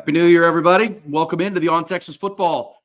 Happy New Year, everybody. Welcome into the On Texas Football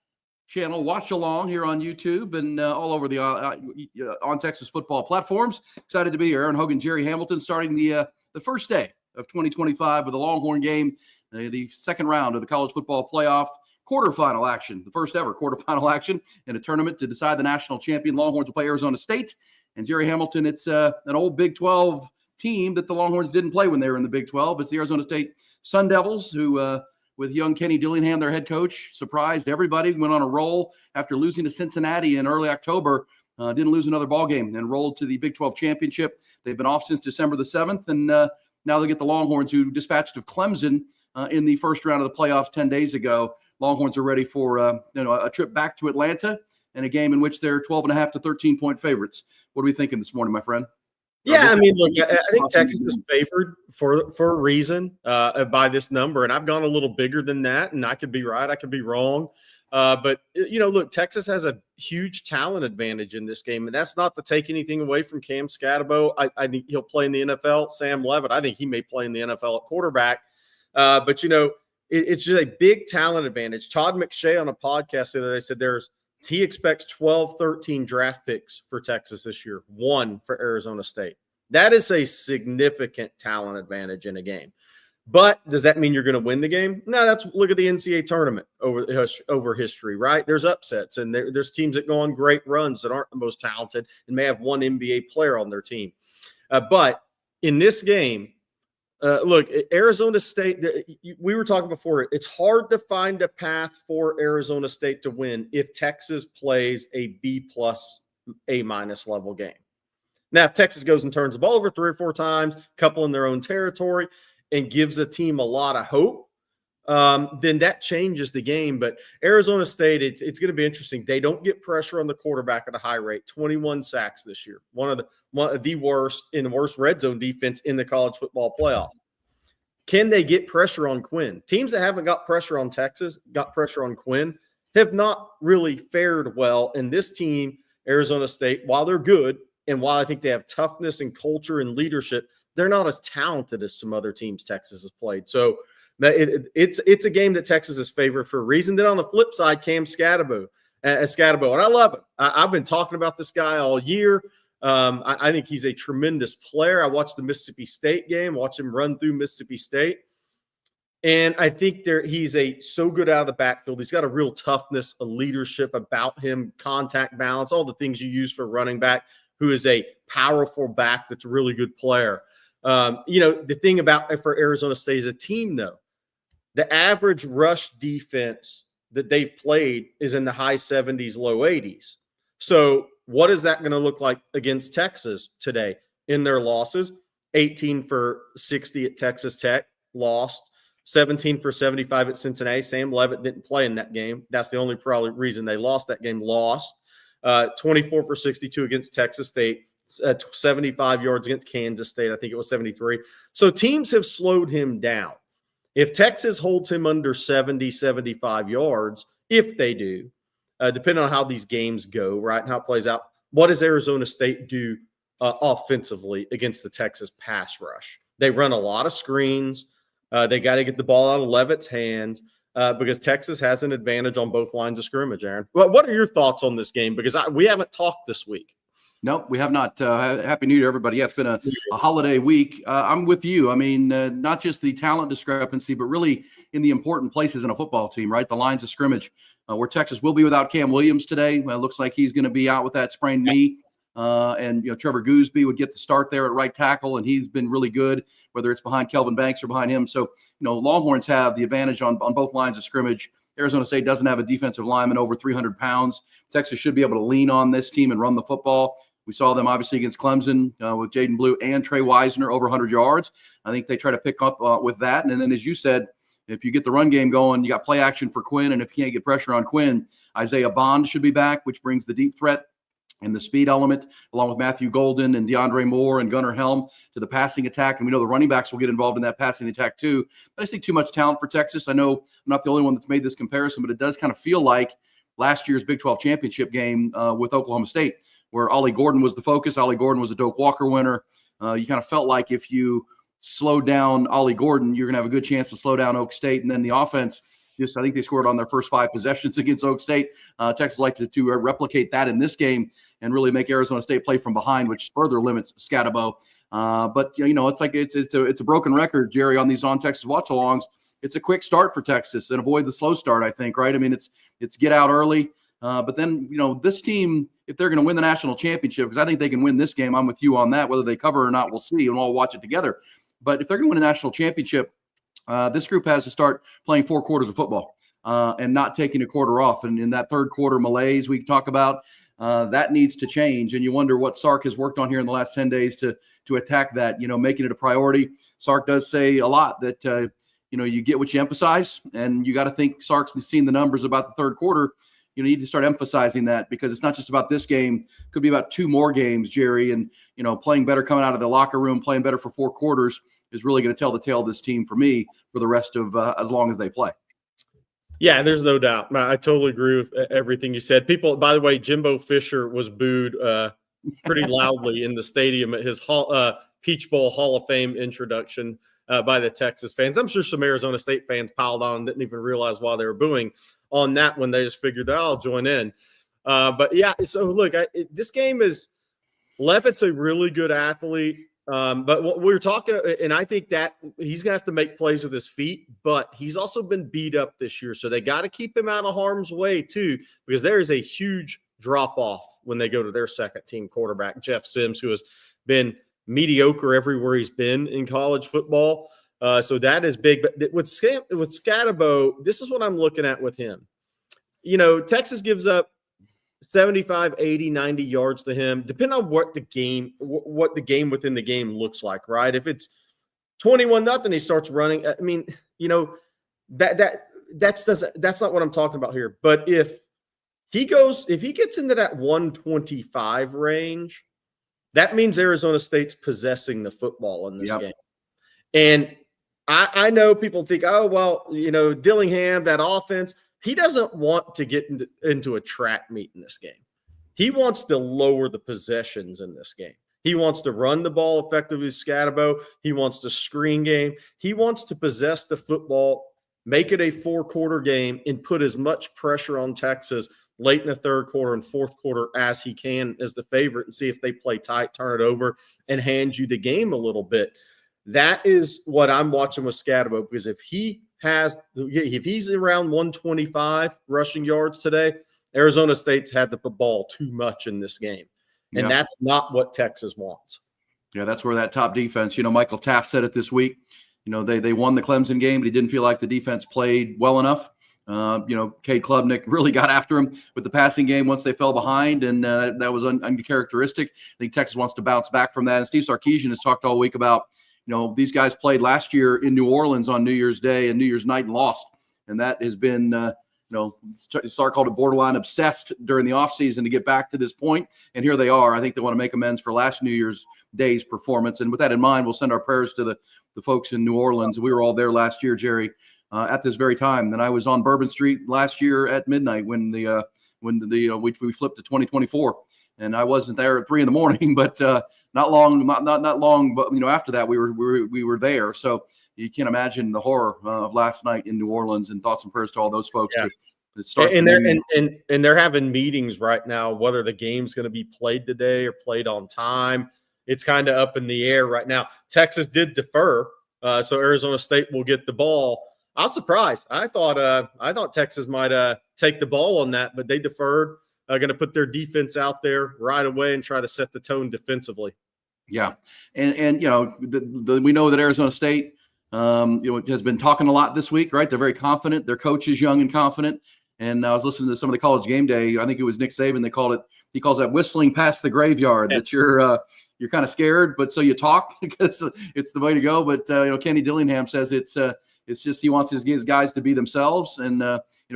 channel. Watch along here on YouTube and all over the On Texas Football platforms. Excited to be here. Aaron Hogan, Jerry Hamilton, starting the first day of 2025 with a Longhorn game, the second round of the college football playoff quarterfinal action, the first ever quarterfinal action in a tournament to decide the national champion. Longhorns will play Arizona State. And Jerry Hamilton, it's an old Big 12 team that the Longhorns didn't play when they were in the Big 12. It's the Arizona State Sun Devils who with young Kenny Dillingham, their head coach, surprised everybody, went on a roll after losing to Cincinnati in early October, didn't lose another ball game, and rolled to the Big 12 championship. They've been off since December the 7th, and now they get the Longhorns, who dispatched of Clemson in the first round of the playoffs 10 days ago. Longhorns are ready for a trip back to Atlanta and a game in which they're 12.5 to 13-point favorites. What are we thinking this morning, my friend? Yeah, I mean, look, I think Texas is favored for a reason by this number, and I've gone a little bigger than that, and I could be right, I could be wrong. But, look, Texas has a huge talent advantage in this game, and that's not to take anything away from Cam Scatterbo. I think he'll play in the NFL. Sam Levitt, I think he may play in the NFL at quarterback. But, it's just a big talent advantage. Todd McShay on a podcast the other day said he expects 12, 13 draft picks for Texas this year, 1 for Arizona State. That is a significant talent advantage in a game. But does that mean you're going to win the game? No, look at the NCAA tournament over history, right? There's upsets, and there's teams that go on great runs that aren't the most talented and may have one NBA player on their team. But in this game, look, Arizona State, we were talking before, it's hard to find a path for Arizona State to win if Texas plays a B+, A- level game. Now, if Texas goes and turns the ball over 3 or 4 times, couple in their own territory, and gives a team a lot of hope, then that changes the game. But Arizona State, it's going to be interesting. They don't get pressure on the quarterback at a high rate. 21 sacks this year, one of the worst in the worst red zone defense in the college football playoff. Can they get pressure on Quinn? Teams that haven't got pressure on Texas, got pressure on Quinn, have not really fared well. And this team, Arizona State, while they're good, and while I think they have toughness and culture and leadership, they're not as talented as some other teams Texas has played. So it's a game that Texas is favored for a reason. Then on the flip side, Cam Scatterbo, and I love it. I've been talking about this guy all year. I think he's a tremendous player. I watched the Mississippi State game, watched him run through Mississippi State. And I think he's so good out of the backfield. He's got a real toughness, a leadership about him, contact balance, all the things you use for running back, who is a powerful back that's a really good player. The thing for Arizona State as a team, though, the average rush defense that they've played is in the high 70s, low 80s. So what is that going to look like against Texas today in their losses? 18 for 60 at Texas Tech, lost. 17 for 75 at Cincinnati. Sam Levitt didn't play in that game. That's the only probably reason they lost that game, lost. 24 for 62 against Texas State, 75 yards against Kansas State. I think it was 73. So teams have slowed him down. If Texas holds him under 70, 75 yards, if they do, depending on how these games go, right, and how it plays out, what does Arizona State do offensively against the Texas pass rush? They run a lot of screens. They got to get the ball out of Levitt's hands. Because Texas has an advantage on both lines of scrimmage, Aaron. What are your thoughts on this game? Because we haven't talked this week. No, we have not. Happy New Year, everybody. Yeah, it's been a holiday week. I'm with you. I mean, not just the talent discrepancy, but really in the important places in a football team, right? The lines of scrimmage, where Texas will be without Cam Williams today. It looks like he's going to be out with that sprained knee. And Trevor Gooseby would get the start there at right tackle, and he's been really good, whether it's behind Kelvin Banks or behind him. So, Longhorns have the advantage on both lines of scrimmage. Arizona State doesn't have a defensive lineman over 300 pounds. Texas should be able to lean on this team and run the football. We saw them obviously against Clemson with Jaden Blue and Trey Wisner over 100 yards. I think they try to pick up with that. And then, as you said, if you get the run game going, you got play action for Quinn. And if you can't get pressure on Quinn, Isaiah Bond should be back, which brings the deep threat and the speed element, along with Matthew Golden and DeAndre Moore and Gunnar Helm, to the passing attack. And we know the running backs will get involved in that passing attack too. But I just think too much talent for Texas. I know I'm not the only one that's made this comparison, but it does kind of feel like last year's Big 12 championship game with Oklahoma State, where Ollie Gordon was the focus. Ollie Gordon was a Doak Walker winner. You kind of felt like if you slow down Ollie Gordon, you're going to have a good chance to slow down Oak State. And then the offense, I think they scored on their first 5 possessions against Oak State. Texas likes to replicate that in this game and really make Arizona State play from behind, which further limits Scatabo. But it's like it's a broken record, Jerry, on these On Texas watch-alongs. It's a quick start for Texas and avoid the slow start, I think, right? I mean, it's get out early. But then, this team, if they're going to win the national championship, because I think they can win this game, I'm with you on that. Whether they cover or not, we'll see, and we'll all watch it together. But if they're going to win a national championship, this group has to start playing 4 quarters of football and not taking a quarter off. And in that third quarter malaise we talk about, that needs to change. And you wonder what Sark has worked on here in the last 10 days to attack that, making it a priority. Sark does say a lot that, you get what you emphasize, and you got to think Sark's seen the numbers about the third quarter. You need to start emphasizing that, because it's not just about this game. It could be about 2 more games, Jerry, and, playing better coming out of the locker room, playing better for 4 quarters is really going to tell the tale of this team for me for the rest of as long as they play. Yeah, there's no doubt. I totally agree with everything you said. People, by the way, Jimbo Fisher was booed pretty loudly in the stadium at his Peach Bowl Hall of Fame introduction by the Texas fans. I'm sure some Arizona State fans piled on and didn't even realize why they were booing on that when they just figured, I'll join in. But yeah, so look, this game is Leavitt's a really good athlete. But what we're talking, and I think that he's going to have to make plays with his feet, but he's also been beat up this year. So they got to keep him out of harm's way too, because there is a huge drop off when they go to their second team quarterback, Jeff Sims, who has been mediocre everywhere he's been in college football. So that is big. But with Scatabo, this is what I'm looking at with him. Texas gives up 75, 80, 90 yards to him, depending on what the game within the game looks like, right? If it's 21-0, he starts running. I mean, that's not what I'm talking about here. But if he gets into that 125 range, that means Arizona State's possessing the football in this game. And I know people think, oh, well, Dillingham, that offense, he doesn't want to get into a track meet in this game. He wants to lower the possessions in this game. He wants to run the ball effectively with Scatabo. He wants to screen game. He wants to possess the football, make it a 4-quarter game, and put as much pressure on Texas late in the third quarter and fourth quarter as he can as the favorite, and see if they play tight, turn it over, and hand you the game a little bit. That is what I'm watching with Scatabo, because if he's around 125 rushing yards today, Arizona State's had the ball too much in this game. And that's not what Texas wants. Yeah, that's where that top defense, Michael Taft said it this week. They won the Clemson game, but he didn't feel like the defense played well enough. Cade Klubnik really got after him with the passing game once they fell behind, and that was uncharacteristic. I think Texas wants to bounce back from that. And Steve Sarkisian has talked all week about, these guys played last year in New Orleans on New Year's Day and New Year's night and lost. And that has been, Sark called it borderline obsessed during the offseason to get back to this point. And here they are. I think they want to make amends for last New Year's Day's performance. And with that in mind, we'll send our prayers to the folks in New Orleans. We were all there last year, Jerry, at this very time. And I was on Bourbon Street last year at midnight when we flipped to 2024. And I wasn't there at 3 a.m, but not long. But after that, we were there. So you can't imagine the horror of last night in New Orleans. And thoughts and prayers to all those folks to start. And they're having meetings right now whether the game's going to be played today or played on time. It's kind of up in the air right now. Texas did defer, so Arizona State will get the ball. I was surprised. I thought Texas might take the ball on that, but they deferred. Going to put their defense out there right away and try to set the tone defensively. Yeah, and we know that Arizona State has been talking a lot this week, right? They're very confident. Their coach is young and confident. And I was listening to some of the College Game Day. I think it was Nick Saban. He calls that whistling past the graveyard. Yes. That you're kind of scared, but so you talk because it's the way to go. But Kenny Dillingham says it's just he wants his guys to be themselves. And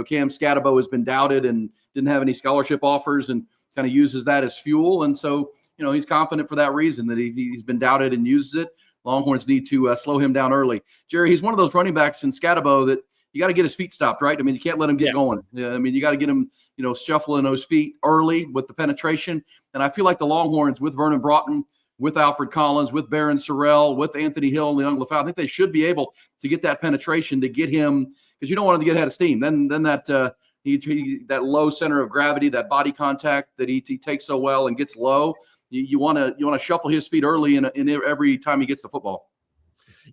Cam Scatabo has been doubted and didn't have any scholarship offers, and kind of uses that as fuel. And so he's confident for that reason, that he's been doubted and uses it. Longhorns need to slow him down early. Jerry, he's one of those running backs in Scatabo that you got to get his feet stopped, right? I mean, you can't let him get going. You got to get him, shuffling those feet early with the penetration. And I feel like the Longhorns with Vernon Broughton, with Alfred Collins, with Barron Sorrell, with Anthony Hill and Leon LaFau. I think they should be able to get that penetration to get him, because you don't want him to get ahead of steam. Then that that low center of gravity, that body contact that he takes so well and gets low. You want to shuffle his feet early in every time he gets the football.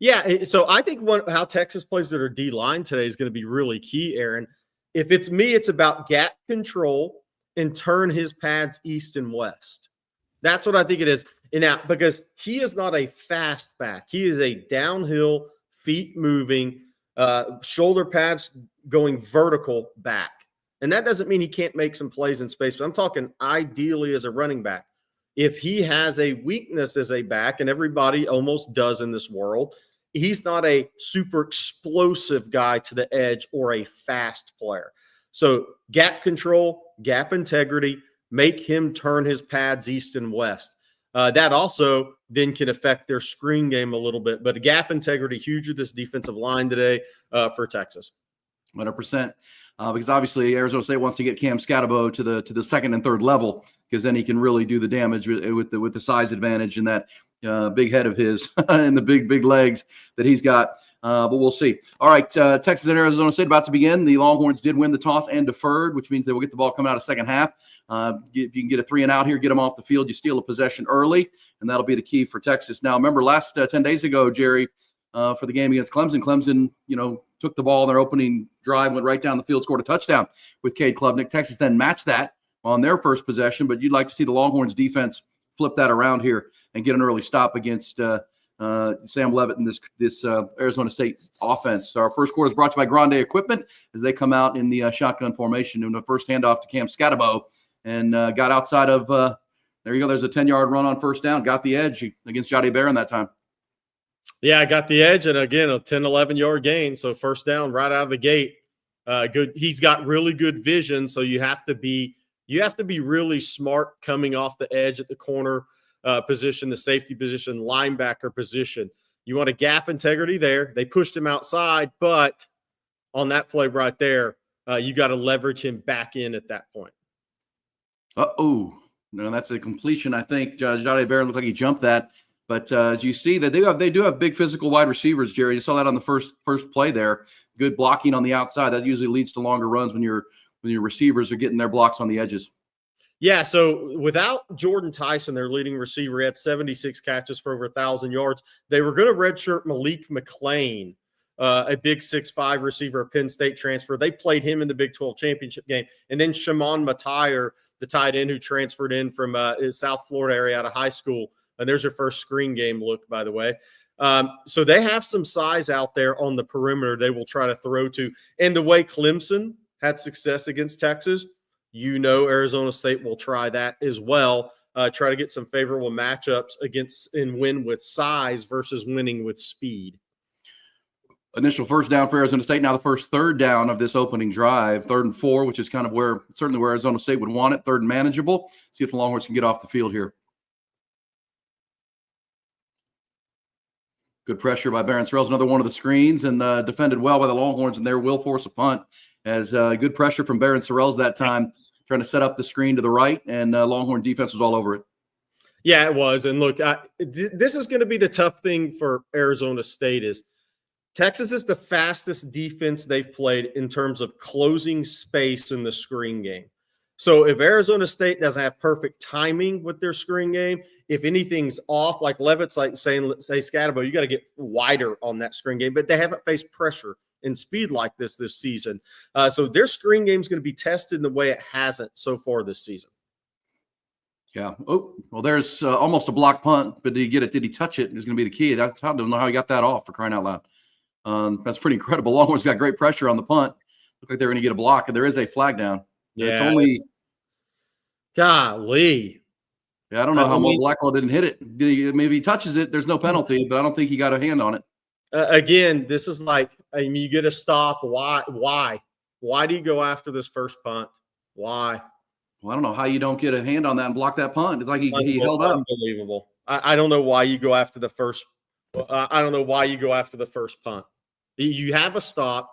Yeah, so I think how Texas plays their D line today is going to be really key, Aaron. If it's me, it's about gap control and turn his pads east and west. That's what I think it is. And now, because he is not a fast back, he is a downhill, feet moving, shoulder pads going vertical back. And that doesn't mean he can't make some plays in space, but I'm talking ideally as a running back. If he has a weakness as a back, and everybody almost does in this world, he's not a super explosive guy to the edge or a fast player. So gap control, gap integrity, make him turn his pads east and west. That also then can affect their screen game a little bit. But gap integrity, huge with this defensive line today for Texas. 100%. Because obviously Arizona State wants to get Cam Scatabo to the second and third level, because then he can really do the damage with the size advantage and that big head of his and the big legs that he's got. But we'll see. All right, Texas and Arizona State about to begin. The Longhorns did win the toss and deferred, which means they will get the ball coming out of second half. If you can get a 3-and-out here, get them off the field, you steal a possession early, and that'll be the key for Texas. Now, remember last 10 days ago, Jerry, for the game against Clemson. Clemson, took the ball in their opening drive, went right down the field, scored a touchdown with Cade Klubnik. Texas then matched that on their first possession, but you'd like to see the Longhorns defense flip that around here and get an early stop against Sam Levitt and this Arizona State offense. So our first quarter is brought to you by Grande Equipment as they come out in the shotgun formation. And the first handoff to Cam Scatabo and got outside of there you go. There's a 10-yard run on first down. Got the edge against Jahdae Barron that time. Yeah, I got the edge, and again, a 10, 11-yard gain. So first down right out of the gate. Good. He's got really good vision, so you have to be really smart coming off the edge at the corner position, the safety position, linebacker position. You want a gap integrity there. They pushed him outside, but on that play right there, you got to leverage him back in at that point. No, that's a completion. I think Jahdae Barron looked like he jumped that. But as you see, that they do have big physical wide receivers, Jerry. You saw that on the first play there. Good blocking on the outside. That usually leads to longer runs when your receivers are getting their blocks on the edges. Yeah, so without Jordan Tyson, their leading receiver, he had 76 catches for over 1,000 yards. They were going to redshirt Malik McClain, a big 6'5" receiver, a Penn State transfer. They played him in the Big 12 championship game. And then Shimon Matire, the tight end who transferred in from South Florida area out of high school. And there's your first screen game look, by the way. So they have some size out there on the perimeter they will try to throw to. And the way Clemson had success against Texas, Arizona State will try that as well. Try to get some favorable matchups against and win with size versus winning with speed. Initial first down for Arizona State. Now the first third down of this opening drive, 3rd and 4, which is kind of certainly where Arizona State would want it. 3rd and manageable. See if the Longhorns can get off the field here. Good pressure by Barron Sorrell. Another one of the screens, and defended well by the Longhorns, and there will force a punt. As good pressure from Barron Sorrell that time, trying to set up the screen to the right, and Longhorn defense was all over it. Yeah, it was. And look, this is going to be the tough thing for Arizona State is Texas is the fastest defense they've played in terms of closing space in the screen game. So if Arizona State doesn't have perfect timing with their screen game, if anything's off, like Levitt's like say Scatabo, you got to get wider on that screen game, but they haven't faced pressure and speed like this season. So their screen game is going to be tested in the way it hasn't so far this season. Yeah. Oh, well, there's almost a block punt, but did he get it? Did he touch it? Is going to be the key. I don't know how he got that off, for crying out loud. That's pretty incredible. Longhorns got great pressure on the punt. Looked like they were going to get a block, and there is a flag down. Yeah, it's only golly. Yeah, I don't know how Blackwell didn't hit it. Maybe he touches it. There's no penalty, but I don't think he got a hand on it. Again, this is like, you get a stop. Why? Why do you go after this first punt? Why? Well, I don't know how you don't get a hand on that and block that punt. It's like he held up. Unbelievable. I don't know why you go after the first. I don't know why you go after the first punt. You have a stop.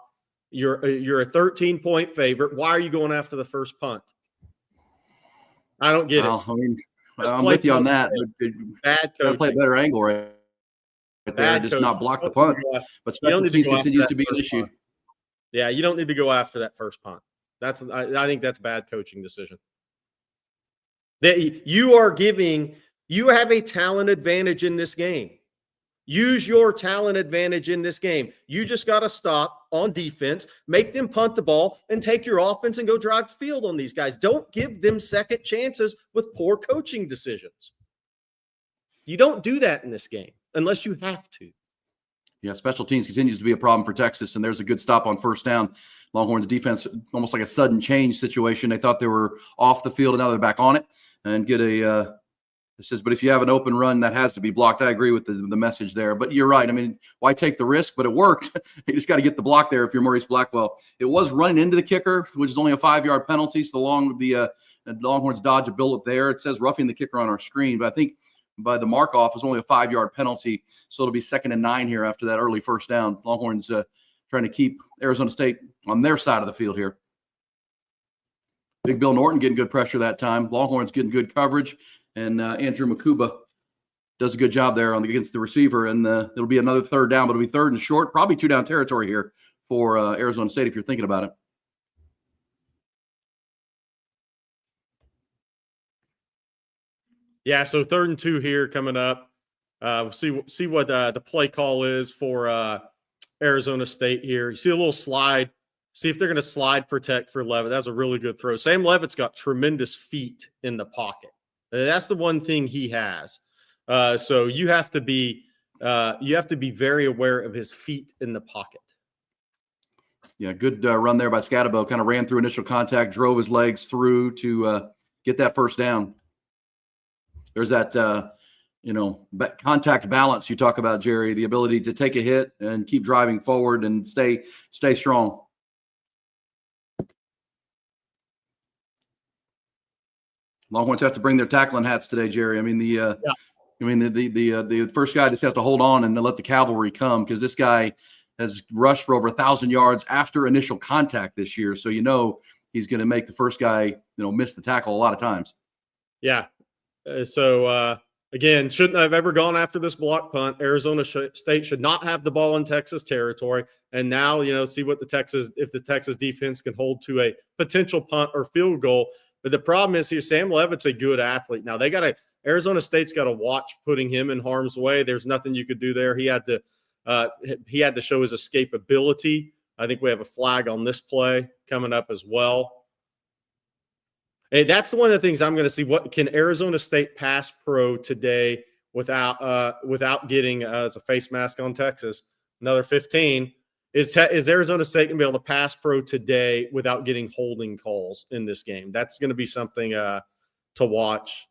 You're a 13-point favorite. Why are you going after the first punt? I don't get it. I mean, I'm with you on that. Bad Got to play a coaching. better angle right there, Bad just coaching. not block the punt. But special teams continues to be an issue. Punt. Yeah, you don't need to go after that first punt. I think that's bad coaching decision. You have a talent advantage in this game. Use your talent advantage in this game. You just got to stop on defense, make them punt the ball, and take your offense and go drive the field on these guys. Don't give them second chances with poor coaching decisions. You don't do that in this game unless you have to. Yeah, special teams continues to be a problem for Texas, and there's a good stop on first down. Longhorns defense, almost like a sudden change situation. They thought they were off the field, and now they're back on it and get a it says, but if you have an open run, that has to be blocked. I agree with the message there, but you're right. I mean, why take the risk? But it worked. You just got to get the block there if you're Maurice Blackwell. It was running into the kicker, which is only a 5-yard penalty. So the Longhorns dodge a bullet there. It says roughing the kicker on our screen, but I think by the mark-off is only a 5-yard penalty. So it'll be 2nd and 9 here after that early first down. Longhorns trying to keep Arizona State on their side of the field here. Big Bill Norton getting good pressure that time. Longhorns getting good coverage. And Andrew Makuba does a good job there against the receiver. And it'll be another 3rd down, but it'll be 3rd and short, probably 2-down territory here for Arizona State if you're thinking about it. Yeah, so 3rd and 2 here coming up. We'll see what the play call is for Arizona State here. You see a little slide. See if they're going to slide protect for Levitt. That's a really good throw. Sam Levitt's got tremendous feet in the pocket. That's the one thing he has. So you have to be very aware of his feet in the pocket. Yeah, good run there by Scatabo. Kind of ran through initial contact, drove his legs through to get that first down. There's that contact balance you talk about, Jerry. The ability to take a hit and keep driving forward and stay strong. Longhorns have to bring their tackling hats today, Jerry. I mean, the first guy just has to hold on and let the cavalry come, because this guy has rushed for over 1,000 yards after initial contact this year. So he's going to make the first guy miss the tackle a lot of times. Yeah. Again, shouldn't have ever gone after this block punt. Arizona State should not have the ball in Texas territory. And now see what if the Texas defense can hold to a potential punt or field goal. But the problem is here, Sam Levitt's a good athlete. Now Arizona State's got to watch putting him in harm's way. There's nothing you could do there. He had to show his escapability. I think we have a flag on this play coming up as well. Hey, that's one of the things I'm going to see. What can Arizona State pass pro today without getting as a face mask on Texas? Another 15. Is Arizona State going to be able to pass pro today without getting holding calls in this game? That's going to be something to watch.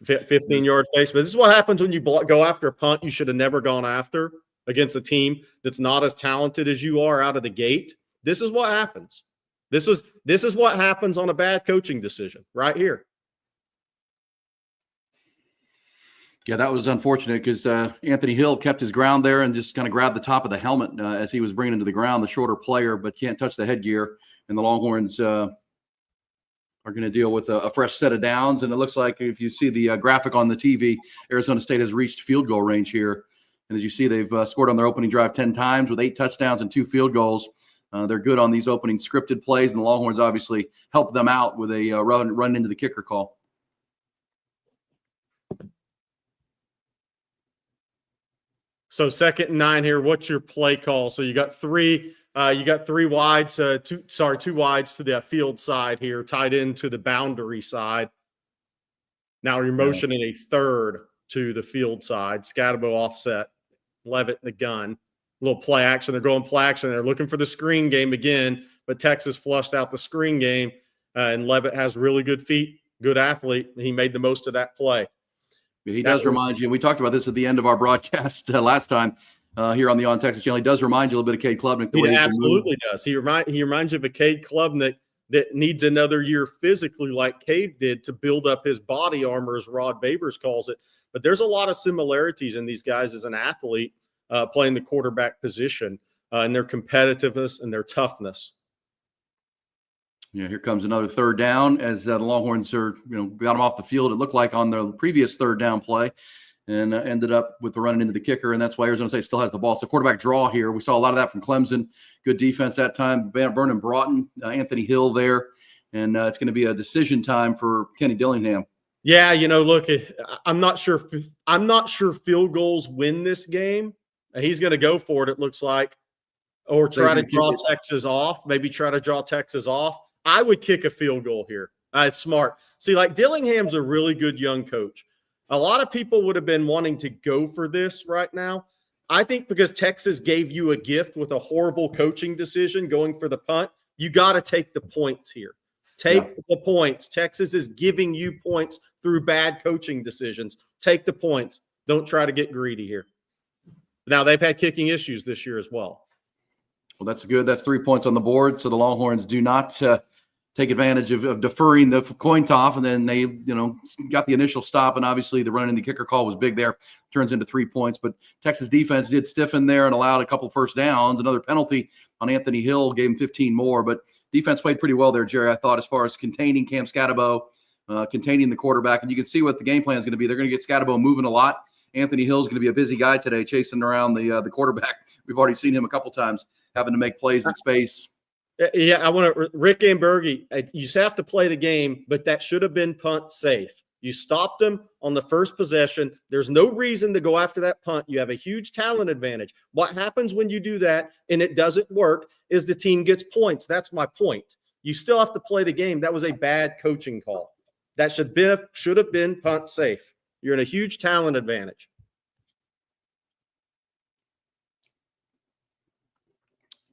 15-yard face. But this is what happens when you go after a punt you should have never gone after against a team that's not as talented as you are out of the gate. This is what happens. This is what happens on a bad coaching decision right here. Yeah, that was unfortunate because Anthony Hill kept his ground there and just kind of grabbed the top of the helmet as he was bringing him to the ground, the shorter player, but can't touch the headgear. And the Longhorns are going to deal with a fresh set of downs. And it looks like if you see the graphic on the TV, Arizona State has reached field goal range here. And as you see, they've scored on their opening drive 10 times with 8 touchdowns and 2 field goals. They're good on these opening scripted plays, and the Longhorns obviously helped them out with a run into the kicker call. So 2nd and 9 here. What's your play call? So you got three wides, two wides to the field side here, tied into the boundary side. Now you're motioning a 3rd to the field side. Scatabo offset, Levitt in the gun. A little play action. They're going play action. They're looking for the screen game again, but Texas flushed out the screen game, and Levitt has really good feet, good athlete. He made the most of that play. He does remind you, we talked about this at the end of our broadcast last time here on the On Texas channel. He does remind you a little bit of Cade Klubnik. He absolutely does. He reminds you of a Cade Klubnik that needs another year physically like Cade did to build up his body armor, as Rod Babers calls it. But there's a lot of similarities in these guys as an athlete playing the quarterback position and their competitiveness and their toughness. Yeah, here comes another third down as the Longhorns are, got them off the field. It looked like on the previous third down play, and ended up with the running into the kicker, and that's why Arizona State still has the ball. It's a quarterback draw here. We saw a lot of that from Clemson. Good defense that time. Vernon Broughton, Anthony Hill there, and it's going to be a decision time for Kenny Dillingham. Yeah, look, I'm not sure. I'm not sure field goals win this game. He's going to go for it. It looks like, or try to draw Texas off. Maybe try to draw Texas off. I would kick a field goal here. It's smart. See, like Dillingham's a really good young coach. A lot of people would have been wanting to go for this right now. I think because Texas gave you a gift with a horrible coaching decision going for the punt, you got to take the points here. Take the points. Texas is giving you points through bad coaching decisions. Take the points. Don't try to get greedy here. Now, they've had kicking issues this year as well. Well, that's good. That's 3 points on the board. So the Longhorns do not take advantage of deferring the coin toss, and then they, got the initial stop, and obviously the run in the kicker call was big there. Turns into 3 points, but Texas defense did stiffen there and allowed a couple first downs. Another penalty on Anthony Hill gave him 15 more, but defense played pretty well there, Jerry, I thought, as far as containing Cam Scatterbo, containing the quarterback, and you can see what the game plan is going to be. They're going to get Scatterbo moving a lot. Anthony Hill is going to be a busy guy today, chasing around the quarterback. We've already seen him a couple times having to make plays in space. Yeah, I want to – Rick Ambergy, you just have to play the game, but that should have been punt safe. You stopped them on the first possession. There's no reason to go after that punt. You have a huge talent advantage. What happens when you do that and it doesn't work is the team gets points. That's my point. You still have to play the game. That was a bad coaching call. That should have been punt safe. You're in a huge talent advantage.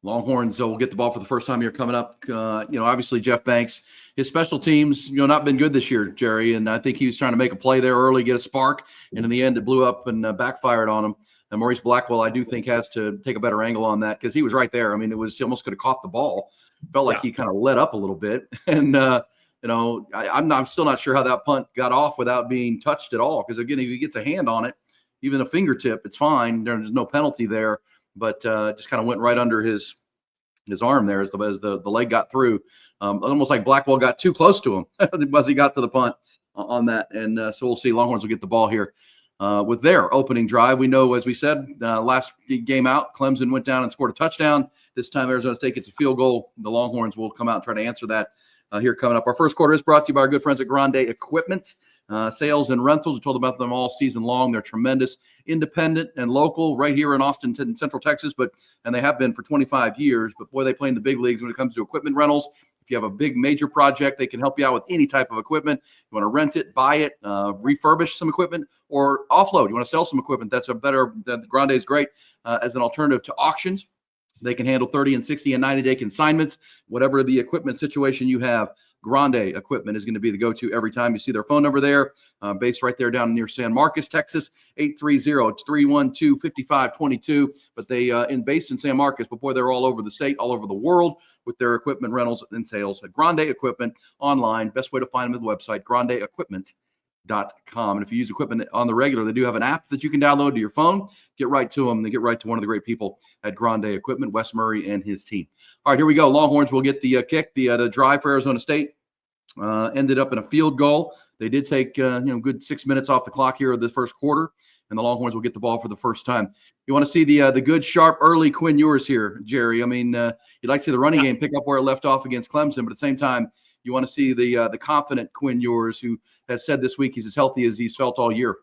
Longhorns will get the ball for the first time here coming up. Obviously Jeff Banks, his special teams, not been good this year, Jerry. And I think he was trying to make a play there early, get a spark. And in the end, it blew up and backfired on him. And Maurice Blackwell, I do think, has to take a better angle on that because he was right there. I mean, he almost could have caught the ball. Felt like he kind of let up a little bit. And, I'm still not sure how that punt got off without being touched at all. Because, again, if he gets a hand on it, even a fingertip, it's fine. There's no penalty there. But just kind of went right under his arm there as the leg got through. Almost like Blackwell got too close to him as he got to the punt on that. And so we'll see. Longhorns will get the ball here with their opening drive. We know, as we said, last game out, Clemson went down and scored a touchdown. This time Arizona State gets a field goal. The Longhorns will come out and try to answer that here coming up. Our first quarter is brought to you by our good friends at Grande Equipment. Sales and rentals. We told about them all season long. They're tremendous, independent and local right here in Austin, Central Texas, and they have been for 25 years. But boy, they play in the big leagues when it comes to equipment rentals. If you have a big major project, they can help you out with any type of equipment. You want to rent it, buy it, refurbish some equipment, or offload. You want to sell some equipment. Grande is great as an alternative to auctions. They can handle 30 and 60 and 90-day consignments. Whatever the equipment situation you have, Grande Equipment is going to be the go-to every time. You see their phone number there, based right there down near San Marcos, Texas, 830-312-5522. But they based in San Marcos, but boy, they're all over the state, all over the world with their equipment rentals and sales at Grande Equipment online. Best way to find them is the website, grandeequipment.com. And if you use equipment on the regular, they do have an app that you can download to your phone. Get right to them. They get right to one of the great people at Grande Equipment, Wes Murray and his team. All right, here we go. Longhorns will get the kick. The drive for Arizona State ended up in a field goal. They did take good 6 minutes off the clock here of the first quarter, and the Longhorns will get the ball for the first time. You want to see the good, sharp, early Quinn Ewers here, Jerry. I mean, you'd like to see the running game pick up where it left off against Clemson, but at the same time, you want to see the confident Quinn Ewers, who has said this week he's as healthy as he's felt all year.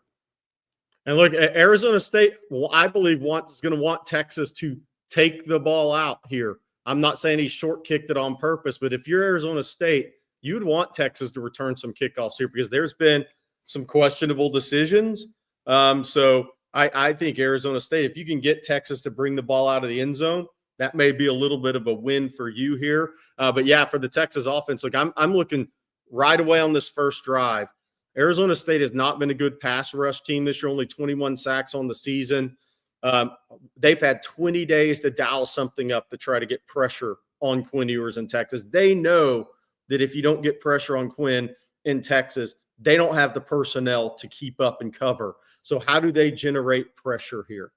And look, Arizona State, I believe, is going to want Texas to take the ball out here. I'm not saying he short kicked it on purpose, but if you're Arizona State, you'd want Texas to return some kickoffs here because there's been some questionable decisions. So I think Arizona State, if you can get Texas to bring the ball out of the end zone, that may be a little bit of a win for you here. But yeah, for the Texas offense, look, I'm looking right away on this first drive. Arizona State has not been a good pass rush team this year, only 21 sacks on the season. They've had 20 days to dial something up to try to get pressure on Quinn Ewers in Texas. They know that if you don't get pressure on Quinn in Texas, they don't have the personnel to keep up and cover. So how do they generate pressure here?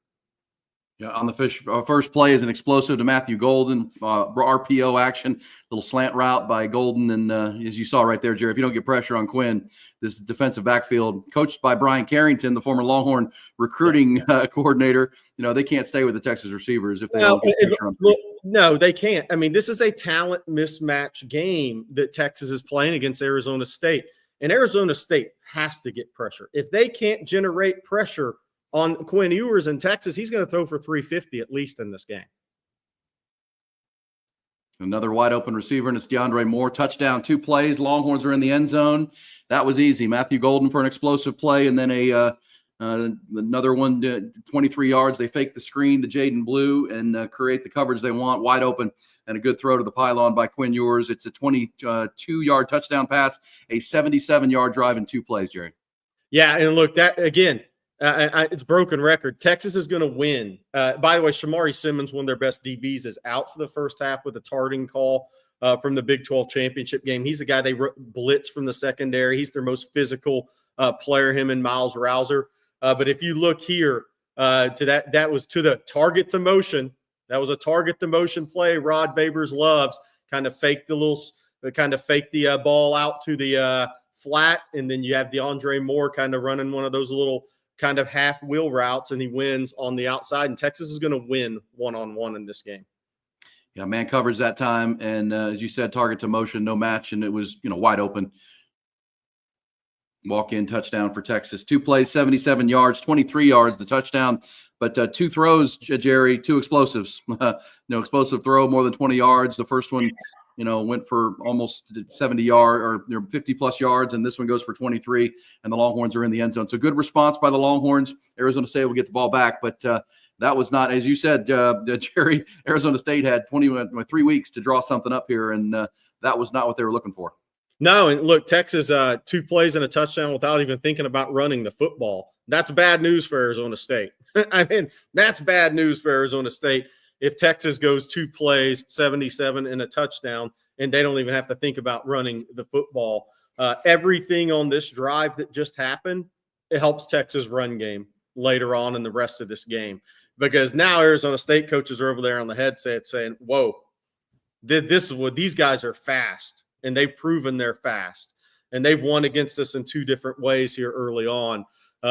Yeah, on the first play is an explosive to Matthew Golden, RPO action, little slant route by Golden. And as you saw right there, Jerry, if you don't get pressure on Quinn, this defensive backfield coached by Brian Carrington, the former Longhorn recruiting coordinator, they can't stay with the Texas receivers if they don't get pressure on them. No, they can't. I mean, this is a talent mismatch game that Texas is playing against Arizona State. And Arizona State has to get pressure. If they can't generate pressure on Quinn Ewers in Texas, he's going to throw for 350 at least in this game. Another wide open receiver, and it's DeAndre Moore. Touchdown, 2 plays. Longhorns are in the end zone. That was easy. Matthew Golden for an explosive play, and then another one, 23 yards. They fake the screen to Jaden Blue and create the coverage they want, wide open, and a good throw to the pylon by Quinn Ewers. It's a 22-yard touchdown pass, a 77-yard drive in 2 plays, Jerry. Yeah, and look, that again, it's broken record. Texas is going to win. By the way, Shamari Simmons, one of their best DBs, is out for the first half with a targeting call from the Big 12 championship game. He's the guy they blitz from the secondary. He's their most physical player, him and Miles Rouser. But if you look here to that was to the target to motion. That was a target to motion play. Rod Babers loves kind of fake the ball out to the flat, and then you have DeAndre Moore kind of running one of those little kind of half wheel routes, and he wins on the outside. And Texas is going to win one-on-one in this game. Yeah, man coverage that time, and as you said, target to motion, no match, and it was wide open. Walk-in touchdown for Texas. 2 plays, 77 yards, 23 yards, the touchdown. But 2 throws, Jerry, 2 explosives. Explosive throw, more than 20 yards. The first one, went for almost 70 yards or 50-plus yards, and this one goes for 23, and the Longhorns are in the end zone. So good response by the Longhorns. Arizona State will get the ball back, but that was not, as you said, Jerry, Arizona State had 3 weeks to draw something up here, and that was not what they were looking for. No, and look, Texas, 2 plays and a touchdown without even thinking about running the football. That's bad news for Arizona State. I mean, that's bad news for Arizona State if Texas goes 2 plays, 77 and a touchdown, and they don't even have to think about running the football. Everything on this drive that just happened, it helps Texas run game later on in the rest of this game, because now Arizona State coaches are over there on the headset saying, whoa, this is what these guys are fast. And they've proven they're fast, and they've won against us in 2 different ways here early on.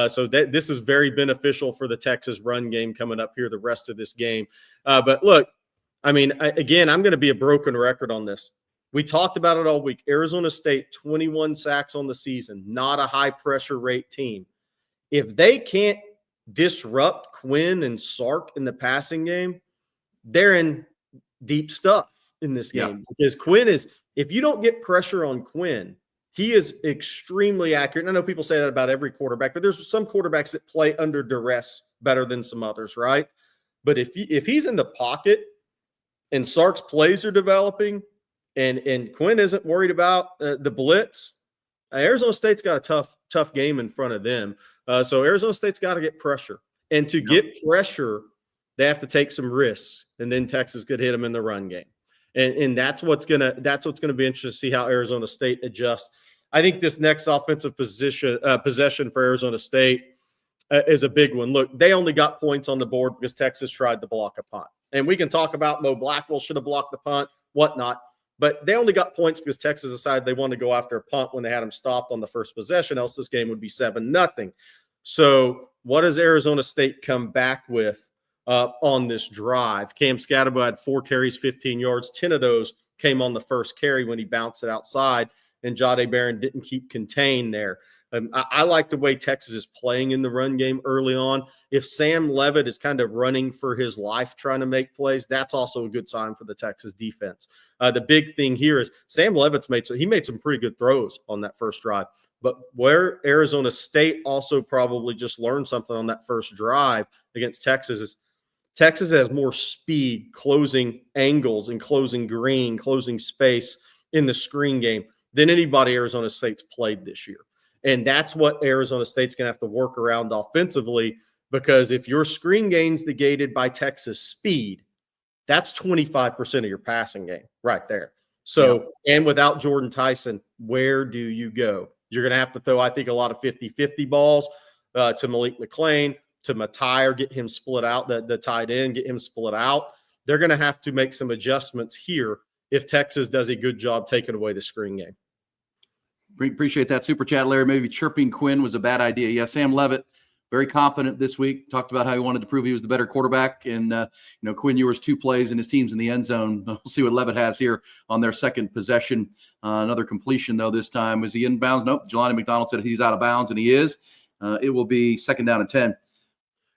So this is very beneficial for the Texas run game coming up here the rest of this game. But look, I mean, again, I'm going to be a broken record on this. We talked about it all week. Arizona State, 21 sacks on the season, not a high pressure rate team. If they can't disrupt Quinn and Sark in the passing game, they're in deep stuff in this game. Because Quinn is, if you don't get pressure on Quinn, he is extremely accurate. And I know people say that about every quarterback, but there's some quarterbacks that play under duress better than some others, right? But if he's in the pocket and Sark's plays are developing and Quinn isn't worried about the blitz, Arizona State's got a tough game in front of them. So Arizona State's got to get pressure. And to get pressure, they have to take some risks, and then Texas could hit them in the run game. And that's what's gonna be interesting to see how Arizona State adjusts. I think this next offensive possession for Arizona State is a big one. Look, they only got points on the board because Texas tried to block a punt. And we can talk about Mo Blackwell should have blocked the punt, whatnot. But they only got points because Texas decided they wanted to go after a punt when they had them stopped on the first possession. Else this game would be 7-0. So what does Arizona State come back with on this drive? Cam Scatterbo had 4 carries, 15 yards. 10 of those came on the first carry when he bounced it outside, and Jahdae Barron didn't keep contained there. I like the way Texas is playing in the run game early on. If Sam Leavitt is kind of running for his life trying to make plays, that's also a good sign for the Texas defense. The big thing here is Sam Leavitt's made some pretty good throws on that first drive. But where Arizona State also probably just learned something on that first drive against Texas is Texas has more speed, closing angles and closing green, closing space in the screen game than anybody Arizona State's played this year. And that's what Arizona State's going to have to work around offensively, because if your screen game's negated by Texas speed, that's 25% of your passing game right there. So, and without Jordan Tyson, where do you go? You're going to have to throw, I think, a lot of 50-50 balls to Malik McClain. to Matai or get him split out, the tight end, get him split out. They're going to have to make some adjustments here if Texas does a good job taking away the screen game. Appreciate that super chat, Larry. Maybe chirping Quinn was a bad idea. Yeah, Sam Levitt, very confident this week. Talked about how he wanted to prove he was the better quarterback. And, Quinn Ewers 2 plays and his team's in the end zone. We'll see what Levitt has here on their second possession. Another completion, though, this time. Was he inbounds? Nope. Jelani McDonald said he's out of bounds, and he is. It will be 2nd down and 10.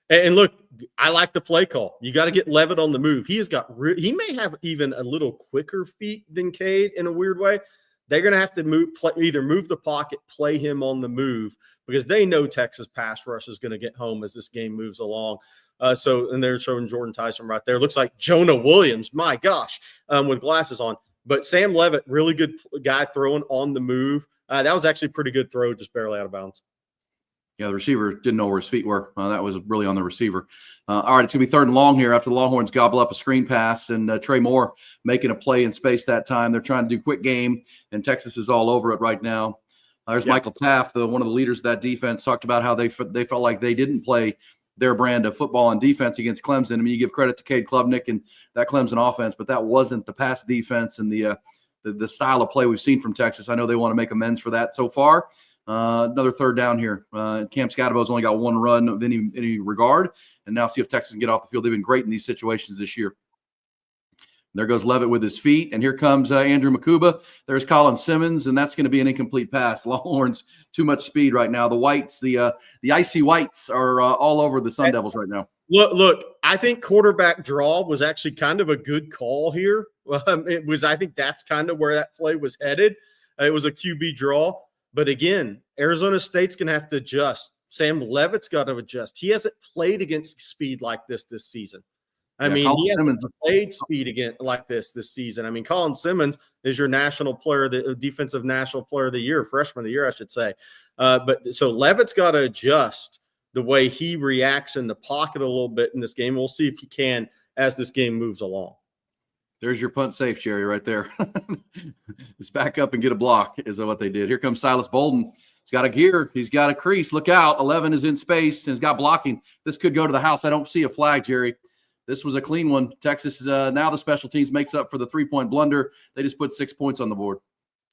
And look, I like the play call. You got to get Levitt on the move. He he may have even a little quicker feet than Cade in a weird way. They're going to have to either move the pocket, play him on the move, because they know Texas pass rush is going to get home as this game moves along. And they're showing Jordan Tyson right there. Looks like Jonah Williams, my gosh, with glasses on. But Sam Levitt, really good guy throwing on the move. That was actually a pretty good throw, just barely out of bounds. Yeah, the receiver didn't know where his feet were. That was really on the receiver. All right, it's going to be 3rd and long here after the Longhorns gobble up a screen pass, and Trey Moore making a play in space that time. They're trying to do quick game, and Texas is all over it right now. There's Michael Taft, one of the leaders of that defense, talked about how they felt like they didn't play their brand of football and defense against Clemson. I mean, you give credit to Cade Klubnik and that Clemson offense, but that wasn't the pass defense and the style of play we've seen from Texas. I know they want to make amends for that so far. Another 3rd down here. Cam Scadabo's only got 1 run of any regard, and now see if Texas can get off the field. They've been great in these situations this year. There goes Levitt with his feet, and here comes Andrew Makuba. There's Colin Simmons, and that's going to be an incomplete pass. Longhorns, too much speed right now. The Whites, the icy Whites are all over the Sun Devils right now. Look, I think quarterback draw was actually kind of a good call here. I think that's kind of where that play was headed. It was a QB draw. But again, Arizona State's going to have to adjust. Sam Levitt's got to adjust. He hasn't played against speed like this season. I mean, he hasn't played speed again like this season. I mean, Colin Simmons is your national player, the defensive national player of the year, freshman of the year, I should say. But so Levitt's got to adjust the way he reacts in the pocket a little bit in this game. We'll see if he can as this game moves along. There's your punt safe, Jerry, right there. Just back up and get a block is what they did. Here comes Silas Bolden. He's got a gear. He's got a crease. Look out. 11 is in space and has got blocking. This could go to the house. I don't see a flag, Jerry. This was a clean one. Texas is now the special teams makes up for the 3-point blunder. They just put 6 points on the board.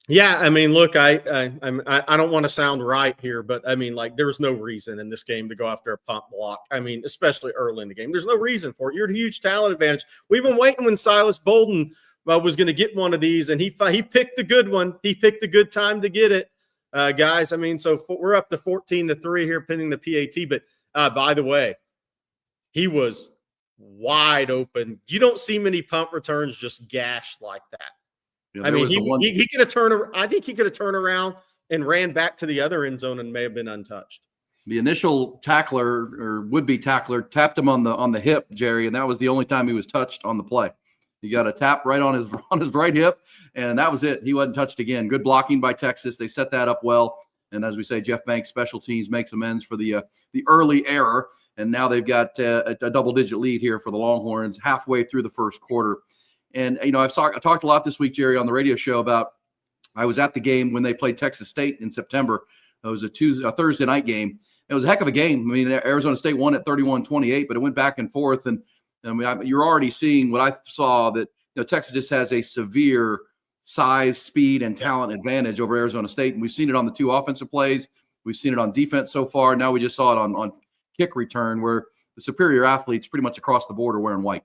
Yeah, I mean, look, I don't want to sound right here, but I mean, like, there was no reason in this game to go after a punt block. I mean, especially early in the game, there's no reason for it. You're at a huge talent advantage. We've been waiting when Silas Bolden was going to get one of these, and he picked the good one. He picked a good time to get it, guys. I mean, so we're up to 14-3 here, pending the PAT. But by the way, he was wide open. You don't see many punt returns just gashed like that. Yeah, I mean, he could have turned. I think he could have turned around and ran back to the other end zone and may have been untouched. The initial tackler or would-be tackler tapped him on the hip, Jerry, and that was the only time he was touched on the play. He got a tap right on his right hip, and that was it. He wasn't touched again. Good blocking by Texas. They set that up well, and as we say, Jeff Banks, special teams, makes amends for the early error, and now they've got a double-digit lead here for the Longhorns halfway through the first quarter. And, I talked a lot this week, Jerry, on the radio show about I was at the game when they played Texas State in September. It was a Thursday night game. It was a heck of a game. I mean, Arizona State won at 31-28, but it went back and forth. And I mean, you're already seeing what I saw, that Texas just has a severe size, speed, and talent advantage over Arizona State. And we've seen it on the 2 offensive plays. We've seen it on defense so far. Now we just saw it on kick return, where the superior athletes pretty much across the board are wearing white.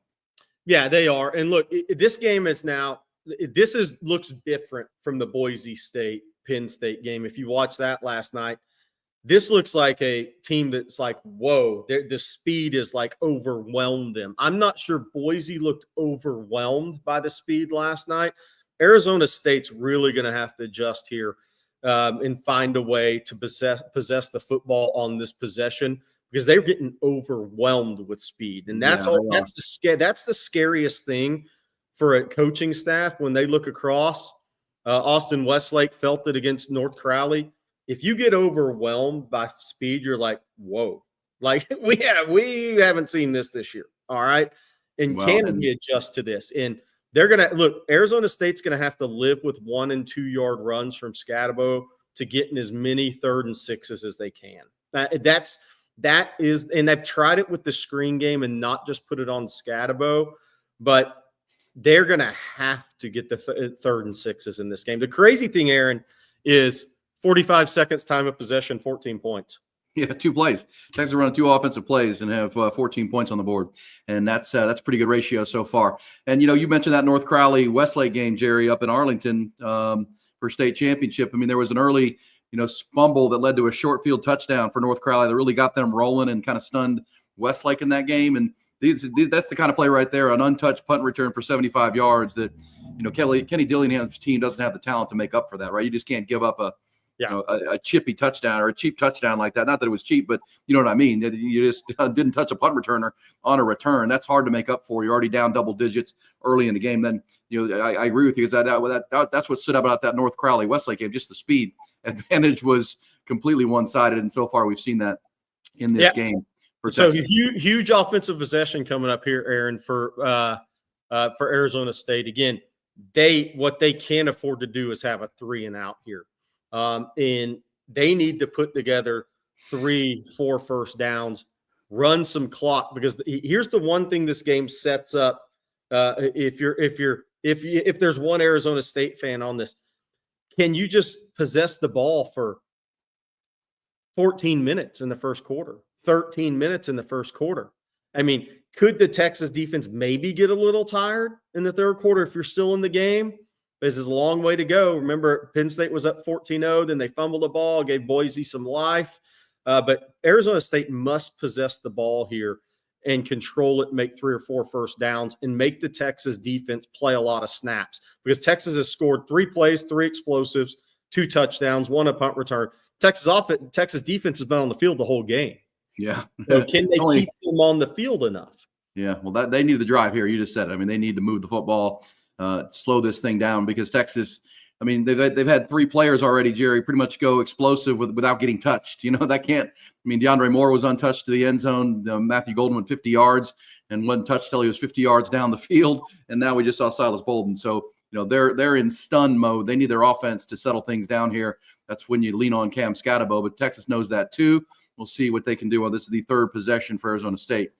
Yeah, they are. And look, this game is now – looks different from the Boise State, Penn State game. If you watch that last night, this looks like a team that's like, whoa, the speed is like overwhelmed them. I'm not sure Boise looked overwhelmed by the speed last night. Arizona State's really going to have to adjust here and find a way to possess the football on this possession, because they're getting overwhelmed with speed. And that's that's the scariest thing for a coaching staff when they look across. Austin Westlake felt it against North Crowley. If you get overwhelmed by speed, you're like, whoa. Like, we haven't seen this year. All right. And can we adjust to this? And they're going to look, Arizona State's going to have to live with 1- and 2-yard runs from Scadabo to get in as many 3rd and 6s as they can. that is, and they've tried it with the screen game and not just put it on Scatabo, but they're going to have to get the third and sixes in this game. The crazy thing, Aaron, is 45 seconds time of possession, 14 points. Yeah, 2 plays. Texas running 2 offensive plays and have 14 points on the board, and that's a pretty good ratio so far. And you mentioned that North Crowley Westlake game, Jerry, up in Arlington for state championship. I mean, there was an early fumble that led to a short field touchdown for North Crowley that really got them rolling and kind of stunned Westlake in that game. And that's the kind of play right there, an untouched punt return for 75 yards that Kenny Dillingham's team doesn't have the talent to make up for that, right? You just can't give up a chippy touchdown or a cheap touchdown like that. Not that it was cheap, but you know what I mean. You just didn't touch a punt returner on a return. That's hard to make up for. You're already down double digits early in the game. Then I agree with you because that's what stood out about that North Crowley Westlake game. Just the speed advantage was completely one-sided, and so far we've seen that in this game. So huge offensive possession coming up here, Aaron, for Arizona State. Again, what they can't afford to do is have a 3 and out here. And they need to put together 3-4 first downs, run some clock, because here's the one thing this game sets up. If there's one Arizona State fan on this, can you just possess the ball for 14 minutes in the first quarter, 13 minutes in the first quarter? I mean, could the Texas defense maybe get a little tired in the third quarter if you're still in the game? This is a long way to go. Remember, Penn State was up 14-0. Then they fumbled the ball, gave Boise some life. But Arizona State must possess the ball here and control it, make 3 or 4 first downs, and make the Texas defense play a lot of snaps. Because Texas has scored 3 plays, 3 explosives, 2 touchdowns, 1 a punt return. Texas defense has been on the field the whole game. Yeah. So can they keep them on the field enough? Yeah, well, they need the drive here. You just said it. I mean, they need to move the football, slow this thing down, because Texas, I mean, they've had 3 players already, Jerry, pretty much go explosive without getting touched. That can't. I mean, DeAndre Moore was untouched to the end zone. Matthew Golden went 50 yards and wasn't touched till he was 50 yards down the field. And now we just saw Silas Bolden. So they're in stun mode. They need their offense to settle things down here. That's when you lean on Cam Scatabo. But Texas knows that too. We'll see what they can do. Well, this is the 3rd possession for Arizona State,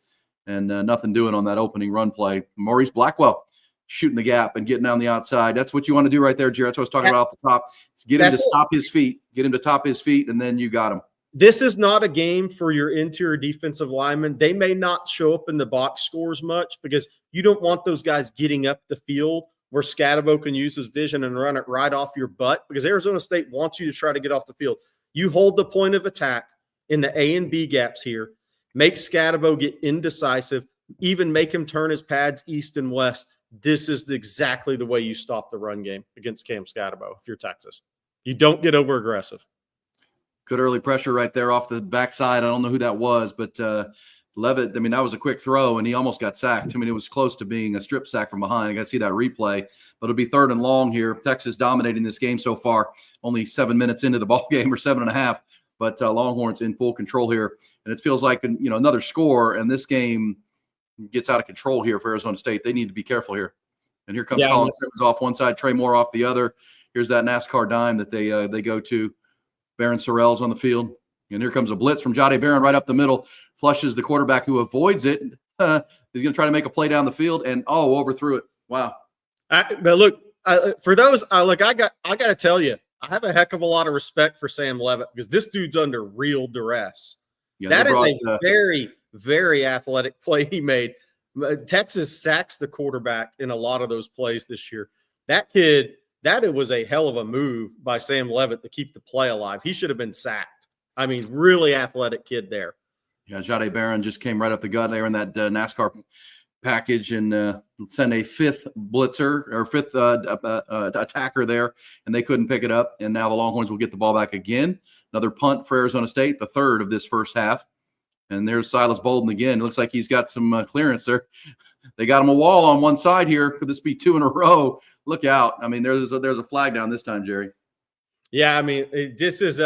and nothing doing on that opening run play. Maurice Blackwell shooting the gap and getting down the outside. That's what you want to do right there, Jared. That's what I was talking about off the top. Get him to stop his feet. Get him to top his feet, and then you got him. This is not a game for your interior defensive linemen. They may not show up in the box scores much because you don't want those guys getting up the field where Scatabo can use his vision and run it right off your butt, because Arizona State wants you to try to get off the field. You hold the point of attack in the A and B gaps here. Make Scatabo get indecisive, even make him turn his pads east and west. This is exactly the way you stop the run game against Cam Scatabo if you're Texas. You don't get over aggressive. Good early pressure right there off the backside. I don't know who that was, but Levitt, I mean, that was a quick throw, and he almost got sacked. I mean, it was close to being a strip sack from behind. I got to see that replay, but it'll be 3rd and long here. Texas dominating this game so far, only 7 minutes into the ball game, or 7.5, but Longhorns in full control here. And it feels like, another score, and this game gets out of control here for Arizona State. They need to be careful here. And here comes Colin Simmons off one side, Trey Moore off the other. Here's that NASCAR dime that they go to. Barron Sorrell's on the field. And here comes a blitz from Jahdae Barron right up the middle, flushes the quarterback, who avoids it. He's going to try to make a play down the field, and overthrew it. Wow. But look, for those, I got to tell you, I have a heck of a lot of respect for Sam Levitt, because this dude's under real duress. Yeah, that is a very, very athletic play he made. Texas sacks the quarterback in a lot of those plays this year. That kid, it was a hell of a move by Sam Levitt to keep the play alive. He should have been sacked. I mean, really athletic kid there. Yeah, Jahdae Barron just came right up the gut there in that NASCAR package and sent a 5th blitzer or 5th attacker there, and they couldn't pick it up. And now the Longhorns will get the ball back again. Another punt for Arizona State, the 3rd of this first half. And there's Silas Bolden again. It looks like he's got some clearance there. They got him a wall on one side here. Could this be 2 in a row? Look out. I mean, there's a flag down this time, Jerry. Yeah, I mean, this is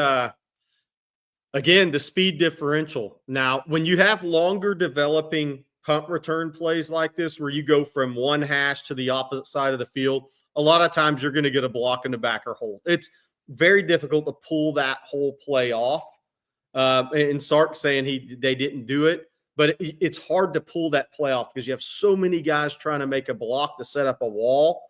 again, the speed differential. Now, when you have longer developing punt return plays like this, where you go from one hash to the opposite side of the field, a lot of times you're going to get a block in the back or hold. It's very difficult to pull that whole play off. and Sark saying they didn't do it. But it's hard to pull that play off because you have so many guys trying to make a block to set up a wall.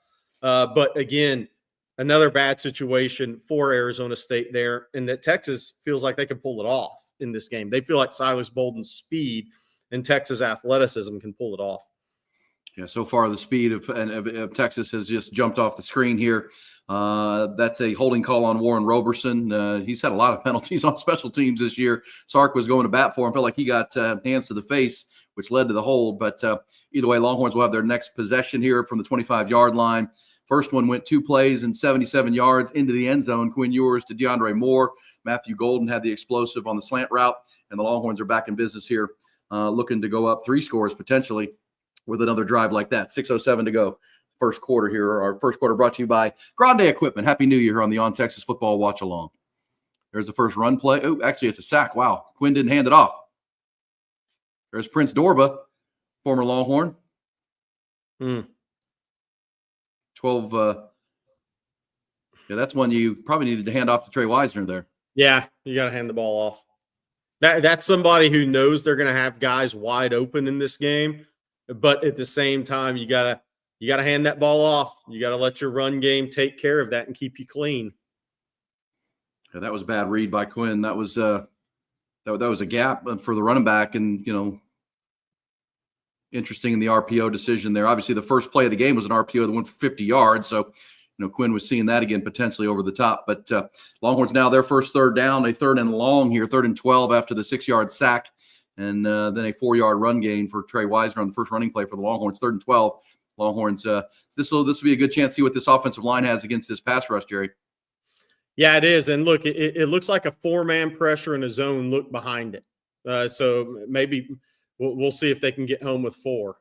But again, another bad situation for Arizona State there, and that Texas feels like they can pull it off in this game. They feel like Silas Bolden's speed and Texas athleticism can pull it off. Yeah, so far the speed of Texas has just jumped off the screen here. That's a holding call on Warren Roberson. He's had a lot of penalties on special teams this year. Sark was going to bat for him. Felt like he got hands to the face, which led to the hold. But either way, Longhorns will have their next possession here from the 25-yard line. First one went 2 plays and 77 yards into the end zone. Quinn Ewers to DeAndre Moore. Matthew Golden had the explosive on the slant route, and the Longhorns are back in business here, looking to go up 3 scores potentially with another drive like that. 6:07 to go. First quarter here. Our first quarter brought to you by Grande Equipment. Happy New Year here on the On Texas Football Watch Along. There's the first run play. Oh, actually, it's a sack. Wow. Quinn didn't hand it off. There's Prince Dorba, former Longhorn. 12. Yeah, that's one you probably needed to hand off to Trey Wisner there. Yeah, you got to hand the ball off. That's somebody who knows they're going to have guys wide open in this game. But at the same time, you gotta hand that ball off. You gotta let your run game take care of that and keep you clean. Yeah, that was a bad read by Quinn. That was that was a gap for the running back, and interesting in the RPO decision there. Obviously, the first play of the game was an RPO that went for 50 yards, so Quinn was seeing that again potentially over the top. But Longhorns now their first third down, a 3rd and long here, 3rd and 12 after the 6-yard sack. And then a 4-yard run gain for Trey Wisner on the first running play for the Longhorns. 3rd and 12. Longhorns. This will be a good chance to see what this offensive line has against this pass rush, Jerry. Yeah, it is. And look, it looks like a 4-man pressure in a zone look behind it. So maybe we'll see if they can get home with 4.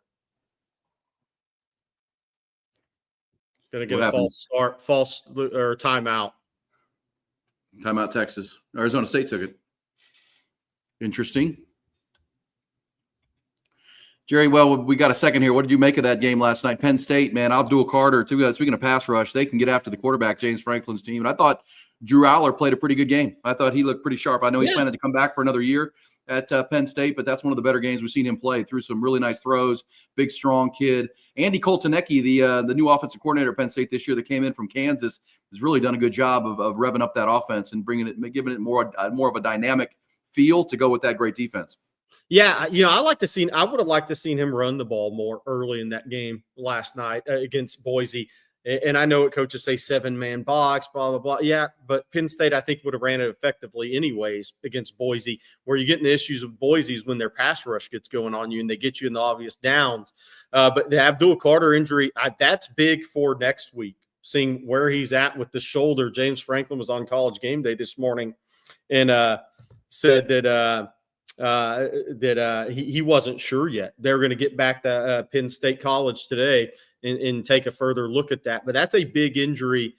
Going to get a false or timeout. Timeout, Texas. Arizona State took it. Interesting. Jerry, well, we got a second here. What did you make of that game last night? Penn State, man, Abdul Carter, speaking of pass rush, they can get after the quarterback, James Franklin's team. And I thought Drew Aller played a pretty good game. I thought he looked pretty sharp. I know he's planning to come back for another year at Penn State, but that's one of the better games we've seen him play. Threw some really nice throws, big, strong kid. Andy Koltanecki, the new offensive coordinator at Penn State this year that came in from Kansas, has really done a good job of revving up that offense and giving it more of a dynamic feel to go with that great defense. Yeah, I would have liked to seen him run the ball more early in that game last night against Boise. And I know what coaches say 7-man box, blah, blah, blah. Yeah, but Penn State, I think, would have ran it effectively anyways against Boise. Where you get in the issues with Boise is when their pass rush gets going on you and they get you in the obvious downs. But the Abdul Carter injury, that's big for next week, seeing where he's at with the shoulder. James Franklin was on College Game Day this morning and said that he wasn't sure yet. They're going to get back to Penn State College today and take a further look at that. But that's a big injury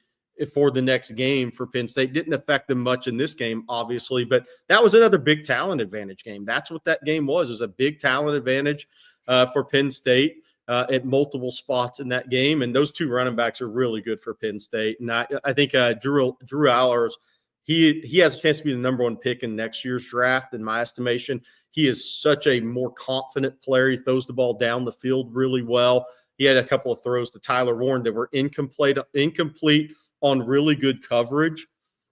for the next game for Penn State. Didn't affect them much in this game, obviously, but that was another big talent advantage game. That's what that game was a big talent advantage for Penn State at multiple spots in that game. And those 2 running backs are really good for Penn State. And I think Drew Allers, he has a chance to be the number 1 pick in next year's draft, in my estimation. He is such a more confident player. He throws the ball down the field really well. He had a couple of throws to Tyler Warren that were incomplete on really good coverage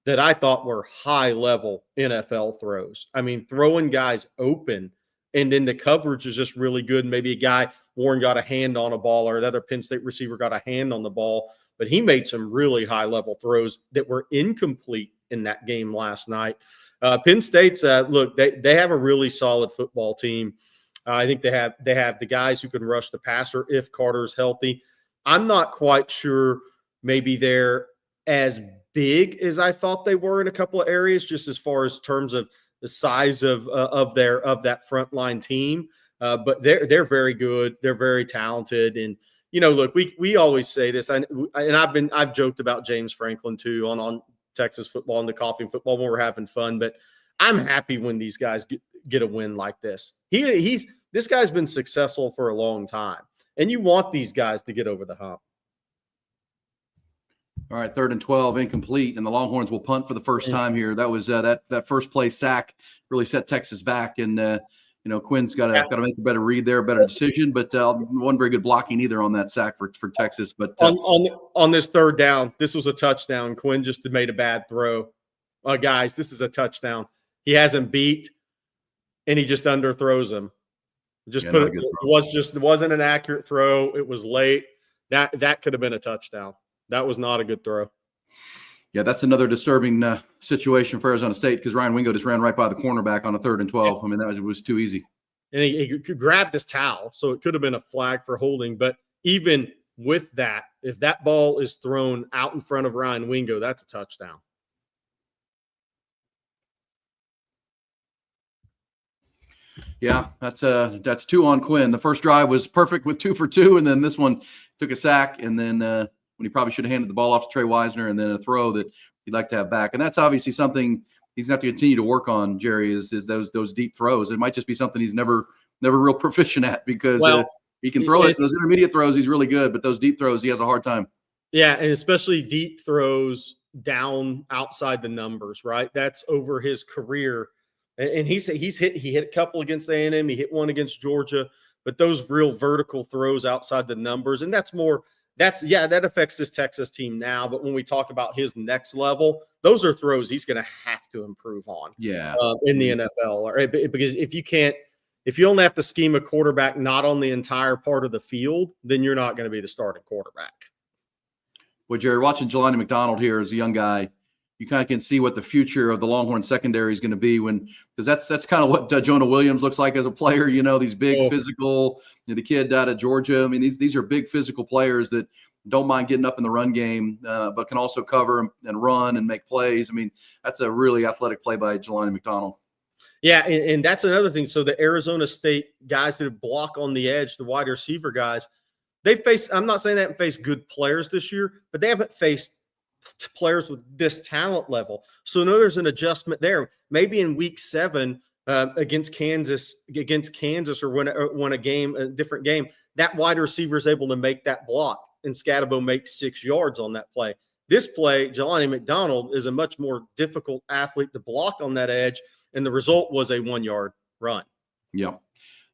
that I thought were high-level NFL throws. I mean, throwing guys open, and then the coverage is just really good. Maybe a guy, Warren got a hand on a ball, or another Penn State receiver got a hand on the ball, but he made some really high-level throws that were incomplete in that game last night. Penn State's look, they have a really solid football team. I think they have the guys who can rush the passer if Carter's healthy. I'm not quite sure maybe they're as big as I thought they were in a couple of areas, just as far as terms of the size of that frontline team. But they're very good. They're very talented. And look, we always say this, and I've joked about James Franklin too on Texas football and the coffee and football when we're having fun. But I'm happy when these guys get a win like this. This guy's been successful for a long time, and you want these guys to get over the hump. All right, 3rd and 12, incomplete, and the Longhorns will punt for the first time here. That was that first play sack really set Texas back, and Quinn's got to make a better read there, better decision, but wasn't very good blocking either on that sack for Texas. But on this 3rd down, this was a touchdown. Quinn just made a bad throw. Guys, this is a touchdown. He hasn't beat, and he just underthrows him. It wasn't an accurate throw. It was late. That could have been a touchdown. That was not a good throw. Yeah, that's another disturbing situation for Arizona State because Ryan Wingo just ran right by the cornerback on a 3rd and 12. Yeah. I mean, that was too easy. And he grabbed his towel, so it could have been a flag for holding. But even with that, if that ball is thrown out in front of Ryan Wingo, that's a touchdown. Yeah, that's 2 on Quinn. The first drive was perfect with 2 for 2, and then this one took a sack, and then when he probably should have handed the ball off to Trey Wisner, and then a throw that he'd like to have back. And that's obviously something he's going to have to continue to work on, Jerry, is those deep throws. It might just be something he's never real proficient at because he can throw it. Those intermediate throws, he's really good, but those deep throws, he has a hard time. Yeah, and especially deep throws down outside the numbers, right? That's over his career. And he hit a couple against A&M. He hit one against Georgia, but those real vertical throws outside the numbers, and that affects this Texas team now. But when we talk about his next level, those are throws he's going to have to improve on. Yeah, in the NFL, right? Because if you only have to scheme a quarterback not on the entire part of the field, then you're not going to be the starting quarterback. Well, Jerry, watching Jelani McDonald here as a young guy, you kind of can see what the future of the Longhorn secondary is going to be because that's kind of what Jonah Williams looks like as a player. These big physical, the kid out of Georgia. I mean, these are big physical players that don't mind getting up in the run game, but can also cover and run and make plays. I mean, that's a really athletic play by Jelani McDonald. Yeah, and that's another thing. So the Arizona State guys that block on the edge, the wide receiver guys, I'm not saying they haven't faced good players this year, but they haven't faced players with this talent level. So there's an adjustment there. Maybe in week 7 against Kansas or when a different game, that wide receiver is able to make that block and Scatabo makes 6 yards on that play. This play, Jelani McDonald is a much more difficult athlete to block on that edge, and the result was a 1-yard run. Yeah.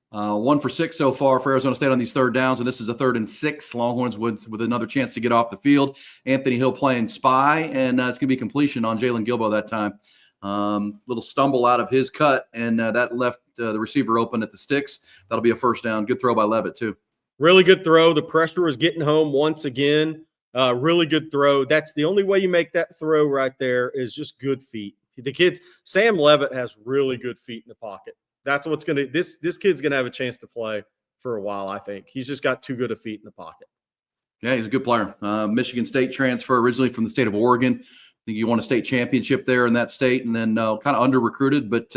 1 for 6 so far for Arizona State on these 3rd downs, and this is a 3rd and 6. Longhorns with another chance to get off the field. Anthony Hill playing spy, and it's going to be completion on Jalen Gilbo that time. Little stumble out of his cut, and that left the receiver open at the sticks. That'll be a first down. Good throw by Levitt, too. Really good throw. The pressure was getting home once again. Really good throw. That's the only way you make that throw right there is just good feet. Sam Levitt has really good feet in the pocket. That's what's going to – this kid's going to have a chance to play for a while, I think. He's just got too good of feet in the pocket. Yeah, he's a good player. Michigan State transfer originally from the state of Oregon. I think he won a state championship there in that state and then kind of under-recruited, but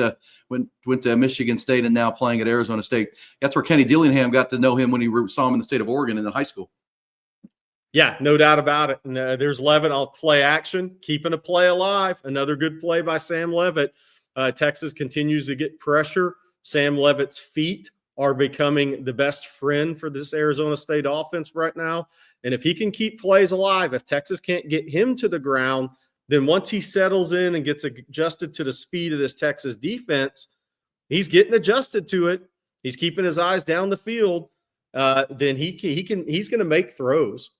went to Michigan State and now playing at Arizona State. That's where Kenny Dillingham got to know him when he saw him in the state of Oregon in high school. Yeah, no doubt about it. And there's Levitt on play action, keeping a play alive. Another good play by Sam Levitt. Texas continues to get pressure. Sam Levitt's feet are becoming the best friend for this Arizona State offense right now. And if he can keep plays alive, if Texas can't get him to the ground, then once he settles in and gets adjusted to the speed of this Texas defense, he's getting adjusted to it. He's keeping his eyes down the field. Then he's going to make throws.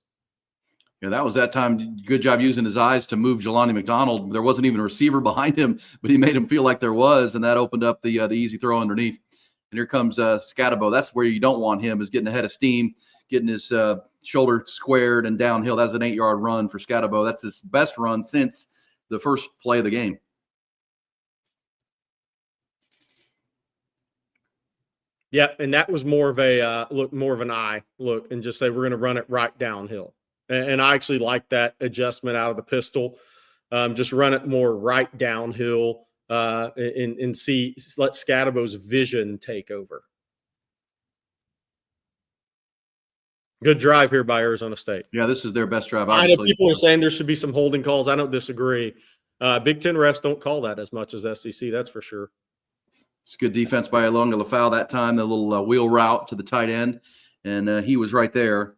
Yeah, that was that time. Good job using his eyes to move Jelani McDonald. There wasn't even a receiver behind him, but he made him feel like there was, and that opened up the easy throw underneath. And here comes Scatabo. That's where you don't want him, is getting ahead of steam, getting his shoulder squared and downhill. That's an 8-yard run for Scatabo. That's his best run since the first play of the game. Yeah, and that was more of an eye look, and just say we're going to run it right downhill. And I actually like that adjustment out of the pistol. Just run it more right downhill and let Scatabo's vision take over. Good drive here by Arizona State. Yeah, this is their best drive. Obviously. I know people are saying there should be some holding calls. I don't disagree. Big Ten refs don't call that as much as SEC, that's for sure. It's good defense by Ilunga Lafau that time, the little wheel route to the tight end, and he was right there.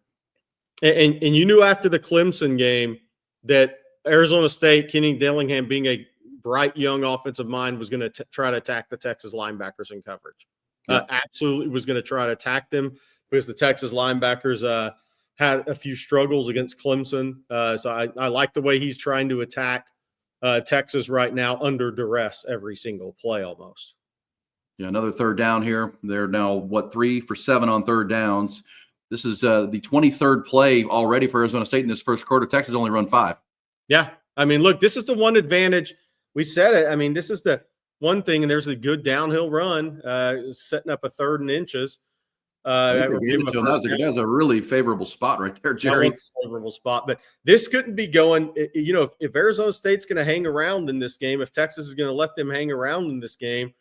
And you knew after the Clemson game that Arizona State, Kenny Dillingham being a bright young offensive mind, was going to try to attack the Texas linebackers in coverage. Absolutely was going to try to attack them because the Texas linebackers had a few struggles against Clemson. So I like the way he's trying to attack Texas right now under duress every single play almost. Yeah, another third down here. They're now, 3 for 7 on third downs. This is the 23rd play already for Arizona State in this first quarter. Texas only run 5. Yeah. I mean, look, this is the one advantage. We said it. I mean, this is the one thing, and there's a good downhill run, setting up a 3rd and inches. That was a really favorable spot right there, Jerry. That was a favorable spot, but this couldn't be going. If Arizona State's going to hang around in this game, if Texas is going to let them hang around in this game,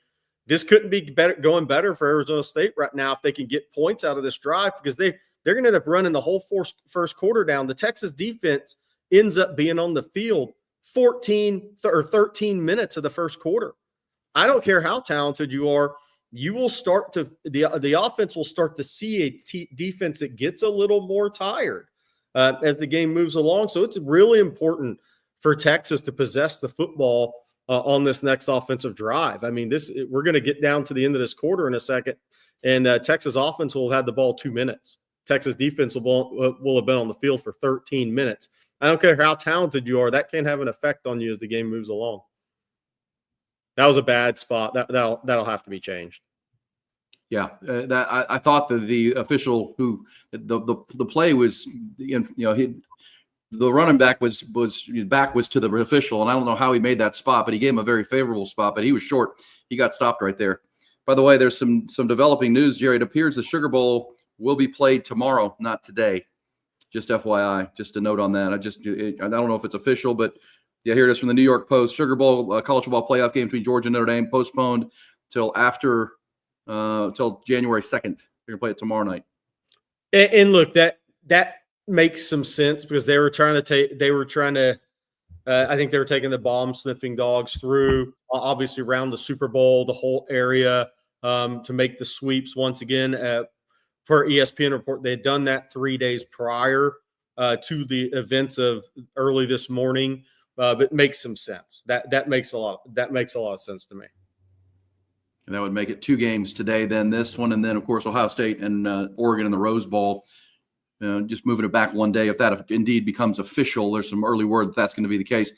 this couldn't be going better for Arizona State right now if they can get points out of this drive, because they're going to end up running the whole first quarter down. The Texas defense ends up being on the field 14 or 13 minutes of the first quarter. I don't care how talented you are. You will start to the offense will start to see a defense that gets a little more tired as the game moves along. So it's really important for Texas to possess the football on this next offensive drive. I mean, we're going to get down to the end of this quarter in a second, and Texas offense will have had the ball 2 minutes. Texas defense will have been on the field for 13 minutes. I don't care how talented you are. That can have an effect on you as the game moves along. That was a bad spot. That'll have to be changed. Yeah, I thought that the official who the play was, the running back was back was to the official, and I don't know how he made that spot, but he gave him a very favorable spot. But he was short. He got stopped right there. By the way, there's some developing news, Jerry. It appears the Sugar Bowl will be played tomorrow, not today. Just FYI, just a note on that. I don't know if it's official, but yeah, here it is from the New York Post. Sugar Bowl college football playoff game between Georgia and Notre Dame postponed till January 2nd. They're gonna play it tomorrow night. And look, that makes some sense because I think they were taking the bomb sniffing dogs through, obviously around the Super Bowl, the whole area, to make the sweeps once again. Per ESPN report, they had done that 3 days prior to the events of early this morning. But it makes some sense. That makes a lot of sense to me. And that would make it 2 games today, then this one, and then of course Ohio State and Oregon in the Rose Bowl. Just moving it back one day, if that indeed becomes official. There's some early word that's going to be the case.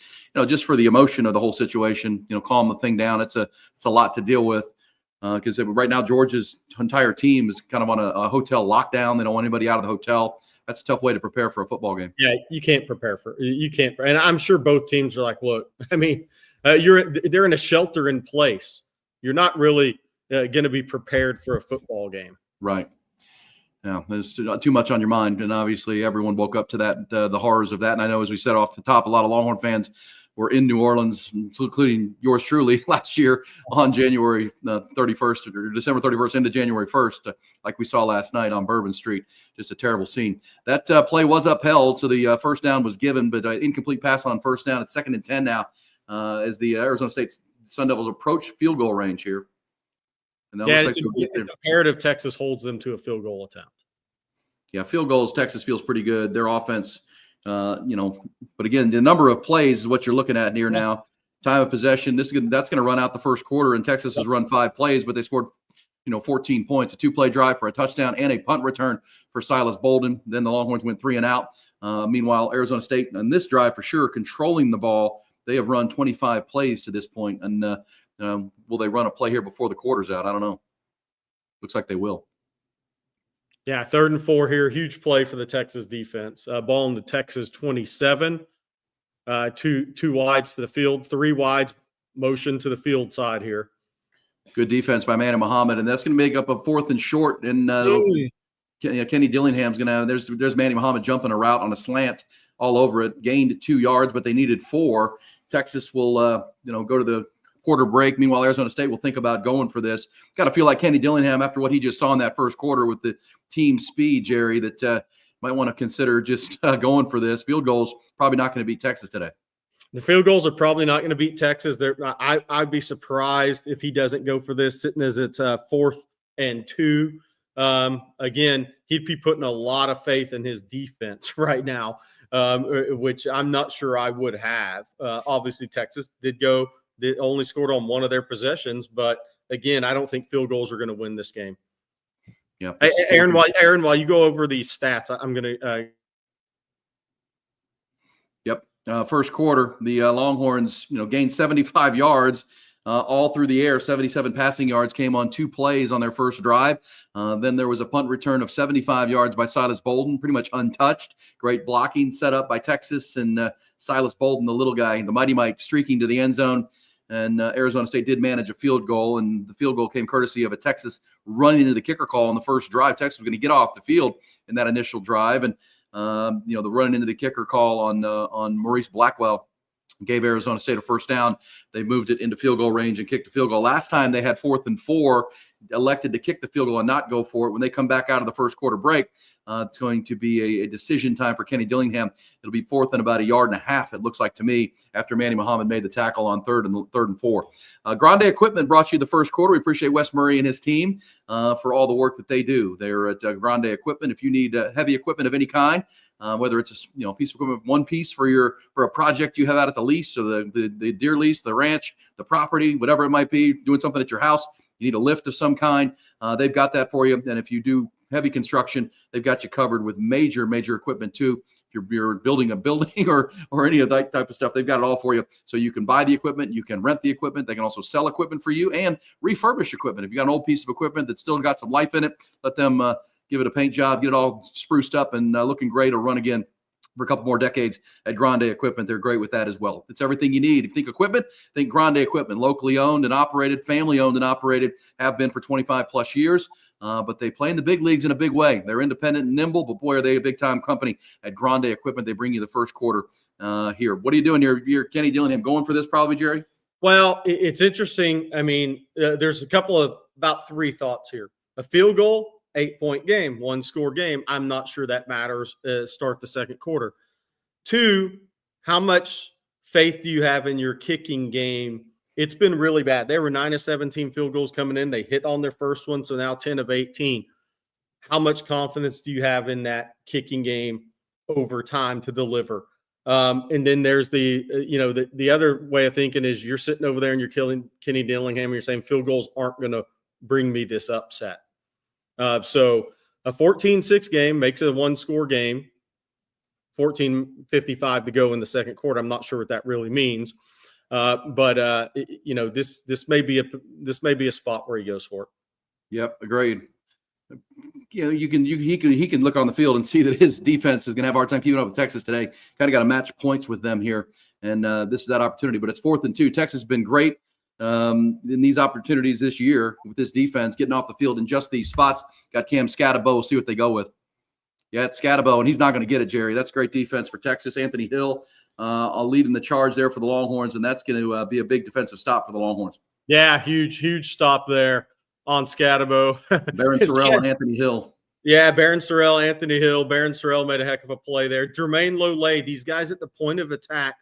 Just for the emotion of the whole situation, calm the thing down. It's a lot to deal with because right now Georgia's entire team is kind of on a hotel lockdown. They don't want anybody out of the hotel. That's a tough way to prepare for a football game. Yeah, you can't. And I'm sure both teams are like, look, I mean, they're in a shelter in place. You're not really going to be prepared for a football game. Right. Yeah, there's too much on your mind. And obviously everyone woke up to that, the horrors of that. And I know, as we said off the top, a lot of Longhorn fans were in New Orleans, including yours truly, last year on January 31st or December 31st into January 1st, like we saw last night on Bourbon Street. Just a terrible scene. That play was upheld, so the first down was given, but incomplete pass on first down. It's 2nd and 10 now as the Arizona State Sun Devils approach field goal range here. And it's imperative Texas holds them to a field goal attempt. Yeah, field goals, Texas feels pretty good. Their offense, but again, the number of plays is what you're looking at here now. Time of possession, that's going to run out the first quarter, and Texas has run 5 plays, but they scored 14 points, a 2-play drive for a touchdown and a punt return for Silas Bolden. Then the Longhorns went 3 and out. Meanwhile, Arizona State on this drive for sure controlling the ball. They have run 25 plays to this point, and will they run a play here before the quarter's out? I don't know. Looks like they will. Yeah, 3rd and 4 here. Huge play for the Texas defense. Ball in the Texas 27. Two wides to the field, 3 wides, motion to the field side here. Good defense by Manny Muhammad, and that's going to make up a 4th and short. And Kenny Dillingham's going to – there's Manny Muhammad jumping a route on a slant all over it. Gained 2 yards, but they needed 4. Texas will go to the quarter break. Meanwhile, Arizona State will think about going for this. Got to feel like Kenny Dillingham, after what he just saw in that first quarter with the team speed, Jerry, that might want to consider just going for this. Field goals probably not going to beat Texas today. The field goals are probably not going to beat Texas. I'd be surprised if he doesn't go for this, sitting as it's 4th and 2. Again, he'd be putting a lot of faith in his defense right now. which I'm not sure I would have. Obviously, Texas did only scored on one of their possessions, but again, I don't think field goals are going to win this game. Yeah, hey, Aaron, while you go over these stats, I'm going to. Yep. First quarter, the Longhorns, gained 75 yards all through the air. 77 passing yards came on 2 plays on their first drive. Then there was a punt return of 75 yards by Silas Bolden, pretty much untouched. Great blocking set up by Texas, and Silas Bolden, the little guy, the Mighty Mike, streaking to the end zone. And Arizona State did manage a field goal, and the field goal came courtesy of a Texas running into the kicker call on the first drive. Texas was going to get off the field in that initial drive, and the running into the kicker call on Maurice Blackwell gave Arizona State a first down. They moved it into field goal range and kicked the field goal. Last time they had 4th and 4, elected to kick the field goal and not go for it. When they come back out of the first quarter break, it's going to be a decision time for Kenny Dillingham. It'll be 4th and about 1.5 yards, it looks like to me, after Manny Muhammad made the tackle on 3rd and 4. Grande Equipment brought you the first quarter. We appreciate Wes Murray and his team for all the work that they do. They're at Grande Equipment. If you need heavy equipment of any kind, whether it's a piece of equipment, one piece for a project you have out at the lease, or the deer lease, the ranch, the property, whatever it might be, doing something at your house, you need a lift of some kind, they've got that for you. And if you do heavy construction, they've got you covered with major equipment too. If you're building a building or any of that type of stuff, they've got it all for you. So you can buy the equipment, you can rent the equipment. They can also sell equipment for you and refurbish equipment. If you got an old piece of equipment that's still got some life in it, let them give it a paint job, get it all spruced up and looking great, or run again for a couple more decades at Grande Equipment. They're great with that as well. It's everything you need. If you think equipment, think Grande Equipment. Locally owned and operated, family owned and operated, have been for 25 plus years. But they play in the big leagues in a big way. They're independent and nimble, but boy, are they a big-time company at Grande Equipment. They bring you the first quarter here. What are you doing here? You're Kenny Dillingham going for this probably, Jerry? Well, it's interesting. I mean, there's about 3 thoughts here. A field goal, 8-point game, 1-score game. I'm not sure that matters. Start the second quarter. 2, how much faith do you have in your kicking game? It's been really bad. They were 9 of 17 field goals coming in. They hit on their first one, so now 10 of 18. How much confidence do you have in that kicking game over time to deliver? And then there's the other way of thinking is you're sitting over there and you're killing Kenny Dillingham and you're saying field goals aren't going to bring me this upset. So a 14-6 game makes it a 1-score game. 14:55 to go in the second quarter. I'm not sure what that really means. But this may be a spot where he goes for it. Yep, agreed. He can look on the field and see that his defense is going to have a hard time keeping up with Texas today. Kind of got to match points with them here, and this is that opportunity. But it's 4th and 2. Texas has been great in these opportunities this year with this defense, getting off the field in just these spots. Got Cam Scatabo. We'll see what they go with. Yeah, it's Scatabo, and he's not going to get it, Jerry. That's great defense for Texas. Anthony Hill leading the charge there for the Longhorns, and that's going to be a big defensive stop for the Longhorns. Yeah, huge stop there on Scatabo. Baron Sorrell and Anthony Hill. Yeah, Baron Sorrell, Anthony Hill. Baron Sorrell made a heck of a play there. Jermaine Lolay, these guys at the point of attack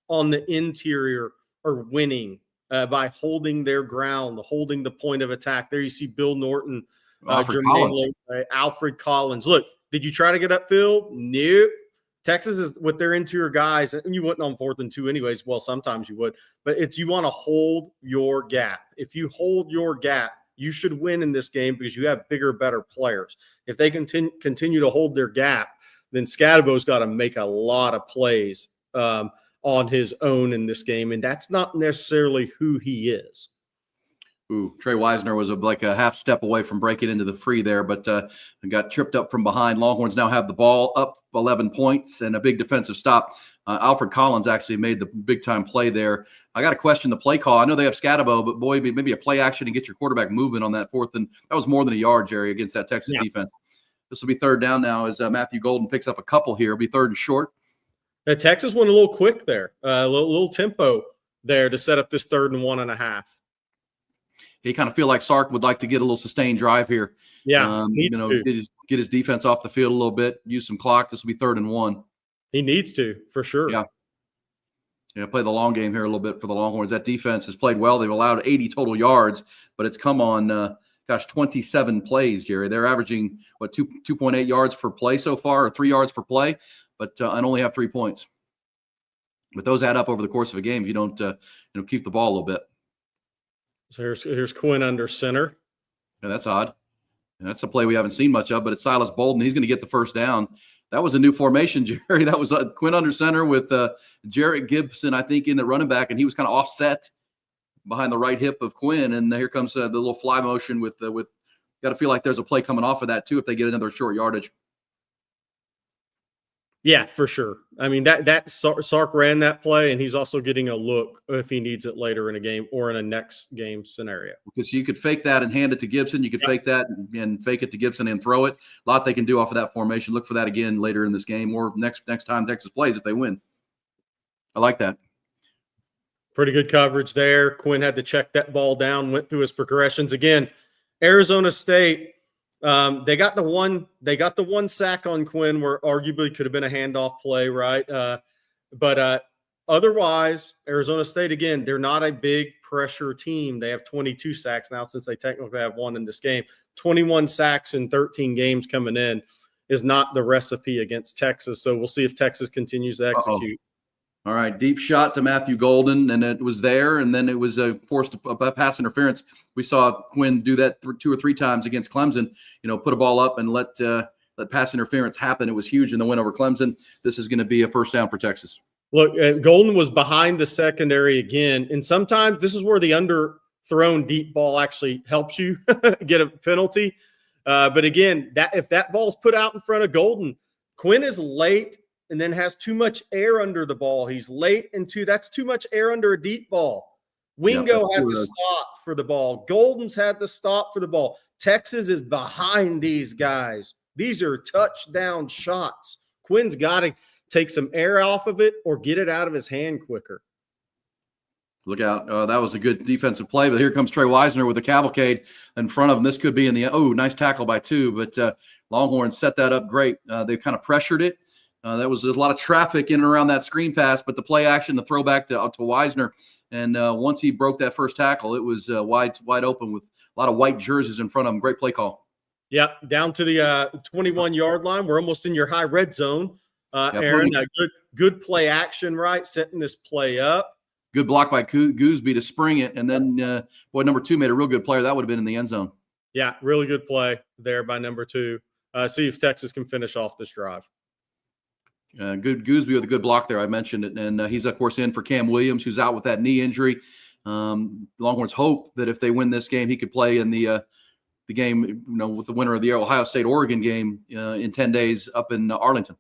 on the interior are winning by holding their ground, holding the point of attack. There you see Bill Norton, Alfred Collins. Lolay, Alfred Collins. Look, did you try to get upfield? Nope. Texas is with their interior guys, and you wouldn't on 4th and 2 anyways. Well, sometimes you would, but you want to hold your gap. If you hold your gap, you should win in this game because you have bigger, better players. If they continue to hold their gap, then Scatabo's got to make a lot of plays on his own in this game, and that's not necessarily who he is. Ooh, Trey Wisner was like a half step away from breaking into the free there, but got tripped up from behind. Longhorns now have the ball up 11 points and a big defensive stop. Alfred Collins actually made the big-time play there. I got to question the play call. I know they have Scatabo, but boy, maybe a play action and get your quarterback moving on that 4th. And that was more than a yard, Jerry, against that Texas defense. This will be 3rd down now as Matthew Golden picks up a couple here. It'll be 3rd and short. Texas went a little quick there, a little tempo there to set up this 3rd and 1.5. You kind of feel like Sark would like to get a little sustained drive here. Yeah, get his defense off the field a little bit, use some clock. This will be 3rd and 1. He needs to, for sure. Yeah, play the long game here a little bit for the Longhorns. That defense has played well. They've allowed 80 total yards, but it's come on, 27 plays, Jerry. They're averaging, 2.8 yards per play so far, or 3 yards per play. but and only have 3 points. But those add up over the course of a game if you don't keep the ball a little bit. So here's Quinn under center. Yeah, that's odd. And that's a play we haven't seen much of, but it's Silas Bolden. He's going to get the first down. That was a new formation, Jerry. That was Quinn under center with Jarrett Gibson, I think, in the running back, and he was kind of offset behind the right hip of Quinn. And here comes the little fly motion with got to feel like there's a play coming off of that too if they get another short yardage. Yeah, for sure. I mean, that Sark ran that play, and he's also getting a look if he needs it later in a game or in a next game scenario. Because you could fake that and hand it to Gibson. You could fake that and fake it to Gibson and throw it. A lot they can do off of that formation. Look for that again later in this game or next time Texas plays if they win. I like that. Pretty good coverage there. Quinn had to check that ball down, went through his progressions. Again, Arizona State, they got the one sack on Quinn where arguably could have been a handoff play, right? But otherwise, Arizona State, again, they're not a big pressure team. They have 22 sacks now since they technically have one in this game. 21 sacks in 13 games coming in is not the recipe against Texas. So we'll see if Texas continues to execute. All right, deep shot to Matthew Golden, and it was there, and then it was a forced pass interference. We saw Quinn do that 2 or 3 times against Clemson, put a ball up and let pass interference happen. It was huge in the win over Clemson. This is going to be a first down for Texas. Look, Golden was behind the secondary again, and sometimes this is where the underthrown deep ball actually helps you get a penalty. But again, if that ball's put out in front of Golden, Quinn is late and then has too much air under the ball. He's late that's too much air under a deep ball. Wingo had to stop for the ball. Golden's had to stop for the ball. Texas is behind these guys. These are touchdown shots. Quinn's got to take some air off of it or get it out of his hand quicker. Look out. That was a good defensive play, but here comes Trey Wisner with a cavalcade in front of him. This could be in the – nice tackle by 2, but Longhorns set that up great. They kind of pressured it. There's a lot of traffic in and around that screen pass, but the play action, the throwback to Wisner, and once he broke that first tackle, it was wide open with a lot of white jerseys in front of him. Great play call. Yeah, down to the 21-yard line. We're almost in your high red zone, Aaron. Good play action, right? Setting this play up. Good block by Gooseby to spring it, and then number 2 made a real good player. That would have been in the end zone. Yeah, really good play there by number 2. See if Texas can finish off this drive. Good Gooseby with a good block there. I mentioned it, and he's of course in for Cam Williams, who's out with that knee injury. Longhorns hope that if they win this game, he could play in the game, with the winner of the Ohio State-Oregon game in 10 days up in Arlington.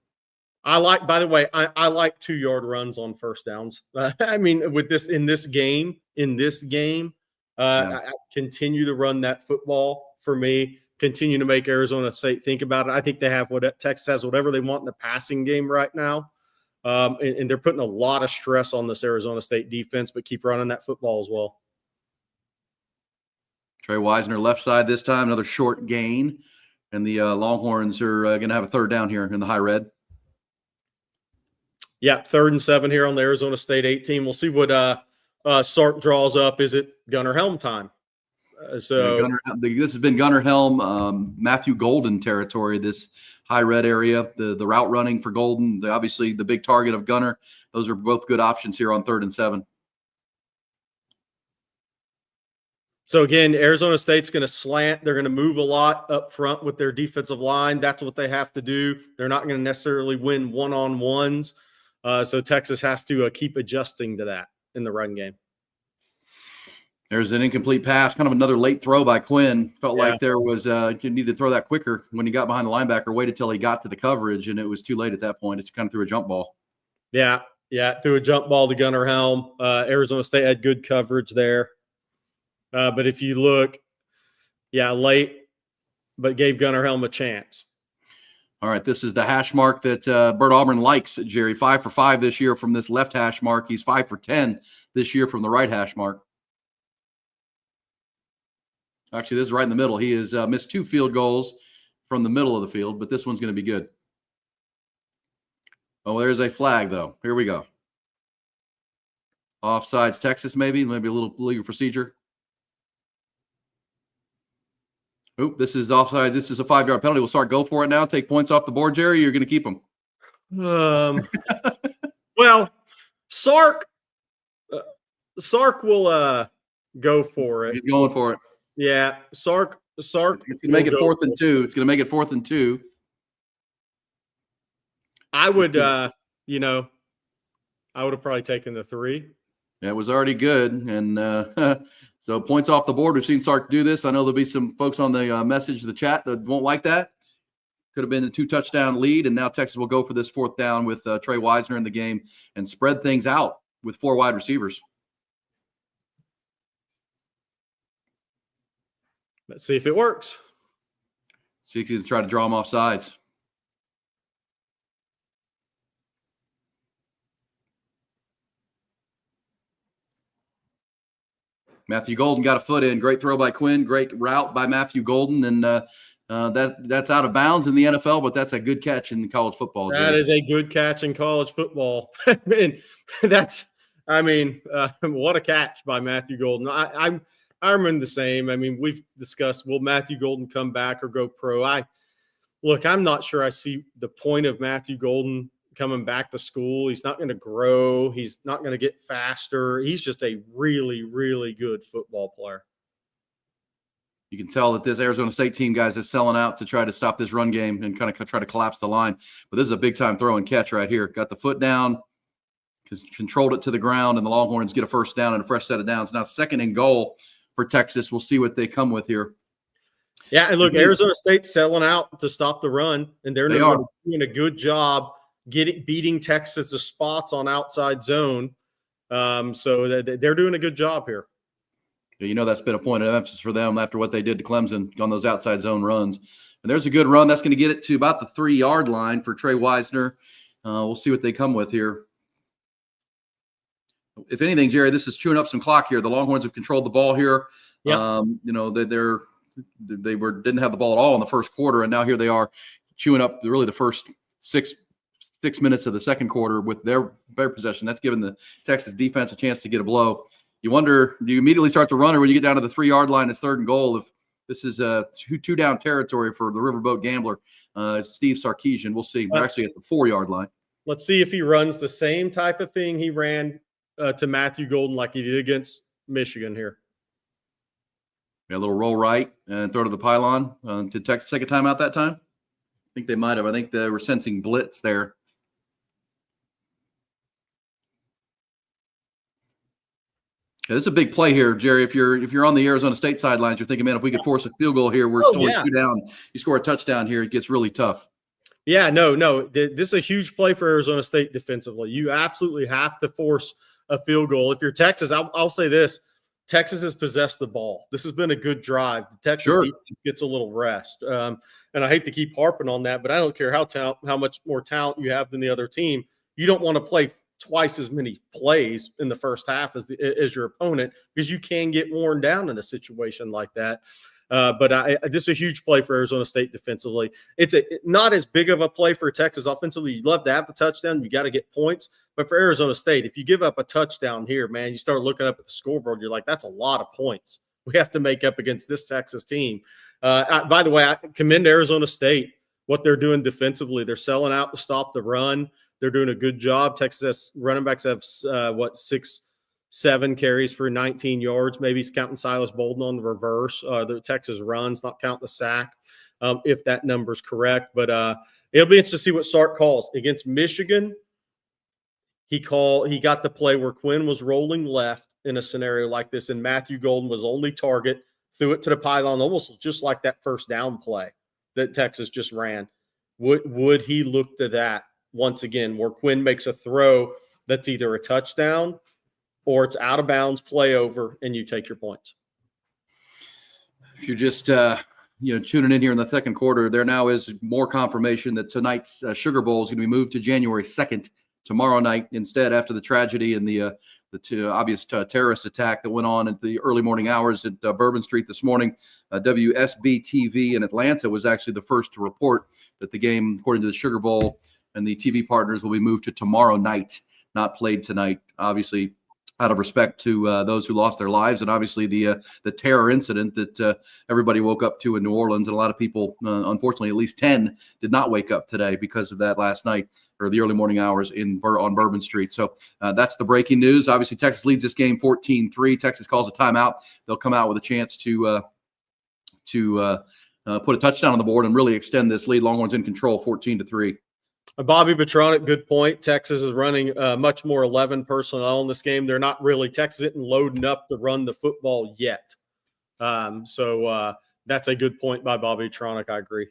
By the way, I like 2-yard runs on first downs. I mean, in this game, I continue to run that football for me. Continue to make Arizona State think about it. I think they have Texas has whatever they want in the passing game right now. And they're putting a lot of stress on this Arizona State defense, but keep running that football as well. Trey Wisner left side this time, another short gain. And the Longhorns are going to have a third down here in the high red. Yeah, 3rd and 7 here on the Arizona State 18. We'll see what Sark draws up. Is it Gunnar Helm time? This has been Gunnar Helm, Matthew Golden territory, this high red area, the route running for Golden, obviously the big target of Gunnar. Those are both good options here on 3rd and 7. So again, Arizona State's going to slant. They're going to move a lot up front with their defensive line. That's what they have to do. They're not going to necessarily win one-on-ones. So Texas has to keep adjusting to that in the run game. There's an incomplete pass, kind of another late throw by Quinn. Felt like there was you need to throw that quicker when he got behind the linebacker, waited till he got to the coverage, and it was too late at that point. It's kind of threw a jump ball. Yeah, threw a jump ball to Gunnar Helm. Arizona State had good coverage there. But if you look, late, but gave Gunnar Helm a chance. All right, this is the hash mark that Bert Auburn likes, Jerry. 5 for 5 this year from this left hash mark. He's 5 for 10 this year from the right hash mark. Actually, this is right in the middle. He has missed 2 field goals from the middle of the field, but this one's going to be good. Oh, there's a flag, though. Here we go. Offsides, Texas, maybe a little legal procedure. Oop, this is offside. This is a 5-yard penalty. We'll go for it now. Take points off the board, Jerry. You're going to keep them. Well, Sark will go for it. He's going for it. Yeah, Sark. It's going to make it 4th and 2. It's going to make it 4th and 2. I would, I would have probably taken the 3. Yeah, it was already good. And so points off the board. We've seen Sark do this. I know there'll be some folks on the the chat that won't like that. Could have been a 2-touchdown lead, and now Texas will go for this 4th down with Trey Wisner in the game and spread things out with 4 wide receivers. Let's see if it works. See if you can try to draw them off sides. Matthew Golden got a foot in. Great throw by Quinn. Great route by Matthew Golden. And that's out of bounds in the NFL, but that's a good catch in college football. That is a good catch in college football. And what a catch by Matthew Golden. I'm in the same. I mean, we've discussed, will Matthew Golden come back or go pro? I'm not sure I see the point of Matthew Golden coming back to school. He's not going to grow. He's not going to get faster. He's just a really, really good football player. You can tell that this Arizona State team, guys, is selling out to try to stop this run game and kind of try to collapse the line. But this is a big-time throw and catch right here. Got the foot down, controlled it to the ground, and the Longhorns get a first down and a fresh set of downs. Now 2nd and goal for Texas. We'll see what they come with here. Yeah, and look, Arizona State's selling out to stop the run, and they're doing a good job beating Texas to spots on outside zone. So they're doing a good job here. That's been a point of emphasis for them after what they did to Clemson on those outside zone runs. And there's a good run. That's going to get it to about the 3-yard line for Trey Wisner. We'll see what they come with here. If anything, Jerry, this is chewing up some clock here. The Longhorns have controlled the ball here. Yep. They didn't have the ball at all in the first quarter, and now here they are chewing up really the first six minutes of the second quarter with their possession. That's given the Texas defense a chance to get a blow. You wonder, do you immediately start to run, or when you get down to the 3-yard line, it's 3rd and goal? If this is two down territory for the Riverboat Gambler, it's Steve Sarkisian. We'll see. We're actually at the 4-yard line. Let's see if he runs the same type of thing he ran to Matthew Golden like he did against Michigan here. Yeah, a little roll right and throw to the pylon. Did Texas take a timeout that time? I think they might have. I think they were sensing blitz there. Yeah, this is a big play here, Jerry. If you're on the Arizona State sidelines, you're thinking, man, if we could force a field goal here, we're still 2 down. You score a touchdown here, it gets really tough. Yeah, no. This is a huge play for Arizona State defensively. You absolutely have to force a field goal. If you're Texas, I'll say this. Texas has possessed the ball. This has been a good drive. The Texas defense gets a little rest. And I hate to keep harping on that, but I don't care how much more talent you have than the other team. You don't want to play twice as many plays in the first half as your opponent, because you can get worn down in a situation like that. But this is a huge play for Arizona State defensively. It's not as big of a play for Texas offensively. You'd love to have the touchdown. You got to get points. But for Arizona State, if you give up a touchdown here, man, you start looking up at the scoreboard, you're like, that's a lot of points we have to make up against this Texas team. By the way, I commend Arizona State, what they're doing defensively. They're selling out to stop the run. They're doing a good job. Texas running backs have, 6-7 carries for 19 yards. Maybe he's counting Silas Bolden on the reverse. The Texas runs, not counting the sack, if that number's correct. But it'll be interesting to see what Sark calls. Against Michigan, he got the play where Quinn was rolling left in a scenario like this, and Matthew Golden was only target, threw it to the pylon, almost just like that first down play that Texas just ran. Would he look to that once again, where Quinn makes a throw that's either a touchdown or it's out of bounds, play over, and you take your points? If you're just tuning in here in the second quarter, there now is more confirmation that tonight's Sugar Bowl is going to be moved to January 2nd, tomorrow night, instead, after the tragedy and the obvious terrorist attack that went on at the early morning hours at Bourbon Street this morning. WSB-TV in Atlanta was actually the first to report that the game, according to the Sugar Bowl and the TV partners, will be moved to tomorrow night, not played tonight. Obviously, out of respect to those who lost their lives, and obviously the terror incident that everybody woke up to in New Orleans. And a lot of people, unfortunately, at least 10 did not wake up today because of that last night or the early morning hours on Bourbon Street. So that's the breaking news. Obviously, Texas leads this game 14-3. Texas calls a timeout. They'll come out with a chance to put a touchdown on the board and really extend this lead. Longhorns in control, 14-3. Bobby Petronic, good point. Texas is running much more 11 personnel in this game. They're not really – Texas isn't loading up to run the football yet. So that's a good point by Bobby Petronic. I agree.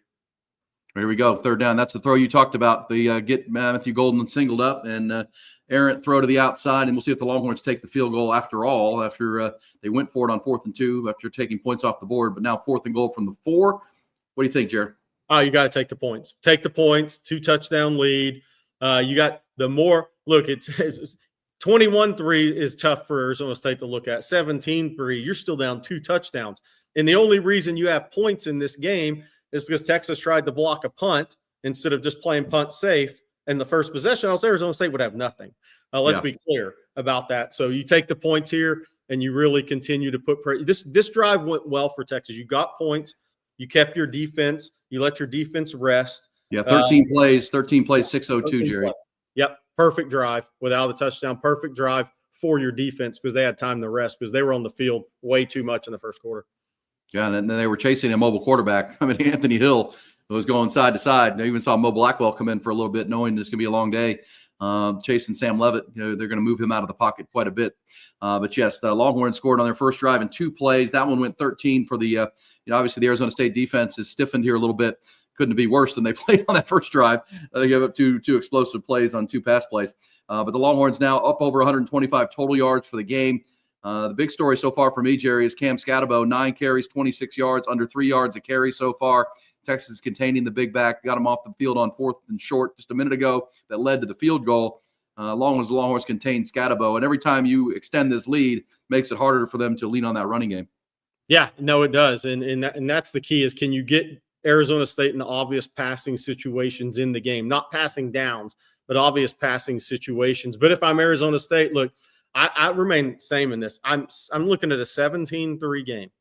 Here we go. Third down. That's the throw you talked about. The get Matthew Golden singled up and errant throw to the outside. And we'll see if the Longhorns take the field goal after all, after they went for it on 4th and 2, after taking points off the board. But now 4th and goal from the 4. What do you think, Jared? Oh, you got to take the points. Take the points, 2-touchdown lead. You got the more – look, it's 21-3 is tough for Arizona State to look at. 17-3, you're still down 2 touchdowns. And the only reason you have points in this game is because Texas tried to block a punt instead of just playing punt safe. And the first possession, else Arizona State would have nothing. Let's be clear about that. So you take the points here and you really continue to put – this drive went well for Texas. You got points. You kept your defense. You let your defense rest. Yeah, 13 plays, 602, Jerry. Yep, perfect drive without a touchdown. Perfect drive for your defense because they had time to rest because they were on the field way too much in the first quarter. Yeah, and then they were chasing a mobile quarterback. I mean, Anthony Hill was going side to side. They even saw Mo Blackwell come in for a little bit, knowing this is going to be a long day. Chasing Sam Levitt, they're going to move him out of the pocket quite a bit. But yes, the Longhorns scored on their first drive in 2 plays. That one went 13 for the obviously the Arizona State defense is stiffened here a little bit. Couldn't be worse than they played on that first drive. They gave up two explosive plays on 2 pass plays. But the Longhorns now up over 125 total yards for the game. The big story so far for me, Jerry, is Cam Scatabo, 9 carries, 26 yards, under 3 yards a carry so far. Texas containing the big back, got him off the field on 4th and short just a minute ago. That led to the field goal. Longhorns contain Scatabo, and every time you extend this lead, makes it harder for them to lean on that running game. Yeah, no, it does, and that's the key is can you get Arizona State in the obvious passing situations in the game, not passing downs, but obvious passing situations. But if I'm Arizona State, look, I remain same in this. I'm looking at a 17-3 game.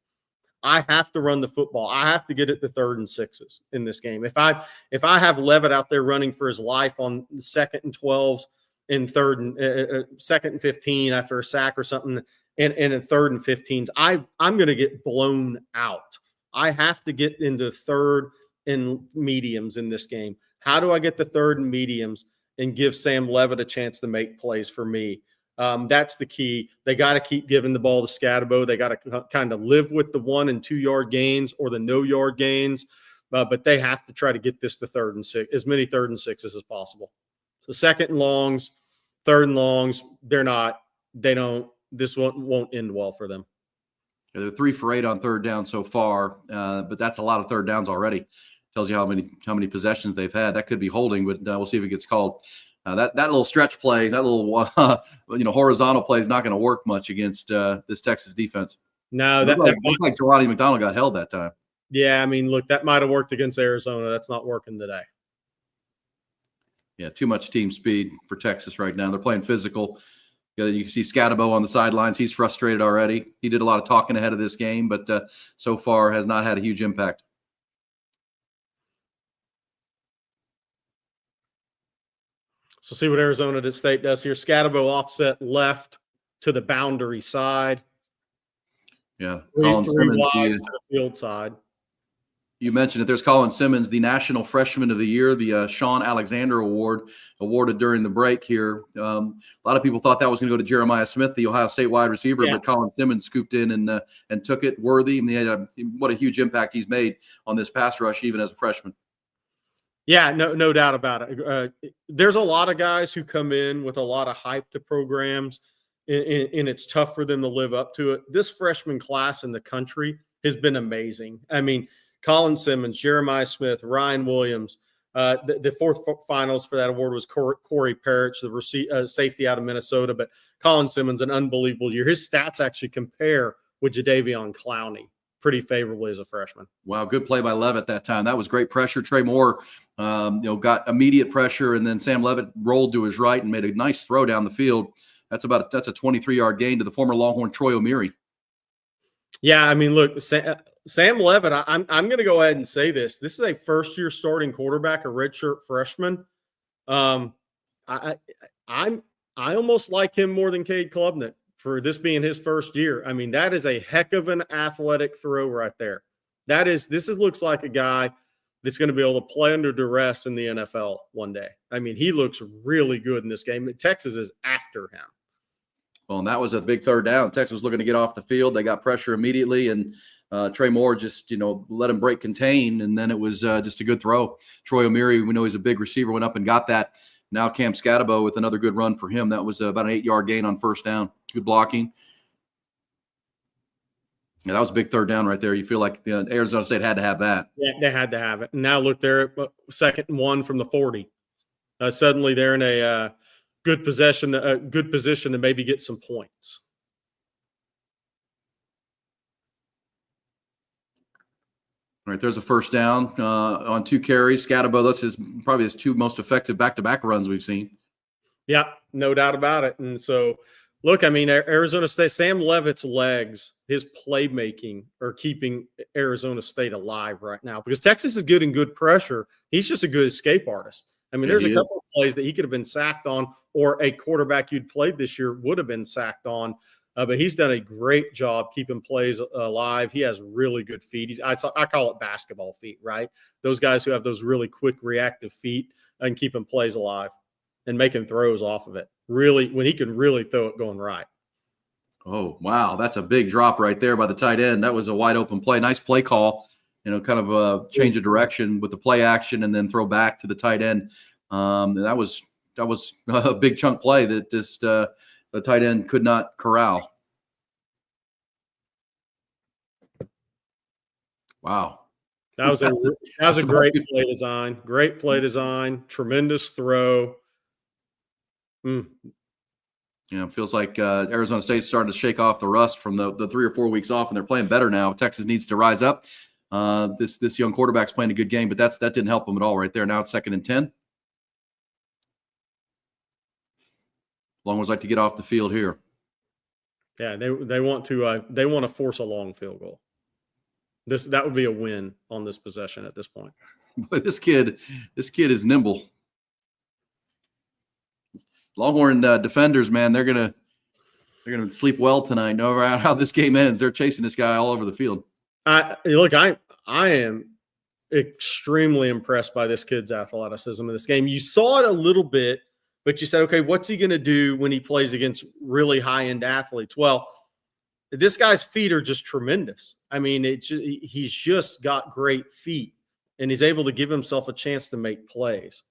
I have to run the football. I have to get it to 3rd and 6s in this game. If I have Levitt out there running for his life on 2nd and 12s in 3rd and 2nd and 15 after a sack or something, and in 3rd and 15s, I'm going to get blown out. I have to get into 3rd and mediums in this game. How do I get the 3rd and mediums and give Sam Levitt a chance to make plays for me? That's the key. They got to keep giving the ball to Scatabo. They got to kind of live with the 1 and 2 yard gains or the no yard gains, but they have to try to get this to 3rd and 6, as many 3rd and 6s as possible. So 2nd and longs, 3rd and longs, this won't end well for them. They're 3 for 8 on 3rd down so far, but that's a lot of 3rd downs already. Tells you how many possessions they've had. That could be holding, but we'll see if it gets called. That little stretch play, that little horizontal play is not going to work much against this Texas defense. No, that looked like Jelani McDonald got held that time. Yeah, I mean, look, that might have worked against Arizona. That's not working today. Yeah, too much team speed for Texas right now. They're playing physical. You can see Scatabo on the sidelines. He's frustrated already. He did a lot of talking ahead of this game, but so far has not had a huge impact. So see what Arizona State does here. Scatabo offset left to the boundary side. Yeah, Colin Simmons to the field side. You mentioned it. There's Colin Simmons, the National Freshman of the Year, the Sean Alexander Award, awarded during the break here. A lot of people thought that was going to go to Jeremiah Smith, the Ohio State wide receiver, but Colin Simmons scooped in and took it worthy. I mean, what a huge impact he's made on this pass rush, even as a freshman. Yeah, no doubt about it. There's a lot of guys who come in with a lot of hype to programs, and it's tough for them to live up to it. This freshman class in the country has been amazing. I mean, Colin Simmons, Jeremiah Smith, Ryan Williams. The 4th finals for that award was Corey Parrish, the safety out of Minnesota. But Colin Simmons, an unbelievable year. His stats actually compare with Jadeveon Clowney pretty favorably as a freshman. Wow, good play by Levitt that time. That was great pressure. Trey Moore, got immediate pressure, and then Sam Levitt rolled to his right and made a nice throw down the field. That's a 23-yard gain to the former Longhorn Troy O'Meary. Yeah, I mean, look, Sam Levitt, I'm going to go ahead and say this. This is a first-year starting quarterback, a redshirt freshman. I almost like him more than Cade Klubnik for this being his first year. I mean, that is a heck of an athletic throw right there. Looks like a guy that's going to be able to play under duress in the NFL one day. I mean, he looks really good in this game. Texas is after him. Well, and that was a big third down. Texas was looking to get off the field. They got pressure immediately, and Trey Moore just, let him break contain, and then it was just a good throw. Troy O'Meary, we know he's a big receiver, went up and got that. Now Cam Scatabo with another good run for him. That was about an 8-yard gain on first down. Good blocking. Yeah, that was a big third down right there. You feel like Arizona State had to have that. Yeah, they had to have it. And now look, they're second and 1 from the 40. Suddenly they're in a good position to maybe get some points. All right, there's a first down on 2 carries. Scatabo, that's probably his 2 most effective back-to-back runs we've seen. Yeah, no doubt about it. And so, look, I mean, Arizona State, Sam Levitt's legs, his playmaking are keeping Arizona State alive right now because Texas is good in good pressure. He's just a good escape artist. I mean, there's a couple of plays that he could have been sacked on, or a quarterback you'd played this year would have been sacked on. But he's done a great job keeping plays alive. He has really good feet. I call it basketball feet, right? Those guys who have those really quick reactive feet and keeping plays alive and making throws off of it. Really, when he can really throw it going right. Oh, wow. That's a big drop right there by the tight end. That was a wide open play. Nice play call. Kind of a change of direction with the play action and then throw back to the tight end. That was a big chunk play that just the tight end could not corral. Wow. That was a great play design. Great play design. Tremendous throw. It feels like Arizona State's starting to shake off the rust from the 3 or 4 weeks off, and they're playing better now. Texas needs to rise up. This young quarterback's playing a good game, but that didn't help him at all right there. Now it's 2nd and 10. Longhorns like to get off the field here. Yeah, they want to force a long field goal. That would be a win on this possession at this point. But this kid is nimble. Longhorn defenders, man, they're gonna sleep well tonight. No matter how this game ends, they're chasing this guy all over the field. I am extremely impressed by this kid's athleticism in this game. You saw it a little bit, but you said, okay, what's he going to do when he plays against really high-end athletes? Well, this guy's feet are just tremendous. I mean, he's just got great feet, and he's able to give himself a chance to make plays.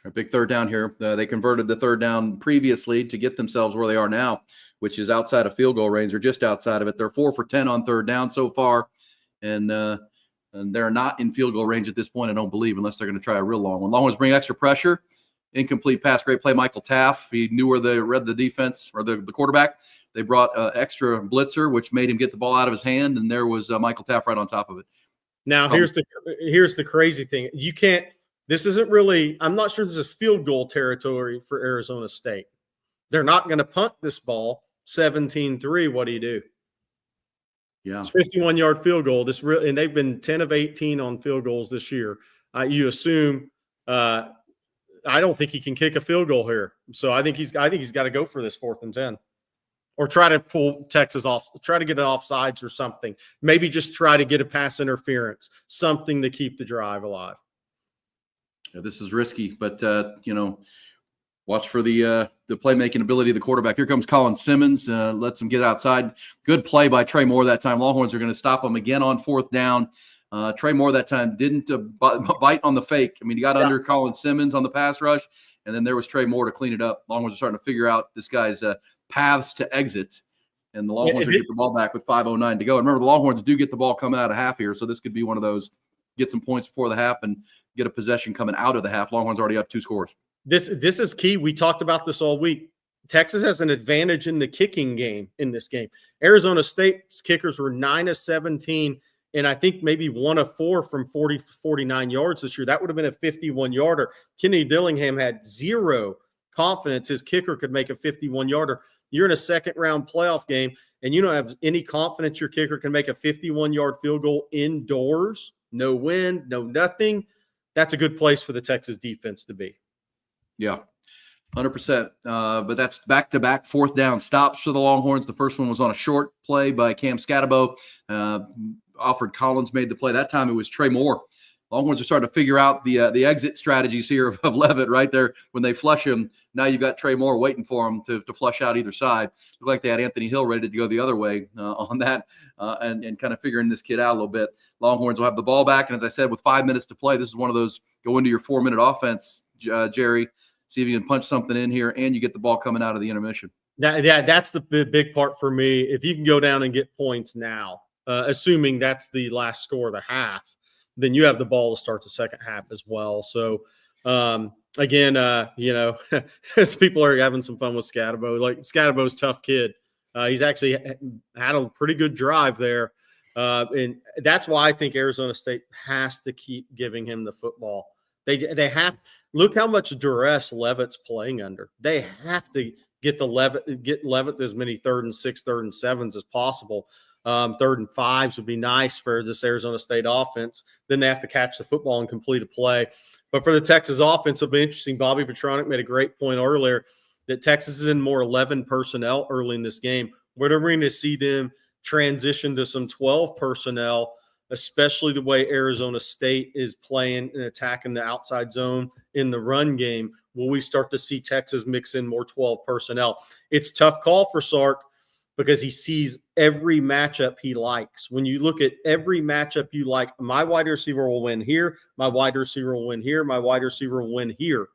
A big third down here. They converted the third down previously to get themselves where they are now, which is outside of field goal range. They're just outside of it. They're 4 for 10 on third down so far, and they're not in field goal range at this point, I don't believe, unless they're going to try a real long one. Longhorns bring extra pressure. Incomplete pass, great play. Michael Taff, he knew where they read the defense or the quarterback. They brought extra blitzer, which made him get the ball out of his hand, and there was Michael Taff right on top of it. Now, here's the crazy thing. You can't – this isn't really – I'm not sure this is field goal territory for Arizona State. They're not going to punt this ball 17-3. What do you do? Yeah. It's 51-yard field goal. And they've been 10 of 18 on field goals this year. You assume I don't think he can kick a field goal here. So I think he's got to go for this 4th and 10. Or try to pull Texas off, try to get it offsides or something. Maybe just try to get a pass interference, something to keep the drive alive. Yeah, this is risky, but watch for the playmaking ability of the quarterback. Here comes Colin Simmons, lets him get outside. Good play by Trey Moore that time. Longhorns are going to stop him again on 4th down. Trey Moore that time didn't bite on the fake. I mean, he got under Colin Simmons on the pass rush, and then there was Trey Moore to clean it up. Longhorns are starting to figure out this guy's paths to exit, and the Longhorns get the ball back with 5:09 to go. And remember, the Longhorns do get the ball coming out of half here, so this could be one of those get some points before the half and get a possession coming out of the half. Longhorns already up 2 scores. This is key. We talked about this all week. Texas has an advantage in the kicking game in this game. Arizona State's kickers were 9 of 17, and I think maybe 1 of 4 from 49 yards this year. That would have been a 51-yarder. Kennedy Dillingham had 0 confidence his kicker could make a 51-yarder. You're in a second-round playoff game, and you don't have any confidence your kicker can make a 51-yard field goal indoors, no wind, no nothing. That's a good place for the Texas defense to be. Yeah, 100%. But that's back-to-back fourth down stops for the Longhorns. The first one was on a short play by Cam Scatabo. Alfred Collins made the play. That time it was Trey Moore. Longhorns are starting to figure out the exit strategies here of Leavitt right there. When they flush him, now you've got Trey Moore waiting for him to flush out either side. Looked like they had Anthony Hill ready to go the other way on that and kind of figuring this kid out a little bit. Longhorns will have the ball back. And as I said, with 5 minutes to play, this is one of those go into your 4-minute offense, Jerry. See if you can punch something in here, and you get the ball coming out of the intermission. That's the big part for me. If you can go down and get points now, assuming that's the last score of the half, then you have the ball to start the second half as well. So, again, as people are having some fun with Scatabo, like Scatabo's a tough kid. He's actually had a pretty good drive there. And that's why I think Arizona State has to keep giving him the football. They have – look how much duress Leavitt's playing under. They have to get Leavitt as many 3rd and 6, 3rd and 7s as possible. 3rd and 5s would be nice for this Arizona State offense. Then they have to catch the football and complete a play. But for the Texas offense, it'll be interesting. Bobby Petronic made a great point earlier that Texas is in more 11 personnel early in this game. We're going to see them transition to some 12 personnel, especially the way Arizona State is playing and attacking the outside zone in the run game. Will we start to see Texas mix in more 12 personnel? It's a tough call for Sark because he sees every matchup he likes. When you look at every matchup you like, my wide receiver will win here, my wide receiver will win here, my wide receiver will win here.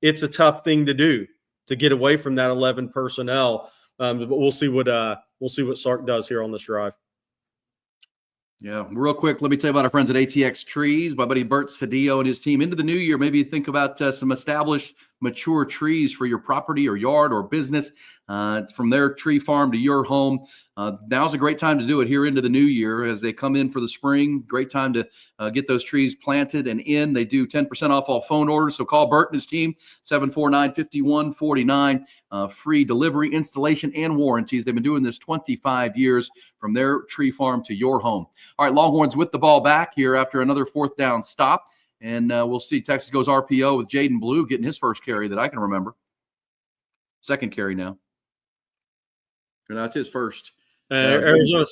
It's a tough thing to do to get away from that 11 personnel. But we'll see what Sark does here on this drive. Yeah, real quick, let me tell you about our friends at ATX Trees. My buddy Bert Cedillo and his team. Into the new year, maybe think about some established, mature trees for your property or yard or business. It's from their tree farm to your home. Now's a great time to do it here into the new year as they come in for the spring. Great time to get those trees planted and in. They do 10% off all phone orders. So call Bert and his team, 749-5149. Free delivery, installation, and warranties. They've been doing this 25 years from their tree farm to your home. All right, Longhorns with the ball back here after another fourth down stop. And we'll see Texas goes RPO with Jaden Blue getting his first carry that I can remember. Second carry now. And that's his first. Arizona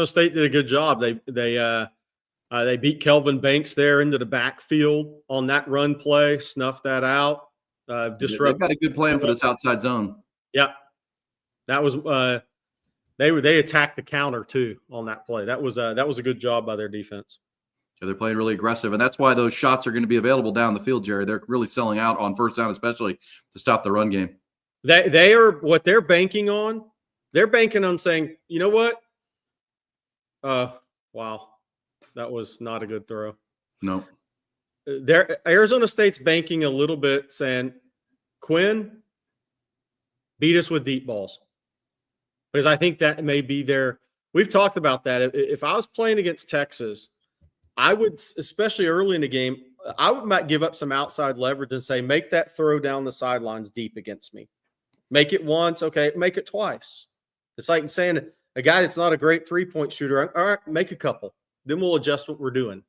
State did a good job. They beat Kelvin Banks there into the backfield on that run play, snuffed that out. They've got a good plan for this outside zone. Yeah, that was they attacked the counter too on that play. That was a good job by their defense. So they're playing really aggressive, and that's why those shots are going to be available down the field, Jerry. They're really selling out on first down, especially to stop the run game. They are what they're banking on. They're banking on saying, you know what? Wow, that was not a good throw. No. Arizona State's banking a little bit, saying, Quinn, beat us with deep balls. Because I think that may be their – we've talked about that. If I was playing against Texas, I would, especially early in the game, I might give up some outside leverage and say, make that throw down the sidelines deep against me. Make it once, okay, make it twice. It's like saying a guy that's not a great three-point shooter, all right, make a couple. Then we'll adjust what we're doing.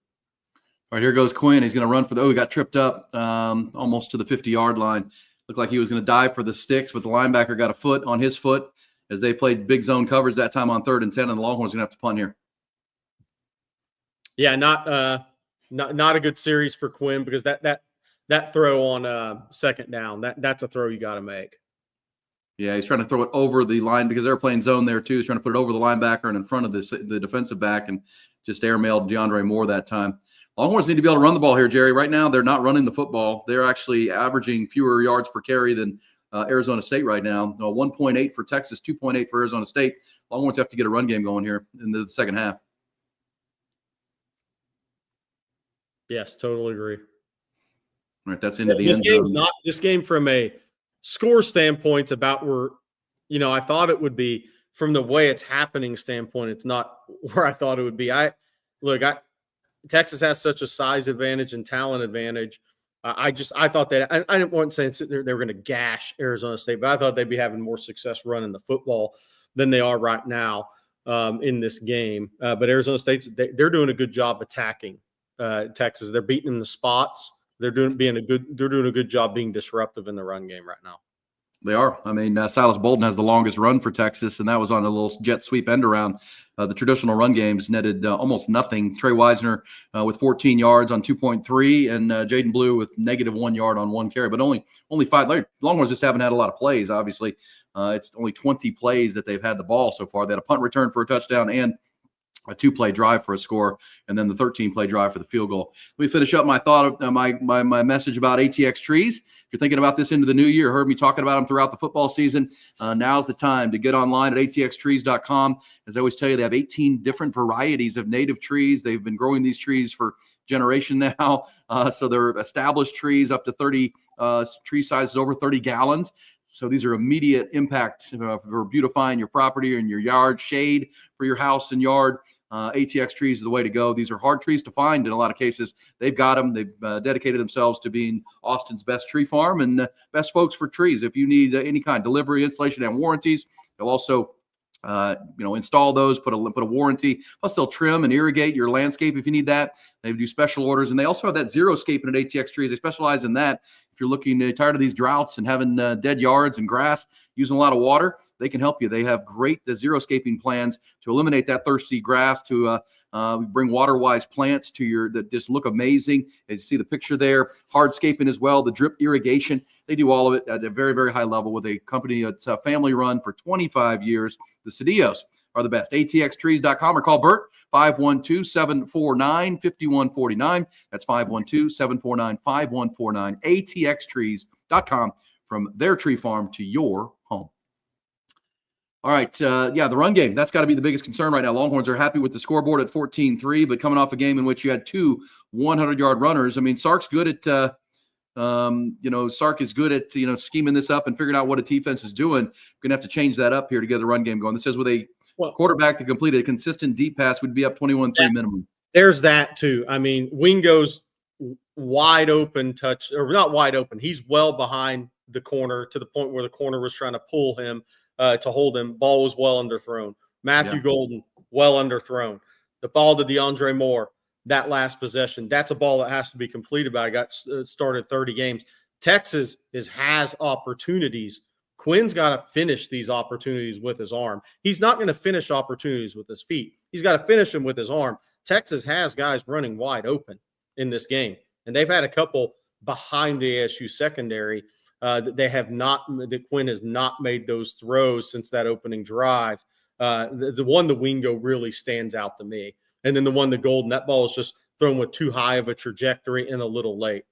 All right, here goes Quinn. He's going to run for he got tripped up almost to the 50-yard line. Looked like he was going to dive for the sticks, but the linebacker got a foot on his foot as they played big zone coverage that time on 3rd and 10, and the Longhorns are going to have to punt here. Yeah, not a good series for Quinn because that throw on second down, that's a throw you got to make. Yeah, he's trying to throw it over the line because they're playing zone there too. He's trying to put it over the linebacker and in front of the defensive back and just airmailed DeAndre Moore that time. Longhorns need to be able to run the ball here, Jerry. Right now, they're not running the football. They're actually averaging fewer yards per carry than Arizona State right now. 1.8 for Texas, 2.8 for Arizona State. Longhorns have to get a run game going here in the second half. Yes, totally agree. All right, that's into the end zone. This game from a score standpoint about where, I thought it would be. From the way it's happening standpoint, it's not where I thought it would be. Texas has such a size advantage and talent advantage. I thought that I didn't want to say they were going to gash Arizona State, but I thought they'd be having more success running the football than they are right now in this game. But Arizona State's they're doing a good job attacking Texas. They're beating in the spots. They're doing a good job being disruptive in the run game right now. They are. I mean, Silas Bolden has the longest run for Texas, and that was on a little jet sweep end around. The traditional run games netted almost nothing. Trey Wisner with 14 yards on 2.3, and Jaden Blue with -1 yard on 1 carry, but only 5. Longhorns just haven't had a lot of plays, obviously. It's only 20 plays that they've had the ball so far. They had a punt return for a touchdown and a 2-play drive for a score, and then the 13-play drive for the field goal. Let me finish up my thought, my message about ATX trees. If you're thinking about this into the new year, heard me talking about them throughout the football season, now's the time to get online at atxtrees.com. As I always tell you, they have 18 different varieties of native trees. They've been growing these trees for generation now, so they're established trees up to 30 tree sizes over 30 gallons. So these are immediate impact for beautifying your property and your yard, shade for your house and yard. ATX trees is the way to go. These are hard trees to find in a lot of cases. They've got them. They've dedicated themselves to being Austin's best tree farm and best folks for trees. If you need any kind of delivery, installation, and warranties, they'll also install those, put a warranty. Plus, they'll trim and irrigate your landscape if you need that. They do special orders, and they also have that zero-scaping at ATX Trees. They specialize in that. If you're looking tired of these droughts and having dead yards and grass, using a lot of water, they can help you. They have great zero-scaping plans to eliminate that thirsty grass, to bring water-wise plants to that just look amazing. As you see the picture there, hardscaping as well, the drip irrigation. They do all of it at a very, very high level with a company that's family-run for 25 years. The Cedillos are the best. ATXtrees.com or call Bert, 512-749-5149. That's 512-749-5149. ATXtrees.com, from their tree farm to your home. All right. The run game, that's got to be the biggest concern right now. Longhorns are happy with the scoreboard at 14-3, but coming off a game in which you had 2 100-yard runners. I mean, Sark's good at Sark is good at, scheming this up and figuring out what a defense is doing. We're going to have to change that up here to get the run game going. This says with a quarterback to complete a consistent deep pass, would be up 21-3 minimum. There's that too. I mean, Wingo's wide open touch, or not wide open. He's well behind the corner to the point where the corner was trying to pull him to hold him. Ball was well underthrown. Matthew Golden, well underthrown. The ball to DeAndre Moore, that last possession, that's a ball that has to be completed by. Got started 30 games. Texas has opportunities. Quinn's got to finish these opportunities with his arm. He's not going to finish opportunities with his feet. He's got to finish them with his arm. Texas has guys running wide open in this game, and they've had a couple behind the ASU secondary that Quinn has not made those throws since that opening drive. The one, the Wingo, really stands out to me. And then the one, the Golden, that ball is just thrown with too high of a trajectory and a little late.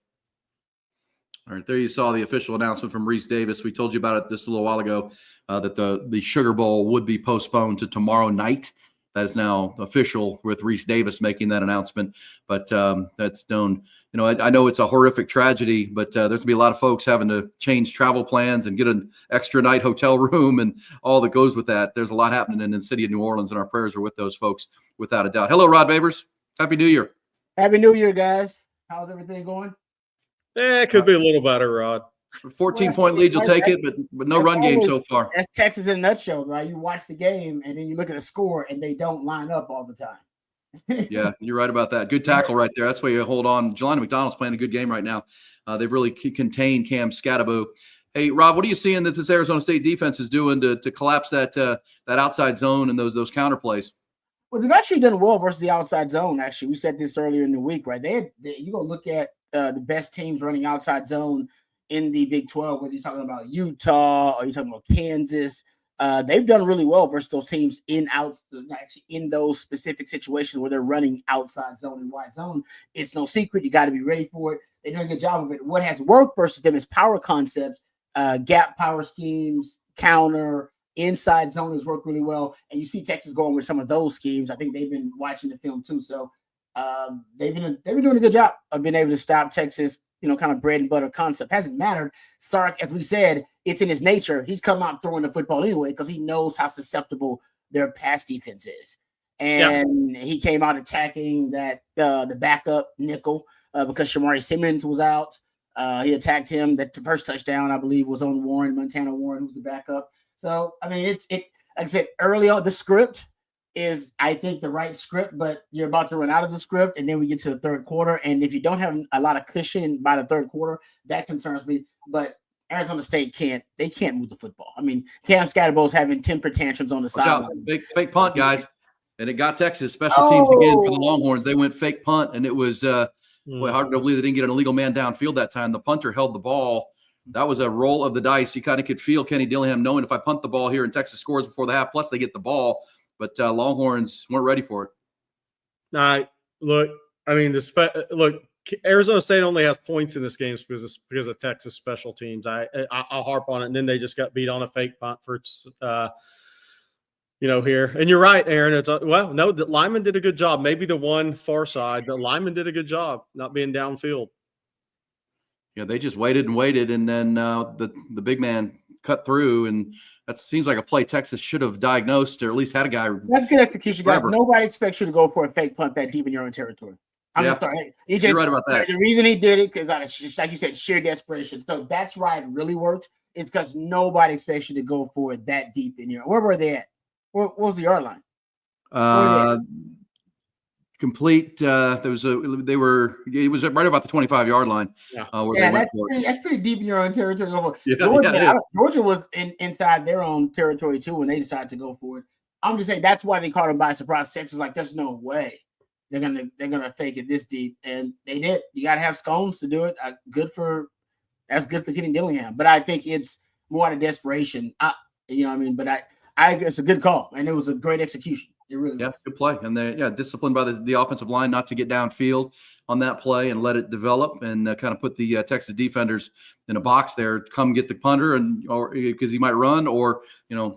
All right, there you saw the official announcement from Reese Davis. We told you about it just a little while ago, that the Sugar Bowl would be postponed to tomorrow night. That is now official with Reese Davis making that announcement. But that's known. I know it's a horrific tragedy, but there's going to be a lot of folks having to change travel plans and get an extra night hotel room and all that goes with that. There's a lot happening in the city of New Orleans, and our prayers are with those folks without a doubt. Hello, Rod Babers. Happy New Year. Happy New Year, guys. How's everything going? It could be a little better, Rod. 14-point lead, you'll take it, but no run game so far. That's Texas in a nutshell, right? You watch the game, and then you look at the score, and they don't line up all the time. Yeah, you're right about that. Good tackle right there. That's why you hold on. Jelani McDonald's playing a good game right now. They've really contained Cam Scatterbo. Hey, Rob, what are you seeing that this Arizona State defense is doing to collapse that outside zone and those counter plays? Well, they've actually done well versus the outside zone. Actually, we said this earlier in the week, right? You go look at the best teams running outside zone in the Big 12, whether you're talking about Utah or you're talking about Kansas. They've done really well versus those teams in those specific situations where they're running outside zone and wide zone. It's no secret. You got to be ready for it. They're doing a good job of it. What has worked versus them is power concepts, gap power schemes, counter, inside zone has worked really well. And you see Texas going with some of those schemes. I think they've been watching the film too. So they've been doing a good job of being able to stop Texas, kind of bread and butter concept. Hasn't mattered. Sark, as we said, it's in his nature. He's come out throwing the football anyway because he knows how susceptible their pass defense is. And he came out attacking that the backup nickel because Shamari Simmons was out. He attacked him. That first touchdown, I believe, was on Montana Warren, who's the backup. So, I mean, like I said earlier, the script is, I think, the right script, but you're about to run out of the script, and then we get to the third quarter. And if you don't have a lot of cushion by the third quarter, that concerns me. But Arizona State can't move the football. I mean, Cam Scatterbo's having temper tantrums on the sideline. Big fake punt, guys. And it got Texas special teams again for the Longhorns. They went fake punt, and it was hard to believe they didn't get an illegal man downfield that time. The punter held the ball. That was a roll of the dice. You kind of could feel Kenny Dillingham knowing if I punt the ball here and Texas scores before the half, plus they get the ball. But Longhorns weren't ready for it. Look, I mean, Arizona State only has points in this game because of Texas special teams. I'll harp on it, and then they just got beat on a fake punt for here. And you're right, Aaron. The lineman did a good job. Maybe the one far side, the lineman did a good job not being downfield. Yeah, they just waited, and then the big man cut through, and that seems like a play Texas should have diagnosed or at least had a guy. That's good execution, guys. Nobody expects you to go for a fake punt that deep in your own territory. You're right about that. The reason he did it, because like you said, sheer desperation. So that's why it really worked. It's because nobody expects you to go for it that deep in your. Where were they at? What was the yard line? Complete. It was right about the 25-yard line. That's pretty deep in your own territory. Georgia was inside their own territory too when they decided to go for it. I'm just saying that's why they caught him by surprise. Texas was like, there's no way they're gonna fake it this deep, and they did. You got to have scones to do it. That's good for Kenny Dillingham, but I think it's more out of desperation. But it's a good call, and it was a great execution. It really was. Good play, and they disciplined by the offensive line not to get downfield on that play and let it develop, and kind of put the Texas defenders in a box there. Come get the punter, or because he might run, or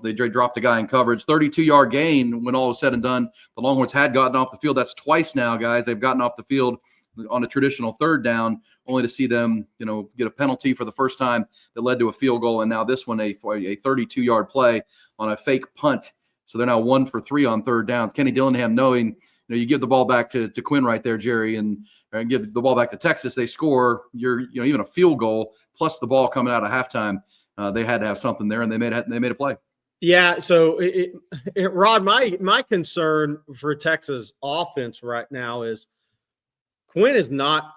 they dropped the guy in coverage. 32-yard gain when all was said and done. The Longhorns had gotten off the field. That's twice now, guys. They've gotten off the field on a traditional third down, only to see them, get a penalty for the first time that led to a field goal, and now this one a 32-yard play on a fake punt. So they're now 1 for 3 on third downs. Kenny Dillingham knowing, you give the ball back to Quinn right there, Jerry, and give the ball back to Texas. They score. Even a field goal plus the ball coming out of halftime. They had to have something there, and they made a play. Yeah. So Rod, my concern for Texas offense right now is Quinn is not.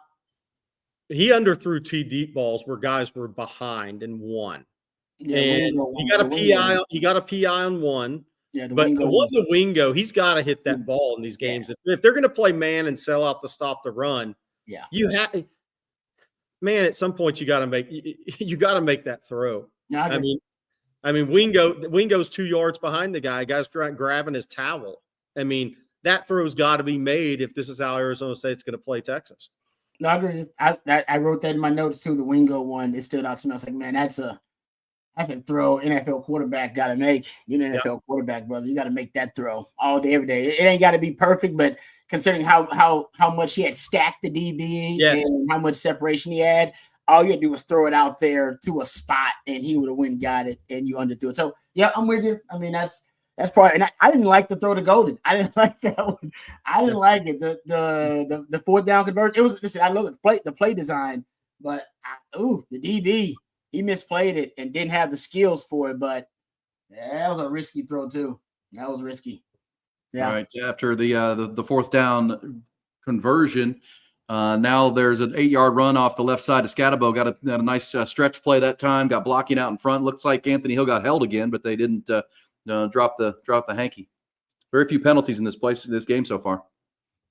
He underthrew 2 deep balls where guys were behind and won. Yeah, and he got a PI. He got a PI on one. Yeah, the Wingo, he's got to hit that ball in these games. If they're going to play man and sell out to stop the run, you have, man. At some point, you got to make that throw. Yeah, I mean, Wingo's 2 yards behind the guy. Guy's grabbing his towel. I mean, that throw's got to be made if this is how Arizona State's going to play Texas. No, I agree. I wrote that in my notes too. The Wingo one, it stood out to me. I was like, man, that's a throw NFL quarterback got to make. You're an NFL quarterback, brother. You got to make that throw all day, every day. It ain't got to be perfect, but considering how much he had stacked the DB and how much separation he had, all you had to do was throw it out there to a spot, and he would have got it, and you underthrew it. So, yeah, I'm with you. I mean, that's part. And I didn't like the throw to Golden. I didn't like that one. I didn't like it. The fourth down conversion. It was. Listen, I love the play design, but the DB. He misplayed it and didn't have the skills for it, but that was a risky throw too. That was risky. Yeah. All right. After the fourth down conversion, now there's an 8-yard run off the left side of Scatterbo. Got a nice stretch play that time. Got blocking out in front. Looks like Anthony Hill got held again, but they didn't drop the hanky. Very few penalties in this game so far.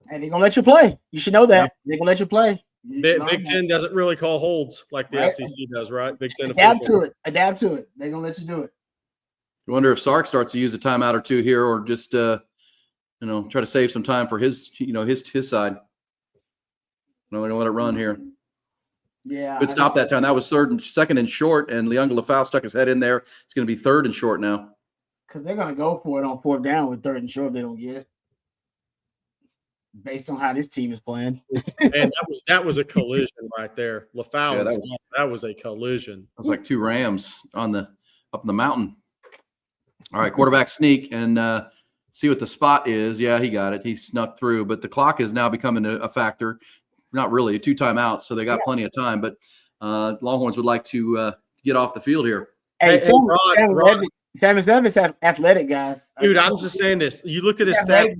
Hey, they're gonna let you play. You should know that. Yeah. They're gonna let you play. Big Ten doesn't really call holds like the SEC does, right? Big Ten adapt to it. They're gonna let you do it. I wonder if Sark starts to use a timeout or two here, or just try to save some time for his his side. They're gonna let it run here. Yeah, good stop that time. That was second and short, and Leonga Lafau stuck his head in there. It's gonna be 3rd and short now. Because they're gonna go for it on 4th down with 3rd and short if they don't get it. Based on how this team is playing. And that was a collision right there. Lafau, that was a collision. It was like 2 Rams up in the mountain. All right, quarterback sneak and see what the spot is. Yeah, he got it. He snuck through, but the clock is now becoming a factor. Not really, 2 timeouts, so they got plenty of time. But Longhorns would like to get off the field here. Hey, Rod. Sam Evans athletic, guys. Dude, I'm just saying this. You look at his stats,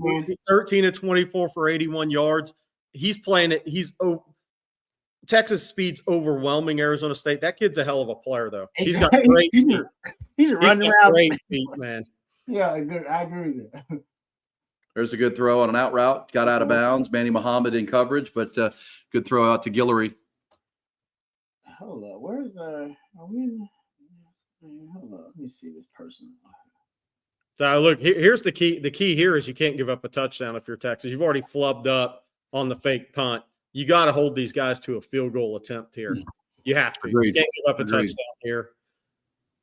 13 of 24 for 81 yards. He's playing it. Texas speed's overwhelming Arizona State. That kid's a hell of a player, though. He's got great feet. He's running around. Great feet, man. Yeah, I agree with it. There's a good throw on an out route. Got out of bounds. Manny Muhammad in coverage, but good throw out to Guillory. Hold up. Where's are we? Hold up. Let me see this person. So look, here's the key. The key here is you can't give up a touchdown if you're Texas. You've already flubbed up on the fake punt. You got to hold these guys to a field goal attempt here. You have to. Agreed. You can't give up a touchdown here.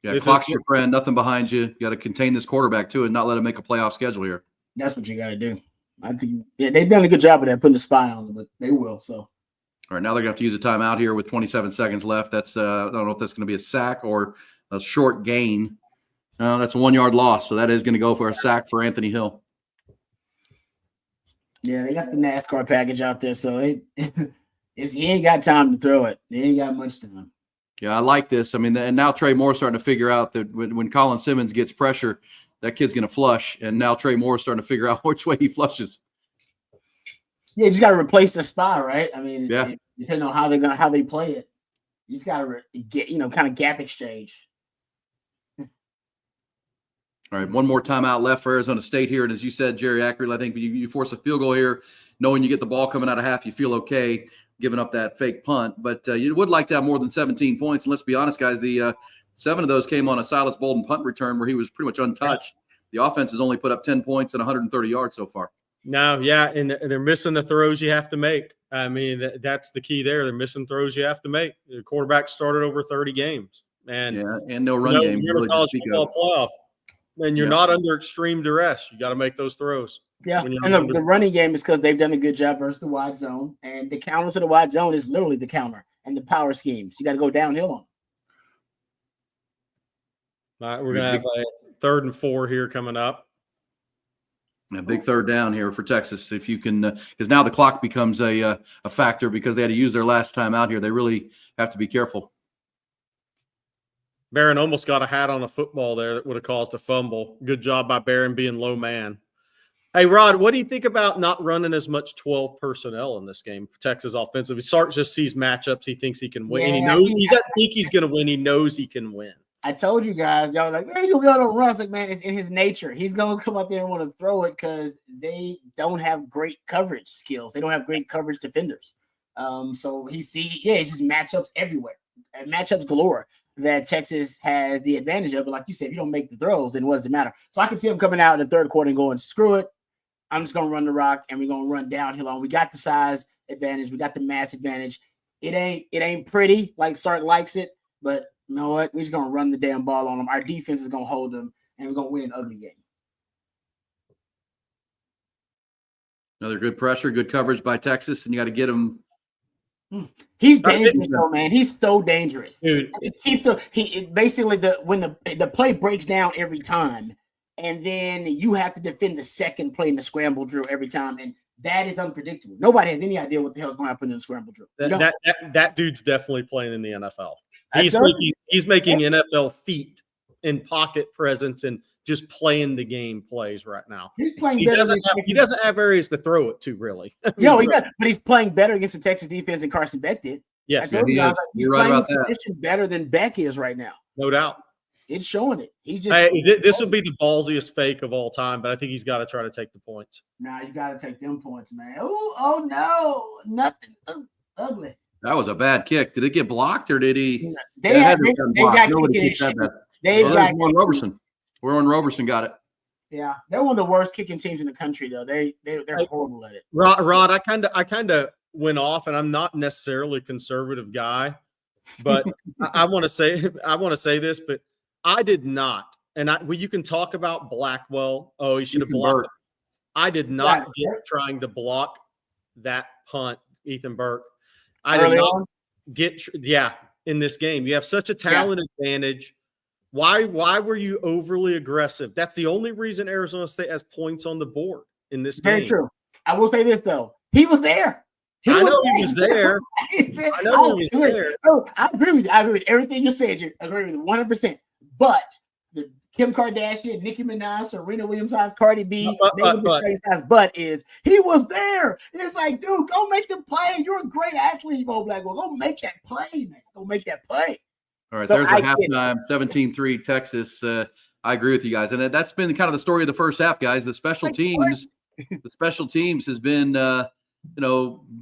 Yeah, clock's your friend. Nothing behind you. You got to contain this quarterback too, and not let him make a playoff schedule here. That's what you got to do. I think they've done a good job of that, putting the spy on them, but they will. So, all right, now they're gonna have to use a timeout here with 27 seconds left. That's I don't know if that's gonna be a sack or a short gain. That's a 1 yard loss, so that is gonna go for a sack for Anthony Hill. Yeah, they got the NASCAR package out there, so he ain't got time to throw it. They ain't got much time. Yeah, I like this. I mean, and now Trey Moore's starting to figure out that when Colin Simmons gets pressure, that kid's going to flush. And now Trey Moore's starting to figure out which way he flushes. Yeah, you just got to replace the spy, right? I mean, yeah. Depending on how they play it, you just got to get kind of gap exchange. All right, one more timeout left for Arizona State here. And as you said, Jerry Ackerley, I think you force a field goal here, knowing you get the ball coming out of half, you feel okay giving up that fake punt. But you would like to have more than 17 points. And let's be honest, guys, the 7 of those came on a Silas Bolden punt return where he was pretty much untouched. The offense has only put up 10 points and 130 yards so far. No, yeah, and they're missing the throws you have to make. I mean, that's the key there. They're missing throws you have to make. The quarterback started over 30 games. And no run game. You're in a college football playoff. And you're not under extreme duress. You got to make those throws. Yeah, and the running game is because they've done a good job versus the wide zone. And the counter to the wide zone is literally the counter and the power schemes. You got to go downhill on them. All right, we're going to have a 3rd and 4 here coming up. A big third down here for Texas. If you can, because now the clock becomes a factor because they had to use their last time out here. They really have to be careful. Barron almost got a hat on a football there that would have caused a fumble. Good job by Barron being low man. Hey, Rod, what do you think about not running as much 12 personnel in this game? Texas offensively. Sark just sees matchups. He thinks he can win. Yeah, he knows he doesn't think he's going to win. He knows he can win. I told you guys, y'all like, man, you'll go to run. It's like, man, it's in his nature. He's going to come up there and want to throw it because they don't have great coverage skills. They don't have great coverage defenders. So it's just matchups everywhere. And matchups galore that Texas has the advantage of. But like you said, if you don't make the throws, then what does it matter? So I can see him coming out in the third quarter and going, screw it. I'm just going to run the rock and we're going to run downhill on. We got the size advantage. We got the mass advantage. It ain't pretty like Sark likes it, but you know what? We're just going to run the damn ball on them. Our defense is going to hold them, and we're going to win an ugly game. Another good pressure, good coverage by Texas, and you got to get him. He's dangerous, though, man. He's so dangerous. Dude. Basically when the play breaks down every time, and then you have to defend the second play in the scramble drill every time, and that is unpredictable. Nobody has any idea what the hell is going to happen in the scramble drill. That dude's definitely playing in the NFL. He's making NFL feet in pocket presence and just playing the game plays right now. He's playing he better. He doesn't have areas to throw it to, really. He does, but he's playing better against the Texas defense than Carson Beck did. Yes, he's right about that. Better than Beck is right now. No doubt. It's showing it. He's just this would be the ballsiest fake of all time, but I think he's got to try to take the points. Nah, you got to take them points, man. Oh no, nothing ugly. That was a bad kick. Did it get blocked or did he? They got Warren Roberson. Warren Roberson got it. Yeah, they're one of the worst kicking teams in the country, though. They're horrible at it. Rod, I kind of went off, and I'm not necessarily a conservative guy, but I want to say this, but I did not, and you can talk about Blackwell. Oh, he should have blocked. I did not get trying to block that punt, Ethan Burke. I did not get in this game. You have such a talent advantage. Why were you overly aggressive? That's the only reason Arizona State has points on the board in this game. Very true. I will say this though. He was there. I know he was there. I know he was there. Oh, I agree with you. I agree with everything you said. I agree with you 100%. But the Kim Kardashian, Nicki Minaj, Serena Williams size, Cardi B, but is he was there. It's like, dude, go make the play. You're a great athlete, Bo Blackwell. Go make that play, man. Go make that play. All right, so there's the halftime, 17-3 Texas. I agree with you guys. And that's been kind of the story of the first half, guys. The special teams has been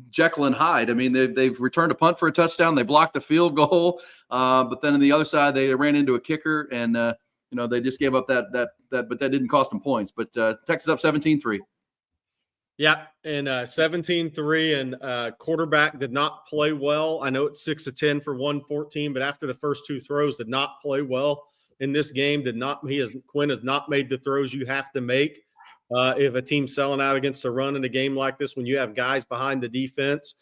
Jekyll and Hyde. I mean, they've returned a punt for a touchdown. They blocked a field goal. But then on the other side, they ran into a kicker and they just gave up that, but that didn't cost them points. But Texas up 17-3. Yeah, and 17-3, and quarterback did not play well. I know it's 6 of 10 for 114, but after the first two throws, did not play well in this game. Quinn has not made the throws you have to make if a team's selling out against a run in a game like this. When you have guys behind the defense,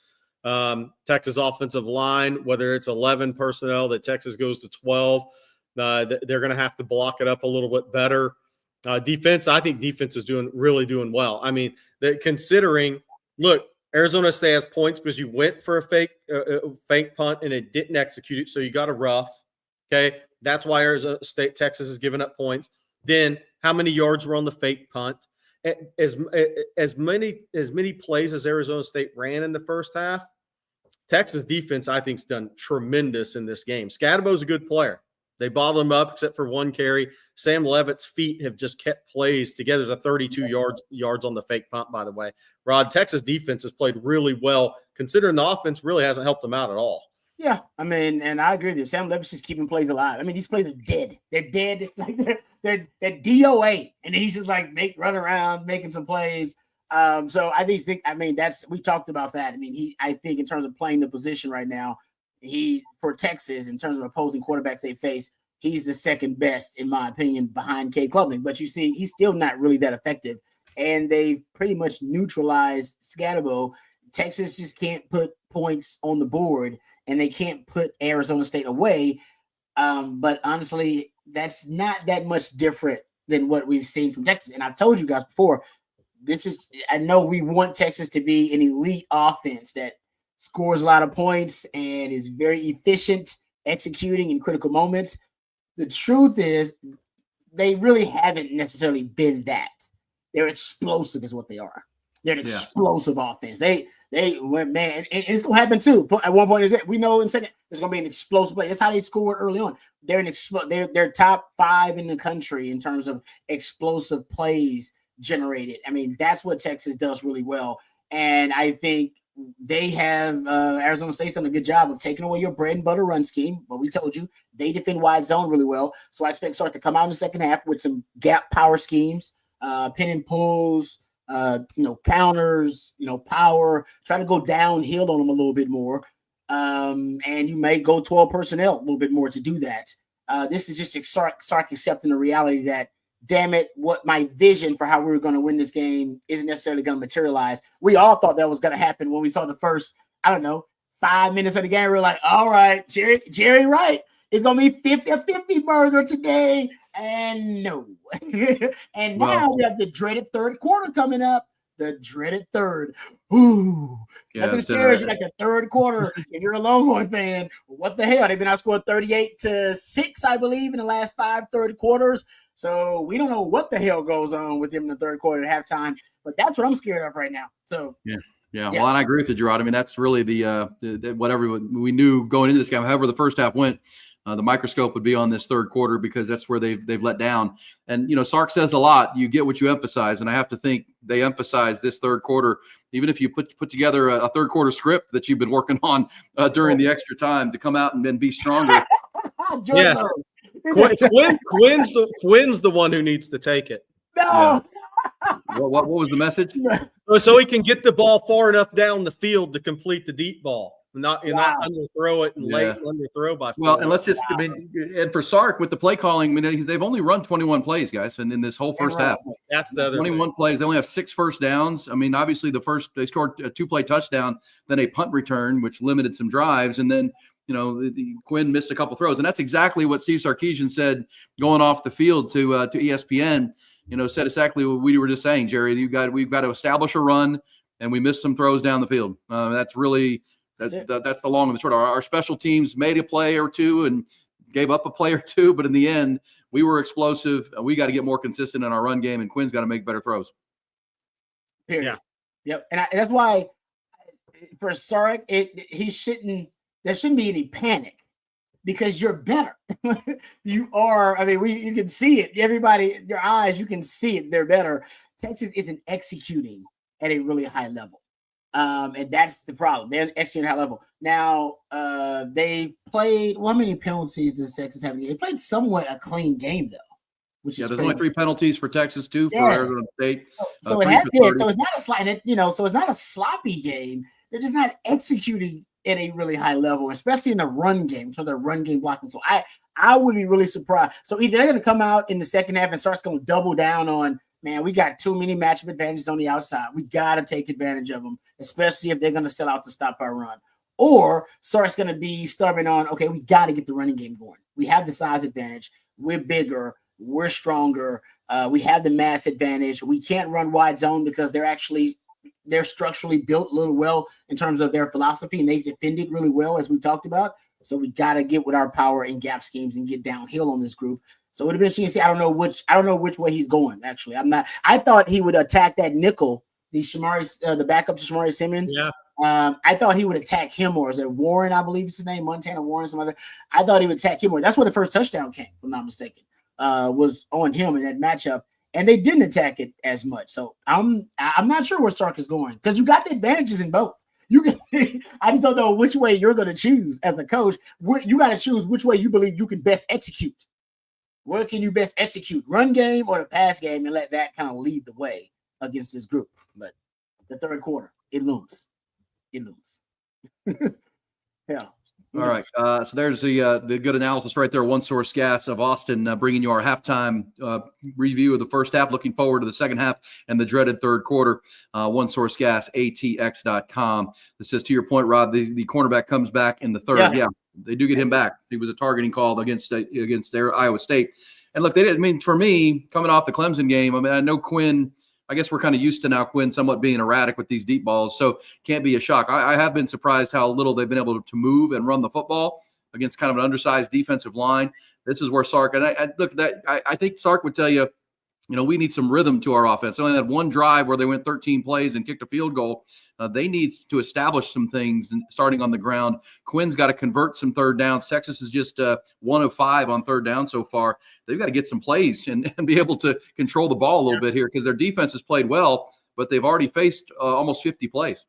Texas offensive line, whether it's 11 personnel that Texas goes to 12, they're going to have to block it up a little bit better. Defense, I think defense is really doing well. I mean, considering, look, Arizona State has points because you went for a fake punt and it didn't execute it, so you got a rough. Okay, that's why Texas is giving up points. Then how many yards were on the fake punt? As many plays as Arizona State ran in the first half, Texas defense, I think, has done tremendous in this game. Scadabo's a good player. They bottled him up except for one carry. Sam Levitt's feet have just kept plays together. There's a 32 yards on the fake punt, by the way. Rod, Texas defense has played really well, considering the offense really hasn't helped them out at all. Yeah, I mean, and I agree with you. Sam Levitt's just keeping plays alive. I mean, these plays are dead. They're dead. Like they're DOA, and he's just like run around making some plays. So I think we talked about that. I mean, I think in terms of playing the position right now, for Texas, in terms of opposing quarterbacks they face, he's the second best, in my opinion, behind Cade Klubnik. But you see, he's still not really that effective. And they pretty much neutralized Scadabo. Texas just can't put points on the board, and they can't put Arizona State away. But honestly, that's not that much different than what we've seen from Texas. And I've told you guys before, I know we want Texas to be an elite offense that scores a lot of points and is very efficient executing in critical moments. The truth is they really haven't necessarily been that. They're explosive is what they are. They're an explosive offense. They went, man, and it's going to happen too. At one point, we know in second, there's going to be an explosive play. That's how they scored early on. They're top 5 in the country in terms of explosive plays generated. I mean, that's what Texas does really well. And I think they have Arizona State's done a good job of taking away your bread and butter run scheme. But we told you they defend wide zone really well. So I expect Sark to come out in the second half with some gap power schemes, pin and pulls, counters, power, try to go downhill on them a little bit more. And you may go 12 personnel a little bit more to do that. This is just Sark accepting the reality that, damn it, what my vision for how we were going to win this game isn't necessarily going to materialize. We all thought that was going to happen when we saw the first, 5 minutes of the game. We were like, all right, Jerry Wright is going to be 50-50 burger today. And no. And now we have the dreaded third quarter coming up. The dreaded third. Ooh. Nothing scares you like the third quarter. If you're a Longhorn fan, what the hell? They've been outscored 38-6, I believe, in the last 5 third quarters. So we don't know what the hell goes on with them in the third quarter at halftime, but that's what I'm scared of right now. So yeah. Well, and I agree with you, Gerard. I mean, that's really the whatever we knew going into this game. However, the first half went, the microscope would be on this third quarter because that's where they've let down. And Sark says a lot. You get what you emphasize, and I have to think they emphasize this third quarter. Even if you put together a third quarter script that you've been working on during the extra time to come out and then be stronger. Yes. Quinn's the one who needs to take it. No. Yeah. What was the message? So he can get the ball far enough down the field to complete the deep ball. Not underthrow it and late underthrow by 4. Well, and let's just and for Sark with the play calling, they've only run 21 plays, guys, and in this whole first half. That's the other 21 plays. They only have 6 first downs. I mean, obviously they scored a 2-play touchdown, then a punt return, which limited some drives, and then the Quinn missed a couple throws, and that's exactly what Steve Sarkisian said going off the field to ESPN. Said exactly what we were just saying, Jerry. We've got to establish a run, and we missed some throws down the field. That's really that's the long and the short. Our special teams made a play or two and gave up a play or two, but in the end, we were explosive. We got to get more consistent in our run game, and Quinn's got to make better throws. Period. Yeah. Yep. And that's why for Sark, there shouldn't be any panic because you're better. You are. I mean, you can see it. Everybody, your eyes, you can see it. They're better. Texas isn't executing at a really high level. And that's the problem. They're executing at a high level. Now, they played, how many penalties does Texas have? They played somewhat a clean game, though. Which is there's crazy. only 3 penalties for Texas, 2 for Arizona State. So it's not a sloppy game. They're just not executing at a really high level, especially in the run game. So their run game blocking. So I would be really surprised. So either they're going to come out in the second half and start going to double down on, man, we got too many matchup advantages on the outside. We got to take advantage of them, especially if they're going to sell out to stop our run. Or Sark's going to be stubborn on, okay, we got to get the running game going. We have the size advantage. We're bigger. We're stronger. We have the mass advantage. We can't run wide zone because they're structurally built a little well in terms of their philosophy, and they've defended really well, as we've talked about. So we got to get with our power and gap schemes and get downhill on this group. So it would have been interesting to see. I don't know which way he's going. Actually, I thought he would attack that nickel, the backup to Shamari Simmons. Yeah. I thought he would attack him more. Is it Warren? I believe is his name, Montana Warren, some other. I thought he would attack him more. That's where the first touchdown came, if I'm not mistaken. Was on him in that matchup, and they didn't attack it as much. So I'm not sure where Sark is going because you got the advantages in both. You can, I just don't know which way you're going to choose as a coach. You got to choose which way you believe you can best execute. Where can you best execute, run game or the pass game, and let that kind of lead the way against this group? But the third quarter, it looms. Yeah. All right. So there's the good analysis right there. One Source Gas of Austin bringing you our halftime review of the first half, looking forward to the second half and the dreaded third quarter. One Source Gas, ATX.com. This is to your point, Rob, the cornerback comes back in the third. Yeah, they do get him back. He was a targeting call against their Iowa State. And look, they did. I mean, for me, coming off the Clemson game, I mean, I know Quinn. I guess we're kind of used to now Quinn somewhat being erratic with these deep balls, so can't be a shock. I have been surprised how little they've been able to move and run the football against kind of an undersized defensive line. This is where Sark, and I think Sark would tell you, we need some rhythm to our offense. They only had one drive where they went 13 plays and kicked a field goal. They need to establish some things starting on the ground. Quinn's got to convert some third downs. Texas is just 1 of 5 on third down so far. They've got to get some plays and be able to control the ball a little bit here because their defense has played well, but they've already faced almost 50 plays.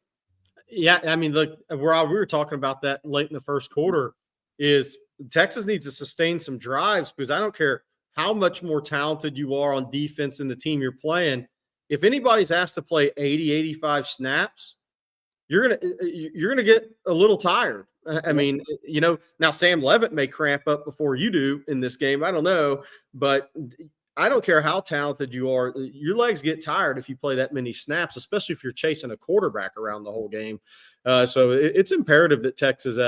Yeah, I mean, look, we were talking about that late in the first quarter is Texas needs to sustain some drives because I don't care how much more talented you are on defense in the team you're playing. If anybody's asked to play 80, 85 snaps, you're gonna get a little tired. I mean, now Sam Levitt may cramp up before you do in this game. I don't know, but I don't care how talented you are. Your legs get tired if you play that many snaps, especially if you're chasing a quarterback around the whole game. So it's imperative that Texas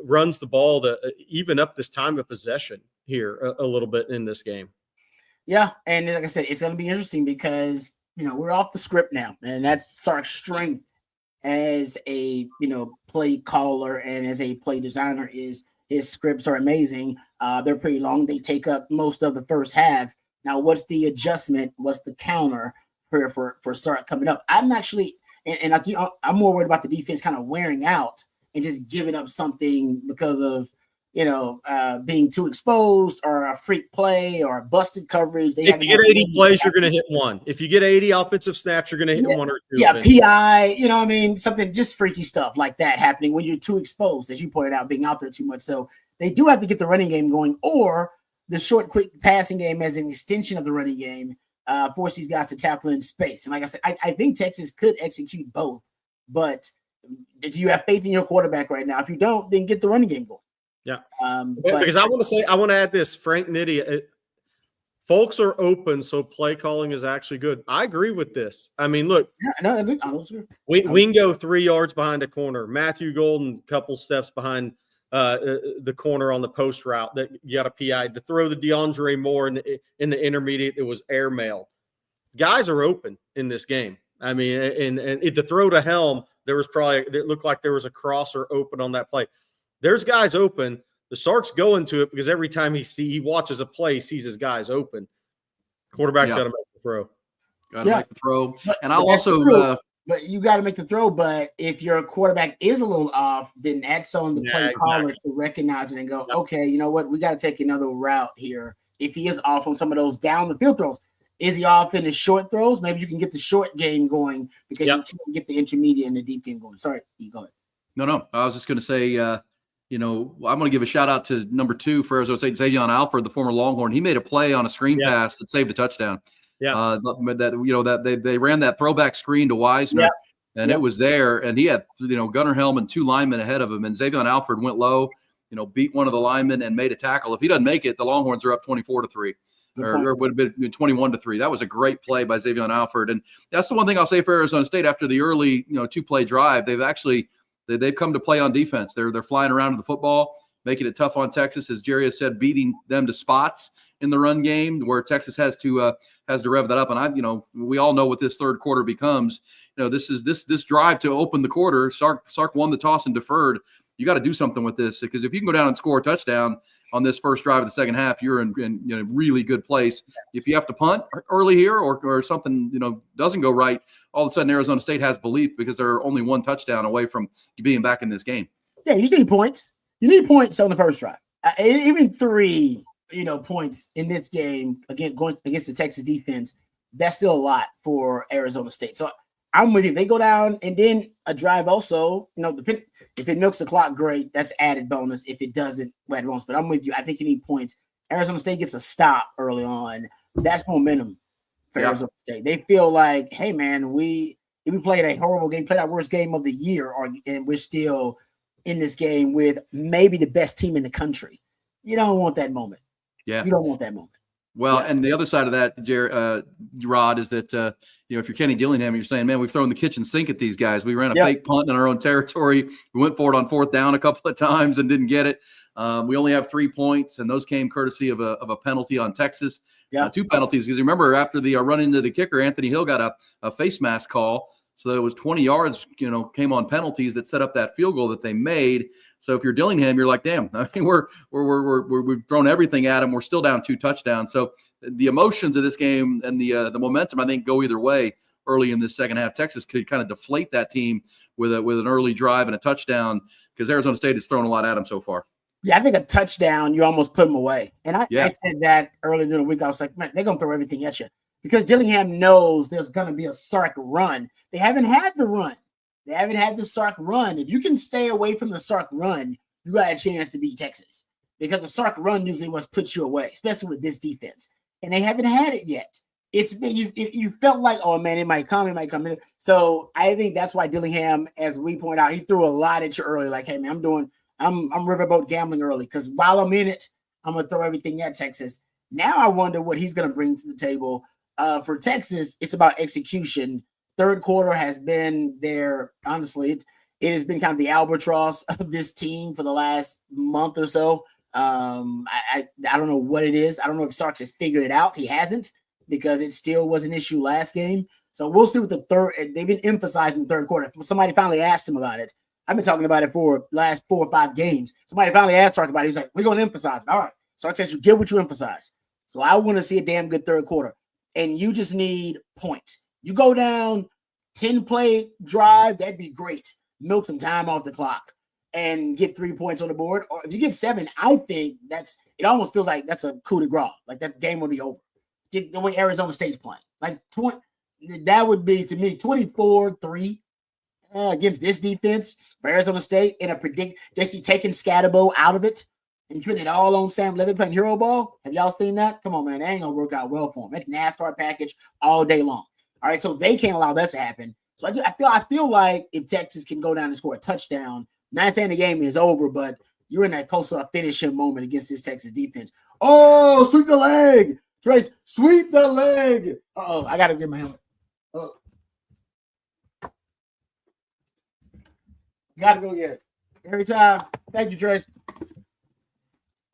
runs the ball to even up this time of possession here a little bit in this game. Yeah, and like I said, it's going to be interesting because we're off the script now, and that's Sark's strength as a play caller and as a play designer. Is his scripts are amazing. They're pretty long. They take up most of the first half. Now, what's the adjustment? What's the counter for Sark coming up? I'm actually, and I'm more worried about the defense kind of wearing out and just giving up something because of being too exposed or a freak play or a busted coverage. If you get 80 plays, you're going to hit one. If you get 80 offensive snaps, you're going to hit one or two. Yeah, PI, something just freaky stuff like that happening when you're too exposed, as you pointed out, being out there too much. So they do have to get the running game going, or the short, quick passing game as an extension of the running game, force these guys to tackle in space. And like I said, I think Texas could execute both, but do you have faith in your quarterback right now? If you don't, then get the running game going. Yeah. Because I want to add this, Frank Nitti, folks are open, so play calling is actually good. I agree with this. I mean, look, Wingo 3 yards behind a corner, Matthew Golden a couple steps behind the corner on the post route that you got a PI to throw the DeAndre Moore in the intermediate. It was airmailed. Guys are open in this game. I mean, and the throw to Helm, it looked like there was a crosser open on that play. There's guys open. The Sark's going to it because every time he watches a play, sees his guys open. Quarterback's got to make the throw. Got to make the throw. And I'll also but you got to make the throw. But if your quarterback is a little off, then that's on the play caller to recognize it and go, okay, you know what? We got to take another route here. If he is off on some of those down the field throws, is he off in the short throws? Maybe you can get the short game going because you can get the intermediate and the deep game going. Sorry, go ahead. No. I was just going to say, I'm going to give a shout out to number 2 for Arizona State, Xavier Alford, the former Longhorn. He made a play on a screen pass that saved a touchdown. Yeah, that they ran that throwback screen to Wisner, and it was there, and he had Gunnar Helm and 2 linemen ahead of him, and Xavier Alford went low, beat one of the linemen and made a tackle. If he doesn't make it, the Longhorns are up 24-3. Or would have been 21-3. That was a great play by Xavier Alford, and that's the one thing I'll say for Arizona State after the early 2-play drive. They've come to play on defense. They're flying around with the football, making it tough on Texas, as Jerry has said, beating them to spots in the run game where Texas has to rev that up. And we all know what this third quarter becomes. This drive to open the quarter. Sark won the toss and deferred. You got to do something with this, because if you can go down and score a touchdown on this first drive of the second half, you're in a really good place. Yes. If you have to punt early here or something doesn't go right, all of a sudden Arizona State has belief because they're only 1 touchdown away from being back in this game. Yeah, you need points. You need points on the first drive. Even 3 points in this game going against the Texas defense, that's still a lot for Arizona State. So I'm with you. They go down and then a drive also, if it milks the clock, great. That's added bonus. If it doesn't, added bonus. But I'm with you. I think you need points. Arizona State gets a stop early on. That's momentum for Arizona State. They feel like, hey, man, we played a horrible game, played our worst game of the year, and we're still in this game with maybe the best team in the country. You don't want that moment. Yeah. You don't want that moment. Well, and the other side of that, Rod, is that, if you're Kenny Dillingham, you're saying, man, we've thrown the kitchen sink at these guys. We ran a fake punt in our own territory. We went for it on 4th down a couple of times and didn't get it. We only have 3 points, and those came courtesy of a penalty on Texas. 2 penalties, because remember, after the run into the kicker, Anthony Hill got a face mask call. So it was 20 yards, came on penalties that set up that field goal that they made. So if you're Dillingham, you're like, damn, I mean, we've thrown everything at them. We're still down 2 touchdowns. So the emotions of this game and the momentum, I think, go either way early in this second half. Texas could kind of deflate that team with an early drive and a touchdown, because Arizona State has thrown a lot at them so far. Yeah, I think a touchdown, you almost put them away. And I said that earlier in the week. I was like, man, they're going to throw everything at you, because Dillingham knows there's going to be a Sark run. They haven't had the run. They haven't had the Sark run. If you can stay away from the Sark run, you got a chance to beat Texas, because the Sark run usually puts you away, especially with this defense. And they haven't had it yet. It's been you felt like, oh man, it might come in. So I think that's why Dillingham, as we point out, he threw a lot at you early. Like, hey man, I'm riverboat gambling early, because while I'm in it, I'm gonna throw everything at Texas. Now I wonder what he's gonna bring to the table. For Texas, it's about execution. Third quarter has been there. Honestly, it has been kind of the albatross of this team for the last month or so. I don't know what it is. I don't know if Sark has figured it out. He hasn't, because it still was an issue last game. So we'll see what the third. They've been emphasizing the third quarter. Somebody finally asked him about it. I've been talking about it for the last 4 or 5 games. Somebody finally asked Sark about it. He's like, we're going to emphasize it. All right. Sark says, you get what you emphasize. So I want to see a damn good third quarter. And you just need points. You go down 10-play drive, that'd be great. Milk some time off the clock and get 3 points on the board. Or if you get 7, I think it almost feels like that's a coup de grace. Like that game will be over. The way Arizona State's playing. Like that would be, to me, 24-3 against this defense for Arizona State in a just taking Scatterbo out of it and putting it all on Sam Levitt playing hero ball. Have y'all seen that? Come on, man. That ain't going to work out well for him. That's NASCAR package all day long. All right, so they can't allow that to happen. So I feel like if Texas can go down and score a touchdown, not saying the game is over, but you're in that close to a finishing moment against this Texas defense. Oh, sweep the leg. Trace, sweep the leg. Uh-oh, I got to get my helmet. Oh. Got to go get it. Every time. Thank you, Trace.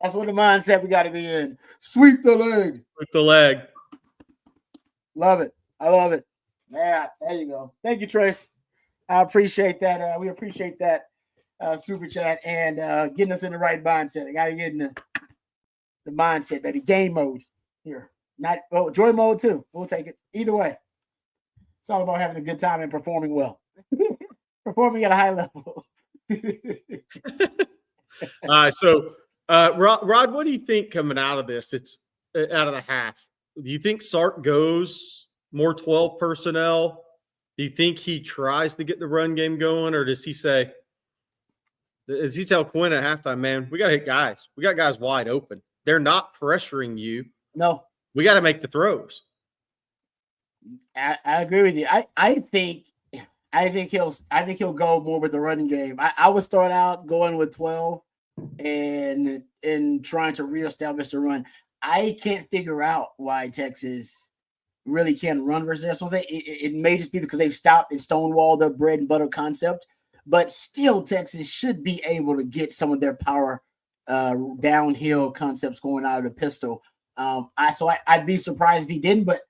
That's what the mindset we got to be in. Sweep the leg. Sweep the leg. Love it. I love it. Yeah, there you go. Thank you, Trace. I appreciate that. We appreciate that super chat and getting us in the right mindset. I got to get in the mindset, baby. Game mode here. Not joy mode too. We'll take it. Either way. It's all about having a good time and performing well. Performing at a high level. So Rod, what do you think coming out of this? It's out of the half. Do you think Sark goes more 12 personnel? Do you think he tries to get the run game going, or does he tell Quinn at halftime, man, we got to hit guys. We got guys wide open. They're not pressuring you. No. We got to make the throws. I agree with you. I think he'll go more with the running game. I would start out going with 12 and trying to reestablish the run. I can't figure out why Texas really can't run versus there. So it may just be because they've stopped and stonewalled their bread and butter concept, but still Texas should be able to get some of their power downhill concepts going out of the pistol. I'd be surprised if he didn't, but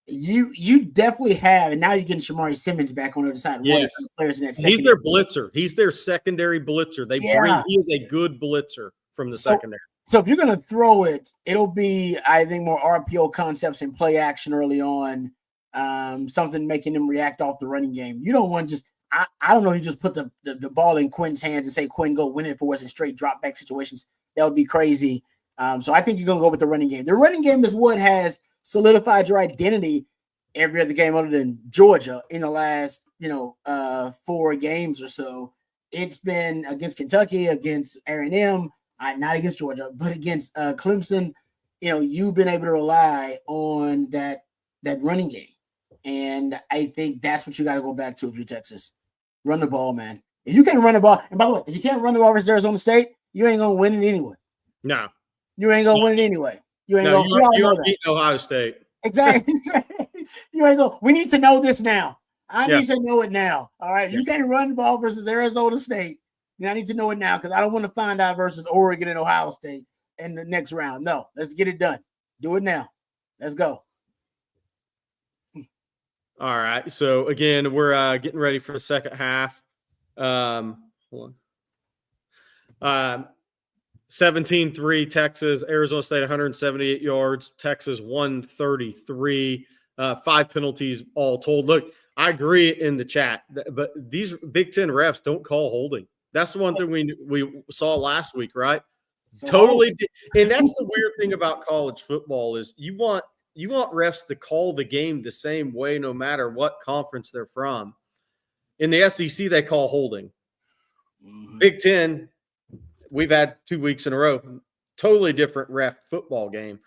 you definitely have, and now you're getting Shamari Simmons back on the other side. Yes. Players in that He's their blitzer. He's their secondary blitzer. He is a good blitzer from the secondary. So if you're going to throw it, it'll be, I think, more RPO concepts and play action early on, something making them react off the running game. You don't want to just – I don't know, you just put the ball in Quinn's hands and say, Quinn, go win it for us in straight drop back situations. That would be crazy. So I think you're going to go with the running game. The running game is what has solidified your identity every other game other than Georgia in the last, 4 games or so. It's been against Kentucky, against A&M, not against Georgia, but against Clemson. You've been able to rely on that running game. And I think that's what you got to go back to if you're Texas. Run the ball, man. If you can't run the ball, and by the way, if you can't run the ball versus Arizona State, you ain't going to win it anyway. No. You ain't going to win it anyway. You ain't going to beat Ohio State. Exactly. You ain't going. We need to know this now. I need to know it now. All right. You can't run the ball versus Arizona State. I need to know it now because I don't want to find out versus Oregon and Ohio State in the next round. No, let's get it done. Do it now. Let's go. All right. So, again, we're getting ready for the second half. Hold on. 17-3 Texas, Arizona State 178 yards, Texas 133, 5 penalties all told. Look, I agree in the chat, but these Big Ten refs don't call holding. That's the one thing we saw last week, right? Totally. And that's the weird thing about college football is you want refs to call the game the same way no matter what conference they're from. In the SEC, they call holding. Mm-hmm. Big Ten, we've had 2 weeks in a row, totally different ref football game,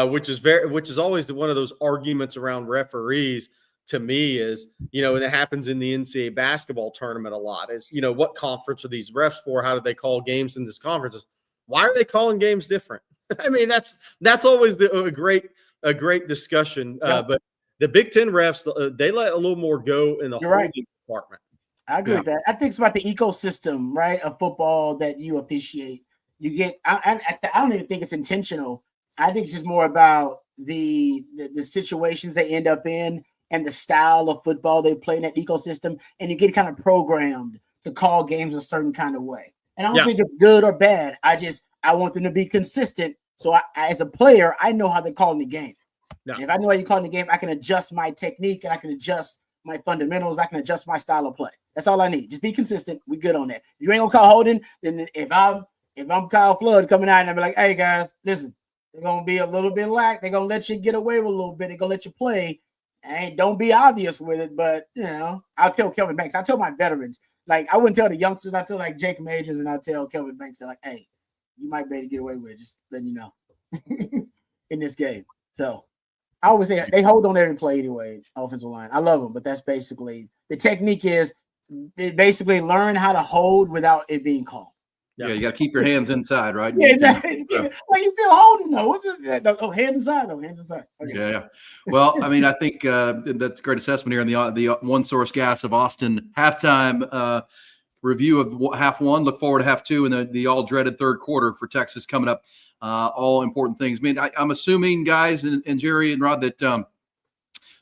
which is always one of those arguments around referees to me is, and it happens in the NCAA basketball tournament a lot is, what conference are these refs for? How do they call games in this conference? Why are they calling games different? I mean, that's always a great discussion. But the Big Ten refs, they let a little more go in the holding department. I agree with that. I think it's about the ecosystem, right, of football that you officiate. You get. I don't even think it's intentional. I think it's just more about the situations they end up in and the style of football they play in that ecosystem, and you get kind of programmed to call games a certain kind of way. And I don't think it's good or bad. I want them to be consistent. So I, as a player, I know how they're calling the game. And if I know how you're calling the game, I can adjust my technique and I can adjust my fundamentals. I can adjust my style of play. That's all I need. Just be consistent. We good on that. If you ain't gonna call holding, then if I'm Kyle Flood coming out and I'm like, hey guys, listen, they're gonna be a little bit lax. They're gonna let you get away with a little bit. They're gonna let you play. And don't be obvious with it, but I'll tell Kelvin Banks. I'll tell my veterans. Like I wouldn't tell the youngsters. I tell like Jake Majors and I'll tell Kelvin Banks, like, hey, you might be able to get away with it. Just letting you know in this game. So I always say they hold on every play anyway, offensive line. I love them, but that's basically the technique is basically learn how to hold without it being called. Yeah, you got to keep your hands inside, right? Yeah, exactly. Like you still holding though. What's it? Oh, hands inside though. Hands inside. Okay. Yeah. Well, I mean, I think that's a great assessment here in the One Source Gas of Austin halftime review of half one. Look forward to half two and the all dreaded third quarter for Texas coming up. All important things. I mean, I'm assuming, guys, and Jerry and Rod, that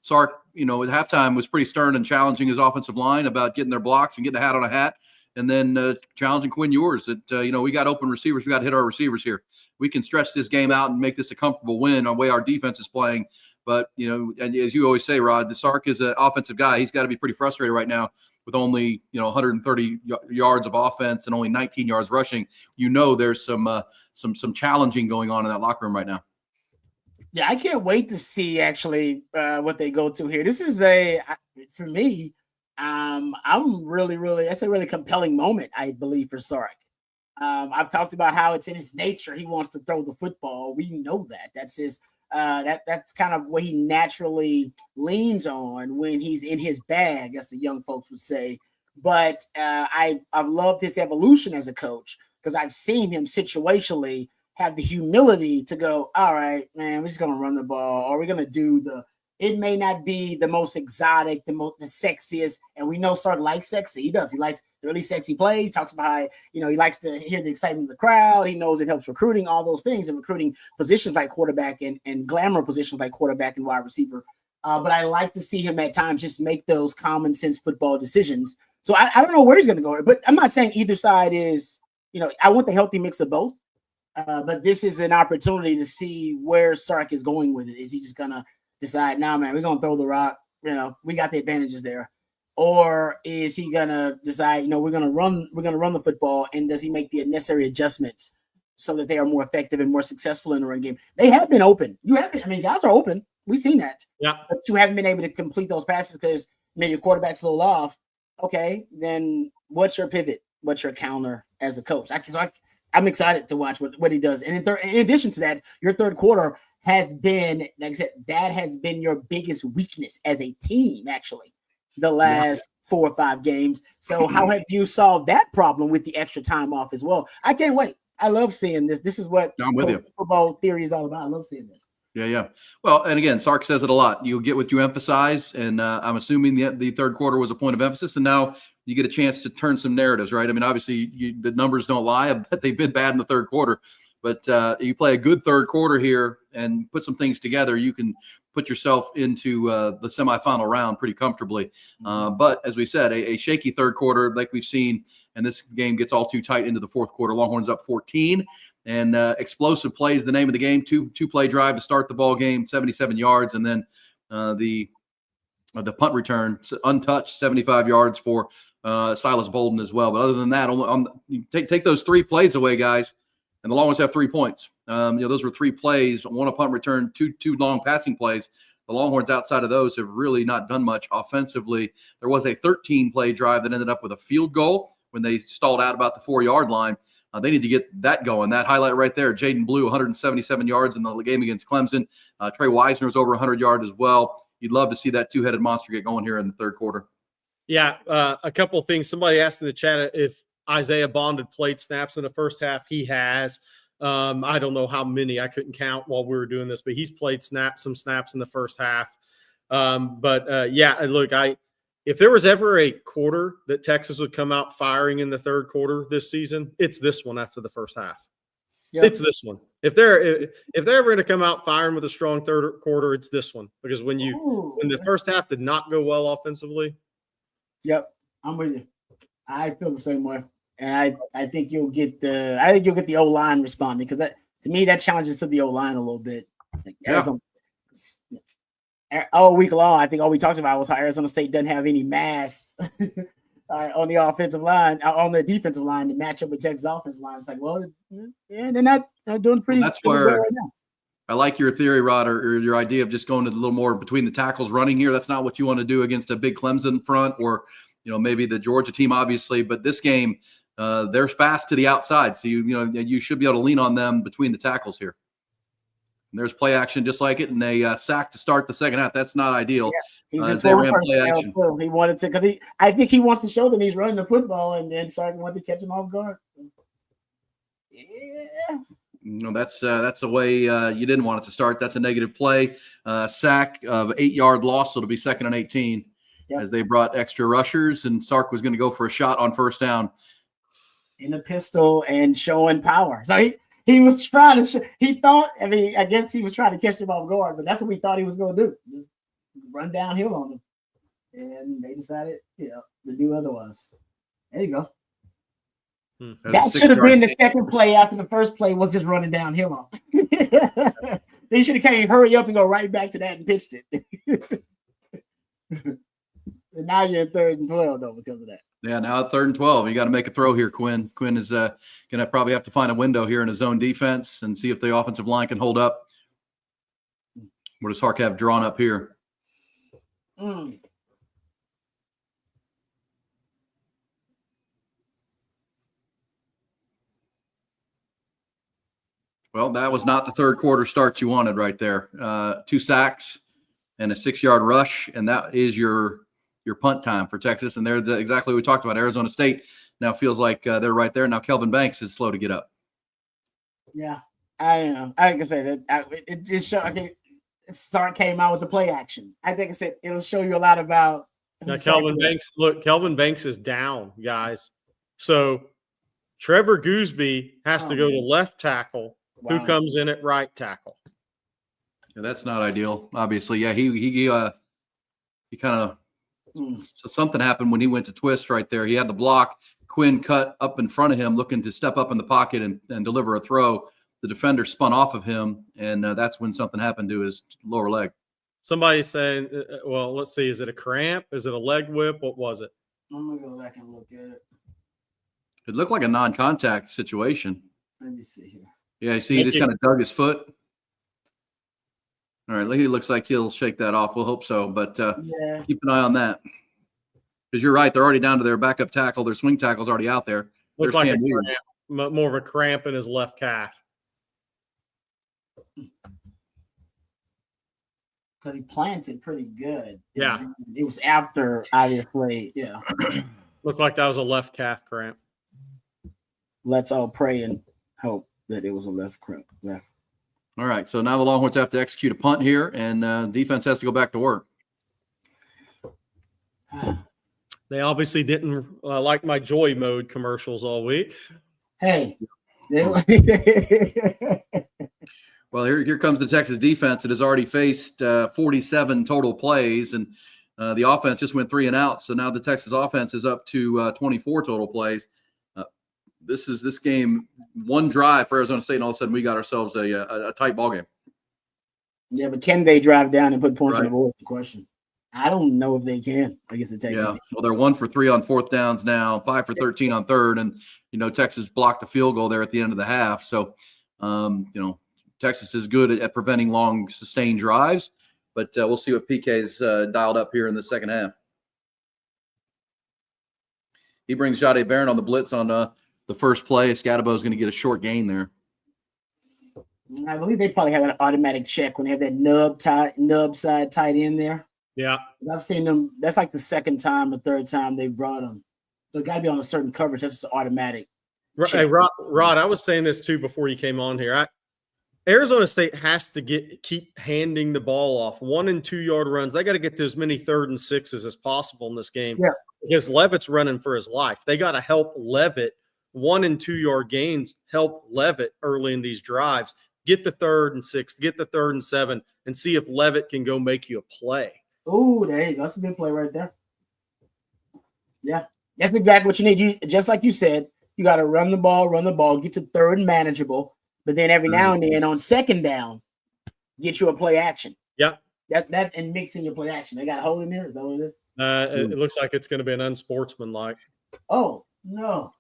Sark at halftime was pretty stern and challenging his offensive line about getting their blocks and getting a hat on a hat, and then challenging Quinn Ewers that, we got open receivers. We got to hit our receivers here. We can stretch this game out and make this a comfortable win on the way our defense is playing. But, and as you always say, Rod, the Sark is an offensive guy. He's got to be pretty frustrated right now with only, 130 yards of offense and only 19 yards rushing. There's some challenging going on in that locker room right now. Yeah, I can't wait to see actually what they go to here. This is for me, I'm really, that's a really compelling moment, I believe, for Sark. I've talked about how it's in his nature. He wants to throw the football. We know that. That's his. That's kind of what he naturally leans on when he's in his bag, as the young folks would say. But I've loved his evolution as a coach because I've seen him situationally have the humility to go, all right, man, we're just going to run the ball, or we're going to do it may not be the most exotic, the sexiest, and we know Sark likes sexy. He does. He likes the really sexy plays. Talks about how, he likes to hear the excitement of the crowd. He knows it helps recruiting, all those things, and recruiting positions like quarterback and glamour positions like quarterback and wide receiver. But I like to see him at times just make those common sense football decisions. So I don't know where he's going to go, but I'm not saying either side is, I want the healthy mix of both. But this is an opportunity to see where Sark is going with it. Is he just going to decide, nah, man, we're going to throw the rock, we got the advantages there? Or is he going to decide, we're going to run the football, and does he make the necessary adjustments so that they are more effective and more successful in the run game? They have been open. Guys are open. We've seen that. Yeah. But you haven't been able to complete those passes because maybe your quarterback's a little off. Okay, then what's your pivot? What's your counter as a coach? I'm excited to watch what he does. And in addition to that, your third quarter has been, like I said, that has been your biggest weakness as a team, actually, the last 4 or 5 games. So how have you solved that problem with the extra time off as well? I can't wait. I love seeing this. This is what football theory is all about. I love seeing this. Yeah. Well, and again, Sark says it a lot. You get what you emphasize, and I'm assuming the third quarter was a point of emphasis, and now you get a chance to turn some narratives, right? I mean, obviously, the numbers don't lie. I bet they've been bad in the third quarter, but you play a good third quarter here and put some things together, you can put yourself into the semifinal round pretty comfortably. But as we said, a shaky third quarter like we've seen, and this game gets all too tight into the fourth quarter. Longhorns up 14. And explosive plays, the name of the game. Two-play drive to start the ball game, 77 yards, and then the punt return, untouched, 75 yards for Silas Bolden as well. But other than that, take those 3 plays away, guys, and the Longhorns have 3 points. Those were 3 plays, 1 a punt return, two long passing plays. The Longhorns outside of those have really not done much offensively. There was a 13-play drive that ended up with a field goal when they stalled out about the 4-yard line. They need to get that going. That highlight right there, Jaden Blue, 177 yards in the game against Clemson. Trey Wisner was over 100 yards as well. You'd love to see that 2-headed monster get going here in the third quarter. Yeah, a couple of things. Somebody asked in the chat if Isaiah Bond had played snaps in the first half. He has. I don't know how many. I couldn't count while we were doing this, but he's played some snaps in the first half. Look, if there was ever a quarter that Texas would come out firing in the third quarter this season, it's this one after the first half. Yep. It's this one. If they're ever going to come out firing with a strong third quarter, it's this one. Because when the first half did not go well offensively. Yep, I'm with you. I feel the same way, and I think you'll get the O-line responding, because to me that challenges to the O-line a little bit. All week long, I think all we talked about was how Arizona State doesn't have any mass on the offensive line, on the defensive line to match up with Texas offensive line. It's like, well, yeah, they're not doing pretty. That's where right now. I like your theory, Rod, or your idea of just going a little more between the tackles running here. That's not what you want to do against a big Clemson front, or maybe the Georgia team, obviously. But this game, they're fast to the outside, so you should be able to lean on them between the tackles here. And there's play action just like it, and a sack to start the second half. That's not ideal. Yeah, as they ran play action. He wanted to, because I think he wants to show them he's running the football, and then Sark wanted to catch him off guard. Yeah. That's the way you didn't want it to start. That's a negative play. Sack of 8-yard loss, so it'll be 2nd and 18 as they brought extra rushers, and Sark was going to go for a shot on first down. In a pistol and showing power. So he was trying to I guess he was trying to catch him off guard, but that's what we thought he was going to do. run downhill on them. And they decided, to do otherwise. There you go. That should have been the second play after the first play was just running downhill on. They should have came hurry up and go right back to that and pitched it. And now you're in 3rd and 12 though because of that. Yeah, now at 3rd and 12, you got to make a throw here, Quinn. Quinn is going to probably have to find a window here in his zone defense and see if the offensive line can hold up. What does Hark have drawn up here? Well, that was not the third quarter start you wanted right there. 2 sacks and a 6-yard rush, and that is your punt time for Texas. And they're exactly what we talked about. Arizona State now feels like they're right there. Now Kelvin Banks is slow to get up. Yeah, I am. I can say that it just showed. Sark came out with the play action. I think I said it'll show you a lot about. Now Kelvin Banks. Look, Kelvin Banks is down, guys. So Trevor Gooseby has to go to left tackle. Wow. Who comes in at right tackle? Yeah, that's not ideal. Obviously, yeah. He kind of. So something happened when he went to twist right there. He had the block. Quinn cut up in front of him, looking to step up in the pocket and deliver a throw. The defender spun off of him, and that's when something happened to his lower leg. Somebody's saying, well, let's see. Is it a cramp? Is it a leg whip? What was it? I'm going to go back and look at it. It looked like a non-contact situation. Let me see here. Yeah, you see, he just kind of dug his foot. All right, he looks like he'll shake that off. We'll hope so, but keep an eye on that. Because you're right, they're already down to their backup tackle. Their swing tackle's already out there. Looks like a cramp, more of a cramp in his left calf. Because he planted pretty good. Yeah. It was after, obviously, yeah. Looked like that was a left calf cramp. Let's all pray and hope that it was a left cramp. Left. All right, so now the Longhorns have to execute a punt here, and defense has to go back to work. They obviously didn't like my joy mode commercials all week. Hey. Well, here comes the Texas defense. It has already faced 47 total plays, and the offense just went 3 and out. So now the Texas offense is up to 24 total plays. This game, one drive for Arizona State, and all of a sudden we got ourselves a tight ball game. Yeah, but can they drive down and put points on the board? The question. I don't know if they can against the Texas. Yeah, well, they're 1 for 3 on 4th downs now, 5 for 13 on 3rd, and Texas blocked a field goal there at the end of the half. So, Texas is good at preventing long, sustained drives, but we'll see what PK's dialed up here in the second half. He brings Jade Barron on the blitz on the first play. Scatabo is going to get a short gain there. I believe they probably have an automatic check when they have that nub side tight end there. Yeah. I've seen them. That's like the second time or third time they brought them. So it got to be on a certain coverage. That's just automatic. Hey, Rod, I was saying this too before you came on here. Arizona State has to keep handing the ball off. 1 and 2 yard runs. They got to get to as many 3rd and 6s as possible in this game. Yeah. Because Levitt's running for his life. They got to help Levitt. 1 and 2 yard gains help Levitt early in these drives. Get the 3rd and 6, get the 3rd and 7, and see if Levitt can go make you a play. Oh, there you go. That's a good play right there. Yeah, that's exactly what you need. Just like you said, you got to run the ball, get to 3rd and manageable, but then every now and then on 2nd down, get you a play action. Yeah. That's and mixing your play action. They got a hole in there. Is that what it is? It looks like it's going to be an unsportsmanlike. Oh, no.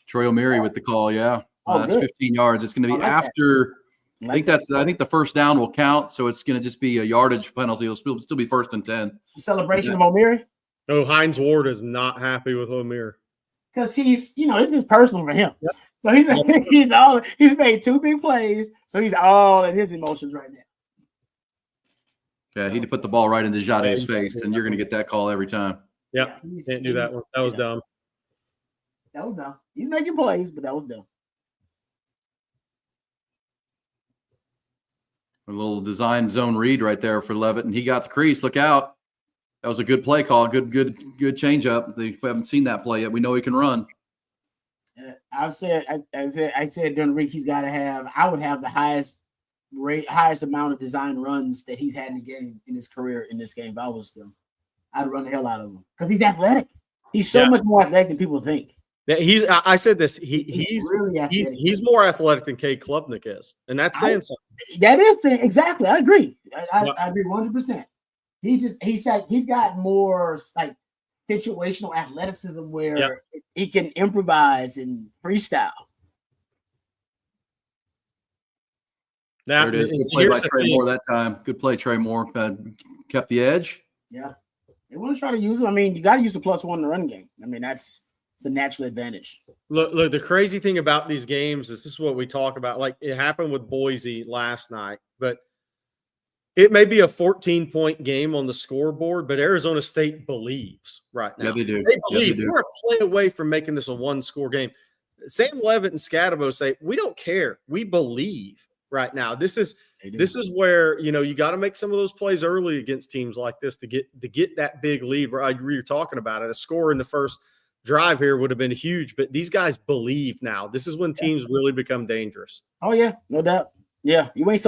Troy O'Meary with the call, yeah. That's good. 15 yards. It's going to be after – I think the first down will count, so it's going to just be a yardage penalty. It'll still be 1st and 10. Celebration of O'Meary? No, Hines Ward is not happy with O'Meary. Because he's, it's just personal for him. Yep. So he's made 2 big plays, so he's all in his emotions right now. Yeah, he put the ball right into Jade's face, and you're going to get that call every time. Yep, can't do that one. That was dumb. That was dumb. He's making plays, but that was dumb. A little design zone read right there for Levitt, and he got the crease. Look out. That was a good play call. Good change up. We haven't seen that play yet. We know he can run. I said during the week he's got to have – I would have the highest highest amount of design runs that he's had in the game in his career in this game. If I was them, I'd run the hell out of him because he's athletic. He's so much more athletic than people think. I said this. He's more athletic than Cade Klubnik is, and that's saying something. That is exactly. I agree. I agree 100%. He's got more like situational athleticism where he can improvise and freestyle. Now, there it is. Good play by Trey Moore that time. Good play, Trey Moore. Kept the edge. Yeah. They want to try to use him. I mean, you got to use the +1 in the run game. I mean, it's a natural advantage. Look, the crazy thing about these games is this is what we talk about. Like it happened with Boise last night, but it may be a 14-point game on the scoreboard, but Arizona State believes right now. Yeah, they do. They believe we're a play away from making this a one-score game. Sam Levitt and Scatabo say, we don't care. We believe right now. This is where, you got to make some of those plays early against teams like this to get that big lead. Where I agree you're talking about it. A score in the first drive here would have been huge, but these guys believe now. This is when teams really become dangerous. Oh, yeah, no doubt. Yeah, you ain't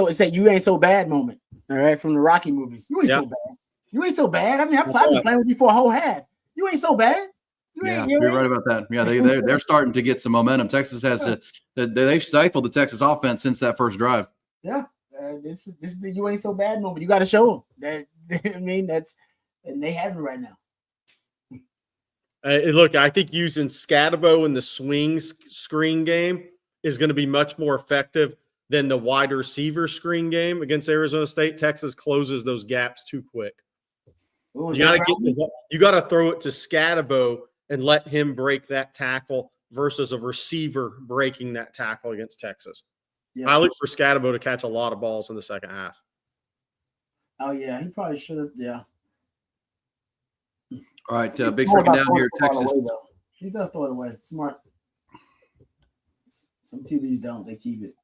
so bad moment. All right, from the Rocky movies. You ain't so bad. You ain't so bad. I mean, I've been playing with you for a whole half. You ain't so bad. You're right about that. Yeah, they're starting to get some momentum. Texas has they've stifled the Texas offense since that first drive. Yeah, this is the you ain't so bad moment. You got to show them that. I mean, and they have it right now. Look, I think using Scatabo in the swing screen game is going to be much more effective than the wide receiver screen game against Arizona State. Texas closes those gaps too quick. Ooh, you got to throw it to Scatabo and let him break that tackle versus a receiver breaking that tackle against Texas. Yeah. I look for Scatabo to catch a lot of balls in the second half. Oh, yeah. He probably should have. Yeah. All right. Big second down here, Texas. He does throw it away. Smart. Some QBs don't. They keep it.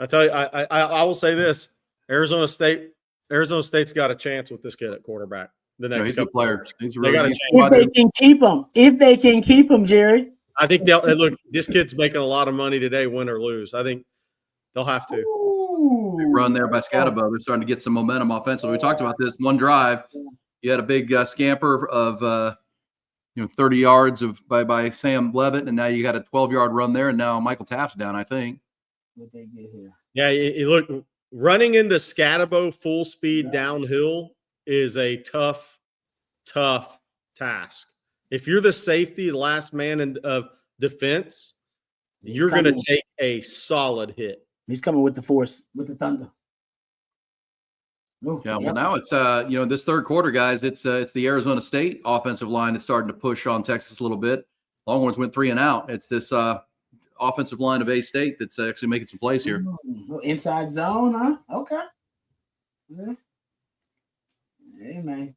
I tell you, I will say this: Arizona State's got a chance with this kid at quarterback. He's a good player. If they can keep him, Jerry. I think look. This kid's making a lot of money today, win or lose. I think they'll have to. Big run there by Scatabo. They're starting to get some momentum offensively. We talked about this one drive. You had a big scamper of 30 yards by Sam Levitt, and now you got a 12-yard run there, and now Michael Taft's down, I think. What they get here? Yeah, look, running into Scatabo full speed downhill is a tough task. If you're the safety, the last man of defense, you're going to take a solid hit. He's coming with the force, with the thunder. Well, now it's this third quarter, guys. It's the Arizona State offensive line that's starting to push on Texas a little bit. Longhorns went 3 and out. It's this offensive line of A-State that's actually making some plays here. Inside zone, huh? Okay. Yeah. Hey, man.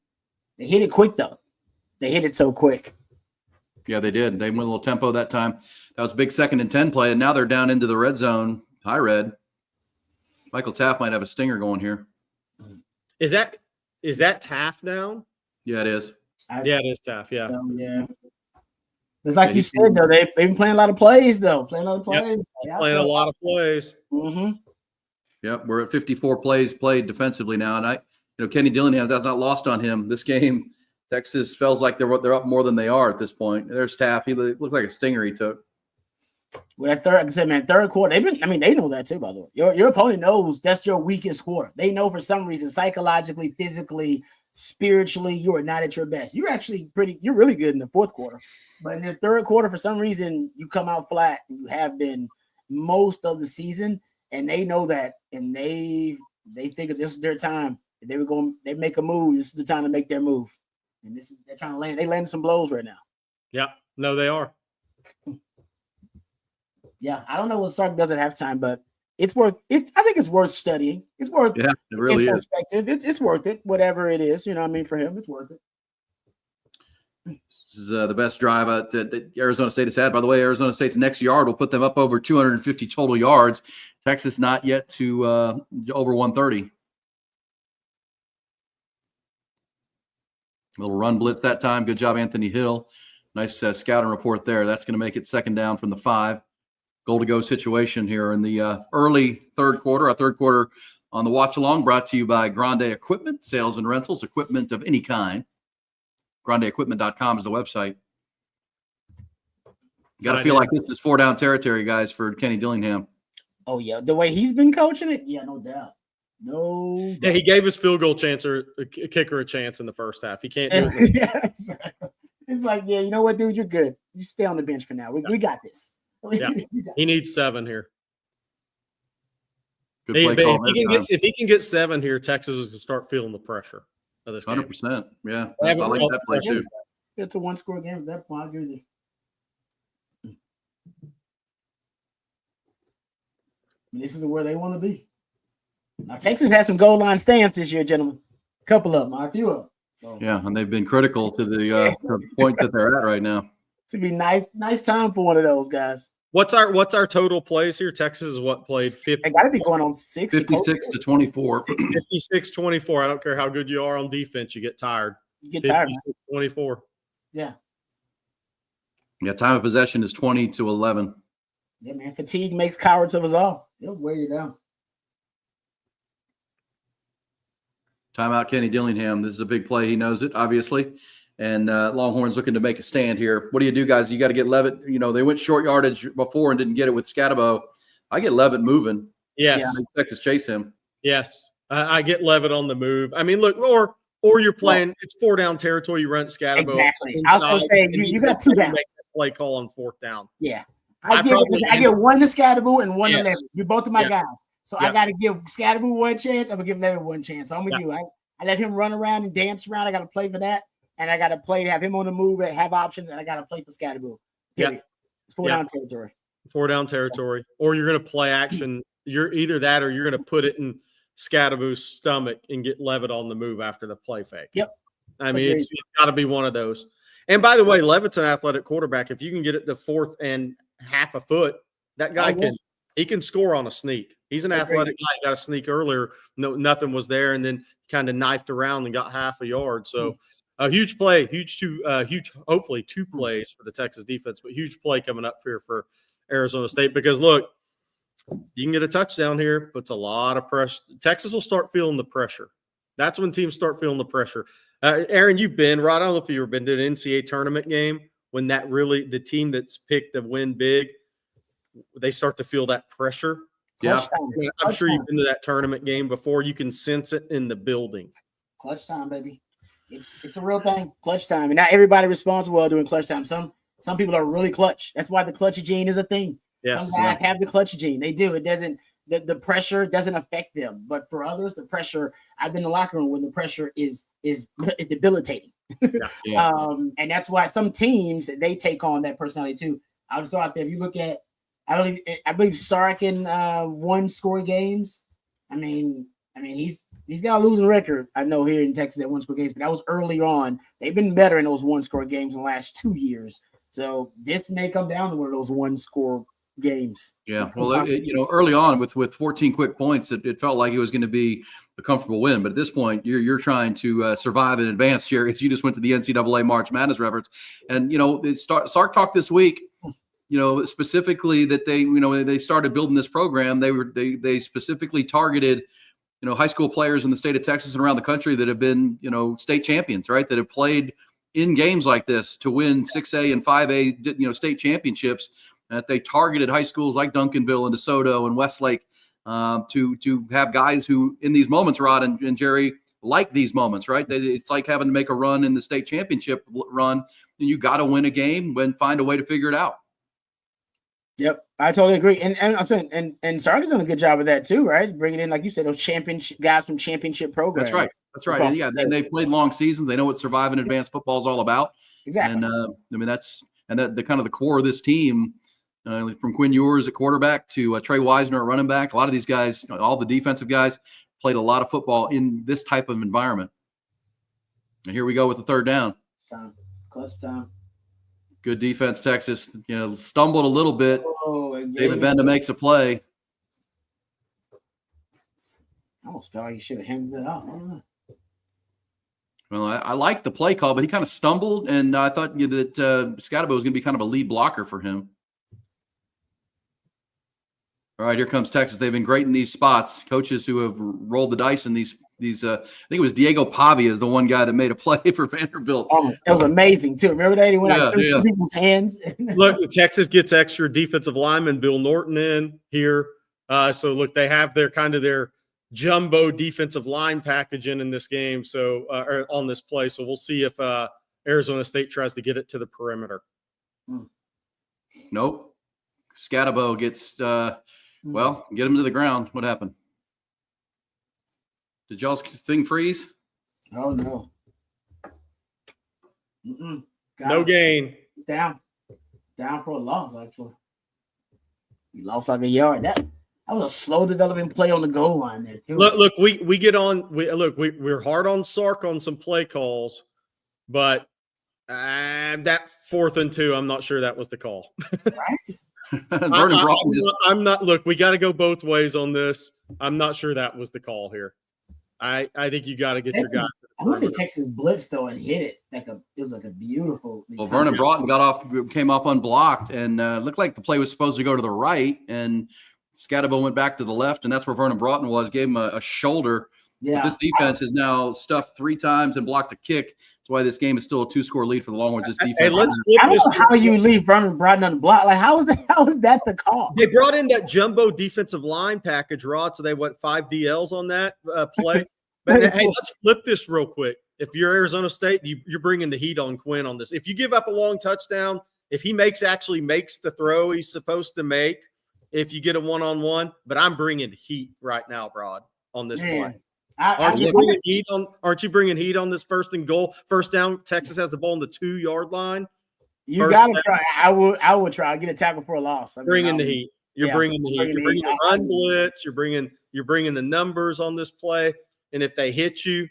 They hit it quick, though. They hit it so quick. Yeah, they did. They went a little tempo that time. That was a big 2nd and 10 play, and now they're down into the red zone. High red. Michael Taft might have a stinger going here. Is that Taft now? Yeah, it is. Yeah, it is Taft. Yeah. Yeah. It's like you said, though. They've been playing a lot of plays, though. Playing a lot of plays. Yep. Playing a lot of plays. Mm-hmm. Yep, we're at 54 plays played defensively now, and Kenny Dillingham, that's not lost on him. This game, Texas feels like they're up more than they are at this point. There's Taft. He looked like a stinger he took. Well, that third quarter, they know that too, by the way. Your opponent knows that's your weakest quarter. They know for some reason, psychologically, physically, spiritually, you are not at your best. You're really good in the fourth quarter. But in the third quarter, for some reason, you come out flat, and you have been most of the season, and they know that, and they figured this is their time. They make a move. This is the time to make their move. And they're trying to land. They landed some blows right now. Yeah, no, they are. Yeah, I don't know what Sark does at halftime, but I think it's worth studying. It's worth it really is. It's worth it, whatever it is. For him, it's worth it. This is the best drive that Arizona State has had. By the way, Arizona State's next yard will put them up over 250 total yards. Texas not yet to over 130. A little run blitz that time. Good job, Anthony Hill. Nice scouting report there. That's going to make it 2nd down from the 5. Goal to go situation here in the early third quarter. Our third quarter on the watch along, brought to you by Grande Equipment, sales and rentals, equipment of any kind. GrandeEquipment.com is the website. Got to feel like this is 4 down territory, guys, for Kenny Dillingham. Oh, yeah. The way he's been coaching it, yeah, no doubt. No doubt. Yeah, he gave his field goal kicker a chance in the first half. He can't do it. Yeah, exactly. It's like, yeah, you know what, dude? You're good. You stay on the bench for now. We got this. Yeah. He needs 7 here. Good play call. If he can get 7 here, Texas is going to start feeling the pressure of this game. 100%. Yeah, I like that play too. It's a 1-score game at that point. I agree with you. This is where they want to be. Now, Texas has some goal line stands this year, gentlemen. A couple of them, a few of them. So, yeah, and they've been critical to the point that they're at right now. It's gonna be nice time for one of those guys. What's our total plays here? Texas is what played 50. They got to be going on 56 to 24. 56-24. I don't care how good you are on defense, you get tired. You get tired. 24. Yeah. Yeah, time of possession is 20 to 11. Yeah, man. Fatigue makes cowards of us all. It'll wear you down. Timeout, Kenny Dillingham. This is a big play. He knows it, obviously. And Longhorns looking to make a stand here. What do you do, guys? You got to get Levitt. You know, they went short yardage before and didn't get it with Scatabo. I get Levitt moving. Yes. Yeah. Texas chase him. Yes. I get Levitt on the move. I mean, look, or you're playing, it's 4 down territory. You run Scatabo. Exactly. I was going to say, you got 2 down. Make that play call on 4th down. Yeah. I get 1 to Scatabo and 1 to Levitt. You're both of my guys. So I got to give Scatabo 1 chance. I'm going to give Levitt 1 chance. So I'm with you. I let him run around and dance around. I got to play for that. And I got to play to have him on the move, have options, and I got to play for Scatabo. Yeah. It's 4 down territory. 4 down territory. Or you're going to play action. You're either that or you're going to put it in Scatabo's stomach and get Levitt on the move after the play fake. Yep. I mean, it's got to be one of those. And by the way, Levitt's an athletic quarterback. If you can get it to 4th and half a foot, that guy can score on a sneak. He's an athletic guy. He got a sneak earlier. No, nothing was there, and then kind of knifed around and got half a yard. So a huge play, hopefully 2 plays for the Texas defense, but huge play coming up here for Arizona State because look, you can get a touchdown here, puts a lot of pressure. Texas will start feeling the pressure. That's when teams start feeling the pressure. Aaron, you've been, Rod, I don't know if you've ever been to an NCAA tournament game when that really, the team that's picked to win big, they start to feel that pressure. Yeah. I'm sure you've been to that tournament game before. You can sense it in the building. Clutch time, baby. It's a real thing. Clutch time. And not everybody responds well during clutch time. Some people are really clutch. That's why the clutch gene is a thing. Yes. Some guys have the clutch gene. They do. It doesn't the pressure doesn't affect them. But for others, the pressure, I've been in the locker room when the pressure is debilitating. Yeah. And that's why some teams they take on that personality too. I'll just throw out there. If you look at I believe Sarkin won score games. I mean he's got a losing record. I know here in Texas at 1-score games, but that was early on. They've been better in those 1-score games in the last 2 years. So this may come down to one of those 1-score games. Yeah. Well, early on with 14 quick points, it felt like it was going to be a comfortable win. But at this point, you're trying to survive in advance, Jerry. You just went to the NCAA March Madness reference, and Sark talked this week. Specifically that they started building this program. They specifically targeted high school players in the state of Texas and around the country that have been state champions, right? That have played in games like this to win 6A and 5A state championships. That they targeted high schools like Duncanville and DeSoto and Westlake to have guys who in these moments, Rod and Jerry, like these moments, right? It's like having to make a run in the state championship run, and you got to win a game and find a way to figure it out. Yep, I totally agree, and I'm saying, and Sark's done a good job of that too, right? Bringing in, like you said, those championship guys from championship programs. That's right. Yeah, and they played long seasons. They know what surviving advanced football is all about. Exactly. And the kind of the core of this team, from Quinn Ewers at quarterback to Trey Wisner at running back. A lot of these guys, all the defensive guys, played a lot of football in this type of environment. And here we go with the 3rd down. Clutch time. Good defense, Texas. Stumbled a little bit. David Benda makes a play. I almost felt like he should have handed it out. Well, I like the play call, but he kind of stumbled, and I thought that Scatabo was going to be kind of a lead blocker for him. All right, here comes Texas. They've been great in these spots. Coaches who have rolled the dice in these. I think it was Diego Pavia is the one guy that made a play for Vanderbilt. It was amazing too. Remember that he went like through people's hands. Look, Texas gets extra defensive lineman Bill Norton in here. So look, they have their jumbo defensive line package in this game. So or on this play. So we'll see if Arizona State tries to get it to the perimeter. Nope. Scatabo gets get him to the ground. What happened? Did y'all's thing freeze? Oh no. No gain. Down for a loss, actually. He lost like a yard. That was a slow developing play on the goal line there, too. Look, we get on. We're hard on Sark on some play calls, but that 4th and 2, I'm not sure that was the call. Right? I'm not. Look, we got to go both ways on this. I'm not sure that was the call here. I think you got to get your guy. I want to say Texas blitzed though and hit it it was like a beautiful. Well, Vernon Broughton came off unblocked, and looked like the play was supposed to go to the right, and Scatabo went back to the left, and that's where Vernon Broughton was. Gave him a shoulder. Yeah. But this defense has now stuffed 3 times and blocked a kick. That's why this game is still a 2-score lead for the Longhorns. This defense. Hey, let's flip I don't know how you leave Vernon Broughton on the block. Like, how is that the call? They brought in that jumbo defensive line package, Rod. So they went 5 DLs on that play. But hey, let's flip this real quick. If you're Arizona State, you're bringing the heat on Quinn on this. If you give up a long touchdown, if he actually makes the throw he's supposed to make, if you get a one-on-one, but I'm bringing heat right now, Rod, on this play. Aren't you bringing heat on this 1st and goal? First down, Texas has the ball on the 2-yard line. You got to try. I would try. Get a tackle for a loss. Bringing the heat. You're bringing the heat. You're bringing the run blitz. You're bringing the numbers on this play. And if they hit you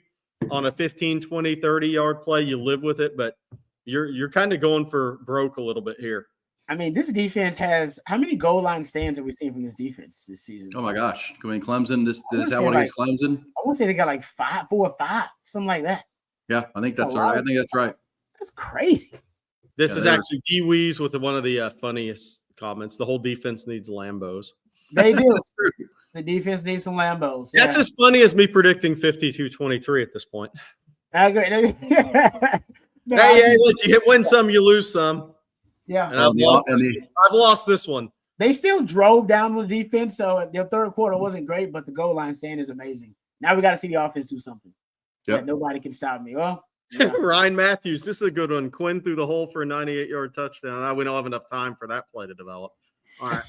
on a 15, 20, 30-yard play, you live with it. But you're kind of going for broke a little bit here. I mean, this defense has – how many goal line stands have we seen from this defense this season? Oh, my gosh. I mean, Clemson, is that one against Clemson? I want to say they got like 4 or 5, something like that. Yeah, I think that's right. I think that's right. That's crazy. This is actually D. Wees with one of the funniest comments. The whole defense needs Lambos. They do. The defense needs some Lambos. Yeah. That's as funny as me predicting 52-23 at this point. I agree. Hey, look, you win some, you lose some. Yeah. And I've lost this one. They still drove down the defense, so their 3rd quarter wasn't great, but the goal line stand is amazing. Now we got to see the offense do something. Yeah. Nobody can stop me. Well, yeah. Ryan Matthews, this is a good one. Quinn through the hole for a 98-yard touchdown. We don't have enough time for that play to develop. All right.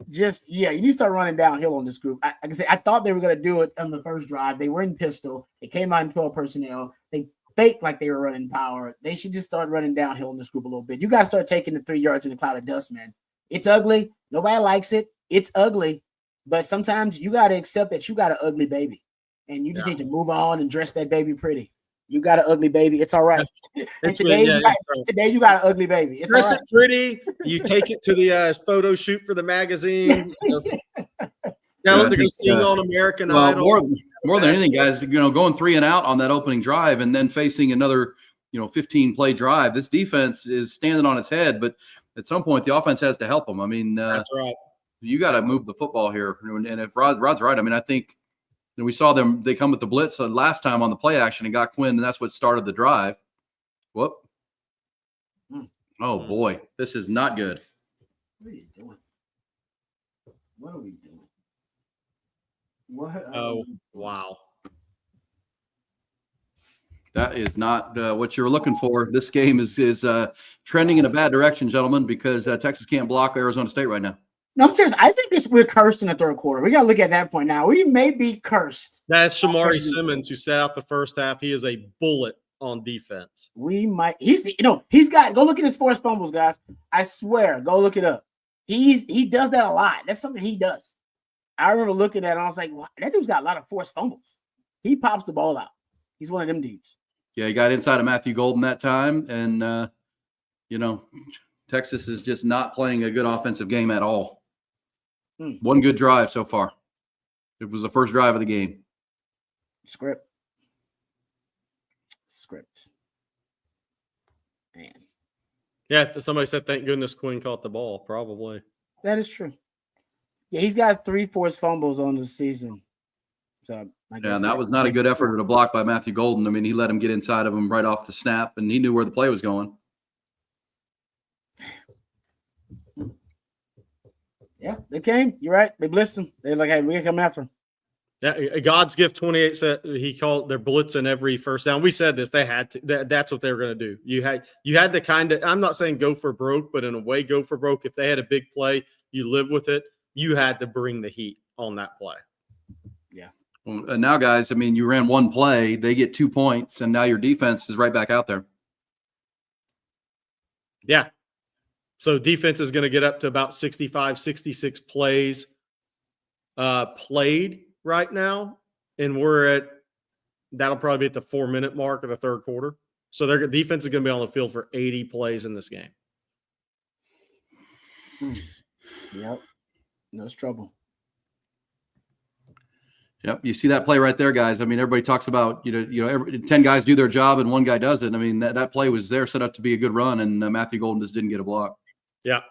You need to start running downhill on this group. Like I said, I thought they were going to do it on the first drive. They were in pistol. They came out in 12 personnel. They faked like they were running power. They should just start running downhill in this group a little bit. You got to start taking the 3 yards in a cloud of dust, man. It's ugly. Nobody likes it. It's ugly. But sometimes you got to accept that you got an ugly baby. And you just need to move on and dress that baby pretty. You got an ugly baby. It's all right. And today you got an ugly baby. It's dress all right. it pretty. You take it to the photo shoot for the magazine. Tell them to go sing on American Idol. More than anything, guys, going 3 and out on that opening drive and then facing another, 15-play drive. This defense is standing on its head, but at some point the offense has to help them. I mean, that's right. You got to move the football here. And if Rod's right, I mean, I think we saw they come with the blitz last time on the play action and got Quinn, and that's what started the drive. Whoop. Oh, boy. This is not good. What are you doing? What are we doing? What? Oh, wow. That is not what you were looking for. This game is trending in a bad direction, gentlemen, because Texas can't block Arizona State right now. No, I'm serious. I think we're cursed in the 3rd quarter. We got to look at that point now. We may be cursed. That's Shamari Simmons, who sat out the first half. He is a bullet on defense. We might. He's got. Go look at his forced fumbles, guys. I swear. Go look it up. He does that a lot. That's something he does. I remember looking at it. And I was like, wow, that dude's got a lot of forced fumbles. He pops the ball out. He's one of them dudes. Yeah, he got inside of Matthew Golden that time, and Texas is just not playing a good offensive game at all. One good drive so far. It was the first drive of the game. Script. Man. Yeah, somebody said, thank goodness Quinn caught the ball. Probably. That is true. Yeah, he's got 3 forced fumbles on the season. So yeah, and that was not a good effort at a block by Matthew Golden. I mean, he let him get inside of him right off the snap, and he knew where the play was going. Yeah, they came. You're right. They blitzed him. They're like, hey, we're coming after him. Yeah, God's gift 28 said he called their blitzing every first down. We said this. They had to. That's what they were going to do. You had to kind of, I'm not saying go for broke, but in a way go for broke. If they had a big play, you live with it. You had to bring the heat on that play. Yeah. Well, and now, guys, I mean, you ran one play, they get 2 points, and now your defense is right back out there. Yeah. So defense is going to get up to about 65, 66 plays played right now. And that'll probably be at the 4-minute mark of the third quarter. So their defense is going to be on the field for 80 plays in this game. Yep. No trouble. Yep, you see that play right there, guys. I mean, everybody talks about 10 guys do their job and one guy doesn't. I mean, that play was there, set up to be a good run, and Matthew Golden just didn't get a block. Yeah,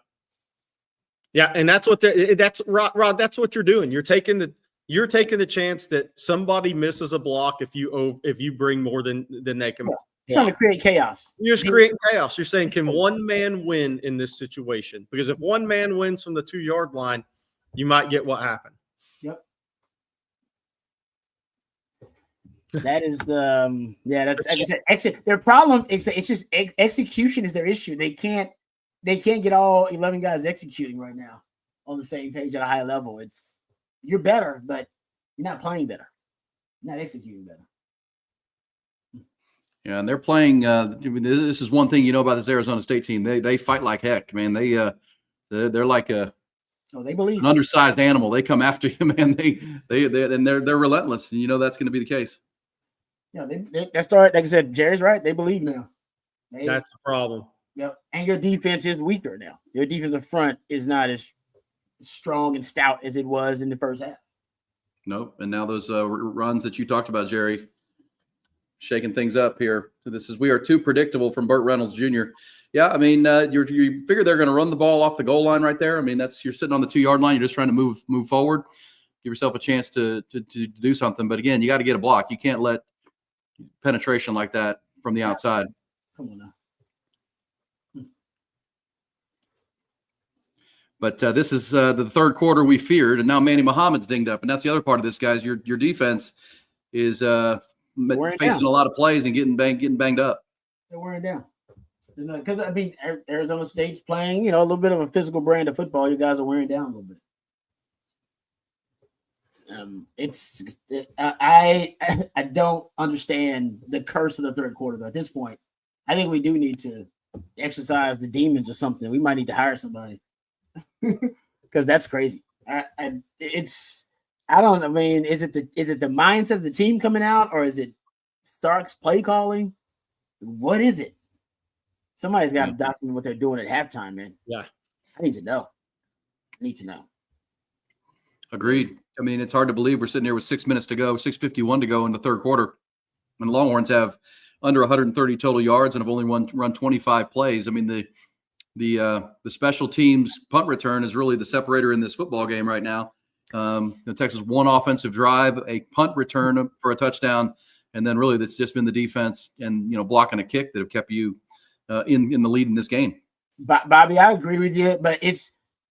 yeah, and that's what that's Rod. That's what you're doing. You're taking the chance that somebody misses a block if you bring more than they can. It's trying to create chaos. You're just creating chaos. You're saying, can one man win in this situation? Because if one man wins from the 2-yard line, you might get what happened. Yep. That is the that's like I said, their problem. It's just execution is their issue. They can't get all 11 guys executing right now on the same page at a high level. You're better, but you're not playing better. You're not executing better. Yeah, and they're playing. This is one thing you know about this Arizona State team. They fight like heck, man. They're like they believe an undersized animal. They come after you, man. They're relentless, and you know that's going to be the case. Yeah, that start. Like I said, Jerry's right. They believe now. That's the problem. Yep, and your defense is weaker now. Your defensive front is not as strong and stout as it was in the first half. Nope, and now those runs that you talked about, Jerry, shaking things up here. So we are too predictable from Burt Reynolds Jr. Yeah, I mean, you figure they're going to run the ball off the goal line right there. I mean, you're sitting on the 2-yard line. You're just trying to move forward, give yourself a chance to do something. But again, you got to get a block. You can't let penetration like that from the outside. Come on now. But this is the third quarter we feared, and now Manny Muhammad's dinged up, and that's the other part of this, guys. Your defense is facing a lot of plays and getting banged up. They're wearing down. Because I mean, Arizona State's playing, a little bit of a physical brand of football. You guys are wearing down a little bit. I don't understand the curse of the third quarter though. At this point, I think we do need to exercise the demons or something. We might need to hire somebody because that's crazy. Is it the mindset of the team coming out, or is it Stark's play calling? What is it? Somebody's got to document what they're doing at halftime, man. Yeah, I need to know. Agreed. I mean, it's hard to believe we're sitting here with 6 minutes to go, 6:51 to go in the third quarter, and the Longhorns have under 130 total yards and have only run 25 plays. I mean, the special teams punt return is really the separator in this football game right now. The Texas one offensive drive, a punt return for a touchdown, and then really that's just been the defense and blocking a kick that have kept you in the lead in this game. Bobby, I agree with you, but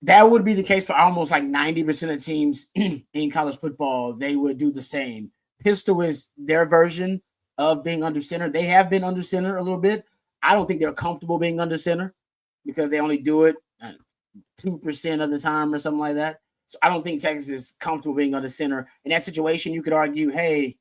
that would be the case for almost like 90% of teams in college football. They would do the same. Pistol is their version of being under center. They have been under center a little bit. I don't think they're comfortable being under center because they only do it 2% of the time or something like that. So I don't think Texas is comfortable being under center. In that situation, you could argue, hey,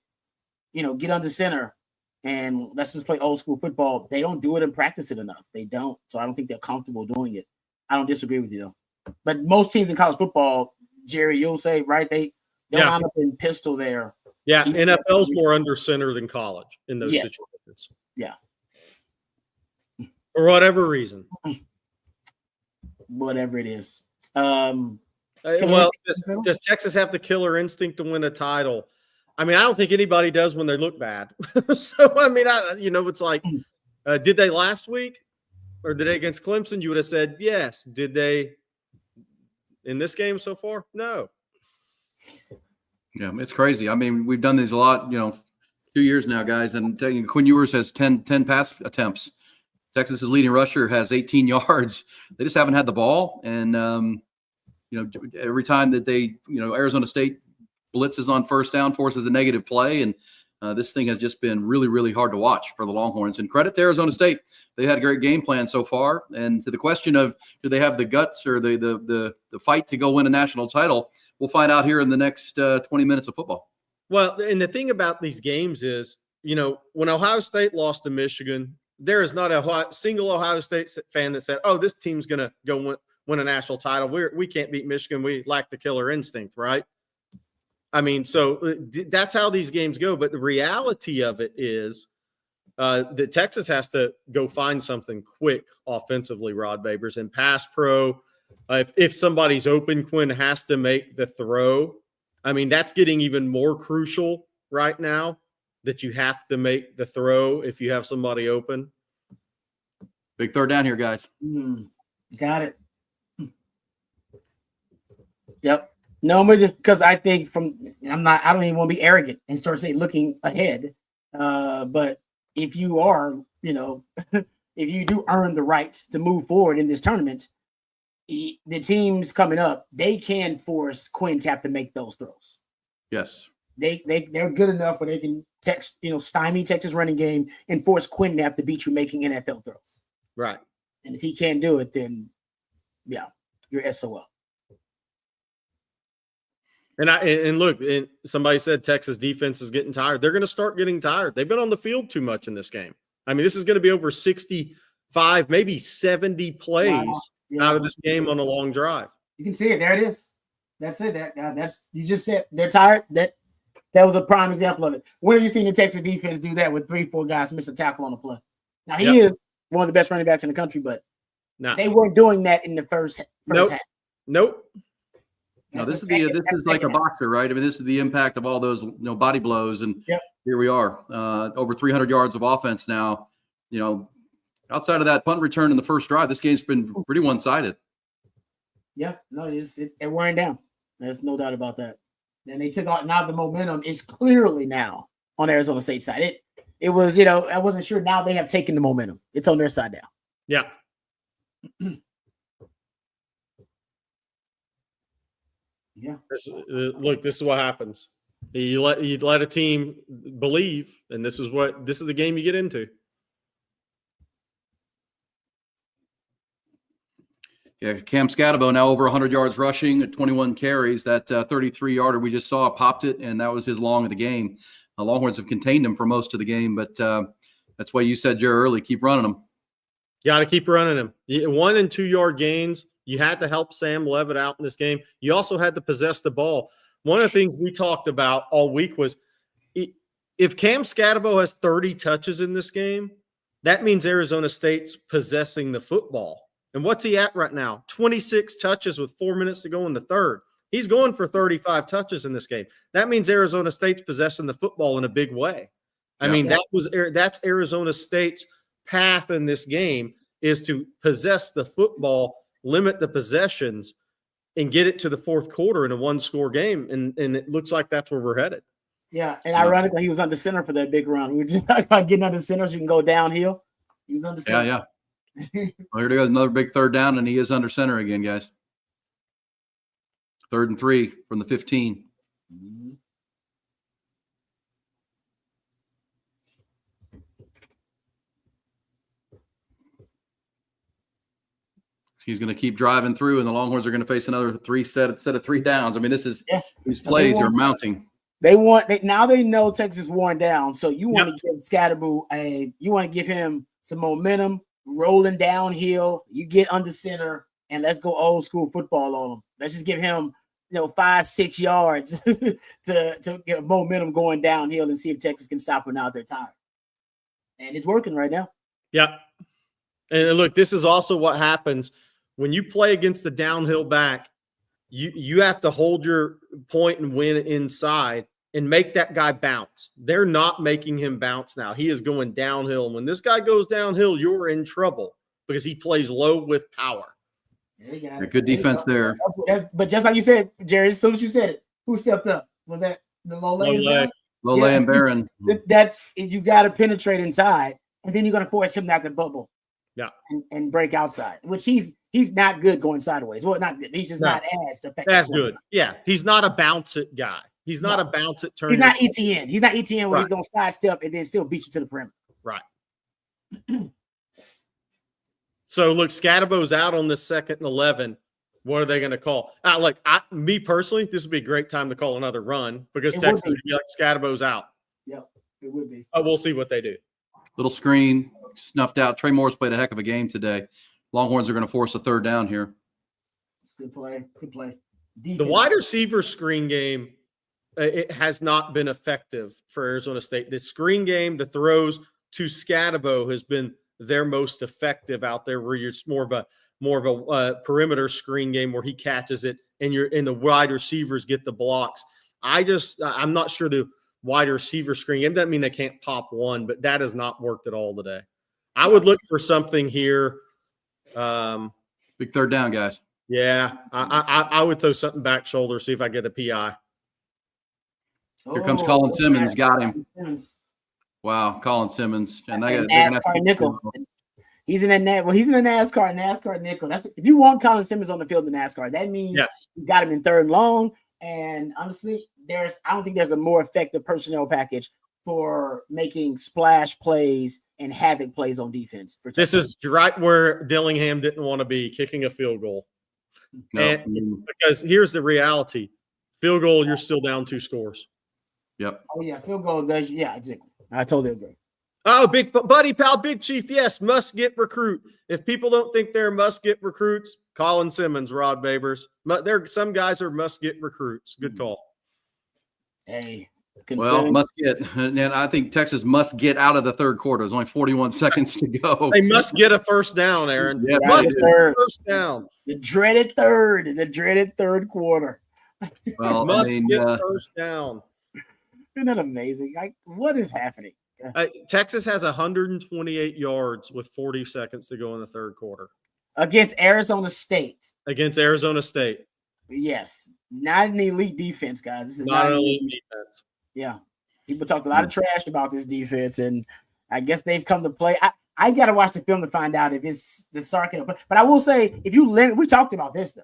get under center and let's just play old school football. They don't do it and practice it enough. They don't. So I don't think they're comfortable doing it. I don't disagree with you, though. But most teams in college football, Jerry, you'll say, right, they'll line up in pistol there. Yeah, NFL's more under center than college in those situations. Yeah. For whatever reason. Whatever it is. Does Texas have the killer instinct to win a title? I mean, I don't think anybody does when they look bad. So, I mean, it's like, did they last week? Or did they against Clemson? You would have said yes. Did they in this game so far? No. Yeah, it's crazy. I mean, we've done these a lot, 2 years now, guys. And Quinn Ewers has 10 pass attempts. Texas's leading rusher has 18 yards. They just haven't had the ball. And, every time that they, Arizona State blitzes on first down, forces a negative play. And this thing has just been really, really hard to watch for the Longhorns. And credit to Arizona State. They had a great game plan so far. And to the question of do they have the guts or the fight to go win a national title, we'll find out here in the next 20 minutes of football. Well, and the thing about these games is, when Ohio State lost to Michigan, there is not a single Ohio State fan that said, oh, this team's going to go win a national title. We can't beat Michigan. We lack the killer instinct, right? I mean, so that's how these games go. But the reality of it is that Texas has to go find something quick offensively, Rod Babers, and pass pro. If somebody's open, Quinn has to make the throw. I mean, that's getting even more crucial right now, that you have to make the throw if you have somebody open. Big third down here, guys. Got it. Yep. No, because I think I don't even want to be arrogant and start saying looking ahead. But if you are, if you do earn the right to move forward in this tournament, the teams coming up, they can force Quinn to have to make those throws. Yes. They're good enough where they can stymie Texas running game and force Quinn to have to beat you making NFL throws. Right. And if he can't do it, then you're SOL. And look, somebody said Texas defense is getting tired. They're going to start getting tired. They've been on the field too much in this game. I mean, this is going to be over 65, maybe 70 plays out of this game on a long drive. You can see it. There it is. That's it. That's you just said they're tired. That was a prime example of it. When have you seen the Texas defense do that with 3-4 guys miss a tackle on the play? Now he is one of the best running backs in the country, but they weren't doing that in the first half. Nope. No, this is like a boxer, right? I mean, this is the impact of all those body blows, and here we are, over 300 yards of offense now. Outside of that punt return in the first drive, this game's been pretty one-sided. Yeah, no, they're wearing down. There's no doubt about that. And they took out. Now the momentum is clearly now on Arizona State side. It was, I wasn't sure. Now they have taken the momentum. It's on their side now. Yeah. Yeah. Look, this is what happens. You let a team believe, and this is the game you get into. Yeah, Cam Scatabo now over 100 yards rushing at 21 carries. That 33-yarder we just saw popped it, and that was his long of the game. The Longhorns have contained him for most of the game, but that's why you said, Jerry, early, keep running them. Got to keep running them. 1 and 2 yard gains. You had to help Sam Levitt out in this game. You also had to possess the ball. One of the things we talked about all week was if Cam Scatabo has 30 touches in this game, that means Arizona State's possessing the football. And what's he at right now? 26 touches with 4 minutes to go in the third. He's going for 35 touches in this game. That means Arizona State's possessing the football in a big way. I mean, that's Arizona State's path in this game, is to possess the football, limit the possessions, and get it to the fourth quarter in a one-score game. And it looks like that's where we're headed. Yeah, and ironically, he was under center for that big run. We were just talking about getting under center so you can go downhill. He was under center. Yeah. Well, here goes another big third down, and he is under center again, guys. 3rd and 3 from the 15. Mm-hmm. He's going to keep driving through, and the Longhorns are going to face another set of 3 downs. I mean, these plays are mounting. Now they know Texas worn down, so you want to give Scatterbo you want to give him some momentum, rolling downhill. You get under center, and let's go old school football on him. Let's just give him 5-6 yards to get momentum going downhill and see if Texas can stop them now they're tired. And it's working right now. Yeah. And look, this is also what happens when you play against the downhill back. You have to hold your point and win inside and make that guy bounce. They're not making him bounce now. He is going downhill. And when this guy goes downhill, you're in trouble because he plays low with power. Yeah, good defense there. But just like you said, Jerry, as soon as you said it, who stepped up? Was that the Lole? Lole and Barron. That's you got to penetrate inside, and then you're going to force him not to bubble. Yeah, and break outside, which he's not good going sideways. Well, not good. He's just not as effective. As good. Yeah, he's not a bounce it guy. He's not a bounce it turn. He's not ETN. He's not ETN where he's going to sidestep and then still beat you to the perimeter. Right. So look, Scadabo's out on the 2nd and 11. What are they going to call? Me personally, this would be a great time to call another run because Texas would be like Scadabo's out. Yep, it would be. We'll see what they do. Little screen snuffed out. Trey Moore's played a heck of a game today. Longhorns are going to force a 3rd down here. Good play. Good play. Defense. The wide receiver screen game, it has not been effective for Arizona State. The screen game, the throws to Scadabo has been their most effective out there, where you're more of a perimeter screen game where he catches it and the wide receivers get the blocks. I'm not sure the wide receiver screen game doesn't mean they can't pop one, but that has not worked at all today. I would look for something here. Big 3rd down, guys. Yeah, I would throw something back shoulder, see if I get a PI. Here comes Colin Simmons. Got him. Wow, Colin Simmons. And NASCAR nickel. He's in that he's in the NASCAR nickel. If you want Colin Simmons on the field in NASCAR, that means you got him in 3rd and long. And honestly, I don't think there's a more effective personnel package for making splash plays and havoc plays on defense. This is right where Dillingham didn't want to be, kicking a field goal. No. Because here's the reality. Field goal, you're still down 2 scores. Yep. Oh, yeah, field goal does. Yeah, exactly. I totally agree. Oh, big buddy pal, Big Chief, yes, must-get recruit. If people don't think they're must-get recruits, Colin Simmons, Rod Babers. Some guys are must-get recruits. Good call. Hey. Well, must get. And I think Texas must get out of the 3rd quarter. There's only 41 seconds to go. They must get a 1st down, Aaron. Yeah, must get a 1st down. The dreaded 3rd quarter. Well, must get 1st down. Isn't that amazing? What is happening? Texas has 128 yards with 40 seconds to go in the 3rd quarter. Against Arizona State. Yes. Not an elite defense, guys. This is not an elite defense. Yeah. People talked a lot of trash about this defense, and I guess they've come to play. I got to watch the film to find out if it's the Sark. But I will say, if you limit, we talked about this, though.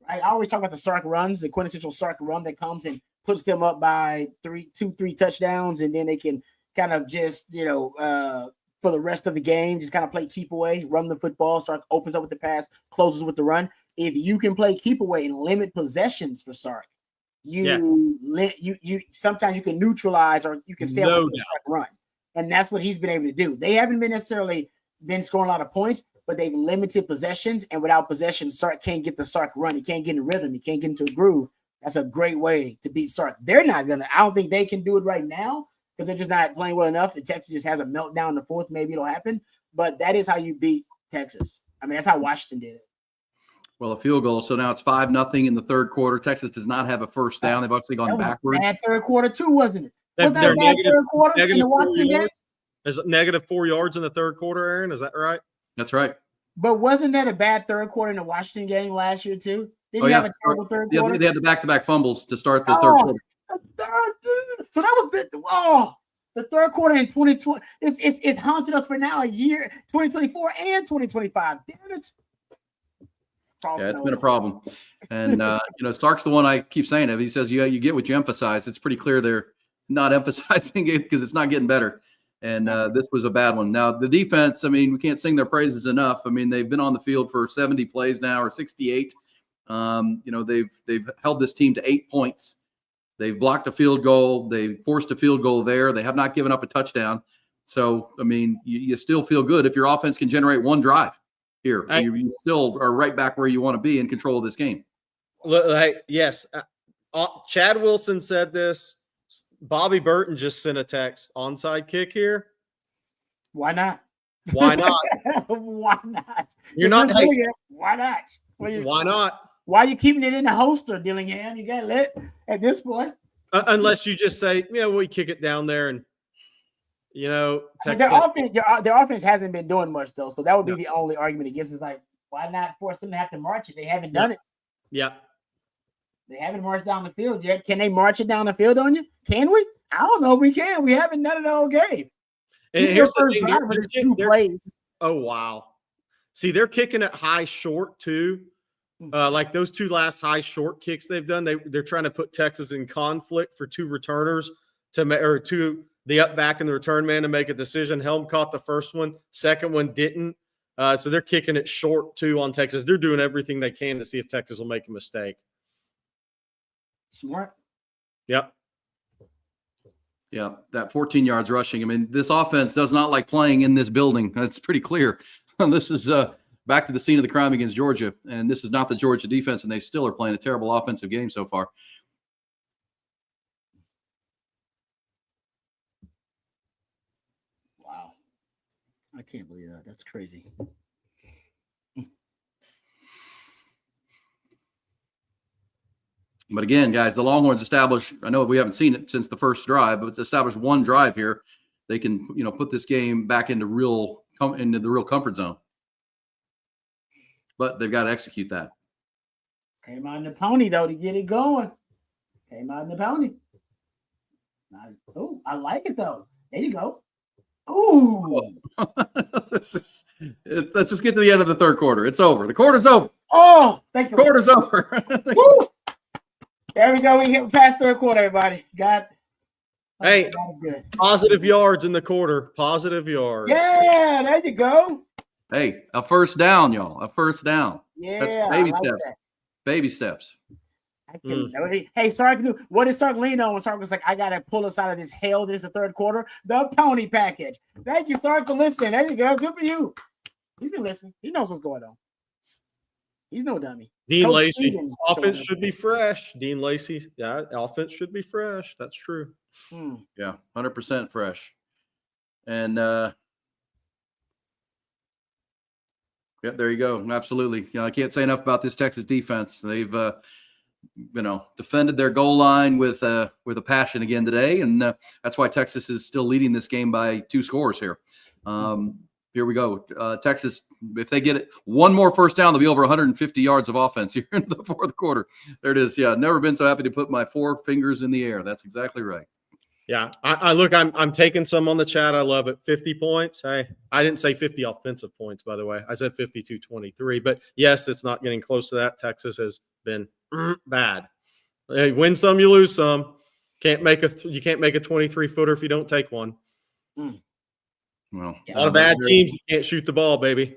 Right? I always talk about the Sark runs, the quintessential Sark run that comes and puts them up by 3 touchdowns, and then they can kind of just, for the rest of the game, just kind of play keep away, run the football. Sark opens up with the pass, closes with the run. If you can play keep away and limit possessions for Sark, you sometimes you can neutralize or you can stay up with the Sark run. And that's what he's been able to do. They haven't necessarily been scoring a lot of points, but they've limited possessions. And without possessions, Sark can't get the Sark run. He can't get in rhythm. He can't get into a groove. That's a great way to beat Sark. They're not going to – I don't think they can do it right now because they're just not playing well enough. If Texas just has a meltdown in the 4th, maybe it'll happen. But that is how you beat Texas. I mean, that's how Washington did it. Well, a field goal. So now it's 5-0 in the 3rd quarter. Texas does not have a 1st down. They've actually gone backwards. Bad 3rd quarter too, wasn't it? Was that a bad 3rd quarter in the Washington game? Is it -4 yards in the 3rd quarter, Aaron? Is that right? That's right. But wasn't that a bad 3rd quarter in the Washington game last year too? Didn't you have a terrible 3rd quarter? They had the back-to-back fumbles to start the 3rd quarter. So that was the 3rd quarter in 2020. It's haunted us for now a year, 2024 and 2025. Damn it. Yeah, it's been a problem. And, Sark's the one I keep saying of. He says, you get what you emphasize. It's pretty clear they're not emphasizing it because it's not getting better. And this was a bad one. Now, the defense, I mean, we can't sing their praises enough. I mean, they've been on the field for 70 plays now or 68. They've held this team to 8 points. They've blocked a field goal. They've forced a field goal there. They have not given up a touchdown. So, I mean, you still feel good if your offense can generate one drive here. You still are right back where you want to be in control of this game. Yes. Chad Wilson said this. Bobby Burton just sent a text. Onside kick here. Why not? Why not? Why not? You're not. Why not? Why not? Why are you keeping it in the holster, Dillingham? You got lit at this point. Unless you just say, we kick it down there and, their offense hasn't been doing much though. So that would be the only argument against it. Like, Why not force them to have to march it? They haven't done it. Yeah. They haven't marched down the field yet. Can they march it down the field on you? Can we? I don't know if we can. We haven't done it all game. And here's the thing. Plays. Oh, wow. See, they're kicking it high short too. Like those two last high short kicks they've done, they're trying to put Texas in conflict for two returners or the up back and the return man to make a decision. Helm caught the first one, second one didn't. So they're kicking it short too on Texas. They're doing everything they can to see if Texas will make a mistake. Smart. Yep. Yeah, that 14 yards rushing. I mean, this offense does not like playing in this building. That's pretty clear. This is back to the scene of the crime against Georgia, and this is not the Georgia defense, and they still are playing a terrible offensive game so far. Wow. I can't believe that. That's crazy. But again, guys, the Longhorns established, I know we haven't seen it since the first drive, but it's established one drive here. They can, put this game back into the real comfort zone. But they've got to execute that. Came out in the pony, though, to get it going. Came out in the pony. Oh, I like it, though. There you go. Ooh. Let's just get to the end of the third quarter. It's over. The quarter's over. Oh, thank you. Quarter's over. There we go. We get past third quarter, everybody. Hey, positive yards in the quarter. Positive yards. Yeah, there you go. Hey, a first down, y'all. A first down. Yeah. That's baby steps. That. Baby steps. Hey, Sark, what did Sark lean on when Sark was like, I got to pull us out of this hell? This is the third quarter. The pony package. Thank you, Sark, for listening. There you go. Good for you. He's been listening. He knows what's going on. He's no dummy. Dean Lacey, offense should be fresh. Dean Lacey, yeah, offense should be fresh. That's true. Yeah, 100% fresh. And there you go. Absolutely. I can't say enough about this Texas defense. They've defended their goal line with a passion again today, and that's why Texas is still leading this game by 2 scores here. Here we go. Texas, if they get it one more first down, they'll be over 150 yards of offense here in the fourth quarter. There it is. Yeah, never been so happy to put my 4 fingers in the air. That's exactly right. Yeah, I look. I'm taking some on the chat. I love it. 50 points. Hey, I didn't say 50 offensive points, by the way. I said 52-23. But yes, it's not getting close to that. Texas has been bad. Hey, win some, you lose some. You can't make a 23-footer if you don't take one. Well, a lot of bad teams that can't shoot the ball, baby.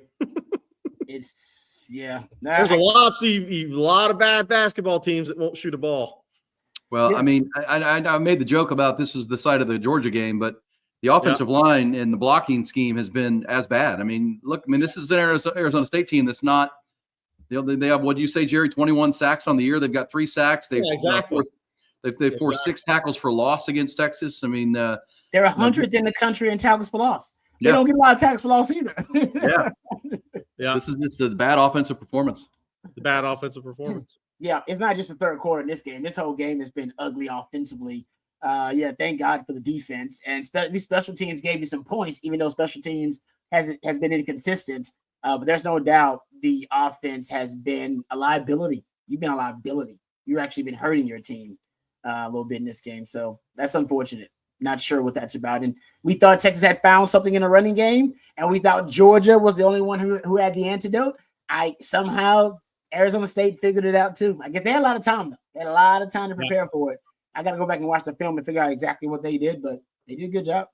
There's a lot of bad basketball teams that won't shoot a ball. Well, yeah. I mean, I made the joke about this is the site of the Georgia game, but the offensive line and the blocking scheme has been as bad. I mean, look, this is an Arizona State team that's not. They have, what do you say, Jerry? 21 sacks on the year. They've got 3 sacks. They've forced 6 tackles for loss against Texas. I mean, they're 100th in the country in tackles for loss. They don't get a lot of tackles for loss either. Yeah. This is just a bad offensive performance. The bad offensive performance. Yeah, it's not just the third quarter in this game. This whole game has been ugly offensively. Thank God for the defense. And these special teams gave you some points, even though special teams has been inconsistent. But there's no doubt the offense has been a liability. You've been a liability. You've actually been hurting your team a little bit in this game. So that's unfortunate. Not sure what that's about. And we thought Texas had found something in the running game, and we thought Georgia was the only one who had the antidote. Somehow Arizona State figured it out too. I guess they had a lot of time, though. They had a lot of time to prepare for it. I got to go back and watch the film and figure out exactly what they did, but they did a good job.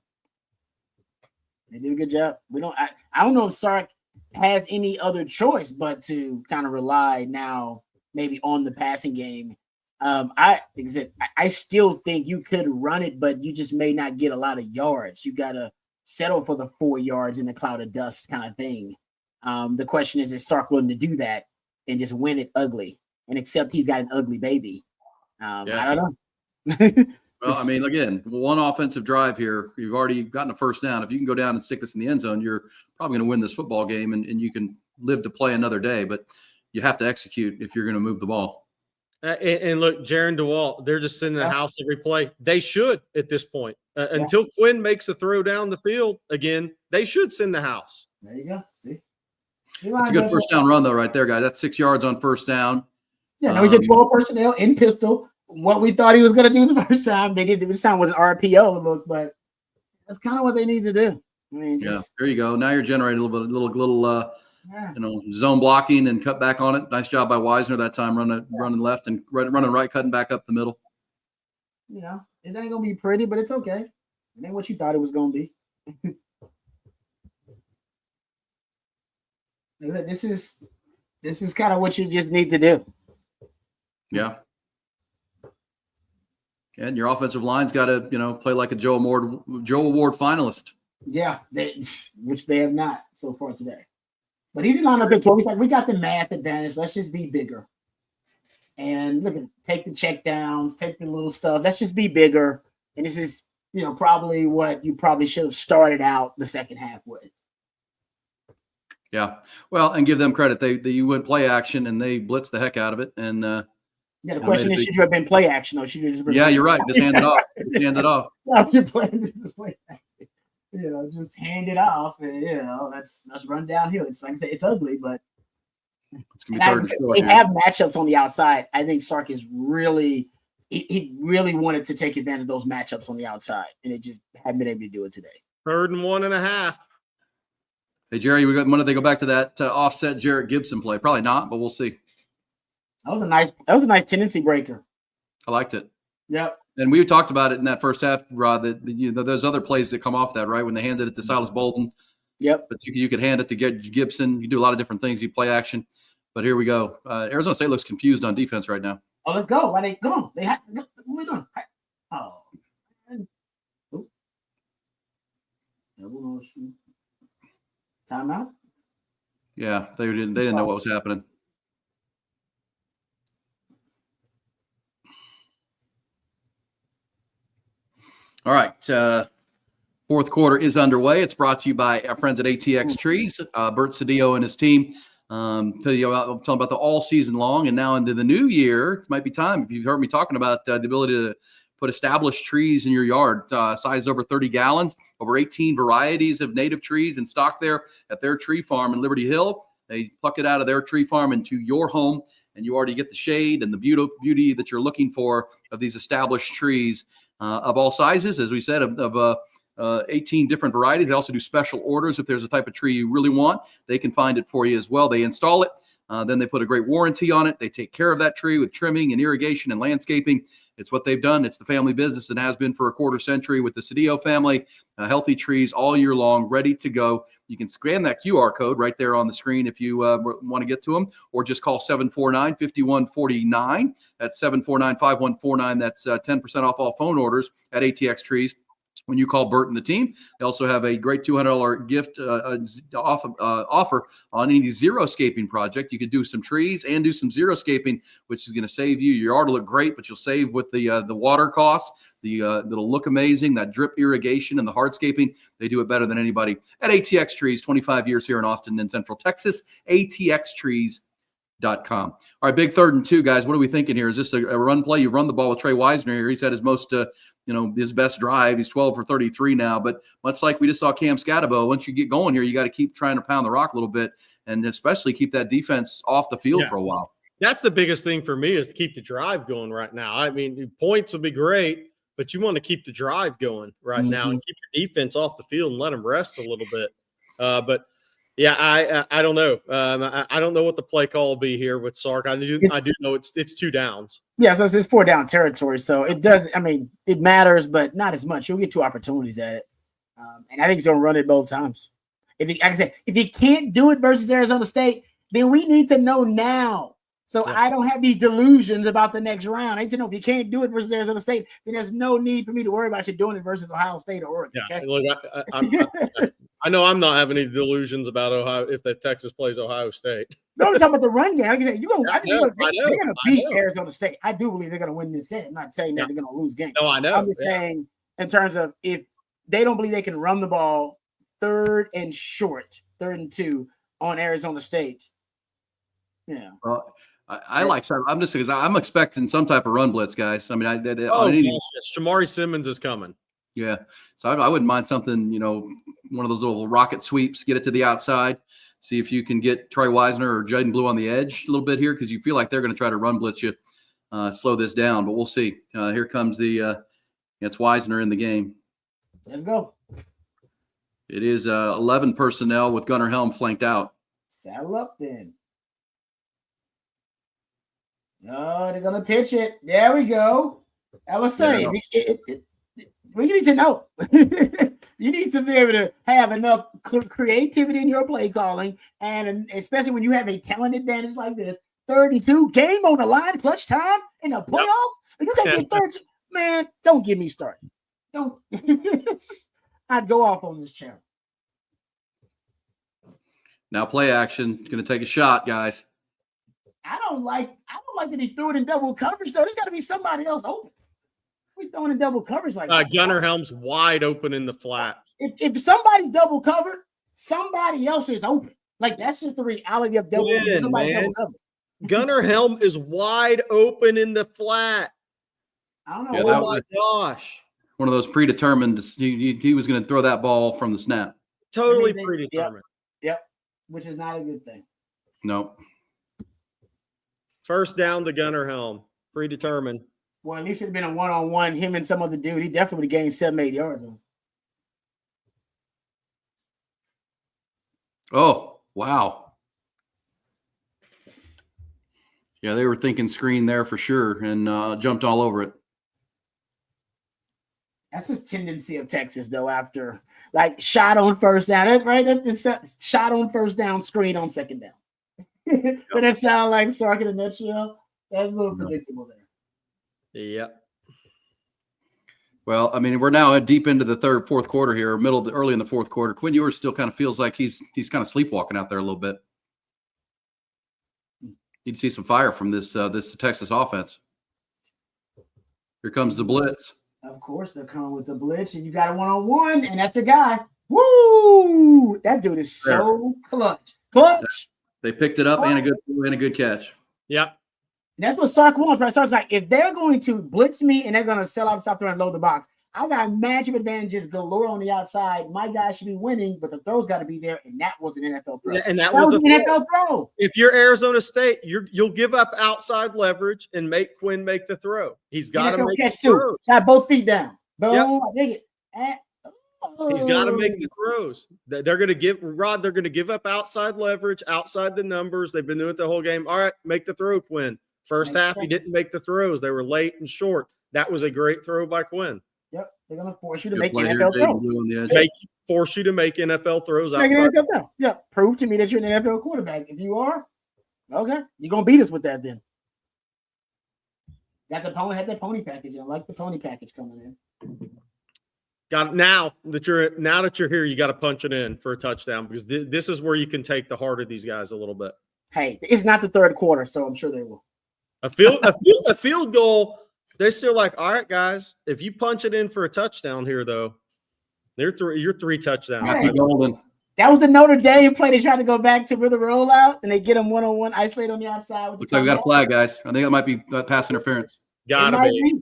I don't know if Sark has any other choice but to kind of rely now maybe on the passing game. I still think you could run it, but you just may not get a lot of yards. You got to settle for the 4 yards in the cloud of dust kind of thing. The question is Sark willing to do that and just win it ugly and accept he's got an ugly baby? I don't know. Well, I mean, again, one offensive drive here, you've already gotten a first down. If you can go down and stick this in the end zone, you're probably going to win this football game, and you can live to play another day. But you have to execute if you're going to move the ball. And look, Jaron DeWalt, they're just sitting in the house every play. They should at this point. Until Quinn makes a throw down the field again, they should send the house. There you go. See? That's a good first down run, though, right there, guys. That's 6 yards on first down. Yeah, no, he's at 12 personnel in pistol. What we thought he was going to do the first time, they did this time was an RPO look, but that's kind of what they need to do. I mean, there you go. Now you're generating a little zone blocking and cut back on it. Nice job by Wisner that time, running left and running right, cutting back up the middle. It ain't going to be pretty, but it's okay. It ain't what you thought it was going to be. This is kind of what you just need to do. Yeah. And your offensive line's got to, play like a Joe Award finalist. Yeah, which they have not so far today. But he's lined up at 12. He's like, we got the math advantage. Let's just be bigger. And look, take the check downs, take the little stuff. Let's just be bigger. And this is, probably what you probably should have started out the second half with. Yeah. Well, and give them credit. You went play action and they blitzed the heck out of it. And the question is, should you have been play action or should you just you're right. Just hand it off. Just hand it off. No, you're playing play action. Just hand it off and let's run downhill. It's like I said, it's ugly, but it's gonna be third and short. They have matchups on the outside. I think Sark is really he really wanted to take advantage of those matchups on the outside, and it just hadn't been able to do it today. 3rd and 1.5. Hey, Jerry, when do they go back to that offset Jarrett Gibson play? Probably not, but we'll see. That was a nice tendency breaker. I liked it. Yep. And we talked about it in that first half, Rod, that those other plays that come off that, right? When they handed it to Silas Bolden. Yep. But you could hand it to Gibson. You do a lot of different things. You play action. But here we go. Arizona State looks confused on defense right now. Oh, let's go. Why they come on? What are we doing? Oh. Timeout? Yeah, they didn't know what was happening. All right. Fourth quarter is underway. It's brought to you by our friends at ATX Trees. Bert Cedillo and his team tell you about the all season long and now into the new year. It might be time. If you've heard me talking about the ability to put established trees in your yard, size over 30 gallons, over 18 varieties of native trees in stock there at their tree farm in Liberty Hill. They pluck it out of their tree farm into your home, and you already get the shade and the beauty that you're looking for of these established trees of all sizes, as we said, of 18 different varieties. They also do special orders. If there's a type of tree you really want, they can find it for you as well. They install it. Then they put a great warranty on it. They take care of that tree with trimming and irrigation and landscaping. It's what they've done. It's the family business and has been for a quarter century with the Cedillo family. Healthy trees all year long, ready to go. You can scan that QR code right there on the screen if you want to get to them, or just call 749-5149. That's 749-5149. That's 10% off all phone orders at ATX Trees. When you call Bert and the team, they also have a great $200 gift offer on any xeriscaping project. You could do some trees and do some xeriscaping, which is going to save you. Your yard will look great, but you'll save with the water costs. It'll look amazing. That drip irrigation and the hardscaping, they do it better than anybody at ATX Trees. 25 years here in Austin and Central Texas. ATXtrees.com. All right, big 3rd and 2, guys. What are we thinking here? Is this a run play? You run the ball with Trey Wisner here. He's had his most his best drive. He's 12 for 33 now, but much like we just saw Cam Scatabo, once you get going here, you got to keep trying to pound the rock a little bit and especially keep that defense off the field for a while. That's the biggest thing for me is to keep the drive going right now. I mean, points would be great, but you want to keep the drive going right now and keep your defense off the field and let them rest a little bit. But yeah, I don't know. I don't know what the play call will be here with Sark. I do know it's 2 downs. Yeah, so it's 4 down territory. So it does. I mean, it matters, but not as much. You'll get 2 opportunities at it, and I think he's going to run it both times. Like I said, if he can't do it versus Arizona State, then we need to know now. So I don't have these delusions about the next round. I need to know if you can't do it versus Arizona State, then there's no need for me to worry about you doing it versus Ohio State or Oregon. Yeah, okay? look, I know I'm not having any delusions about Ohio if the Texas plays Ohio State. No, I'm talking about the run game. Like I said, I think they're going to beat know. Arizona State. I do believe they're going to win this game. I'm not saying that they're going to lose game. No, I know. I'm just saying in terms of if they don't believe they can run the ball 3rd and 2 on Arizona State. Yeah. Well, I like some. I'm just because I'm expecting some type of run blitz, guys. I mean, Shamari Simmons is coming. Yeah, so I wouldn't mind something. One of those little rocket sweeps, get it to the outside. See if you can get Troy Wisner or Jaden Blue on the edge a little bit here, because you feel like they're going to try to run blitz you, slow this down. But we'll see. Here comes it's Wisner in the game. Let's go. It is 11 personnel with Gunnar Helm flanked out. Saddle up then. No, they're going to pitch it. There we go. I was saying, you need to know. You need to be able to have enough creativity in your play calling, and especially when you have a talent advantage like this. 32 game on the line, clutch time in the playoffs. And you can't get 32. Man, don't get me started. Don't. I'd go off on this channel. Now play action. Going to take a shot, guys. I don't like that he threw it in double coverage, though. There's got to be somebody else open. We throwing in double coverage like that. Gunnar Helm's wide open in the flat. If somebody double covered, somebody else is open. Like, that's just the reality of double covered. Gunnar Helm is wide open in the flat. I don't know. Yeah, oh my gosh. One of those predetermined. He was going to throw that ball from the snap. Totally predetermined. Yep. Which is not a good thing. Nope. First down to Gunnar Helm. Predetermined. Well, at least it'd been a one-on-one, him and some other dude. He definitely would have gained 7-8 yards. Oh, wow. Yeah, they were thinking screen there for sure and jumped all over it. That's just tendency of Texas, though, after, like, shot on first down. Right? It's shot on first down, screen on second down. But that sound like Sark in a nutshell? That's a little predictable there. Yep. Well, I mean, we're now deep into the fourth quarter here, early in the fourth quarter. Quinn Ewers still kind of feels like he's kind of sleepwalking out there a little bit. You'd see some fire from this Texas offense. Here comes the blitz. Of course, they're coming with the blitz, and you got a one-on-one, and that's your guy. Woo! That dude is so clutch. Clutch. They picked it up and a good catch. Yep. That's what Sark wants, right? Sark's like, if they're going to blitz me and they're going to sell out, stop there and load the box, I got matchup advantages galore on the outside. My guy should be winning, but the throw's got to be there, and that was an NFL throw. Yeah, and that was an NFL throw. If you're Arizona State, you'll give up outside leverage and make Quinn make the throw. He's got to make the throws. Got both feet down. Boom. Yep. I dig it. He's got to make the throws. They're going to give up outside leverage, outside the numbers. They've been doing it the whole game. All right, make the throw, Quinn. First half, he didn't make the throws. They were late and short. That was a great throw by Quinn. Yep, they're going to force you to make NFL throws. Force you to make NFL throws outside. NFL throw. Yeah, prove to me that you're an NFL quarterback. If you are, okay, you're going to beat us with that then. Had that pony package. I like the pony package coming in. Now that you're here, you got to punch it in for a touchdown, because this is where you can take the heart of these guys a little bit. Hey, it's not the third quarter, so I'm sure they will. A field goal, they're still like, all right, guys, if you punch it in for a touchdown here, though, you're three touchdowns. Hey, that was the Notre Dame play. They tried to go back to with the rollout, and they get them one-on-one, isolate on the outside. Looks like we got a flag, guys. I think that might be pass interference. Gotta be.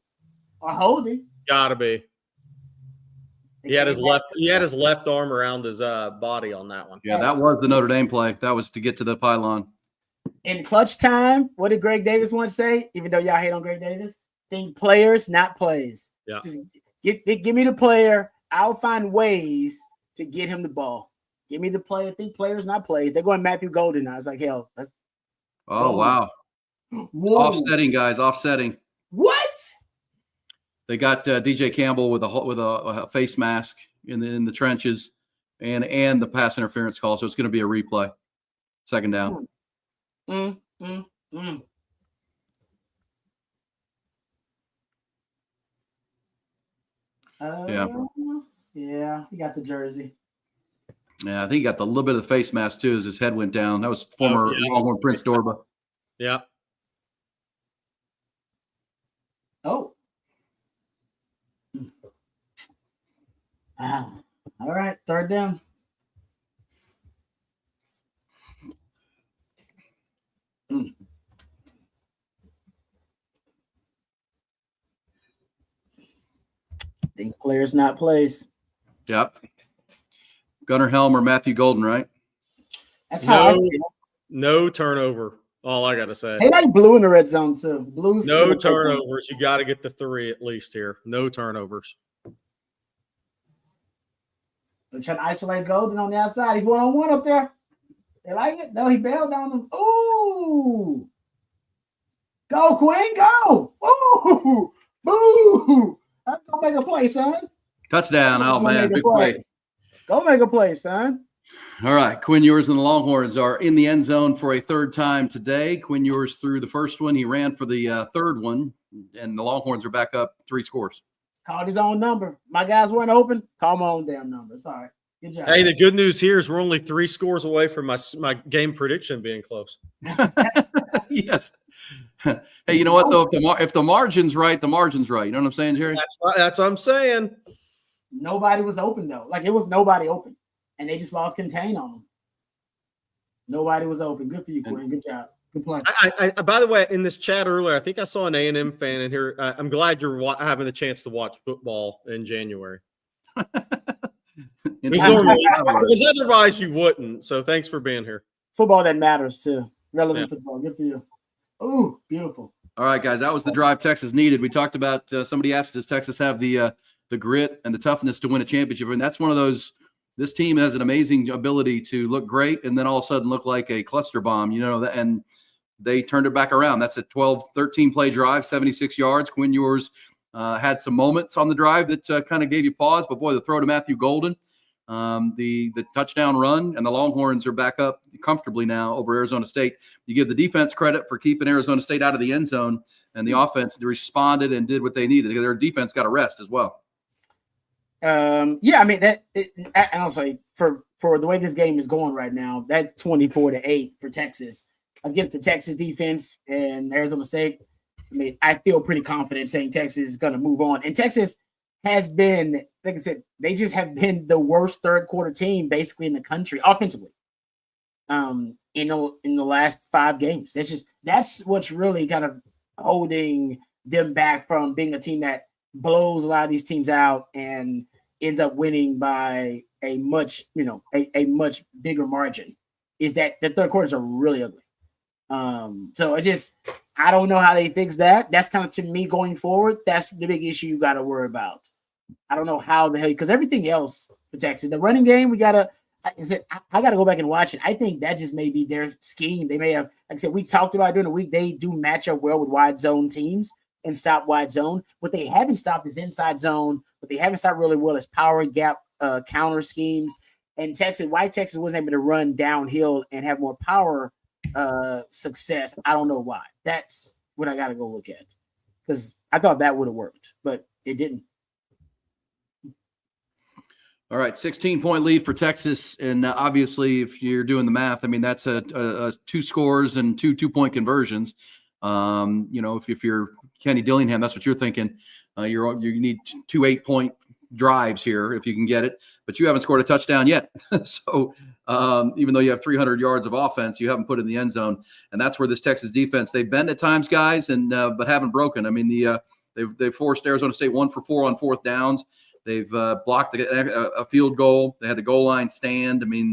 Or holding. Gotta be. He had his left arm around his body on that one. Yeah, that was the Notre Dame play. That was to get to the pylon. In clutch time, what did Greg Davis once say? Even though y'all hate on Greg Davis, think players, not plays. Yeah. Just give me the player. I'll find ways to get him the ball. Give me the player. Think players, not plays. They're going Matthew Golden now. It's like, hell. Wow. Whoa. Offsetting, guys. Offsetting. What? They got DJ Campbell with a face mask in the trenches, and the pass interference call. So it's going to be a replay. Second down. Yeah, he got the jersey. Yeah, I think he got a little bit of the face mask too as his head went down. That was former Longhorn Prince Dorba. Yeah. Oh. All right, third down. Think players, not plays. Yep. Gunnar Helm or Matthew Golden, right? That's how I feel. No turnover. All I got to say. They like blue in the red zone too. Blue's no turnovers. You got to get the 3 at least here. No turnovers. They're trying to isolate Golden on the outside. He's 1-on-1 up there. They like it. No, he bailed on them. Ooh. Go, Quinn. Go. Ooh. Boo. That's going to make a play, son. Touchdown. Oh, man. Big play. Go make a play, son. All right. Quinn Ewers and the Longhorns are in the end zone for a third time today. Quinn Ewers threw the first one. He ran for the third one, and the Longhorns are back up 3 scores. Called his own number. My guys weren't open. Call my own damn number. It's all right. Good job. Hey, the good news here is we're only 3 scores away from my game prediction being close. Yes. Hey, you know what, though? If the margin's right, the margin's right. You know what I'm saying, Jerry? That's what I'm saying. Nobody was open, though. Like, it was nobody open. And they just lost contain on them. Nobody was open. Good for you, Quinn. Good job. Good play. By the way, in this chat earlier, I think I saw an A&M fan in here. I'm glad you're having the chance to watch football in January. Because otherwise you wouldn't. So thanks for being here. Football that matters, too. Relevant football. Good for you. Ooh, beautiful. All right, guys. That was the drive Texas needed. We talked about somebody asked, does Texas have the grit and the toughness to win a championship? And that's one of those. This team has an amazing ability to look great and then all of a sudden look like a cluster bomb, and they turned it back around. That's a 12, 13 play drive, 76 yards. Quinn Ewers had some moments on the drive that kind of gave you pause, but boy, the throw to Matthew Golden, the touchdown run, and the Longhorns are back up comfortably now over Arizona State. You give the defense credit for keeping Arizona State out of the end zone, and the offense responded and did what they needed. Their defense got a rest as well. I mean honestly, for the way this game is going right now, that 24-8 for Texas against the Texas defense and Arizona State, I mean, I feel pretty confident saying Texas is going to move on. And Texas has been, like I said, they just have been the worst third quarter team basically in the country offensively. In the last 5 games, that's what's really kind of holding them back from being a team that blows a lot of these teams out and ends up winning by a much bigger margin, is that the third quarters are really ugly. So I don't know how they fix that. That's kind of, to me, going forward, that's the big issue you got to worry about. I don't know how the hell, because everything else for Texas, the running game, I got to go back and watch it. I think that just may be their scheme. They may have, like I said, we talked about it during the week. They do match up well with wide zone teams and stop wide zone. What they haven't stopped is inside zone. What they haven't stopped really well is power gap counter schemes. And why Texas wasn't able to run downhill and have more power success, I don't know why. That's what I got to go look at, because I thought that would have worked, but it didn't. All right, 16-point lead for Texas, and obviously, if you're doing the math, I mean that's a 2 scores and 2 2-point conversions. If you're Kenny Dillingham, that's what you're thinking. You need 2 8-point drives here if you can get it, but you haven't scored a touchdown yet. So even though you have 300 yards of offense, you haven't put it in the end zone, and that's where this Texas defense, they've been at times, guys, and but haven't broken. I mean, they've forced Arizona State 1 for 4 on 4th downs. They've blocked a field goal. They had the goal line stand. I mean,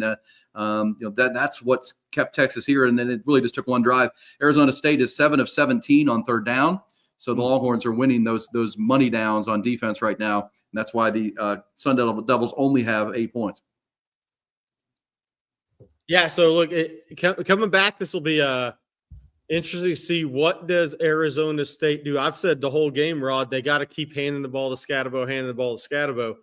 that's what's kept Texas here. And then it really just took one drive. Arizona State is 7 of 17 on 3rd down. So the Longhorns are winning those money downs on defense right now. And that's why the Sun Devils only have 8 points. Yeah. So look, coming back, this will be interesting to see what does Arizona State do. I've said the whole game, Rod, they got to keep handing the ball to Scatterbo.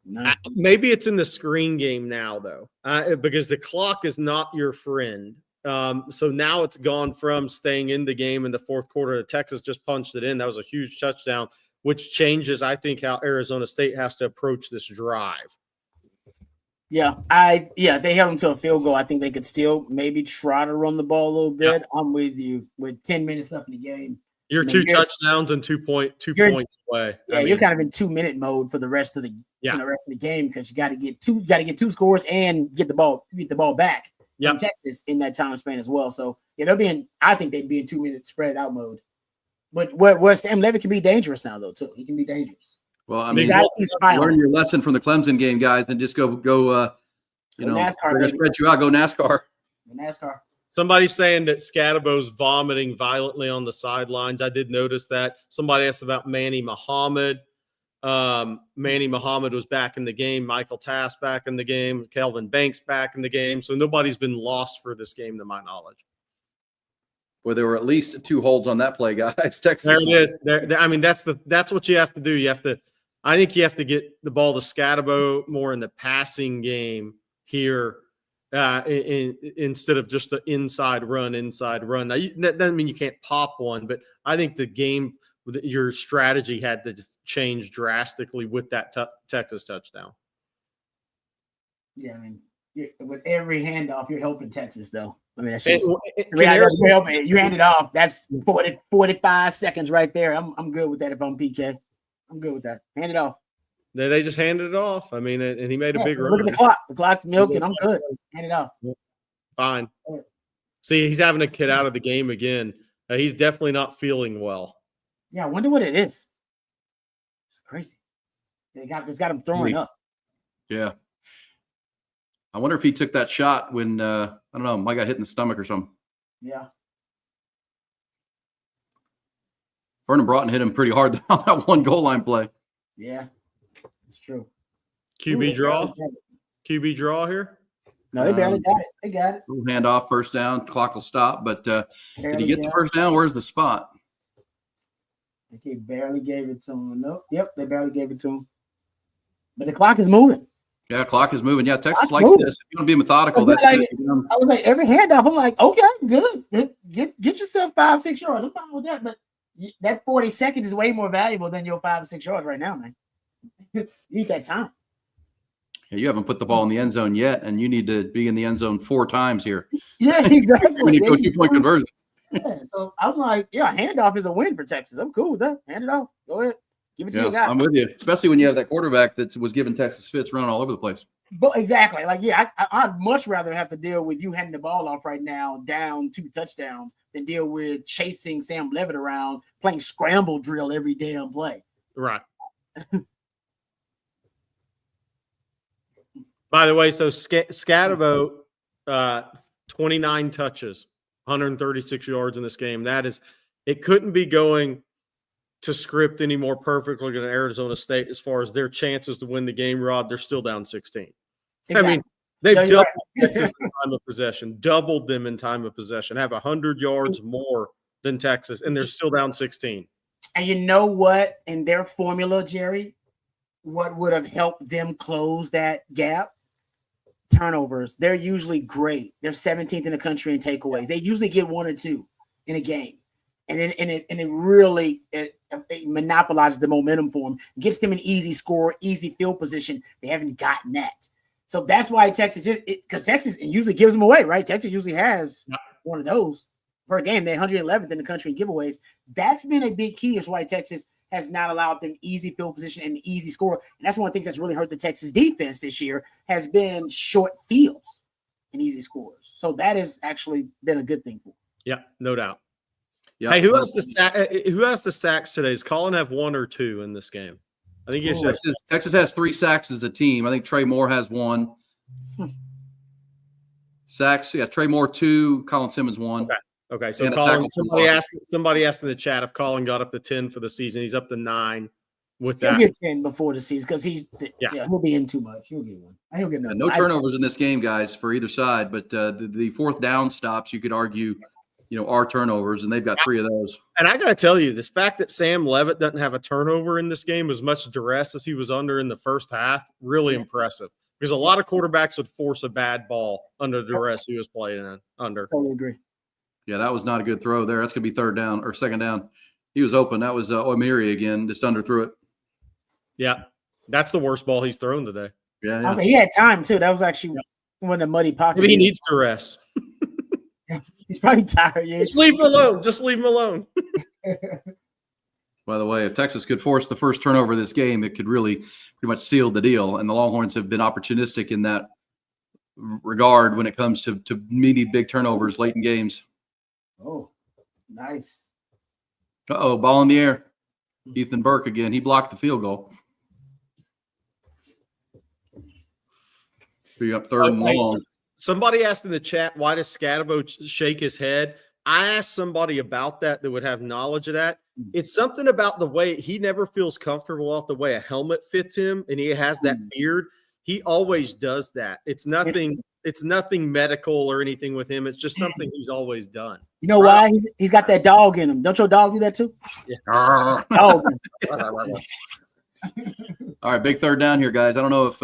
No. Maybe it's in the screen game now, though, because the clock is not your friend. So now it's gone from staying in the game in the 4th quarter. Texas just punched it in. That was a huge touchdown, which changes, I think, how Arizona State has to approach this drive. Yeah, they held them to a field goal. I think they could still maybe try to run the ball a little bit. Yeah. I'm with you. With 10 minutes left in the game, you're 2 touchdowns and 2 points away. Yeah, you're kind of in 2-minute mode for the rest of the game, because you got to get 2 scores and get the ball back. From Texas in that time span as well. So I think they'd be in 2-minute spread out mode. But where Sam Levitt can be dangerous now, though, too. He can be dangerous. Well, I mean, learn your lesson from the Clemson game, guys, and just go NASCAR, we're going to spread you out. Go NASCAR. NASCAR. Somebody's saying that Scadabo's vomiting violently on the sidelines. I did notice that. Somebody asked about Manny Muhammad. Manny Muhammad was back in the game. Michael Tass back in the game. Kelvin Banks back in the game. So nobody's been lost for this game, to my knowledge. Well, there were at least 2 holds on that play, guys. Texas. There it is. I mean, that's what you have to do. I think you have to get the ball to Scadabo more in the passing game here, instead of just the inside run. Now, that doesn't mean you can't pop one, but I think the game, your strategy had to change drastically with that Texas touchdown. Yeah, I mean, with every handoff, you're helping Texas, though. I mean, that's And- just and you hand it off. That's 45 seconds right there. I'm good with that if I'm PK. I'm good with that. Hand it off. They just handed it off. I mean, and he made a big run. Look at the clock. The clock's milking. I'm good. Hand it off. Fine. See, he's having to get out of the game again. He's definitely not feeling well. Yeah, I wonder what it is. It's crazy. It's got him throwing up. Yeah. I wonder if he took that shot when, I don't know, Mike got hit in the stomach or something. Yeah. Vernon Broughton hit him pretty hard on that one goal line play. Yeah, it's true. QB draw here. No, they barely got it. They got it. Little handoff, first down, clock will stop. But did Barely he get the first down? Where's the spot? They barely gave it to him. Nope. Yep, they barely gave it to him. But the clock is moving. Yeah, clock is moving. Yeah, Texas Clock's likes moving. this. If you want to be methodical, that's I good. was like, every handoff, I'm like, okay, good. Get yourself 5-6 yards. I'm fine with that. But that 40 seconds is way more valuable than your 5 or 6 yards right now, man. You need that time. Yeah, you haven't put the ball in the end zone yet, and you need to be in the end zone 4 times here. Yeah, exactly. When you go 2-point conversions. Yeah, so I'm like, yeah, handoff is a win for Texas. I'm cool with that. Hand it off. Go ahead. Give it to your guy. I'm with you, especially when you have that quarterback that was giving Texas fits running all over the place. But exactly. Like, yeah, I'd much rather have to deal with you handing the ball off right now, down 2 touchdowns, than deal with chasing Sam Levitt around, playing scramble drill every damn play. Right. By the way, so Scadabo, 29 touches, 136 yards in this game. It couldn't be going to script any more perfectly than Arizona State as far as their chances to win the game, Rod. They're still down 16. Exactly. I mean, they've doubled right. Texas in time of possession, doubled them in time of possession, have 100 yards more than Texas, and they're still down 16. And you know what? In their formula, Jerry, what would have helped them close that gap? Turnovers. They're usually great. They're 17th in the country in takeaways. They usually get 1 or 2 in a game. And it really monopolizes the momentum for them, gets them an easy score, easy field position. They haven't gotten that. So that's why Texas, because Texas usually gives them away, right? Texas usually has one of those per game. They're 111th in the country in giveaways. That's been a big key as why Texas has not allowed them easy field position and easy score. And that's one of the things that's really hurt the Texas defense this year has been short fields and easy scores. So that has actually been a good thing for them. Yeah, no doubt. Yeah. Hey, who has the sacks today? Does Colin have 1 or 2 in this game? I think Texas has 3 sacks as a team. I think Trey Moore has 1. Sacks, yeah, Trey Moore 2, Colin Simmons 1. Okay. So Colin, somebody asked in the chat if Colin got up to 10 for the season. He's up to 9 with that. He'll get 10 before the season because he'll be in too much. He'll get 1. He'll get no turnovers in this game, guys, for either side. But the 4th down stops, you could argue, are turnovers, and they've got 3 of those. And I got to tell you, this fact that Sam Levitt doesn't have a turnover in this game, as much duress as he was under in the first half, really impressive. Because a lot of quarterbacks would force a bad ball under the duress he was playing under. Totally agree. Yeah, that was not a good throw there. That's going to be 3rd down or 2nd down. He was open. That was O'Meary again, just underthrew it. Yeah, that's the worst ball he's thrown today. Yeah. I was like, he had time, too. That was actually one of the muddy pockets. Maybe he needs duress. He's probably tired. Yeah. Just leave him alone. Just leave him alone. By the way, if Texas could force the first turnover of this game, it could really pretty much seal the deal. And the Longhorns have been opportunistic in that regard when it comes to meaty big turnovers late in games. Oh, nice. Ball in the air. Ethan Burke again. He blocked the field goal. So you up third and long. Somebody asked in the chat, why does Scatabo shake his head? I asked somebody about that would have knowledge of that. It's something about the way he never feels comfortable off the way a helmet fits him, and he has that beard. He always does that. It's nothing medical or anything with him. It's just something he's always done. You know why? He's got that dog in him. Don't your dog do that too? Yeah. Oh. All right, big third down here, guys. I don't know if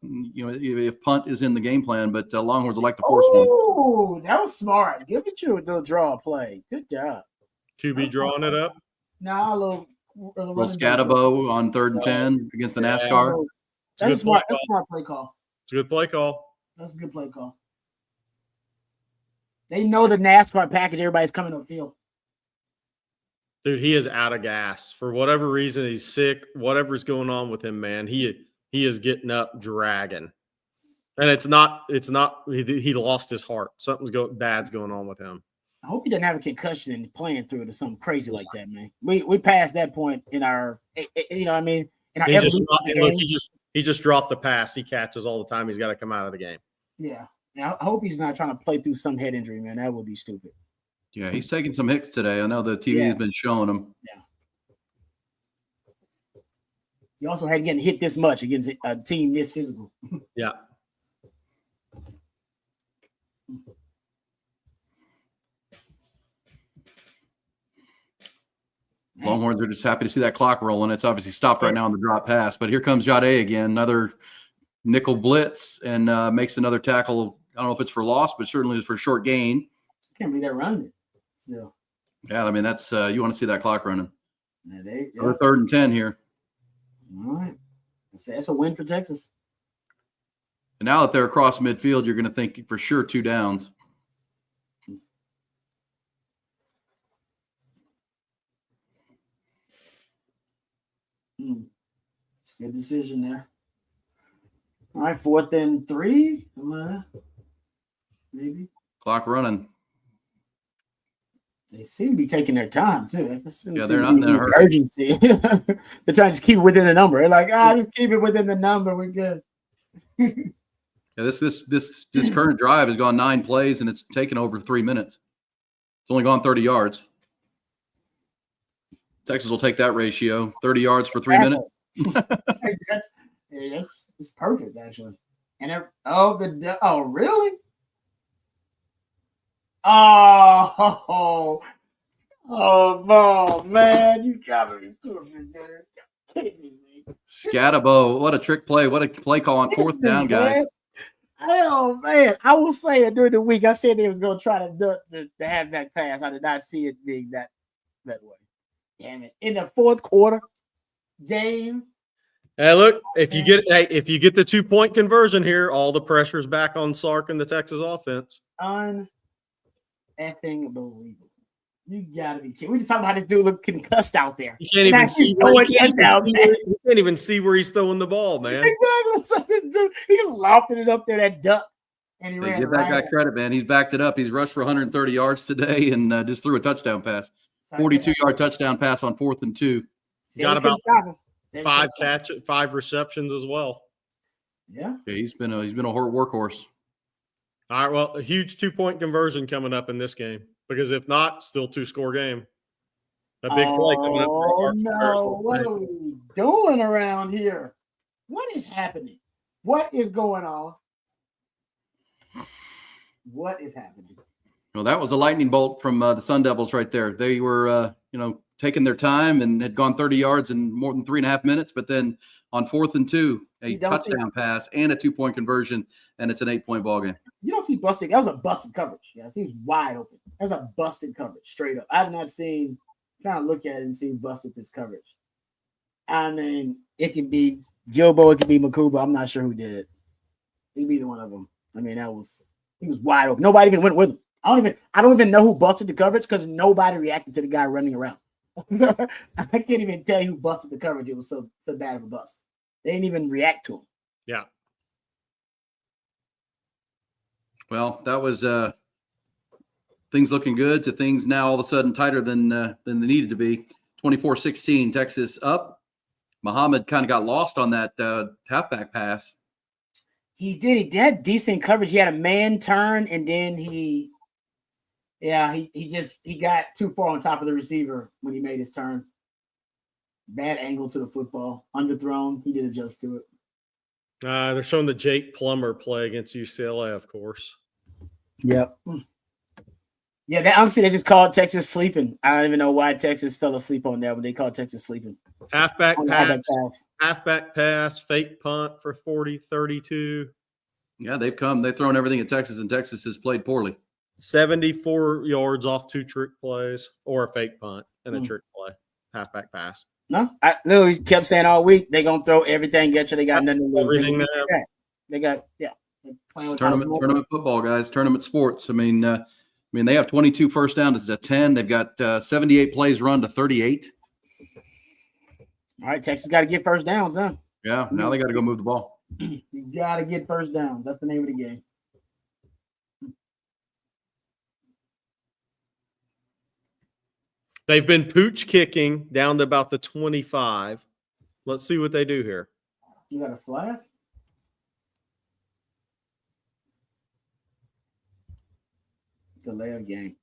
if punt is in the game plan, but Longhorns would like to force one. Oh, that was smart. Give it you a little draw play. Good job. QB drawing it up. Now a little Scatabo on 3rd and 10 against the NASCAR. That's smart. That's a smart play call. It's a good play call. That's a good play call. They know the NASCAR package. Everybody's coming on the field. Dude, he is out of gas. For whatever reason, he's sick. Whatever's going on with him, man, he is getting up dragging. And it's not he lost his heart. Bad's going on with him. I hope he doesn't have a concussion and playing through it or something crazy like that, man. We passed that point in our, you know what I mean? In our he just dropped the pass. He catches all the time. He's got to come out of the game. Yeah. I hope he's not trying to play through some head injury, man. That would be stupid. Yeah, he's taking some hits today. I know the TV has been showing him. Yeah. He also had getting hit this much against a team this physical. Yeah. Longhorns are just happy to see that clock rolling. It's obviously stopped right now on the drop pass, but here comes Jade again, another nickel blitz, and makes another tackle. I don't know if it's for loss, but certainly it's for short gain. Can't believe that running. Yeah, I mean, that's you want to see that clock running. Yeah, Or 3rd and 10 here. All right. That's a win for Texas. And now that they're across midfield, you're going to think for sure 2 downs. It's a good decision there. All right, 4th and 3. Maybe. Clock running. They seem to be taking their time too. Yeah, they're not in a hurry. Urgency. They're trying to just keep it within the number. They're like, just keep it within the number. We're good. Yeah, this current drive has gone 9 plays and it's taken over 3 minutes. It's only gone 30 yards. Texas will take that ratio. 30 yards for 3 minutes. It's perfect actually. And really? Oh no, man! You gotta be kidding me. Scatabo, what a trick play! What a play call on 4th down, guys. Oh man, I will say it during the week. I said they was gonna try to duck the halfback pass. I did not see it being that way. Damn it! In the 4th quarter game. Hey, look, if you get the 2-point conversion here, all the pressure's back on Sark and the Texas offense. Effing believable. You gotta be kidding. We just talking about this dude looking concussed out there. You can't even see where he's throwing the ball, man. Exactly. So this dude, he just lofted it up there, that duck, and he ran. Give that guy credit, man. He's backed it up. He's rushed for 130 yards today and just threw a touchdown pass. 42-yard touchdown pass on 4th and 2. Got about 5 receptions as well. Yeah, he's been a workhorse. All right, well, a huge 2-point conversion coming up in this game because if not, still 2-score game. A big play coming up. Oh no! What are we doing around here? What is happening? What is going on? What is happening? Well, that was a lightning bolt from the Sun Devils right there. They were, taking their time and had gone 30 yards in more than 3.5 minutes. But then on 4th and 2, a touchdown pass and a 2-point conversion, and it's an 8-point ball game. You don't see busted. That was a busted coverage. Yeah, he was wide open. That's a busted coverage, straight up. I've not seen. Trying to look at it and see busted this coverage. I mean, it could be Gilbo, it could be Makuba. I'm not sure who did it. It could be either one of them. I mean, he was wide open. Nobody even went with him. I don't even know who busted the coverage because nobody reacted to the guy running around. I can't even tell you who busted the coverage. It was so bad of a bust. They didn't even react to him. Yeah. Well, that was things looking good to things now all of a sudden tighter than they needed to be. 24-16, Texas up. Muhammad kind of got lost on that halfback pass. He did. He had decent coverage. He had a man turn, and then he got too far on top of the receiver when he made his turn. Bad angle to the football, underthrown. He did adjust to it. They're showing the Jake Plummer play against UCLA, of course. Yep. Yeah, honestly, they just called Texas sleeping. I don't even know why Texas fell asleep on that, but they called Texas sleeping. Halfback pass, fake punt for 40, 32. Yeah, they've thrown everything at Texas, and Texas has played poorly. 74 yards off 2 trick plays or a fake punt and a trick play. Halfback pass. No, I literally kept saying all week they're gonna throw everything at you. They got nothing to lose. Everything they got Tournament football, guys. Tournament sports. I mean, they have 22 first downs to 10. They've got 78 plays run to 38. All right, Texas got to get first downs, huh? Yeah, now they got to go move the ball. You got to get first downs. That's the name of the game. They've been pooch kicking down to about the 25. Let's see what they do here. You got a flag? Delay of game.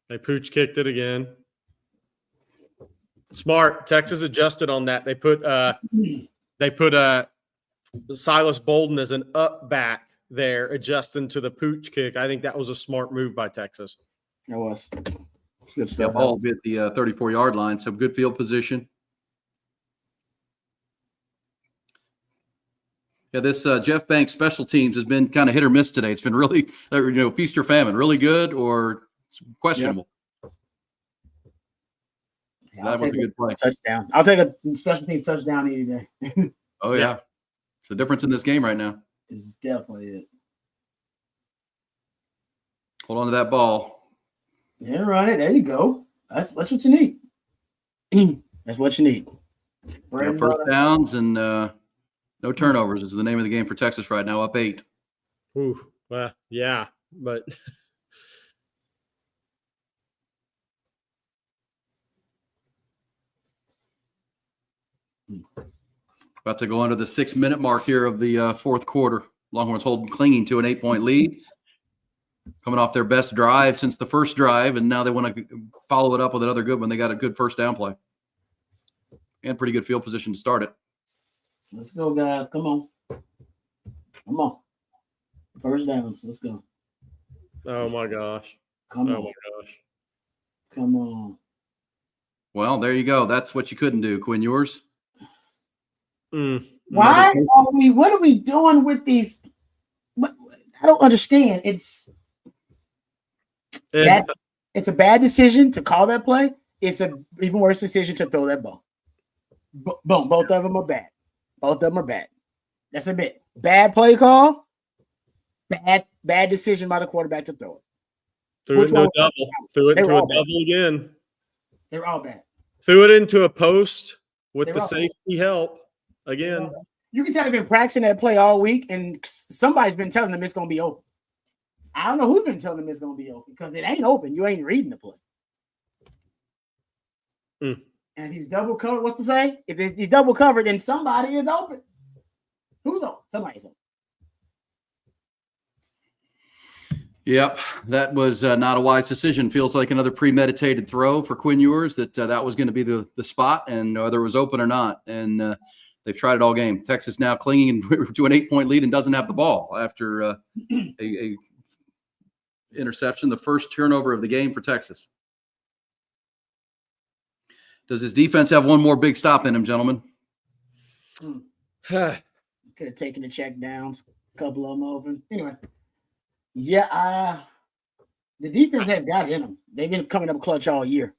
They pooch kicked it again. Smart. Texas adjusted on that. They put Silas Bolden as an up back there, adjusting to the pooch kick. I think that was a smart move by Texas. It was. It's good stuff. Ball hit the 34-yard line, so good field position. Yeah, this Jeff Banks special teams has been kind of hit or miss today. It's been really, feast or famine, really good or questionable. Yep. That was a good play. Touchdown. I'll take a special team touchdown any day. Oh, yeah. It's the difference in this game right now. It's definitely it. Hold on to that ball. Yeah, right. There you go. That's what you need. That's what you need. Yeah, first downs and no turnovers is the name of the game for Texas right now, up 8. Ooh, well, yeah, but about to go under the 6-minute mark here of the fourth quarter. Longhorns clinging to an 8-point lead, coming off their best drive since the first drive, and now they want to follow it up with another good one. They got a good first down play and pretty good field position to start it. Let's go, guys. Come on. Come on. First downs. Let's go. Oh, my gosh. Come on. Oh, my gosh. Come on. Well, there you go. That's what you couldn't do, Quinn Ewers. What are we doing with these? I don't understand. It's a bad decision to call that play. It's an even worse decision to throw that ball. Boom. Both of them are bad. Both of them are bad. That's a bit. Bad play call. Bad decision by the quarterback to throw it. Threw it into a double. Threw it into a double again. They're all bad. Threw it into a post with the safety help again. You can tell they've been practicing that play all week, and somebody's been telling them it's going to be open. I don't know who's been telling them it's going to be open because it ain't open. You ain't reading the play. And if he's double covered, what's to say? If he's double covered, then somebody is open. Who's open? Somebody's open. Yep, that was not a wise decision. Feels like another premeditated throw for Quinn Ewers that was going to be the spot, and whether it was open or not. And they've tried it all game. Texas now clinging to an 8-point lead and doesn't have the ball after a interception, the first turnover of the game for Texas. Does his defense have one more big stop in him, gentlemen? Could have taken the check downs, a couple of them open. Anyway, yeah, the defense has got it in them. They've been coming up clutch all year.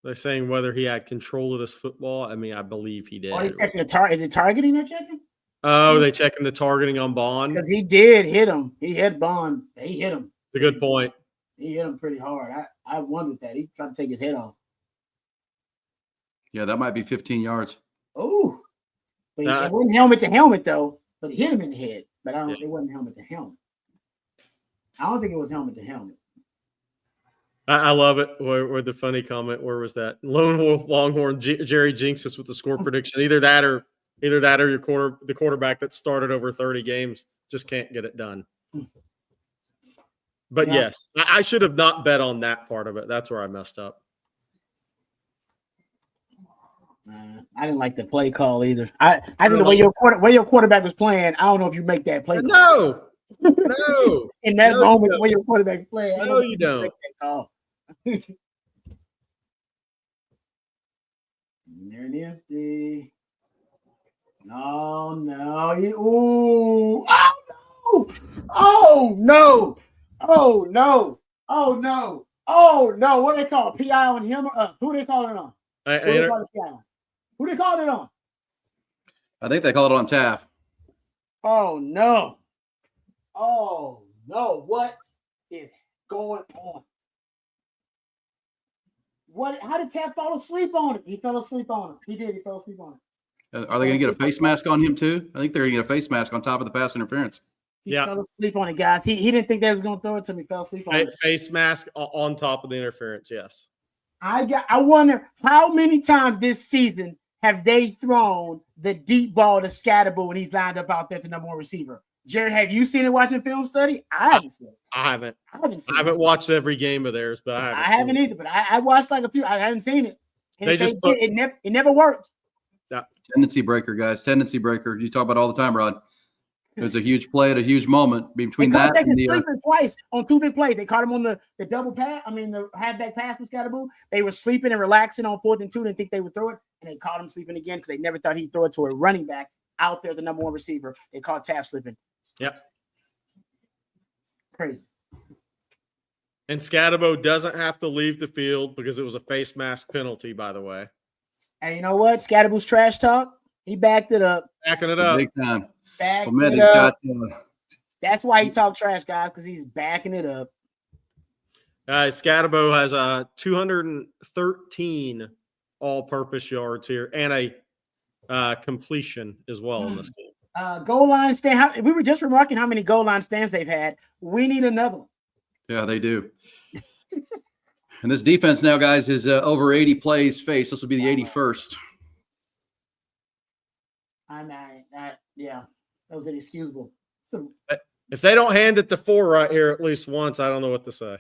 They're saying whether he had control of this football. I mean, I believe he did. Oh, checking is it targeting they're checking? Oh, they checking the targeting on Bond? Because he did hit him. He hit Bond. He hit him. It's a good point. He hit him pretty hard. I wondered that. He tried to take his head off. Yeah, that might be 15 yards. Oh. But it wasn't helmet to helmet, though. But he hit him in the head. But it wasn't helmet to helmet. I don't think it was helmet to helmet. I love it. Where the funny comment, where was that? Lone Wolf Longhorn, Jerry jinxed us with the score prediction. Either that or the quarterback that started over 30 games just can't get it done. But yes, I should have not bet on that part of it. That's where I messed up. I didn't like the play call either. I think the way your quarterback was playing, I don't know if you make that play call. No. In that moment, when your quarterback is playing, No, you don't. Make that call. Near the empty. No. Ooh. Oh no. What they call it? PI on him or us? Who they calling it on? Who they calling it on? I think they call it on Taft. Oh no. What is going on? How did Taft fall asleep on it? He fell asleep on it. He fell asleep on it. Are they going to get a face mask on him too? I think they're going to get a face mask on top of the pass interference. He fell asleep on it, guys. He didn't think they was going to throw it to me. He fell asleep on it. Face mask on top of the interference, yes. I wonder how many times this season have they thrown the deep ball to Scatterbo when he's lined up out there to number one receiver? Jared, have you seen it watching film study? I haven't seen it. I haven't watched every game of theirs, but I haven't either. But I watched like a few. I haven't seen it. And it never worked. Tendency breaker, guys. Tendency breaker. You talk about all the time, Rod. It was a huge play at a huge moment between that and the sleeping twice on two big plays. They caught him on the double pass. I mean, the halfback pass was Scatterbo. They were sleeping and relaxing on 4th and 2. Didn't think they would throw it, and they caught him sleeping again because they never thought he'd throw it to a running back out there, the number one receiver. They caught Taft sleeping. Yep. Crazy. And Scatterbo doesn't have to leave the field because it was a face mask penalty, by the way. And you know what? Scatterbo's trash talk. He backed it up. Backing it up. Big time. That's why he talked trash, guys, because he's backing it up. Scatterbo has 213 all-purpose yards here and a completion as well in this game. Goal line stand. We were just remarking how many goal line stands they've had. We need another one. Yeah, they do. And this defense now, guys, is over 80 plays faced. This will be the 81st. Yeah, that was inexcusable. So, if they don't hand it to 4 right here at least once, I don't know what to say.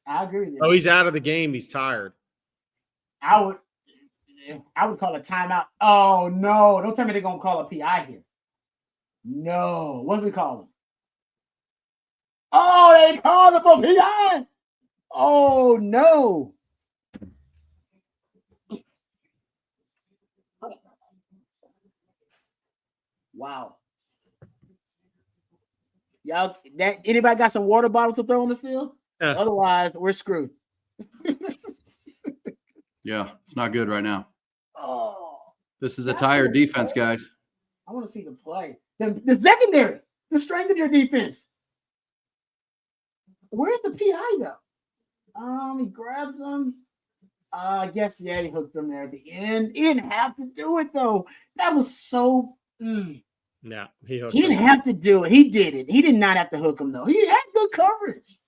I agree with you. Oh, he's out of the game. He's tired. I would call a timeout. Oh, no. Don't tell me they're going to call a PI here. No. What do we call them? Oh, they called him for PI. Oh, no. Wow. Y'all, anybody got some water bottles to throw on the field? Yeah. Otherwise, we're screwed. Yeah, it's not good right now. Oh, this is a tired defense, guys. I want to see the play. The secondary, the strength of your defense. Where's the PI though? He grabs him. I guess he hooked him there at the end. He didn't have to do it though. That was so. Yeah, he didn't have to do it. He did it. He did not have to hook him though. He had good coverage.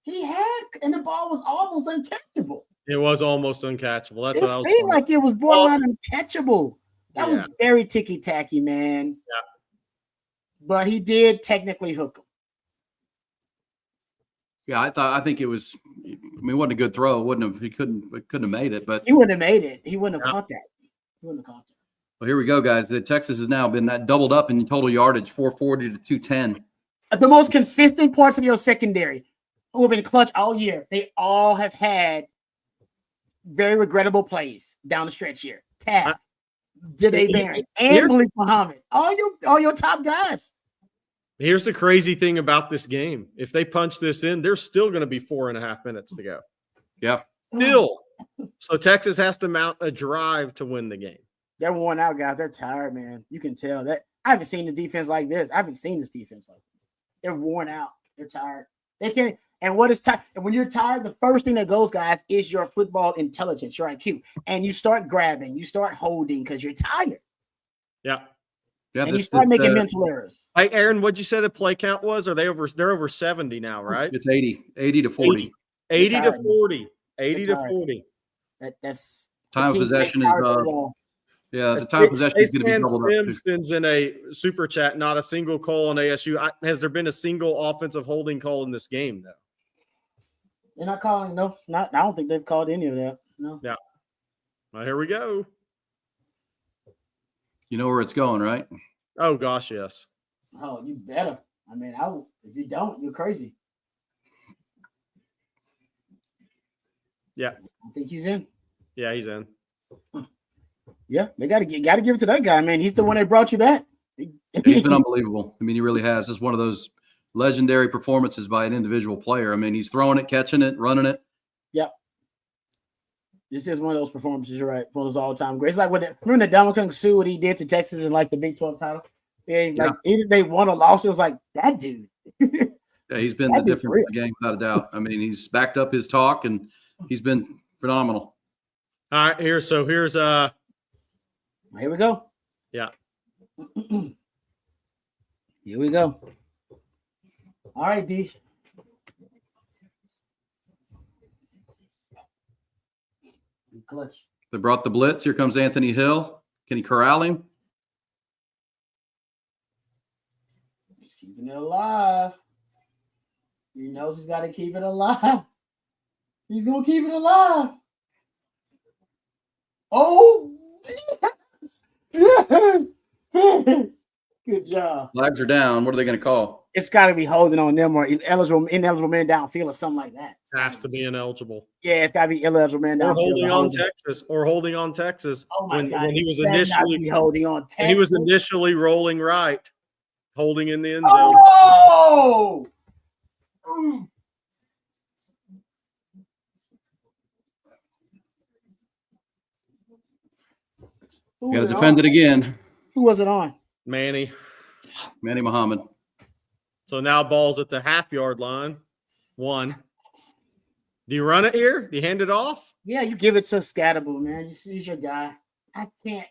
He had, and the ball was almost uncatchable. It was almost uncatchable. That's it what seemed like it was borderline uncatchable. That was very ticky-tacky, man. Yeah. But he did technically hook him. Yeah, I think it was. I mean, it wasn't a good throw. He couldn't have made it. But he wouldn't have made it. He wouldn't have caught that. Well, here we go, guys. The Texas has now been doubled up in total yardage, 440 to 210. The most consistent parts of your secondary who have been clutch all year, they all have had very regrettable plays down the stretch here. Taft, Janae Barron, and Malik Muhammad. All your top guys. Here's the crazy thing about this game. If they punch this in, there's still going to be 4.5 minutes to go. Yeah. Still. So Texas has to mount a drive to win the game. They're worn out, guys. They're tired, man. You can tell that. I haven't seen the defense like this. I haven't seen this defense like this. They're worn out. They're tired. They can't. And what is tired? And when you're tired, the first thing that goes, guys, is your football intelligence, your IQ. And you start grabbing, you start holding because you're tired. Yeah. Yeah, and you start making mental errors. Hey, Aaron, what'd you say the play count was? They're over 70 now, right? It's 80 to 40. 80 to 40. 80 to 40. That's time of possession is the time of possession is going to be doubled up. Sends in a super chat. Not a single call on ASU. Has there been a single offensive holding call in this game though? They're not calling. No, I don't think they've called any of that. No. Yeah. Well, here we go. You know where it's going, right? Oh gosh, yes. Oh, you better. I mean, if you don't, you're crazy. Yeah. I think he's in. Yeah, he's in. Yeah, they got to give it to that guy, man. He's the one that brought you back. He's been unbelievable. I mean, he really has. It's one of those legendary performances by an individual player. I mean, he's throwing it, catching it, running it. Yep. This is one of those performances. You're right. One of those all-time greats. It's like remember the Dominican Sue what he did to Texas in like the Big 12 title. Either they won or lost. It was like that dude. Yeah, he's been the difference in the game without a doubt. I mean, he's backed up his talk and he's been phenomenal. All right, here's here we go. Yeah. Here we go. All right, D. Clutch. They brought the blitz. Here comes Anthony Hill. Can he corral him? He's keeping it alive. He knows he's got to keep it alive. He's going to keep it alive. Oh, yes. Good job. Flags are down. What are they going to call? It's got to be holding on them or ineligible man downfield or something like that. It has to be ineligible. Yeah, it's got to be ineligible man downfield. Or holding on Texas. Oh my God. When he was initially holding on Texas. He was initially rolling right, holding in the end zone. Oh! Got to defend it again. Who was it on? Manny Muhammad. So now ball's at the half-yard line. 1. Do you run it here? Do you hand it off? Yeah, you give it to Scatterable, man. He's your guy. I can't.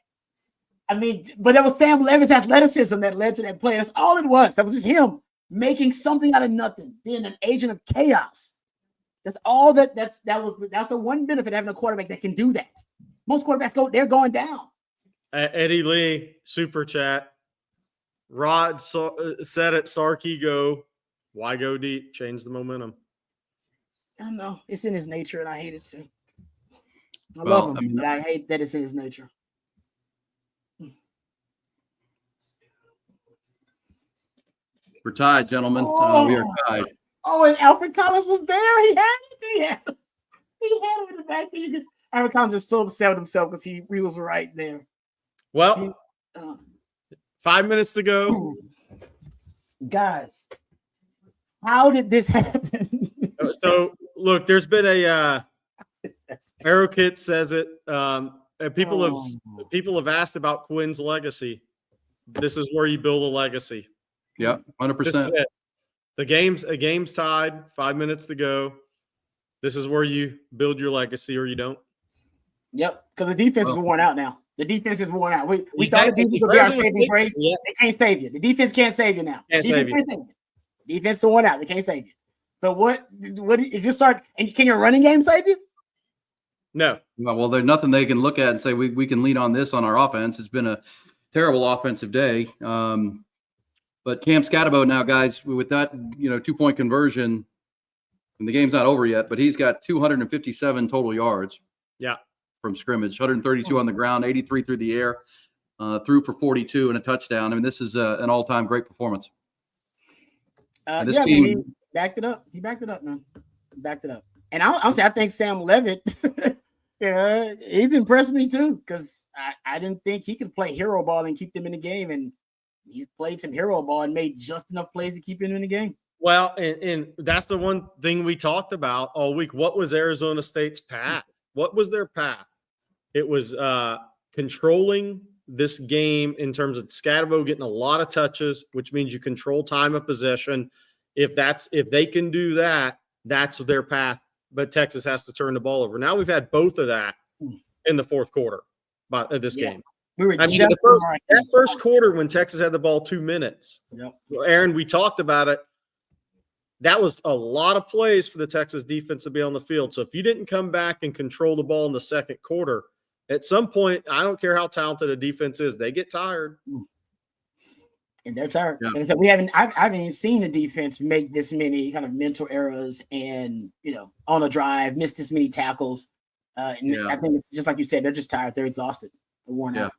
I mean, but that was Sam Levin's athleticism that led to that play. That's all it was. That was just him making something out of nothing, being an agent of chaos. That's all that's the one benefit of having a quarterback that can do that. Most quarterbacks they're going down. Eddie Lee, super chat. Rod said it, Sarkey go. Why go deep? Change the momentum. I don't know. It's in his nature, and I hate it too. I love him, but I hate that it's in his nature. We're tied, gentlemen. We are tied. Oh, and Alfred Collins was there. He had him in the back. Alfred Collins just so upset with himself because he was right there. Well, 5 minutes to go. Guys, how did this happen? So, look, there's been a Arrow Kit says it. People have asked about Quinn's legacy. This is where you build a legacy. Yeah, 100%. A game's tied. 5 minutes to go. This is where you build your legacy, or you don't. Yep, because the defense is worn out now. The defense is worn out. We thought the defense would be our saving grace. Yeah. They can't save you. The defense can't save you now. Defense is worn out. They can't save you. So what if you start and can your running game save you? No. Well, there's nothing they can look at and say we can lean on this on our offense. It's been a terrible offensive day. But Cam Scatterbo now, guys, with that 2-point conversion, and the game's not over yet, but he's got 257 total yards. Yeah. From scrimmage, 132 on the ground, 83 through the air, threw for 42 and a touchdown. I mean, this is an all-time great performance. This team he backed it up. He backed it up, man. He backed it up. And honestly, I think Sam Levitt, he's impressed me too, because I didn't think he could play hero ball and keep them in the game, and he's played some hero ball and made just enough plays to keep him in the game. Well, and that's the one thing we talked about all week. What was Arizona State's path? What was their path? It was controlling this game in terms of Scatterbo getting a lot of touches, which means you control time of possession. If they can do that, that's their path. But Texas has to turn the ball over. Now we've had both of that in the fourth quarter of this game. That first quarter when Texas had the ball 2 minutes. Yep. Aaron, we talked about it. that was a lot of plays for the Texas defense to be on the field. So if you didn't come back and control the ball in the second quarter, at some point, I don't care how talented a defense is, they get tired. And they're tired. Yeah. And so I haven't even seen the defense make this many kind of mental errors and, on a drive, miss this many tackles. I think it's just like you said, they're just tired. They're exhausted. They're worn out.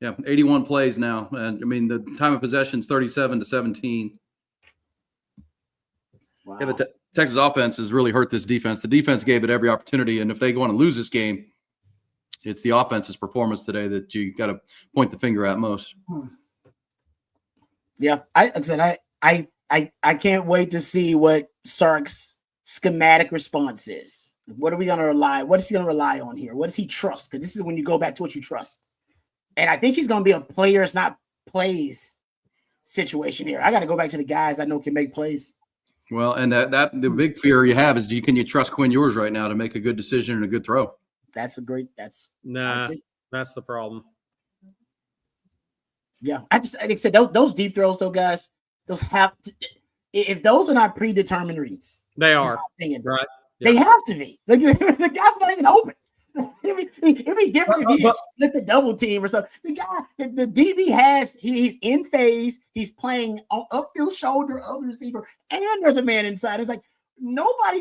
Yeah, 81 plays now. And I mean, the time of possession is 37-17. Wow. Yeah, the Texas offense has really hurt this defense. The defense gave it every opportunity. And if they want to lose this game, it's the offense's performance today that you got to point the finger at most. Yeah, I can't wait to see what Sark's schematic response is. What are we going to rely? What is he going to rely on here? What does he trust? Because this is when you go back to what you trust. And I think he's going to be a players, not plays situation here. I got to go back to the guys I know can make plays. Well, and that the big fear you have is can you trust Quinn Ewers right now to make a good decision and a good throw? That's the problem. Yeah, like I said, those deep throws, though, guys, those have to. If those are not predetermined reads, they are right. They have to be. Like, the guy's not even open. It'd be different if he split the double team or something. The guy, the DB he's in phase. He's playing on upfield shoulder of the receiver, and there's a man inside. It's like nobody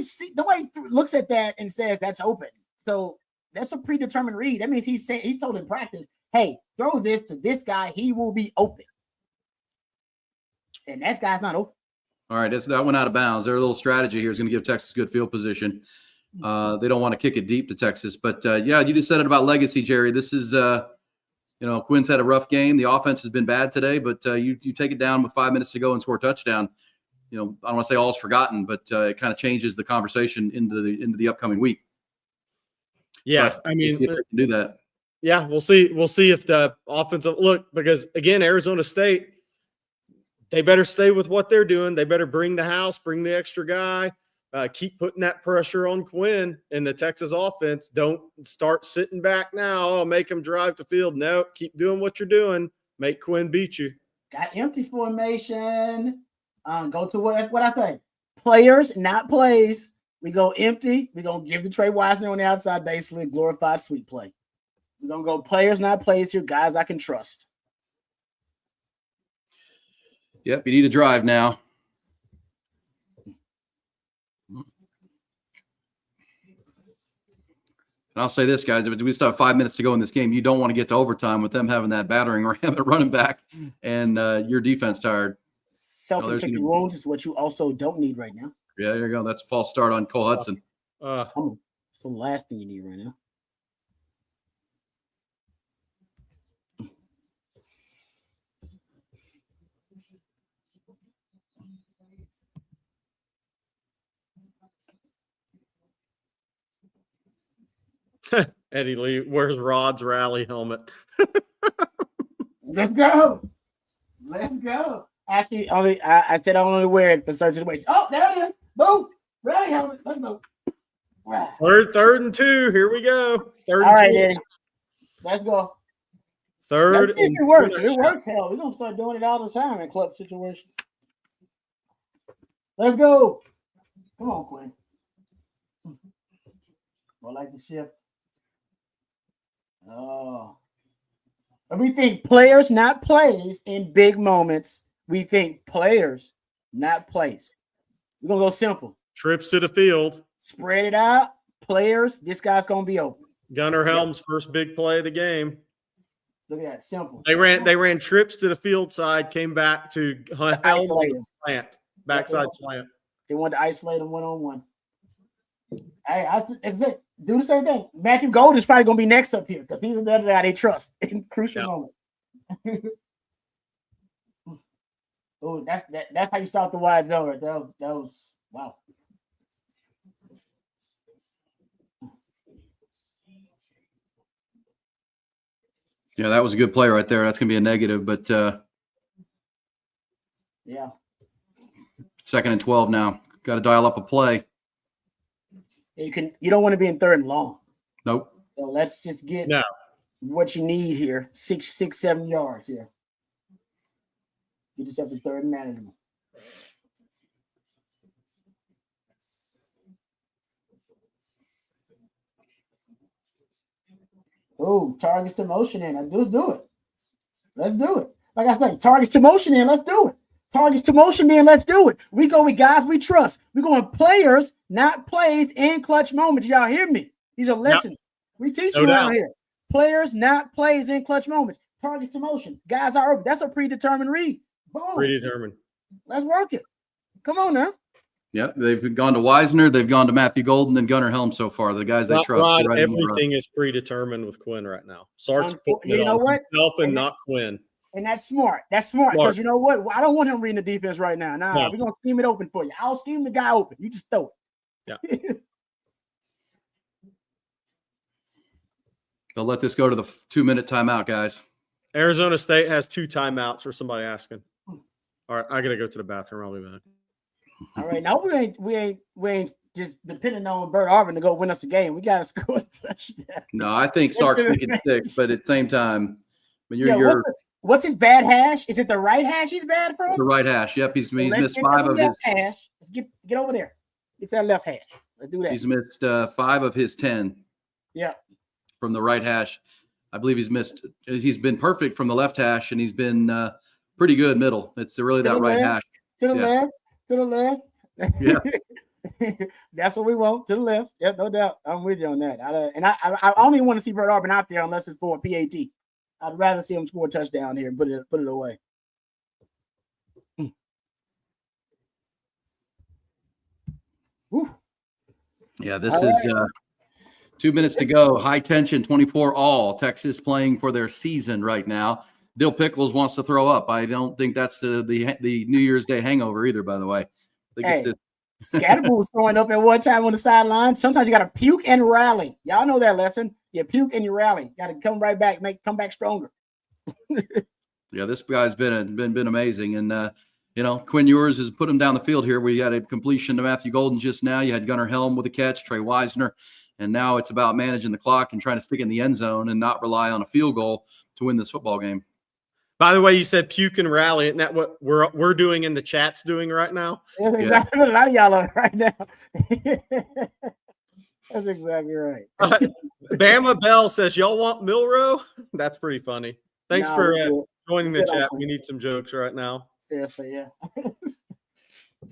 looks at that and says that's open. So that's a predetermined read. That means he's told in practice, hey, throw this to this guy. He will be open. And that guy's not open. All right, that went out of bounds. Their little strategy here is going to give Texas good field position. They don't want to kick it deep to Texas. But, you just said it about legacy, Jerry. This is, Quinn's had a rough game. The offense has been bad today, but you take it down with 5 minutes to go and score a touchdown. I don't want to say all's forgotten, but it kind of changes the conversation into the upcoming week. Yeah, but we'll see if they can do that. Yeah, we'll see. We'll see if the offensive because again, Arizona State, they better stay with what they're doing. They better bring the house, bring the extra guy, keep putting that pressure on Quinn and the Texas offense. Don't start sitting back now. Oh, make them drive the field. No, keep doing what you're doing. Make Quinn beat you. Got empty formation. Go to what I say. Players, not plays. We go empty. We're going to give the Trey Wisner on the outside, basically glorified sweep play. We're going to go players, not plays here. Guys I can trust. Yep, you need a drive now. And I'll say this, guys, if we still have 5 minutes to go in this game, you don't want to get to overtime with them having that battering ram at running back and your defense tired. Self-inflicted wounds is what you also don't need right now. Yeah, there you go. That's a false start on Cole Hudson. It's the last thing you need right now. Eddie Lee, where's Rod's rally helmet? Let's go. Actually, I said I only wear it for certain situations. Oh, there it is. Boom. Rally helmet. Let's go. Right. Third and 2. Here we go. Third All and right, 2. Eddie. Let's go. Third. It works. It works. Hell, we're gonna start doing it all the time in clutch situations. Let's go. Come on, Quinn. More like the shift. Oh. And we think players, not plays in big moments. We think players, not plays. We're going to go simple. Trips to the field. Spread it out. Players, this guy's going to be open. Gunnar Helms' first big play of the game. Look at that. Simple. They ran trips to the field side, came back to Helms slant, backside slant. They wanted to isolate him one-on-one. Hey, do the same thing. Matthew Gold is probably going to be next up here because he's another guy they trust in crucial moment. Oh, that's how you start the wide zone right there. That was wow. Yeah, that was a good play right there. That's going to be a negative, but yeah. 2nd and 12 now. Got to dial up a play. You don't want to be in 3rd and long. Nope. So let's just get what you need here. 7 yards here. Get yourself to 3rd and manageable. Oh, targets to motion in. Let's do it. Let's do it. Like I said, targets to motion in. Let's do it. Targets to motion in. Let's do it. We go with guys we trust. We're going players, not plays, in clutch moments. Y'all hear me? These are lessons we teach you around here. Players, not plays, in clutch moments. Targets to motion. Guys are open. That's a predetermined read. Boom. Predetermined. Let's work it. Come on now. Yep, they've gone to Wisner, they've gone to Matthew Golden, and Gunnar Helm so far. The guys they trust. Rod, everything is predetermined with Quinn right now. Sark's putting it on himself and not Quinn. And that's smart. That's smart because you know what? I don't want him reading the defense right now. Nah, we're gonna scheme it open for you. I'll scheme the guy open. You just throw it. Yeah. They'll let this go to the 2-minute timeout, guys. Arizona State has 2 timeouts for somebody asking. All right, I gotta go to the bathroom. I'll be back. All right, now we ain't just depending on Bert Arvin to go win us a game. We gotta score a touchdown. No, I think Sark's thinking 6, but at the same time, when you're what's his bad hash? Is it the right hash he's bad from? The right hash. Yep, he's missed 5 of his hash. Let's get over there. Get that left hash. Let's do that. He's missed 5 of his 10. Yeah. From the right hash. I believe he's been perfect from the left hash, and he's been pretty good middle. It's really that right hash. To the left. To the left. Yeah. That's what we want. To the left. Yep, no doubt. I'm with you on that. I only want to see Bert Arvin out there unless it's for a PAT. I'd rather see him score a touchdown here and put it away. Yeah, this is 2 minutes to go. High tension, 24 all. Texas playing for their season right now. Dill Pickles wants to throw up. I don't think that's the New Year's Day hangover either, by the way. I think Scatterbull was throwing up at one time on the sideline. Sometimes you got to puke and rally. Y'all know that lesson. You puke and you rally. Got to come right back, come back stronger. Yeah, this guy's been amazing. And, Quinn Ewers has put him down the field here. We had a completion to Matthew Golden just now. You had Gunnar Helm with a catch, Trey Wisner. And now it's about managing the clock and trying to stick in the end zone and not rely on a field goal to win this football game. By the way, you said puke and rally. Isn't that what we're doing in the chat's doing right now? That's exactly what a lot of y'all are right now. That's exactly right. Bama Bell says, y'all want Milrow? That's pretty funny. Thanks for joining the chat. We need some jokes right now. Seriously, yeah.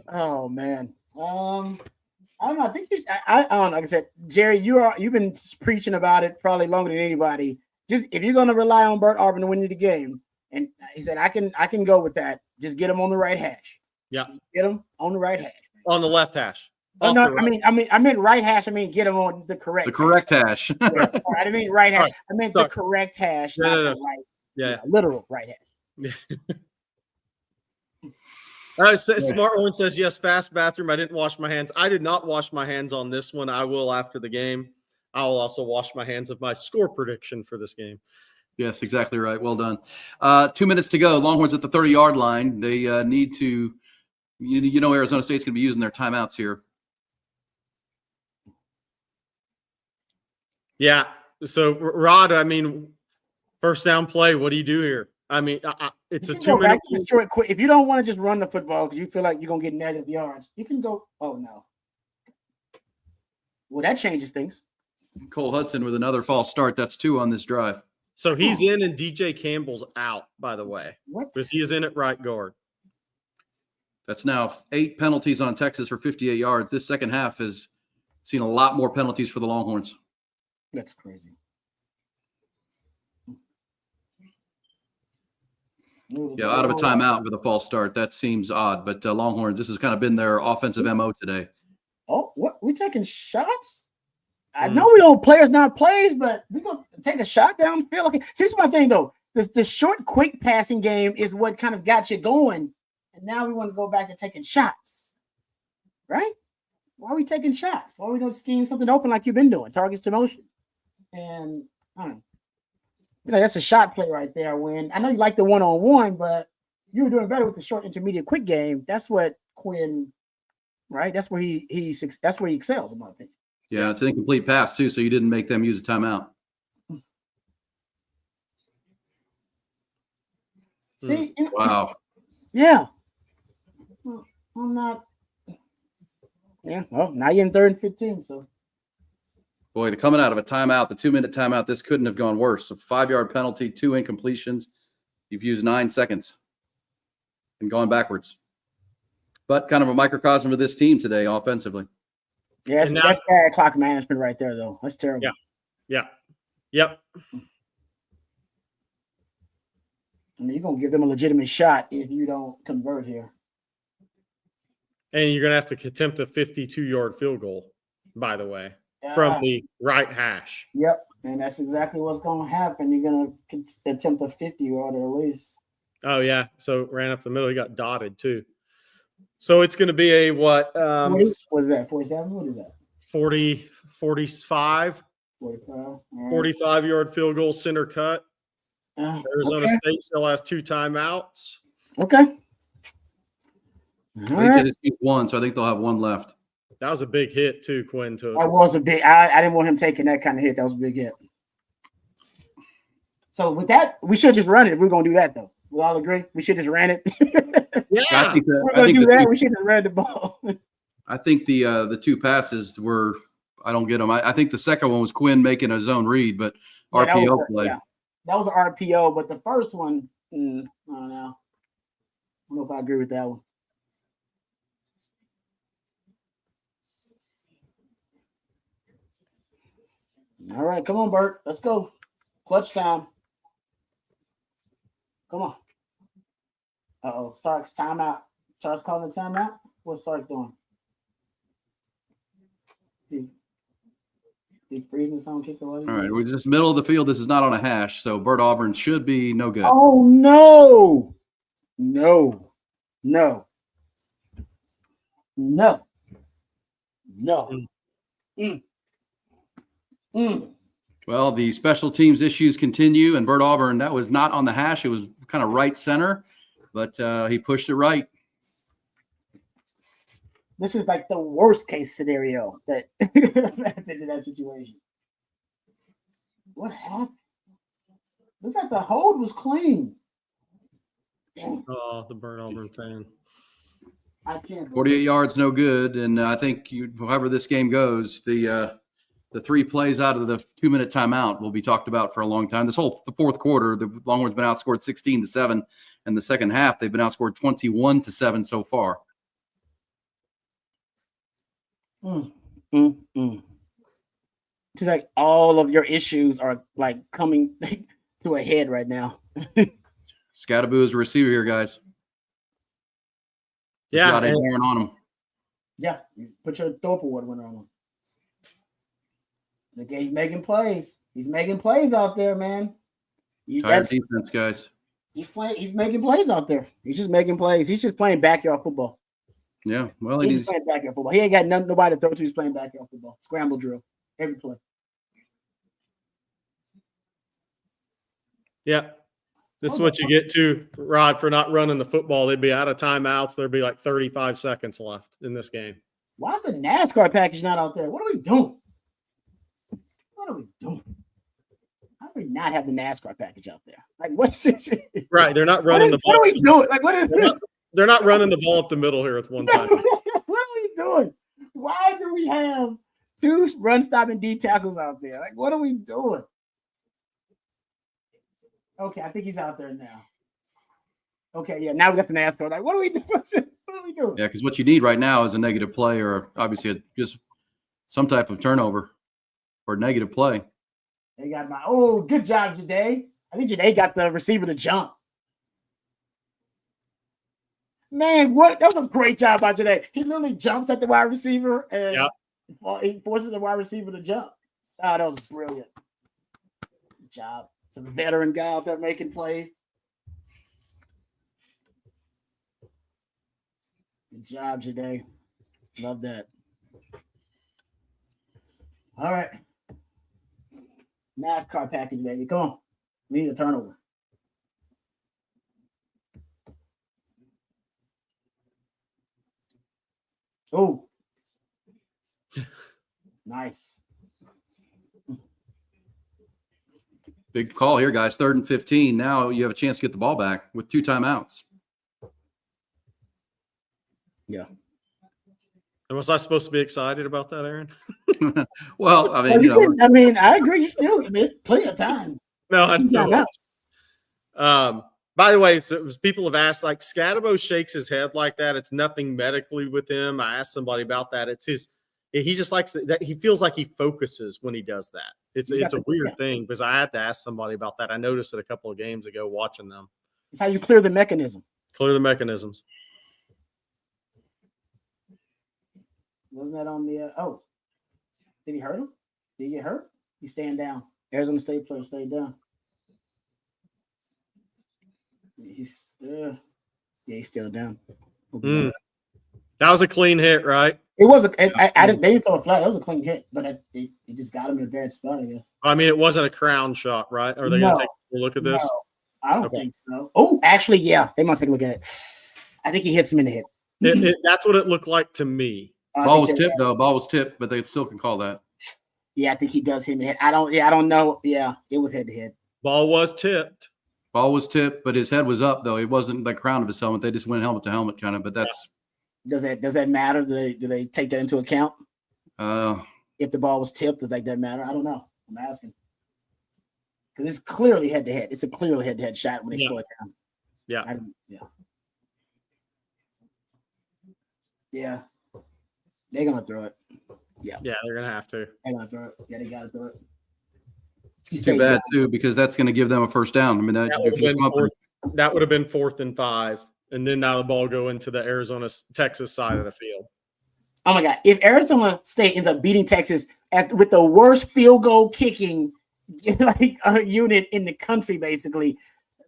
Oh, man. I don't know. I think I don't know. Like I said, Jerry, you've been preaching about it probably longer than anybody. Just if you're going to rely on Bert Arvin to win you the game, and he said I can go with that. Just get him on the right hash. Yeah, get him on the right hash. On the left hash. Oh no, right. I meant right hash. I mean get him on the correct. The correct hash. Yes, I didn't mean right hash. Right. I meant the correct hash. No. Right, yeah, literal right hash. Smart one says, yes, fast bathroom. I didn't wash my hands. I did not wash my hands on this one. I will after the game. I will also wash my hands of my score prediction for this game. Yes, exactly right. Well done. 2 minutes to go. Longhorns at the 30-yard line. They need to, Arizona State's going to be using their timeouts here. Yeah. So, Rod, first down play, what do you do here? It's a 2 minute. Short, quick. If you don't want to just run the football because you feel like you're going to get negative yards, you can go, oh, no. Well, that changes things. Cole Hudson with another false start. That's 2 on this drive. So he's in and DJ Campbell's out, by the way. What? Because he is in at right guard. That's now 8 penalties on Texas for 58 yards. This second half has seen a lot more penalties for the Longhorns. That's crazy. Yeah, out of a timeout with a false start. That seems odd. But Longhorns, this has kind of been their offensive MO today. Oh, what? We taking shots? I know we don't players not plays, but we're going to take a shot downfield. Okay. See, this is my thing, though. The short, quick passing game is what kind of got you going. And now we want to go back to taking shots. Right? Why are we taking shots? Why are we going to scheme something open like you've been doing? Targets to motion. And I don't know. That's a shot play right there. When I know you like the one-on-one, but you were doing better with the short, intermediate, quick game. That's what Quinn, right? That's where he excels, in my opinion. Yeah, it's an incomplete pass, too, so you didn't make them use a timeout. See? Wow. Yeah. I'm not. Yeah, well, now you're in 3rd and 15, so. Boy, they're coming out of a timeout, the 2-minute timeout. This couldn't have gone worse. A 5-yard penalty, 2 incompletions. You've used 9 seconds and gone backwards. But kind of a microcosm of this team today offensively. Yeah, that's bad clock management right there, though. That's terrible. Yeah. Yep. I mean, you're going to give them a legitimate shot if you don't convert here. And you're going to have to attempt a 52-yard field goal, by the way, from the right hash. Yep. And that's exactly what's going to happen. You're going to attempt a 50-yard at least. Oh, yeah. So ran up the middle. He got dotted, too. So it's going to be a what? 40? What is that? 47? What is that? 40, 45. 45. 45-yard field goal, center cut. Arizona State still has 2 timeouts. Okay. I think they just used 1, so I think they'll have 1 left. That was a big hit, too, Quinn. That was a big – I didn't want him taking that kind of hit. That was a big hit. So with that, we should just run it if we're going to do that, though. We all agree? We should just run it. Yeah. I think we're going to do that. We should have ran the ball. I think the 2 passes were – I don't get them. I think the second one was Quinn making a zone read, but RPO play. Yeah. That was an RPO, but the first one, I don't know. I don't know if I agree with that one. All right, come on, Bert. Let's go. Clutch time. Come on. Uh-oh. Sark's timeout. Sark's calling a timeout? What's Sark doing? He freezing someone kick away. All right, we're just middle of the field. This is not on a hash, so Bert Auburn should be no good. Oh, no. No. No. No. No. Well, the special teams issues continue, and Bert Auburn, that was not on the hash. It was kind of right center, but he pushed it right. This is like the worst case scenario that happened in that situation. What happened? Looks like the hold was clean. Oh, the Bert Auburn fan. I can't. 48 yards, no good. And I think however this game goes, the 3 plays out of the 2-minute timeout will be talked about for a long time. The 4th quarter, the Longhorns been outscored 16-7, and the second half they've been outscored 21-7 so far. It's like all of your issues are like coming to a head right now. Scattaboo is a receiver here, guys. Yeah, got Aaron on him. Yeah, put your Thorpe Award winner on him. Look, he's making plays. He's making plays out there, man. Tired defense, guys. He's making plays out there. He's just making plays. He's just playing backyard football. Yeah, well, he's playing backyard football. He ain't got nobody to throw to. He's playing backyard football. Scramble drill every play. Yeah. This is what you get to, Rod, for not running the football. They'd be out of timeouts. There'd be like 35 seconds left in this game. Why is the NASCAR package not out there? What are we doing? What are we doing? How do we not have the NASCAR package out there? Like, what's this? Right. They're not running the ball. What are we doing? Like, what is they're not running the ball up the middle here at one time. What are we doing? Why do we have 2 run-stopping D tackles out there? Like, what are we doing? Okay, I think he's out there now. Okay, yeah, now we got the NASCAR. Like, what are we doing? What are we doing? Yeah, because what you need right now is a negative play or obviously just some type of turnover or negative play. They got good job, Jade. I think Jade got the receiver to jump. Man, what? That was a great job by Jade. He literally jumps at the wide receiver and he forces the wide receiver to jump. Oh, that was brilliant. Good job. Some veteran guy out there making plays. Good job, Jade. Love that. All right. NASCAR package, baby. Come on. We need a turnover. Oh. Nice. Big call here, guys. 3rd and 15. Now you have a chance to get the ball back with 2 timeouts. Yeah. And was I supposed to be excited about that, Aaron? Well, I mean, I agree. You still, there's plenty of time. No, I know. By the way, so people have asked, like, Scatabo shakes his head like that. It's nothing medically with him. I asked somebody about that. It's he just likes that. He feels like he focuses when he does that. It's a weird thing because I had to ask somebody about that. I noticed it a couple of games ago watching them. It's how you clear the mechanism. Clear the mechanisms. Wasn't that on the did he hurt him? Did he get hurt? He's staying down. Arizona State player stayed down. He's still down. That was a clean hit, right? It was they didn't throw a flag. It was a clean hit, but it just got him in a bad spot, I guess. I mean, it wasn't a crown shot, right? Are they going to take a look at this? No, I don't think so. Oh, actually, yeah, they might take a look at it. I think he hits him in the head. That's what it looked like to me. Ball was tipped, though. Ball was tipped, but they still can call that. Yeah, I think he does hit him in the head. I don't know. Yeah, it was head to head. Ball was tipped. Ball was tipped, but his head was up, though. It wasn't the crown of his helmet. They just went helmet to helmet kind of, but that's. Does that matter? Do they take that into account? If the ball was tipped, does that matter? I don't know. I'm asking. Because it's clearly head to head. It's a clearly head to head shot when they slow it down. Yeah. Yeah. They're gonna throw it. Yeah. Yeah, they're gonna have to. They're gonna throw it. Yeah, they gotta throw it. It's too bad too, because that's going to give them a first down. I mean, that would have been 4th and 5, and then now the ball go into the Texas side of the field. Oh my God! If Arizona State ends up beating Texas with the worst field goal kicking unit in the country, basically,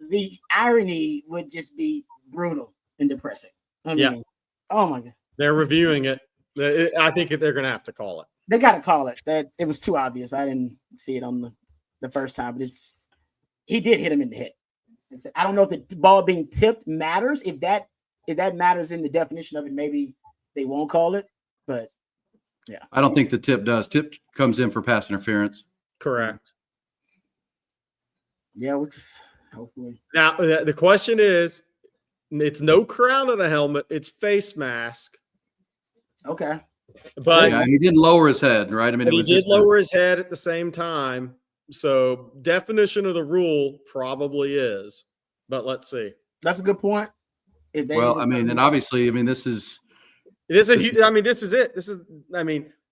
the irony would just be brutal and depressing. I mean, oh my God! They're reviewing it. I think they're going to have to call it. They got to call it. That it was too obvious. I didn't see it on the first time, but he did hit him in the head. I don't know if the ball being tipped matters. If that matters in the definition of it, maybe they won't call it. But yeah, I don't think the tip does. Tip comes in for pass interference. Correct. Yeah, we'll just hopefully. Now the question is, it's no crown of the helmet. It's face mask. Okay. But he didn't lower his head, right? I mean, he did lower his head at the same time. So definition of the rule probably is, but let's see. That's a good point. And obviously, this is it.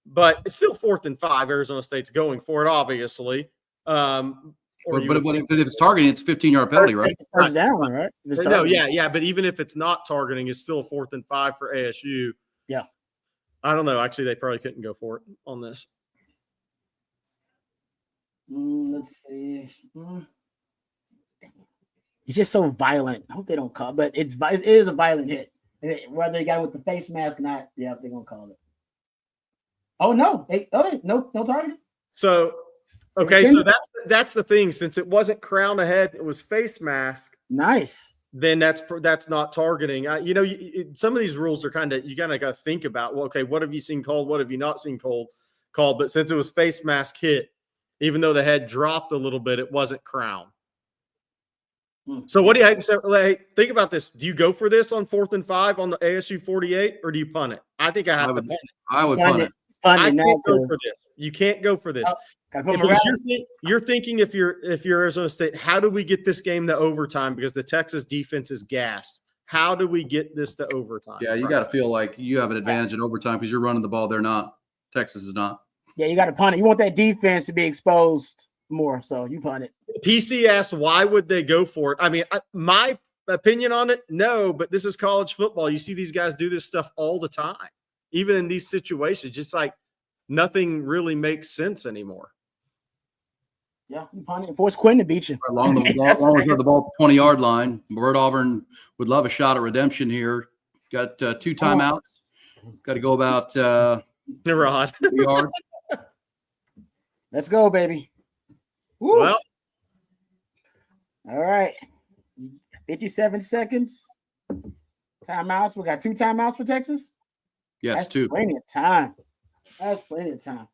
But it's still 4th and 5. Arizona State's going for it, obviously. But if it's targeting, it's a 15-yard penalty, right? First down, right? No, yeah. But even if it's not targeting, it's still a 4th and 5 for ASU. Yeah. I don't know. Actually, they probably couldn't go for it on this. Let's see. He's just so violent. I hope they don't call, but it is a violent hit. Whether they got it with the face mask or not, yeah, they're gonna call it. Oh no, no targeting. So okay, so that's the thing. Since it wasn't crown ahead, it was face mask. Nice. Then that's not targeting. Some of these rules are you got to think about. Well, okay, what have you seen called? What have you not seen called? But since it was face mask hit, even though the head dropped a little bit, it wasn't crown. So what do you think about this? Do you go for this on 4th and 5 on the ASU 48, or do you punt it? I think I would punt it. I would punt it. I can't go for this. You can't go for this. You're thinking if you're Arizona State, how do we get this game to overtime? Because the Texas defense is gassed. How do we get this to overtime? Yeah, you got to feel like you have an advantage in overtime because you're running the ball. They're not. Texas is not. Yeah, you got to punt it. You want that defense to be exposed more, so you punt it. PC asked, why would they go for it? My opinion on it, no, but this is college football. You see these guys do this stuff all the time, even in these situations. Just like nothing really makes sense anymore. Yeah, you punt it and force Quinn to beat you. As long as the ball 20-yard line. Bird Auburn would love a shot at redemption here. Got 2 timeouts. Got to go about 3 yards. Let's go, baby. Woo. Well, all right. 57 seconds. Timeouts. We got 2 timeouts for Texas. Yes, That's 2. Plenty of time. That's plenty of time.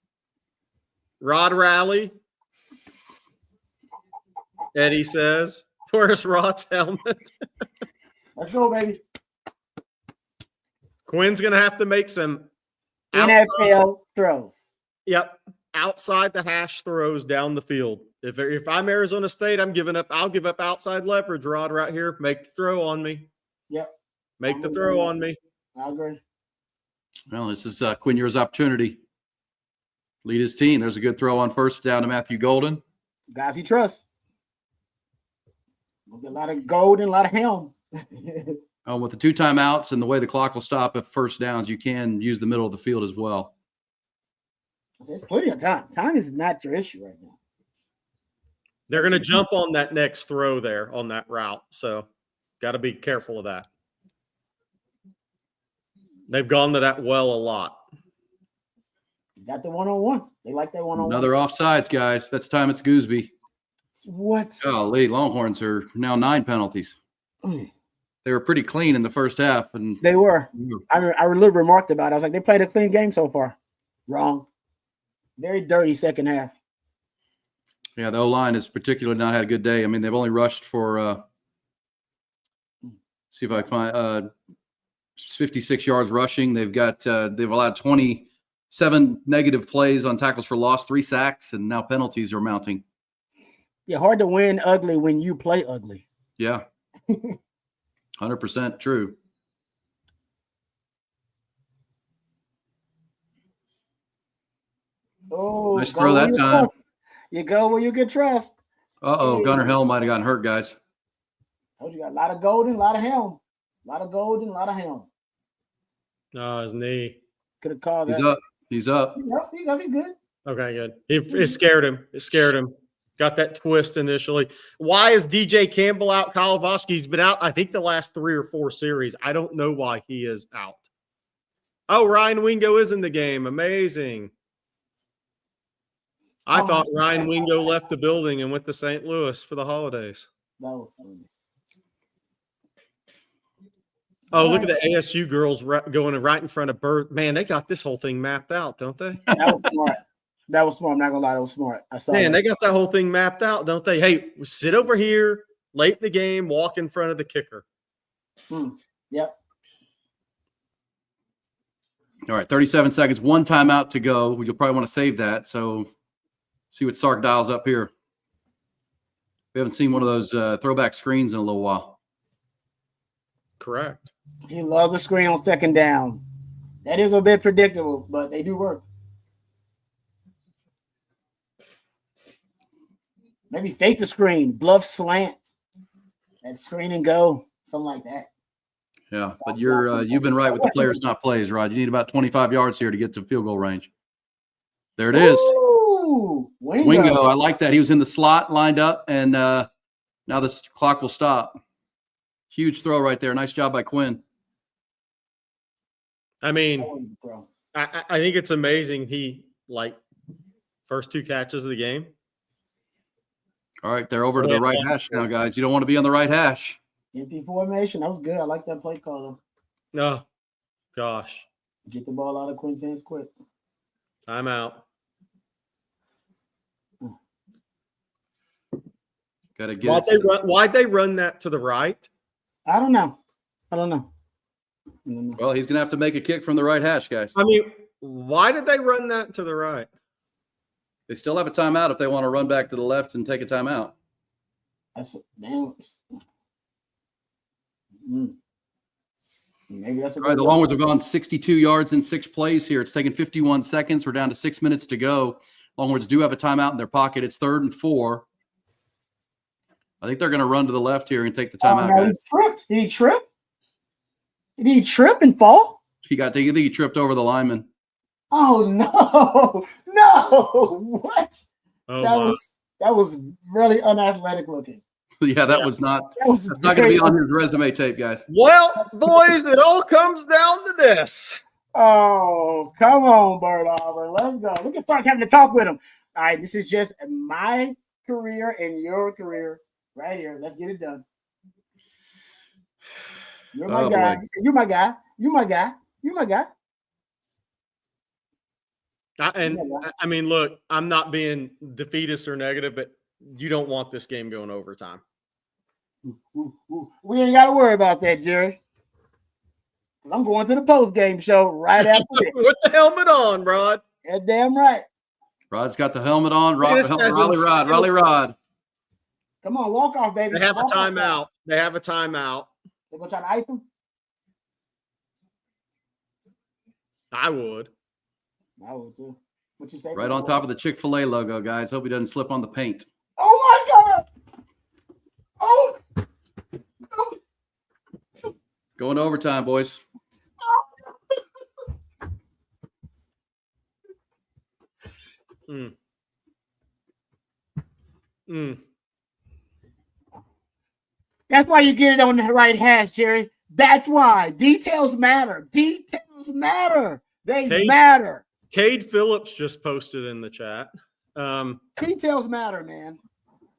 Rod Rally. Eddie says, where's Rod's helmet? Let's go, baby. Quinn's going to have to make some NFL throws. Yep. Outside the hash throws down the field. If I'm Arizona State, I'll give up outside leverage, Rod, right here. Make the throw on me. Yep. Make the throw on me. I agree. Well, this is Quinn Ewers' opportunity. Lead his team. There's a good throw on first down to Matthew Golden. Guys he trusts. A lot of gold and a lot of helm. With the 2 timeouts and the way the clock will stop at first downs, you can use the middle of the field as well. There's plenty of time. Time is not your issue right now. They're going to jump on that next throw there on that route. So got to be careful of that. They've gone to that well a lot. Got the one-on-one. They like that one-on-one. Another offsides, guys. That's time it's Gooseby. What? Golly, Longhorns are now 9 penalties. They were pretty clean in the first half. And they were. I really remarked about it. I was like, they played a clean game so far. Wrong. Very dirty second half. Yeah, the O-line has particularly not had a good day. I mean, they've only rushed for see if I can find 56 yards rushing. They've allowed 27 negative plays on tackles for loss, 3 sacks, and now penalties are mounting. Yeah, hard to win ugly when you play ugly. Yeah. 100% true. Oh, nice throw that time. Trust. You go where you get trust. Uh-oh, Gunnar Helm might have gotten hurt, guys. Told you got a lot of gold and a lot of helm. A lot of gold and a lot of helm. Oh, his knee. Could have called that. He's up. He's up. He's good. Okay, good. It scared him. It scared him. Got that twist initially. Why is DJ Campbell out? Kyle Voskey's been out, I think, the last 3 or 4 series. I don't know why he is out. Oh, Ryan Wingo is in the game. Amazing. I thought Ryan Wingo left the building and went to St. Louis for the holidays. That was funny. Oh, look at the ASU girls going right in front of Bird. Man, they got this whole thing mapped out, don't they? That was smart. That was smart. I'm not going to lie. That was smart. I saw Man, that. they got that whole thing mapped out, don't they? Hey, sit over here, late in the game, walk in front of the kicker. Yep. All right, 37 seconds, 1 timeout to go. You'll probably want to save that. So see what Sark dials up here. We haven't seen one of those throwback screens in a little while. Correct. He loves the screen on second down. That is a bit predictable, but they do work. Maybe fake the screen, bluff slant, and screen and go, something like that. Yeah, but you've been right with the players, not plays, Rod. You need about 25 yards here to get to field goal range. There it is. Ooh, Wingo. I like that. He was in the slot, lined up, and now this clock will stop. Huge throw right there. Nice job by Quinn. I mean, I think it's amazing. He, first 2 catches of the game. All right, they're over to the right hash now, guys. You don't want to be on the right hash. Empty formation. That was good. I like that play caller. Oh, gosh. Get the ball out of Quinn's hands quick. I'm out. Got to get Why'd they run that to the right? I don't know. Well, he's going to have to make a kick from the right hash, guys. I mean, why did they run that to the right? They still have a timeout if they want to run back to the left and take a timeout. That's damn. Maybe that's a all right. The Longhorns have gone 62 yards in 6 plays here. It's taken 51 seconds. We're down to 6 minutes to go. Longhorns do have a timeout in their pocket. It's 3rd and 4. I think they're going to run to the left here and take the timeout. No, he tripped. Did he trip? Did he trip and fall? I think he tripped over the lineman. Oh no! No! What? Oh, that was really unathletic looking. Yeah, that's not going to be on his resume tape, guys. Well, boys, it all comes down to this. Oh, come on, Bird Auburn. Let's go. We can start having to talk with him. All right, this is just my career and your career right here. Let's get it done. You're my guy. You're my guy. You're my guy. You're my guy. I mean, look, I'm not being defeatist or negative, but you don't want this game going overtime. We ain't got to worry about that, Jerry. I'm going to the post-game show right after this. With the helmet on, Rod. That's damn right. Rod's got the helmet on. This guy's Raleigh Rod. Come on, walk off, baby. They have a Walk off, timeout. They have a timeout. They gonna try to ice him? I would. I would too. What you say? Right on top of the Chick-fil-A logo, guys. Hope he doesn't slip on the paint. Oh my God! Oh! Going to overtime, boys. That's why you get it on the right hash, Jerry. That's why. Details matter. Details matter. They matter. Cade Phillips just posted in the chat. Details matter, man.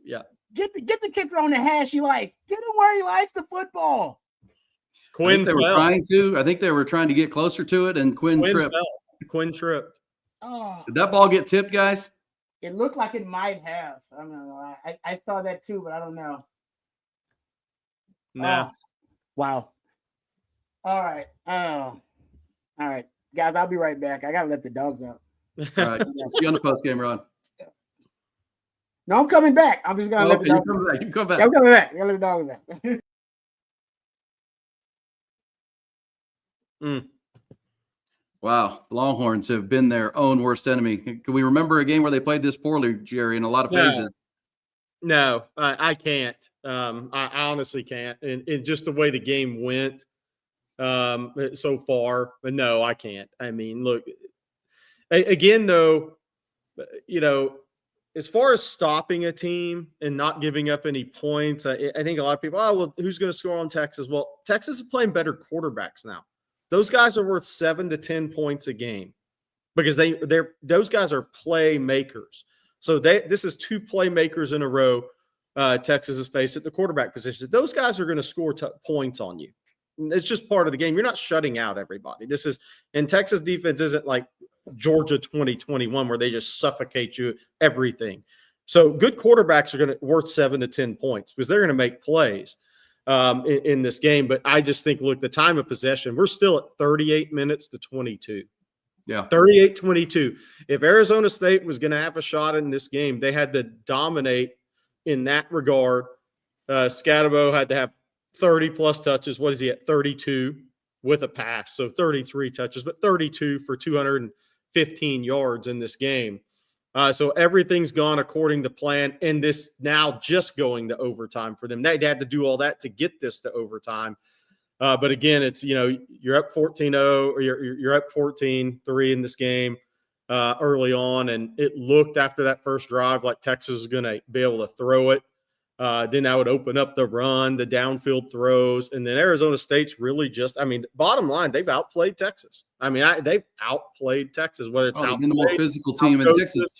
Yeah. Get the kicker on the hash he likes. Get him where he likes the football. Quinn I think they were trying to get closer to it, and Quinn tripped. Quinn tripped. Oh, Did that ball get tipped, guys? it looked like it might have. I don't know. I saw that too, but I don't know. Nah. Oh, wow. All right. All right. Guys, I'll be right back. I gotta let the dogs out. All right. See you on the post game, Ron. No, I'm coming back. I'm just gonna let the dogs out. You come back. Yeah, I'm coming back. I gotta let the dogs out. Wow. Longhorns have been their own worst enemy. Can we remember a game where they played this poorly, Jerry, in a lot of phases? No, I can't. I honestly can't. And just the way the game went so far, but no, I can't. I mean, look, again, though, as far as stopping a team and not giving up any points, I think a lot of people, well, who's going to score on Texas? Well, Texas is playing better quarterbacks now. Those guys are worth 7 to 10 points a game because those guys are playmakers. So this is 2 playmakers in a row Texas has faced at the quarterback position. Those guys are going to score points on you. It's just part of the game. You're not shutting out everybody. And Texas defense isn't like Georgia 2021 where they just suffocate you everything. So good quarterbacks are worth 7 to 10 points because they're going to make plays in this game. But I just think, look, the time of possession, we're still at 38 minutes to 22. Yeah. 38-22. If Arizona State was going to have a shot in this game, they had to dominate in that regard. Scatterbo had to have 30-plus touches. What is he at? 32 with a pass. So 33 touches, but 32 for 215 yards in this game. So everything's gone according to plan, and this now just going to overtime for them. They had to do all that to get this to overtime. But again, it's, you're up 14-0 or you're up 14-3 in this game early on. And it looked after that first drive like Texas was going to be able to throw it. Then that would open up the run, the downfield throws. And then Arizona State's really bottom line, they've outplayed Texas. They've outplayed Texas, whether it's the more physical team in Texas.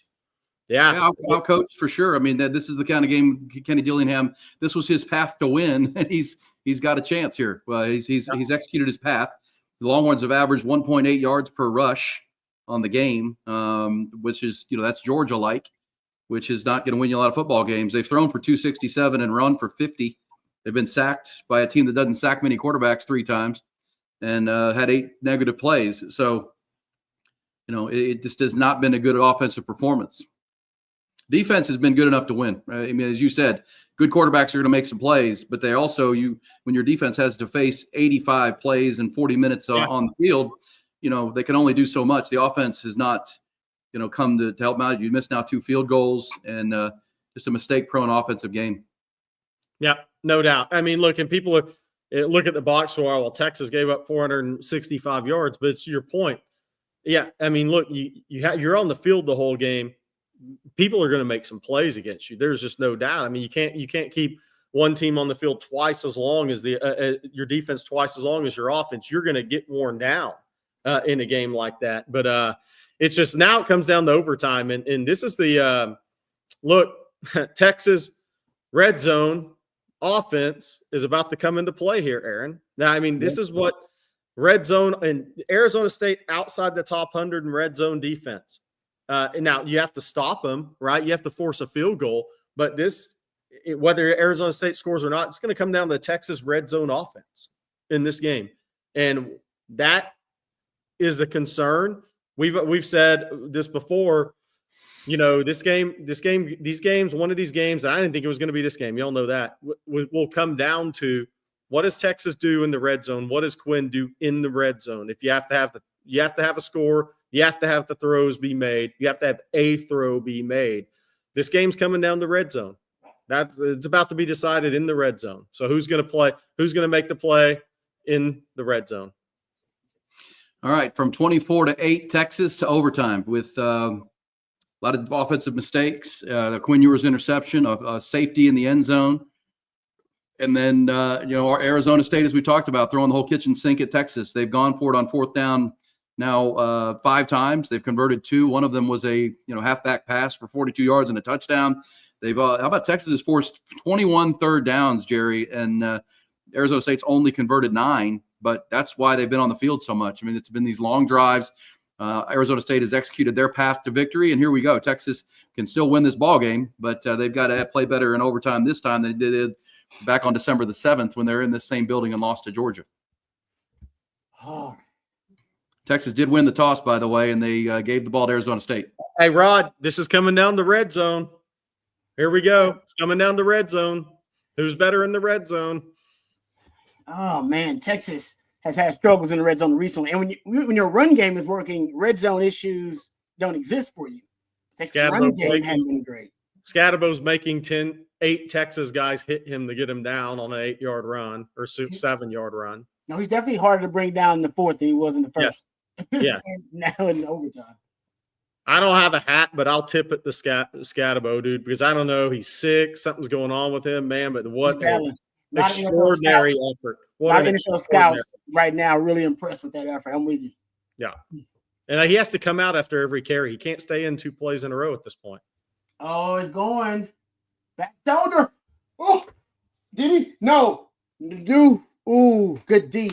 Yeah, outcoached for sure. This is the kind of game Kenny Dillingham, this was his path to win, and he's got a chance here. Well, he's executed his path. The Longhorns have averaged 1.8 yards per rush on the game, which is, that's Georgia-like, which is not going to win you a lot of football games. They've thrown for 267 and run for 50. They've been sacked by a team that doesn't sack many quarterbacks 3 times and had 8 negative plays. So, it just has not been a good offensive performance. Defense has been good enough to win. As you said, good quarterbacks are going to make some plays, but they also, when your defense has to face 85 plays and 40 minutes on the field, they can only do so much. The offense has not, come to help out. You missed now 2 field goals and just a mistake-prone offensive game. Yeah, no doubt. Look, and people look at the box score. Well, Texas gave up 465 yards, but it's your point. Yeah, look, you're on the field the whole game. People are going to make some plays against you. There's just no doubt. You can't keep one team on the field twice as long as your defense twice as long as your offense. You're going to get worn down in a game like that. But it's just now it comes down to overtime, and this is the look. Texas red zone offense is about to come into play here, Aaron. Now, this is what red zone and Arizona State outside the top 100 in red zone defense. And now you have to stop them, right? You have to force a field goal. But whether Arizona State scores or not, it's going to come down to Texas red zone offense in this game. And That is the concern. We've said this before. These games, one of these games, I didn't think it was going to be this game. Y'all know that will come down to what does Texas do in the red zone? What does Quinn do in the red zone? If you have to have a score, you have to have the throws be made. You have to have a throw be made. This game's coming down the red zone. It's about to be decided in the red zone. So who's going to play? Who's going to make the play in the red zone? All right, from 24-8, Texas to overtime with a lot of offensive mistakes, the Quinn Ewers interception, a safety in the end zone. And then, our Arizona State, as we talked about, throwing the whole kitchen sink at Texas. They've gone for it on fourth down now 5 times. They've converted 2. One of them was a halfback pass for 42 yards and a touchdown. They've how about Texas has forced 21 third downs, Jerry, and Arizona State's only converted 9. But that's why they've been on the field so much. I mean, it's been these long drives. Arizona State has executed their path to victory, and here we go. Texas can still win this ball game, but they've got to play better in overtime this time than they did back on December the 7th when they're in this same building and lost to Georgia. Oh. Texas did win the toss, by the way, and they gave the ball to Arizona State. Hey, Rod, this is coming down the red zone. Here we go. It's coming down the red zone. Who's better in the red zone? Oh, man, Texas has had struggles in the red zone recently. And when your run game is working, red zone issues don't exist for you. Texas run game hasn't been great. Scadabo's making 8 Texas guys hit him to get him down on an 8-yard run or 7-yard run. No, he's definitely harder to bring down in the fourth than he was in the first. Yes. Now in overtime. I don't have a hat, but I'll tip it to Scadabo, dude, because I don't know. He's sick. Something's going on with him, man. But what an extraordinary effort. A lot of NFL scouts right now really impressed with that effort. I'm with you. Yeah. And he has to come out after every carry. He can't stay in 2 plays in a row at this point. Oh, it's going. Back shoulder. Oh, did he? No. Do. Ooh, good D.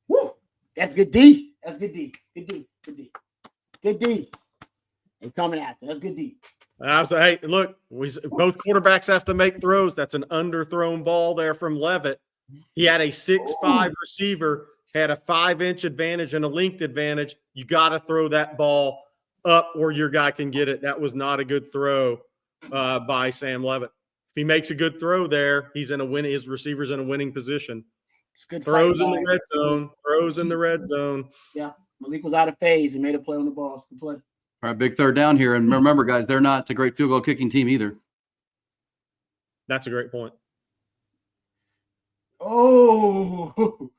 Woo. That's good D. That's good D. Good D. Good D. Good D. They coming after. That's good D. I was like, hey, look, both quarterbacks have to make throws. That's an underthrown ball there from Levitt. He had a 6'5" receiver, had a 5-inch advantage and a length advantage. You got to throw that ball up where your guy can get it. That was not a good throw by Sam Levitt. If he makes a good throw there, he's in a win. His receiver's in a winning position. It's good. Throws in the red zone. Throws in the red zone. Yeah, Malik was out of phase and made a play on the ball. It's the play. All right, big third down here. And remember, guys, they're not a great field goal kicking team either. That's a great point. Oh,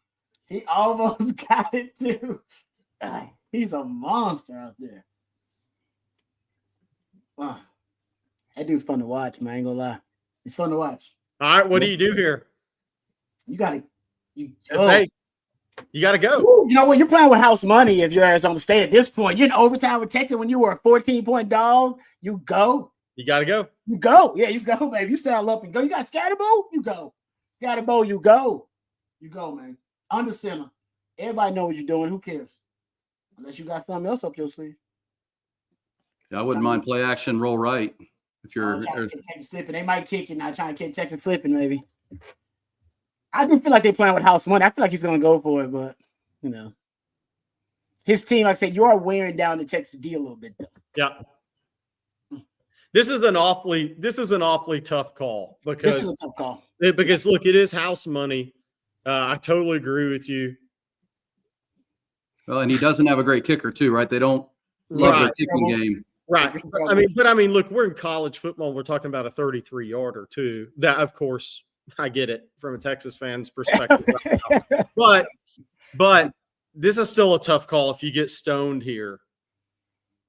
he almost got it too. He's a monster out there. Wow. That dude's fun to watch, man. I ain't gonna lie. It's fun to watch. All right, what do you do here? You gotta you got to go. Ooh, you know what? You're playing with house money if you're Arizona State at this point. You're in overtime with Texas when you were a 14-point dog. You go. You got to go. You go. Yeah, you go, baby. You saddle up and go. You got Scatterbo? You go. Scatterbo, you go. You go, man. Under center. Everybody know what you're doing. Who cares? Unless you got something else up your sleeve. Yeah, I wouldn't mind play action, roll right. If you're Texas slipping. They might kick it now, trying to catch Texas slipping, maybe. I do feel like they're playing with house money. I feel like he's going to go for it, but, his team, like I said, you are wearing down the Texas D a little bit, though. Yeah. This is an awfully tough call because this is a tough call. Because look, it is house money. I totally agree with you. Well, and he doesn't have a great kicker too, right? They don't love their kicking game. Right. I mean, look, we're in college football. We're talking about a 33-yarder too. That, of course, I get it from a Texas fan's perspective. but this is still a tough call if you get stoned here.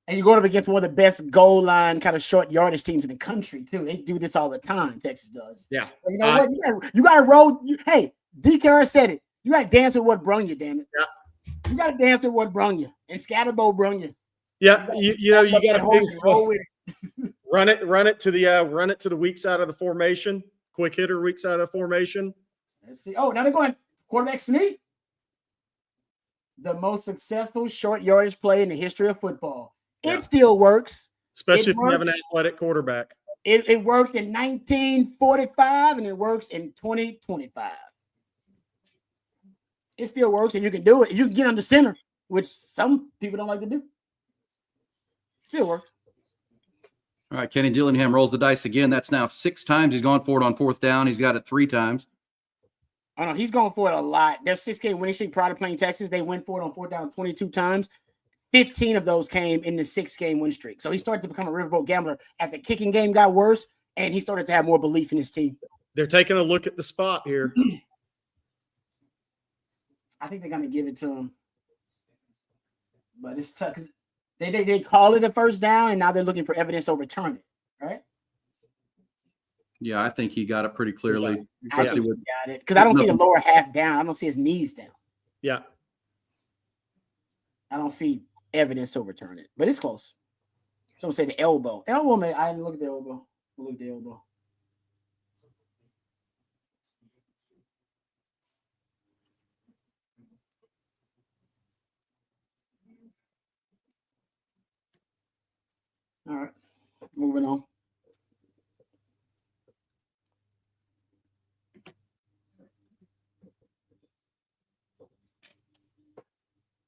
And you're going up against one of the best goal line kind of short yardage teams in the country, too. They do this all the time, Texas does. Yeah. But you know what? You got to roll. Hey, DKR said it. You got to dance with what brung you, damn it. Yeah. You got to dance with what brung you. And Scatterbo brung you. Yeah, you got to roll with it. run it to the weak side of the formation. Quick hitter, weak side of the formation. Let's see. Oh, now they're going quarterback sneak. The most successful short yardage play in the history of football. It still works. Especially if you have an athletic quarterback. It worked in 1945 and it works in 2025. it still works, and you can do it. You can get under center, which some people don't like to do. Still works. All right, Kenny Dillingham rolls the dice again. That's now 6 times he's gone for it on 4th down. He's got it 3 times. I know he's going for it a lot. Their 6-game winning streak prior to playing Texas, they went for it on 4th down 22 times. 15 of those came in the 6-game win streak. So he started to become a riverboat gambler as the kicking game got worse, and he started to have more belief in his team. They're taking a look at the spot here. I think they're going to give it to him. But it's tough because they call it a first down, and now they're looking for evidence to overturn it, right? Yeah, I think he got it pretty clearly. Yeah. I think he got it because I don't see the lower half down. I don't see his knees down. Yeah. I don't see evidence to overturn it, but it's close. Someone say the elbow. Elbow, man. I didn't look at the elbow. Look at the elbow. All right, moving on.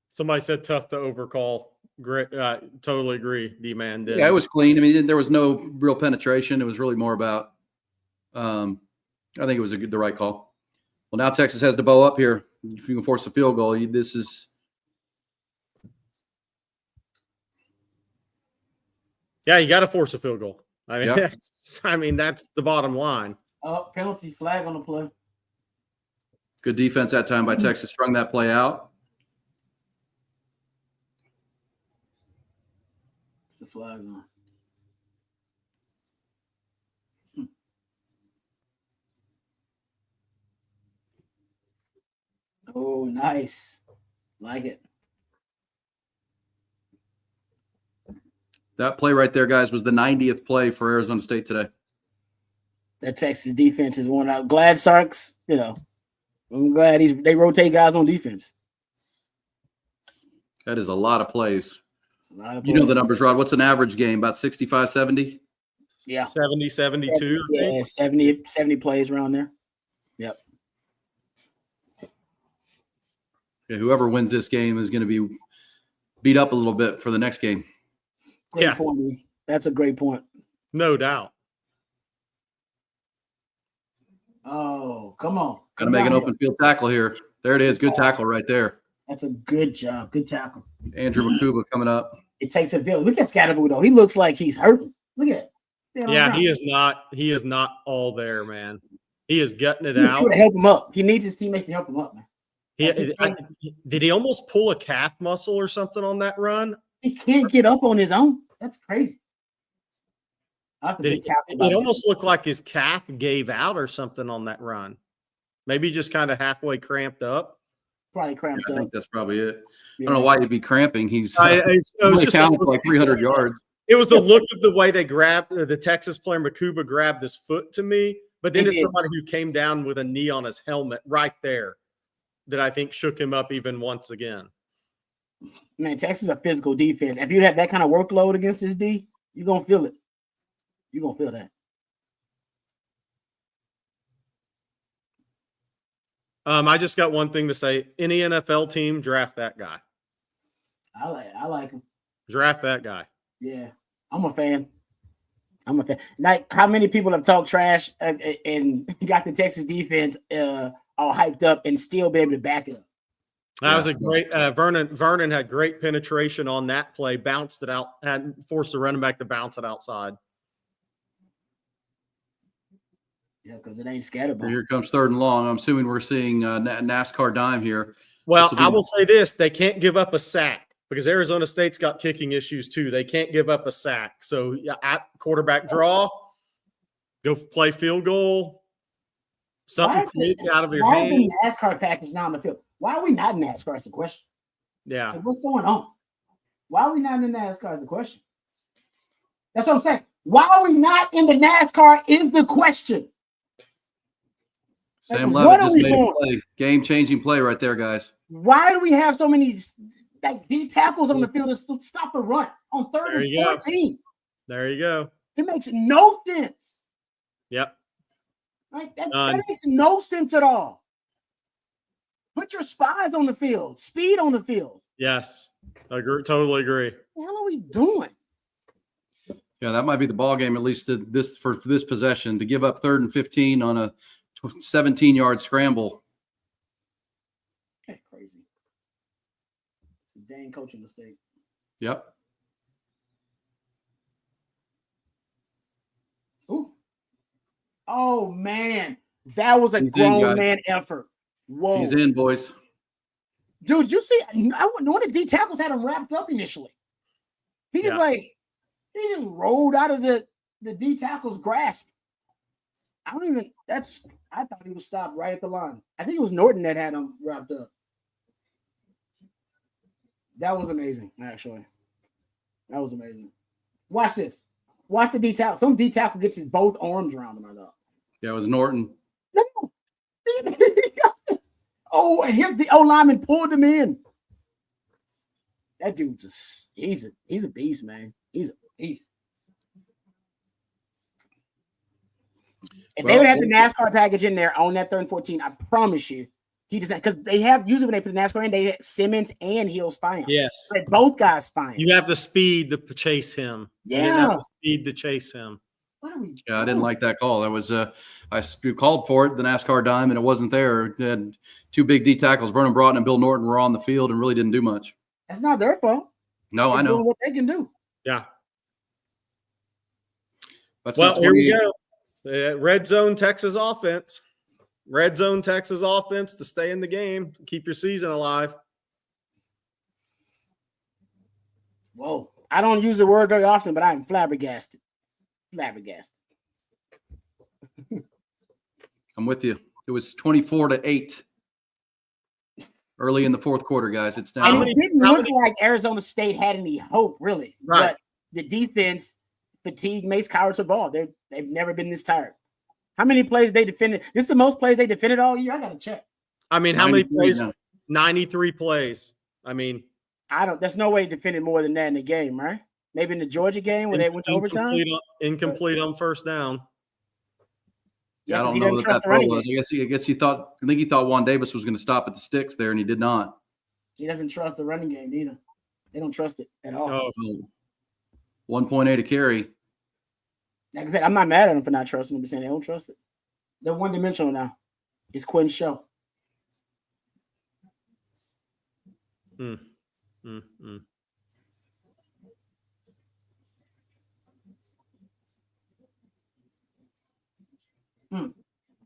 Somebody said tough to overcall. Great, totally agree. D-man did. Yeah, it was clean. I mean, there was no real penetration. It was really more about. I think it was the right call. Well, now Texas has to bow up here. If you can force a field goal, this is. Yeah, you got to force a field goal. I mean, Yep. that's the bottom line. Oh, penalty flag on the play. Good defense that time by Texas. Strung that play out. It's the flag on. Oh, nice. Like it. That play right there, guys, was the 90th play for Arizona State today. That Texas defense is worn out. Glad Sark's, I'm glad they rotate guys on defense. That is a lot of plays. A lot of You know the numbers, Rod. What's an average game? About 65, 70? Yeah. 70, 72. Yeah, 70 plays around there. Yep. Yeah, whoever wins this game is going to be beat up a little bit for the next game. Great point. E. That's a great point. No doubt. Oh, come on. Got to make an open field tackle here. There it is. Good tackle right there. That's a good job. Good tackle. Andrew Makuba coming up. It takes a village. Look at Scatterbo, though. He looks like he's hurting. Look at it. Yeah, he is not. He is not all there, man. He is gutting it He's out. to help him up. He needs his teammates to help him up, man. Did he almost pull a calf muscle or something on that run? He can't get up on his own. That's crazy. It almost looked like his calf gave out or something on that run. Maybe just kind of halfway cramped up. Probably cramped up. I think that's probably it. Yeah. I don't know why he'd be cramping. He's just counted for like 300 yards. It was the look of the way they grabbed the Texas player Makuba grabbed his foot to me, but then it's somebody who came down with a knee on his helmet right there that I think shook him up even once again. Man, Texas is a physical defense. If you have that kind of workload against this D, you're going to feel it. You're going to feel that. I just got one thing to say. Any NFL team, draft that guy. I like him. Draft that guy. Yeah, I'm a fan. Like, how many people have talked trash and got the Texas defense all hyped up and still be able to back it up? That was a great Vernon had great penetration on that play, bounced it out, had forced the running back to bounce it outside. Yeah, because it ain't scatterable. Here comes 3rd and long. I'm assuming we're seeing NASCAR dime here. Well, I will say this. They can't give up a sack because Arizona State's got kicking issues too. They can't give up a sack. So at quarterback draw, go play field goal, something quick out of your hand. Why is the NASCAR package now on the field? Why are we not in NASCAR? That's the question. Yeah. Like, what's going on? Why are we not in NASCAR is the question. That's what I'm saying. Why are we not in the NASCAR is the question. Sam Like, Levitt just made a play. Game-changing play right there, guys. Why do we have so many D tackles on the field to stop the run on 3rd and 14? There you go. It makes no sense. Yep. Like that makes no sense at all. Put your spies on the field. Speed on the field. Yes, totally agree. What the hell are we doing? Yeah, that might be the ball game, at least for this possession, to give up 3rd and 15 on a 17-yard scramble. That's crazy. It's a dang coaching mistake. Yep. Ooh. Oh, man. That was a He's in, grown guys. man effort. Whoa. He's in, boys. Dude, you see, one of the D tackles had him wrapped up initially. He just he just rolled out of the D tackle's grasp. I thought he was stopped right at the line. I think it was Norton that had him wrapped up. That was amazing, actually. That was amazing. Watch this. Watch the D tackle. Some D tackle gets his both arms around him, I thought. Yeah, it was Norton. No. Oh, and here's the O lineman pulled him in. That dude he's a beast, man. He's a beast. If they would have the NASCAR package in there on that 3rd and 14, I promise you, he does not, because they have usually when they put the NASCAR in, they had Simmons and Hill spy him. Yes, like both guys spy him. You have the speed to chase him. Yeah, you didn't have the speed to chase him. What are we? Yeah, I didn't like that call. That was I called for it, the NASCAR dime, and it wasn't there. They had 2 big D tackles. Vernon Broughton and Bill Norton were on the field and really didn't do much. That's not their fault. No, I know doing what they can do. Yeah. Well, here we go. Red zone Texas offense. Red zone Texas offense to stay in the game, keep your season alive. Whoa. I don't use the word very often, but I'm flabbergasted. Flabbergasted. I'm with you. It was 24-8 early in the 4th quarter, guys. It's down. And it didn't look like Arizona State had any hope, really. Right. But the defense fatigue makes cowards evolve. They've never been this tired. How many plays they defended? This is the most plays they defended all year. I got to check. I mean, how many plays? 93 plays. I mean, there's no way they defended more than that in the game, right? Maybe in the Georgia game when they went to overtime. Incomplete on 1st down. Yeah, I don't know what that throw was. I guess he thought Juan Davis was going to stop at the sticks there, and he did not. He doesn't trust the running game either. They don't trust it at all. Oh. 1.8 a carry. Like I said, I'm not mad at them for not trusting them, but saying they don't trust it. They're one-dimensional now. It's Quinn's show.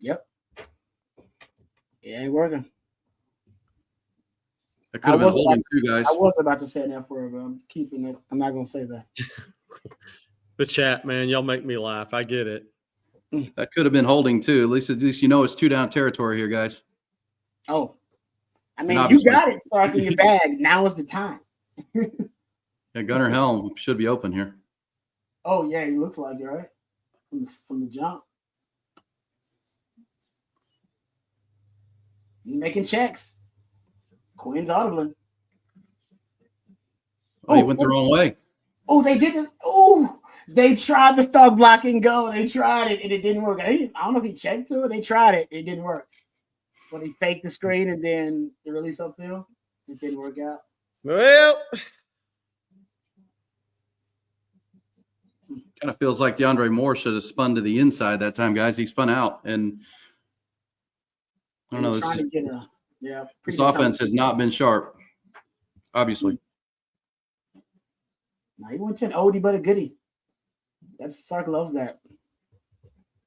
Yep. It ain't working. That could have been holding too, guys. I was about to say that for but I'm keeping it. I'm not going to say that. The chat, man, y'all make me laugh. I get it. That could have been holding too. At least you know it's 2 down territory here, guys. Oh, I mean, you got it, Stark, in your bag. Now is the time. Yeah, Gunnar Helm should be open here. Oh yeah, he looks like it, right? From the jump. He's making checks. Quinn's audibling. Oh, he went the wrong way. Oh, they did it. Oh, they tried the start blocking go. They tried it and it didn't work. I don't know if he checked to it. They tried it. It didn't work. When he faked the screen and then the release upfield, it didn't work out. Well, kind of feels like DeAndre Moore should have spun to the inside that time, guys. He spun out, and I don't know. This offense has not been sharp, obviously. Now he went to an oldie but a goodie. Sark loves that.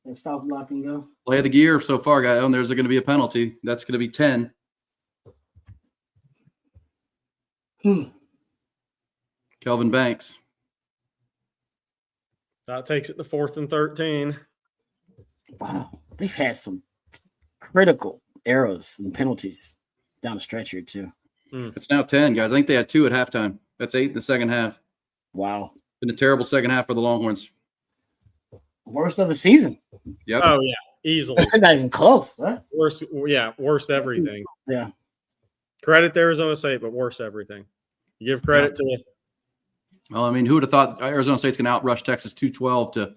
That stop block and go. Play of the gear so far, guys. Oh, and there's going to be a penalty. That's going to be 10. Kelvin Banks. That takes it to 4th and 13. Wow. They've had some critical errors and penalties down the stretch here, too. It's now 10, guys. I think they had 2 at halftime. That's 8 in the second half. Wow. Been a terrible second half for the Longhorns. Worst of the season. Yep. Oh, yeah. Easily. Not even close, right? Worst everything. Yeah. Credit to Arizona State, but worse everything. You give credit to Well, I mean, who would have thought Arizona State's going to outrush Texas 212 to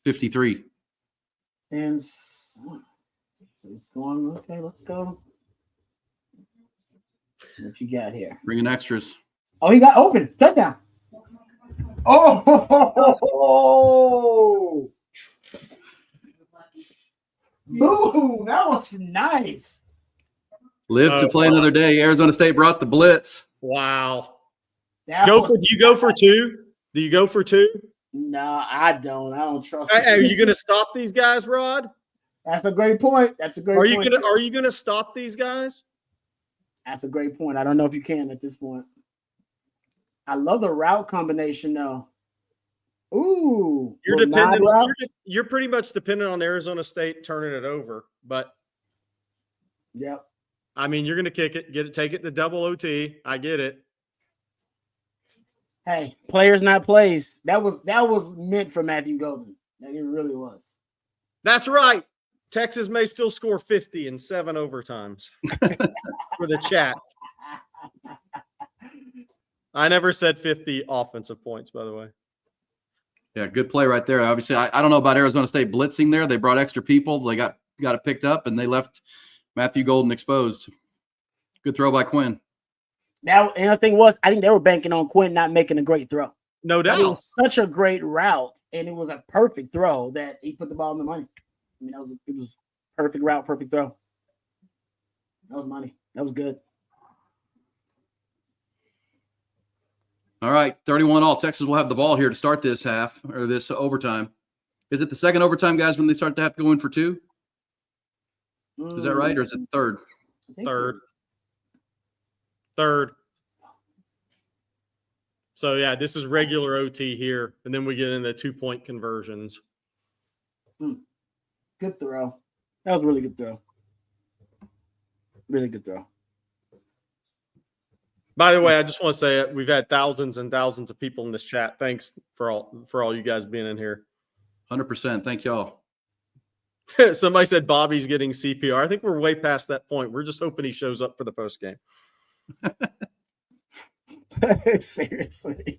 53? And so it's going, okay, let's go. What you got here? Bringing extras. Oh, he got open. Touchdown. Oh, boom. That was nice. Live to play another day. Arizona State brought the blitz. Wow. Do Do you go for two? Do you go for two? No, I don't. I don't trust. Are you going to stop these guys, Rod? That's a great point. That's a great point. Are you going to stop these guys? That's a great point. I don't know if you can at this point. I love the route combination, though. Ooh, you're pretty much dependent on Arizona State turning it over, but yep. I mean, you're going to kick it, take it to double OT. I get it. Hey, players not plays. That was meant for Matthew Golden. It really was. That's right. Texas may still score 50 in 7 overtimes for the chat. I never said 50 offensive points, by the way. Yeah, good play right there. Obviously, I don't know about Arizona State blitzing there. They brought extra people. They got it picked up, and they left Matthew Golden exposed. Good throw by Quinn. And the thing was, I think they were banking on Quinn not making a great throw. No doubt. It was such a great route, and it was a perfect throw that he put the ball in the money. I mean, it was perfect route, perfect throw. That was money. That was good. All right, 31-all. Texas will have the ball here to start this half or this overtime. Is it the second overtime, guys, when they start to have to go in for two? Is that right, or is it third? Third. So, yeah, this is regular OT here, and then we get into 2-point conversions. Good throw. That was a really good throw. Really good throw. By the way, I just want to say we've had thousands and thousands of people in this chat. Thanks for all you guys being in here. 100%. Thank y'all. Somebody said Bobby's getting CPR. I think we're way past that point. We're just hoping he shows up for the post game. Seriously.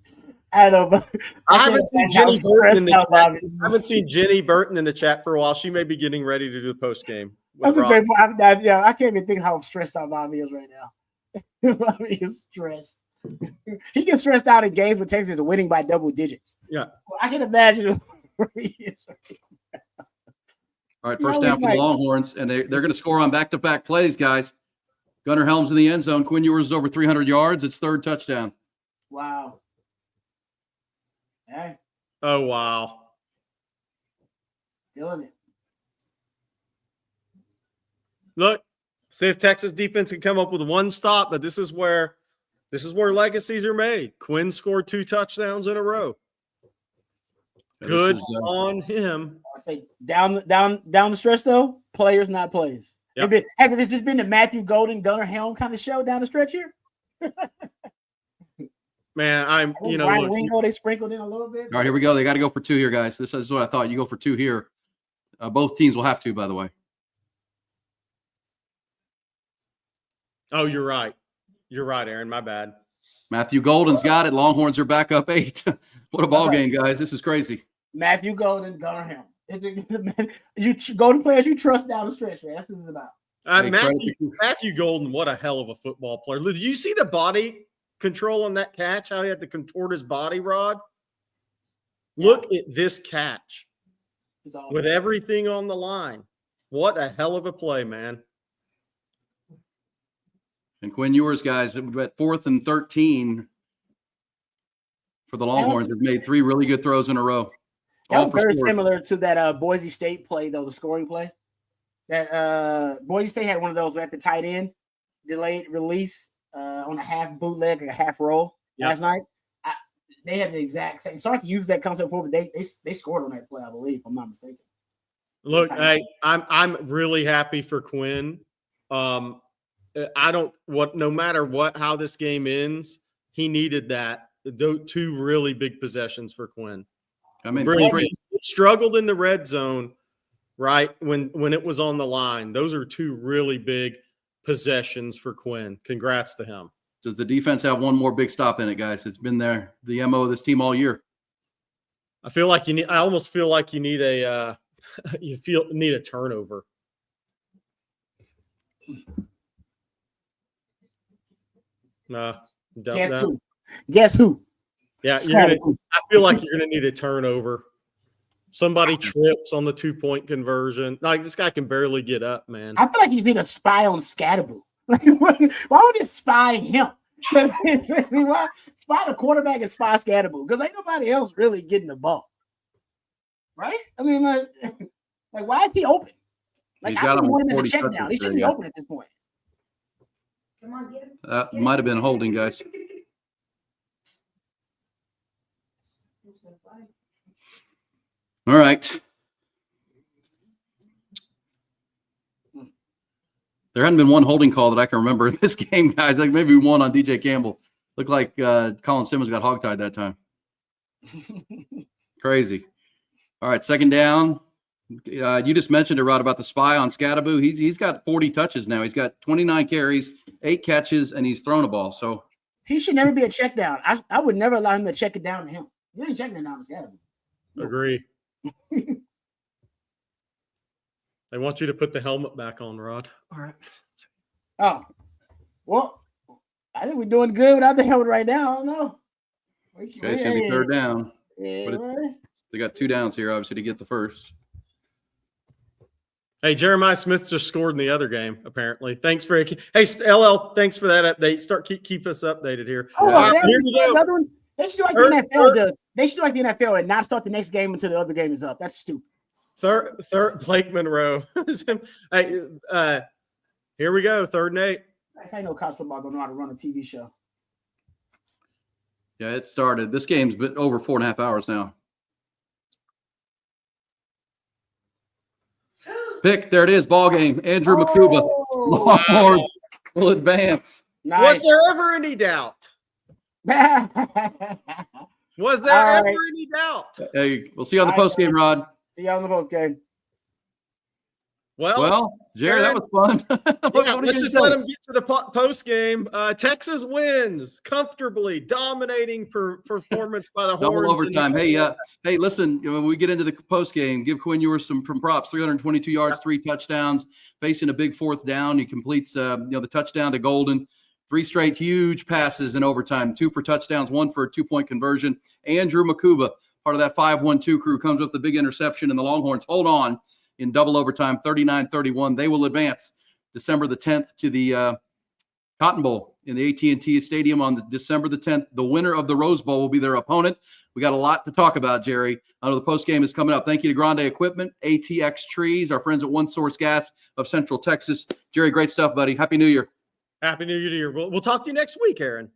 I don't know. I haven't seen Jenny Burton in the chat. I haven't seen Jenny Burton in the chat for a while. She may be getting ready to do the post game. That's a great point. I can't even think how stressed out Bobby is right now. Bobby is stressed. He gets stressed out in games when Texas is winning by double digits. Yeah. Well, I can imagine where he is right now. All right, first down for the Longhorns, and they're going to score on back-to-back plays, guys. Gunnar Helms in the end zone. Quinn Ewers is over 300 yards. It's third touchdown. Wow. Hey. Oh, wow. Killing it. Look, see if Texas defense can come up with one stop, but this is where legacies are made. Quinn scored 2 touchdowns in a row. Good on him. I say down the stretch though, players not plays. Yep. Has this just been the Matthew Golden, Gunnar Helm kind of show down the stretch here? Man, Brian Wingo, they sprinkled in a little bit. All right, here we go. They got to go for 2 here, guys. This is what I thought. You go for 2 here. Both teams will have to, by the way. Oh, you're right. You're right, Aaron. My bad. Matthew Golden's got it. Longhorns are back up 8. What a ball game, guys. This is crazy. Matthew Golden, Gunnar Helm. You Golden players you trust down the stretch, man. That's what it's about. Matthew Golden, what a hell of a football player. Did you see the body control on that catch? How he had to contort his body, Rod? Look at this catch with everything on the line. What a hell of a play, man. And Quinn Ewers, guys, at 4th and 13 for the Longhorns, have made 3 really good throws in a row. That was very similar to that Boise State play, though, the scoring play. That Boise State had one of those at the tight end, delayed release on a half bootleg, like a half roll last night. They had the exact same. Sark used that concept before, but they scored on that play, I believe, if I'm not mistaken. Look, I'm really happy for Quinn. No matter how this game ends, he needed that. Those 2 really big possessions for Quinn. I mean, really struggled in the red zone, right? When it was on the line. Those are 2 really big possessions for Quinn. Congrats to him. Does the defense have one more big stop in it, guys? It's been the MO of this team all year. I almost feel like you need a turnover. Guess who? Guess who? Yeah, I feel like you're gonna need a turnover. Somebody trips on the 2-point conversion. Like, this guy can barely get up, man. I feel like you need a spy on Scatterboo. Like, why would you spy him? Why spy the quarterback and spy Scatterboo? Because ain't nobody else really getting the ball, right? I mean, like why is he open? Like, I don't want him as a check down. He shouldn't be open at this point. Come on, get him. That might have been holding, guys. All right. There hadn't been one holding call that I can remember in this game, guys. Like maybe one on DJ Campbell. Looked like Colin Simmons got hogtied that time. Crazy. All right, second down. You just mentioned it, Rod, about the spy on Scatterboo. He's got 40 touches now. He's got 29 carries, 8 catches, and he's thrown a ball. So he should never be a check down. I would never allow him to check it down to him. You ain't checking it down to Scatterboo. Agree. They want you to put the helmet back on, Rod. All right. Oh, well, I think we're doing good without the helmet right now. I don't know. Okay, it's going to be third down. But they got 2 downs here, obviously, to get the first. Hey, Jeremiah Smith just scored in the other game, apparently. Thanks for LL, thanks for that update. Keep us updated here. Here we go. Another one. They should do like the NFL does. They should do like the NFL and not start the next game until the other game is up. That's stupid. Third Blake Monroe. Hey, here we go. 3rd and 8. That's how you know college football don't know how to run a TV show. Yeah, it started. This game's been over 4.5 hours now. Pick. There it is. Ball game. Andrew Makuba. Longhorns will advance. Nice. Was there ever any doubt? Was there ever any doubt? Hey, we'll see you on the post game, Rod. See you on the post game. Well, Jerry, that was fun. Let's just let him get to the post game. Texas wins comfortably, dominating performance by the Horns. Double overtime. Hey, listen. When we get into the post game, give Quinn Ewers some props. 322 yards, 3 touchdowns, facing a big 4th down. He completes the touchdown to Golden. 3 straight huge passes in overtime. 2 for touchdowns, 1 for a 2-point conversion. Andrew Makuba, part of that 5-1-2 crew, comes with the big interception, and the Longhorns hold on in double overtime, 39-31. They will advance December the 10th to the Cotton Bowl in the AT&T Stadium on December the 10th. The winner of the Rose Bowl will be their opponent. We got a lot to talk about, Jerry. I know the post game is coming up. Thank you to Grande Equipment, ATX Trees, our friends at One Source Gas of Central Texas. Jerry, great stuff, buddy. Happy New Year. Happy New Year to you. We'll talk to you next week, Aaron.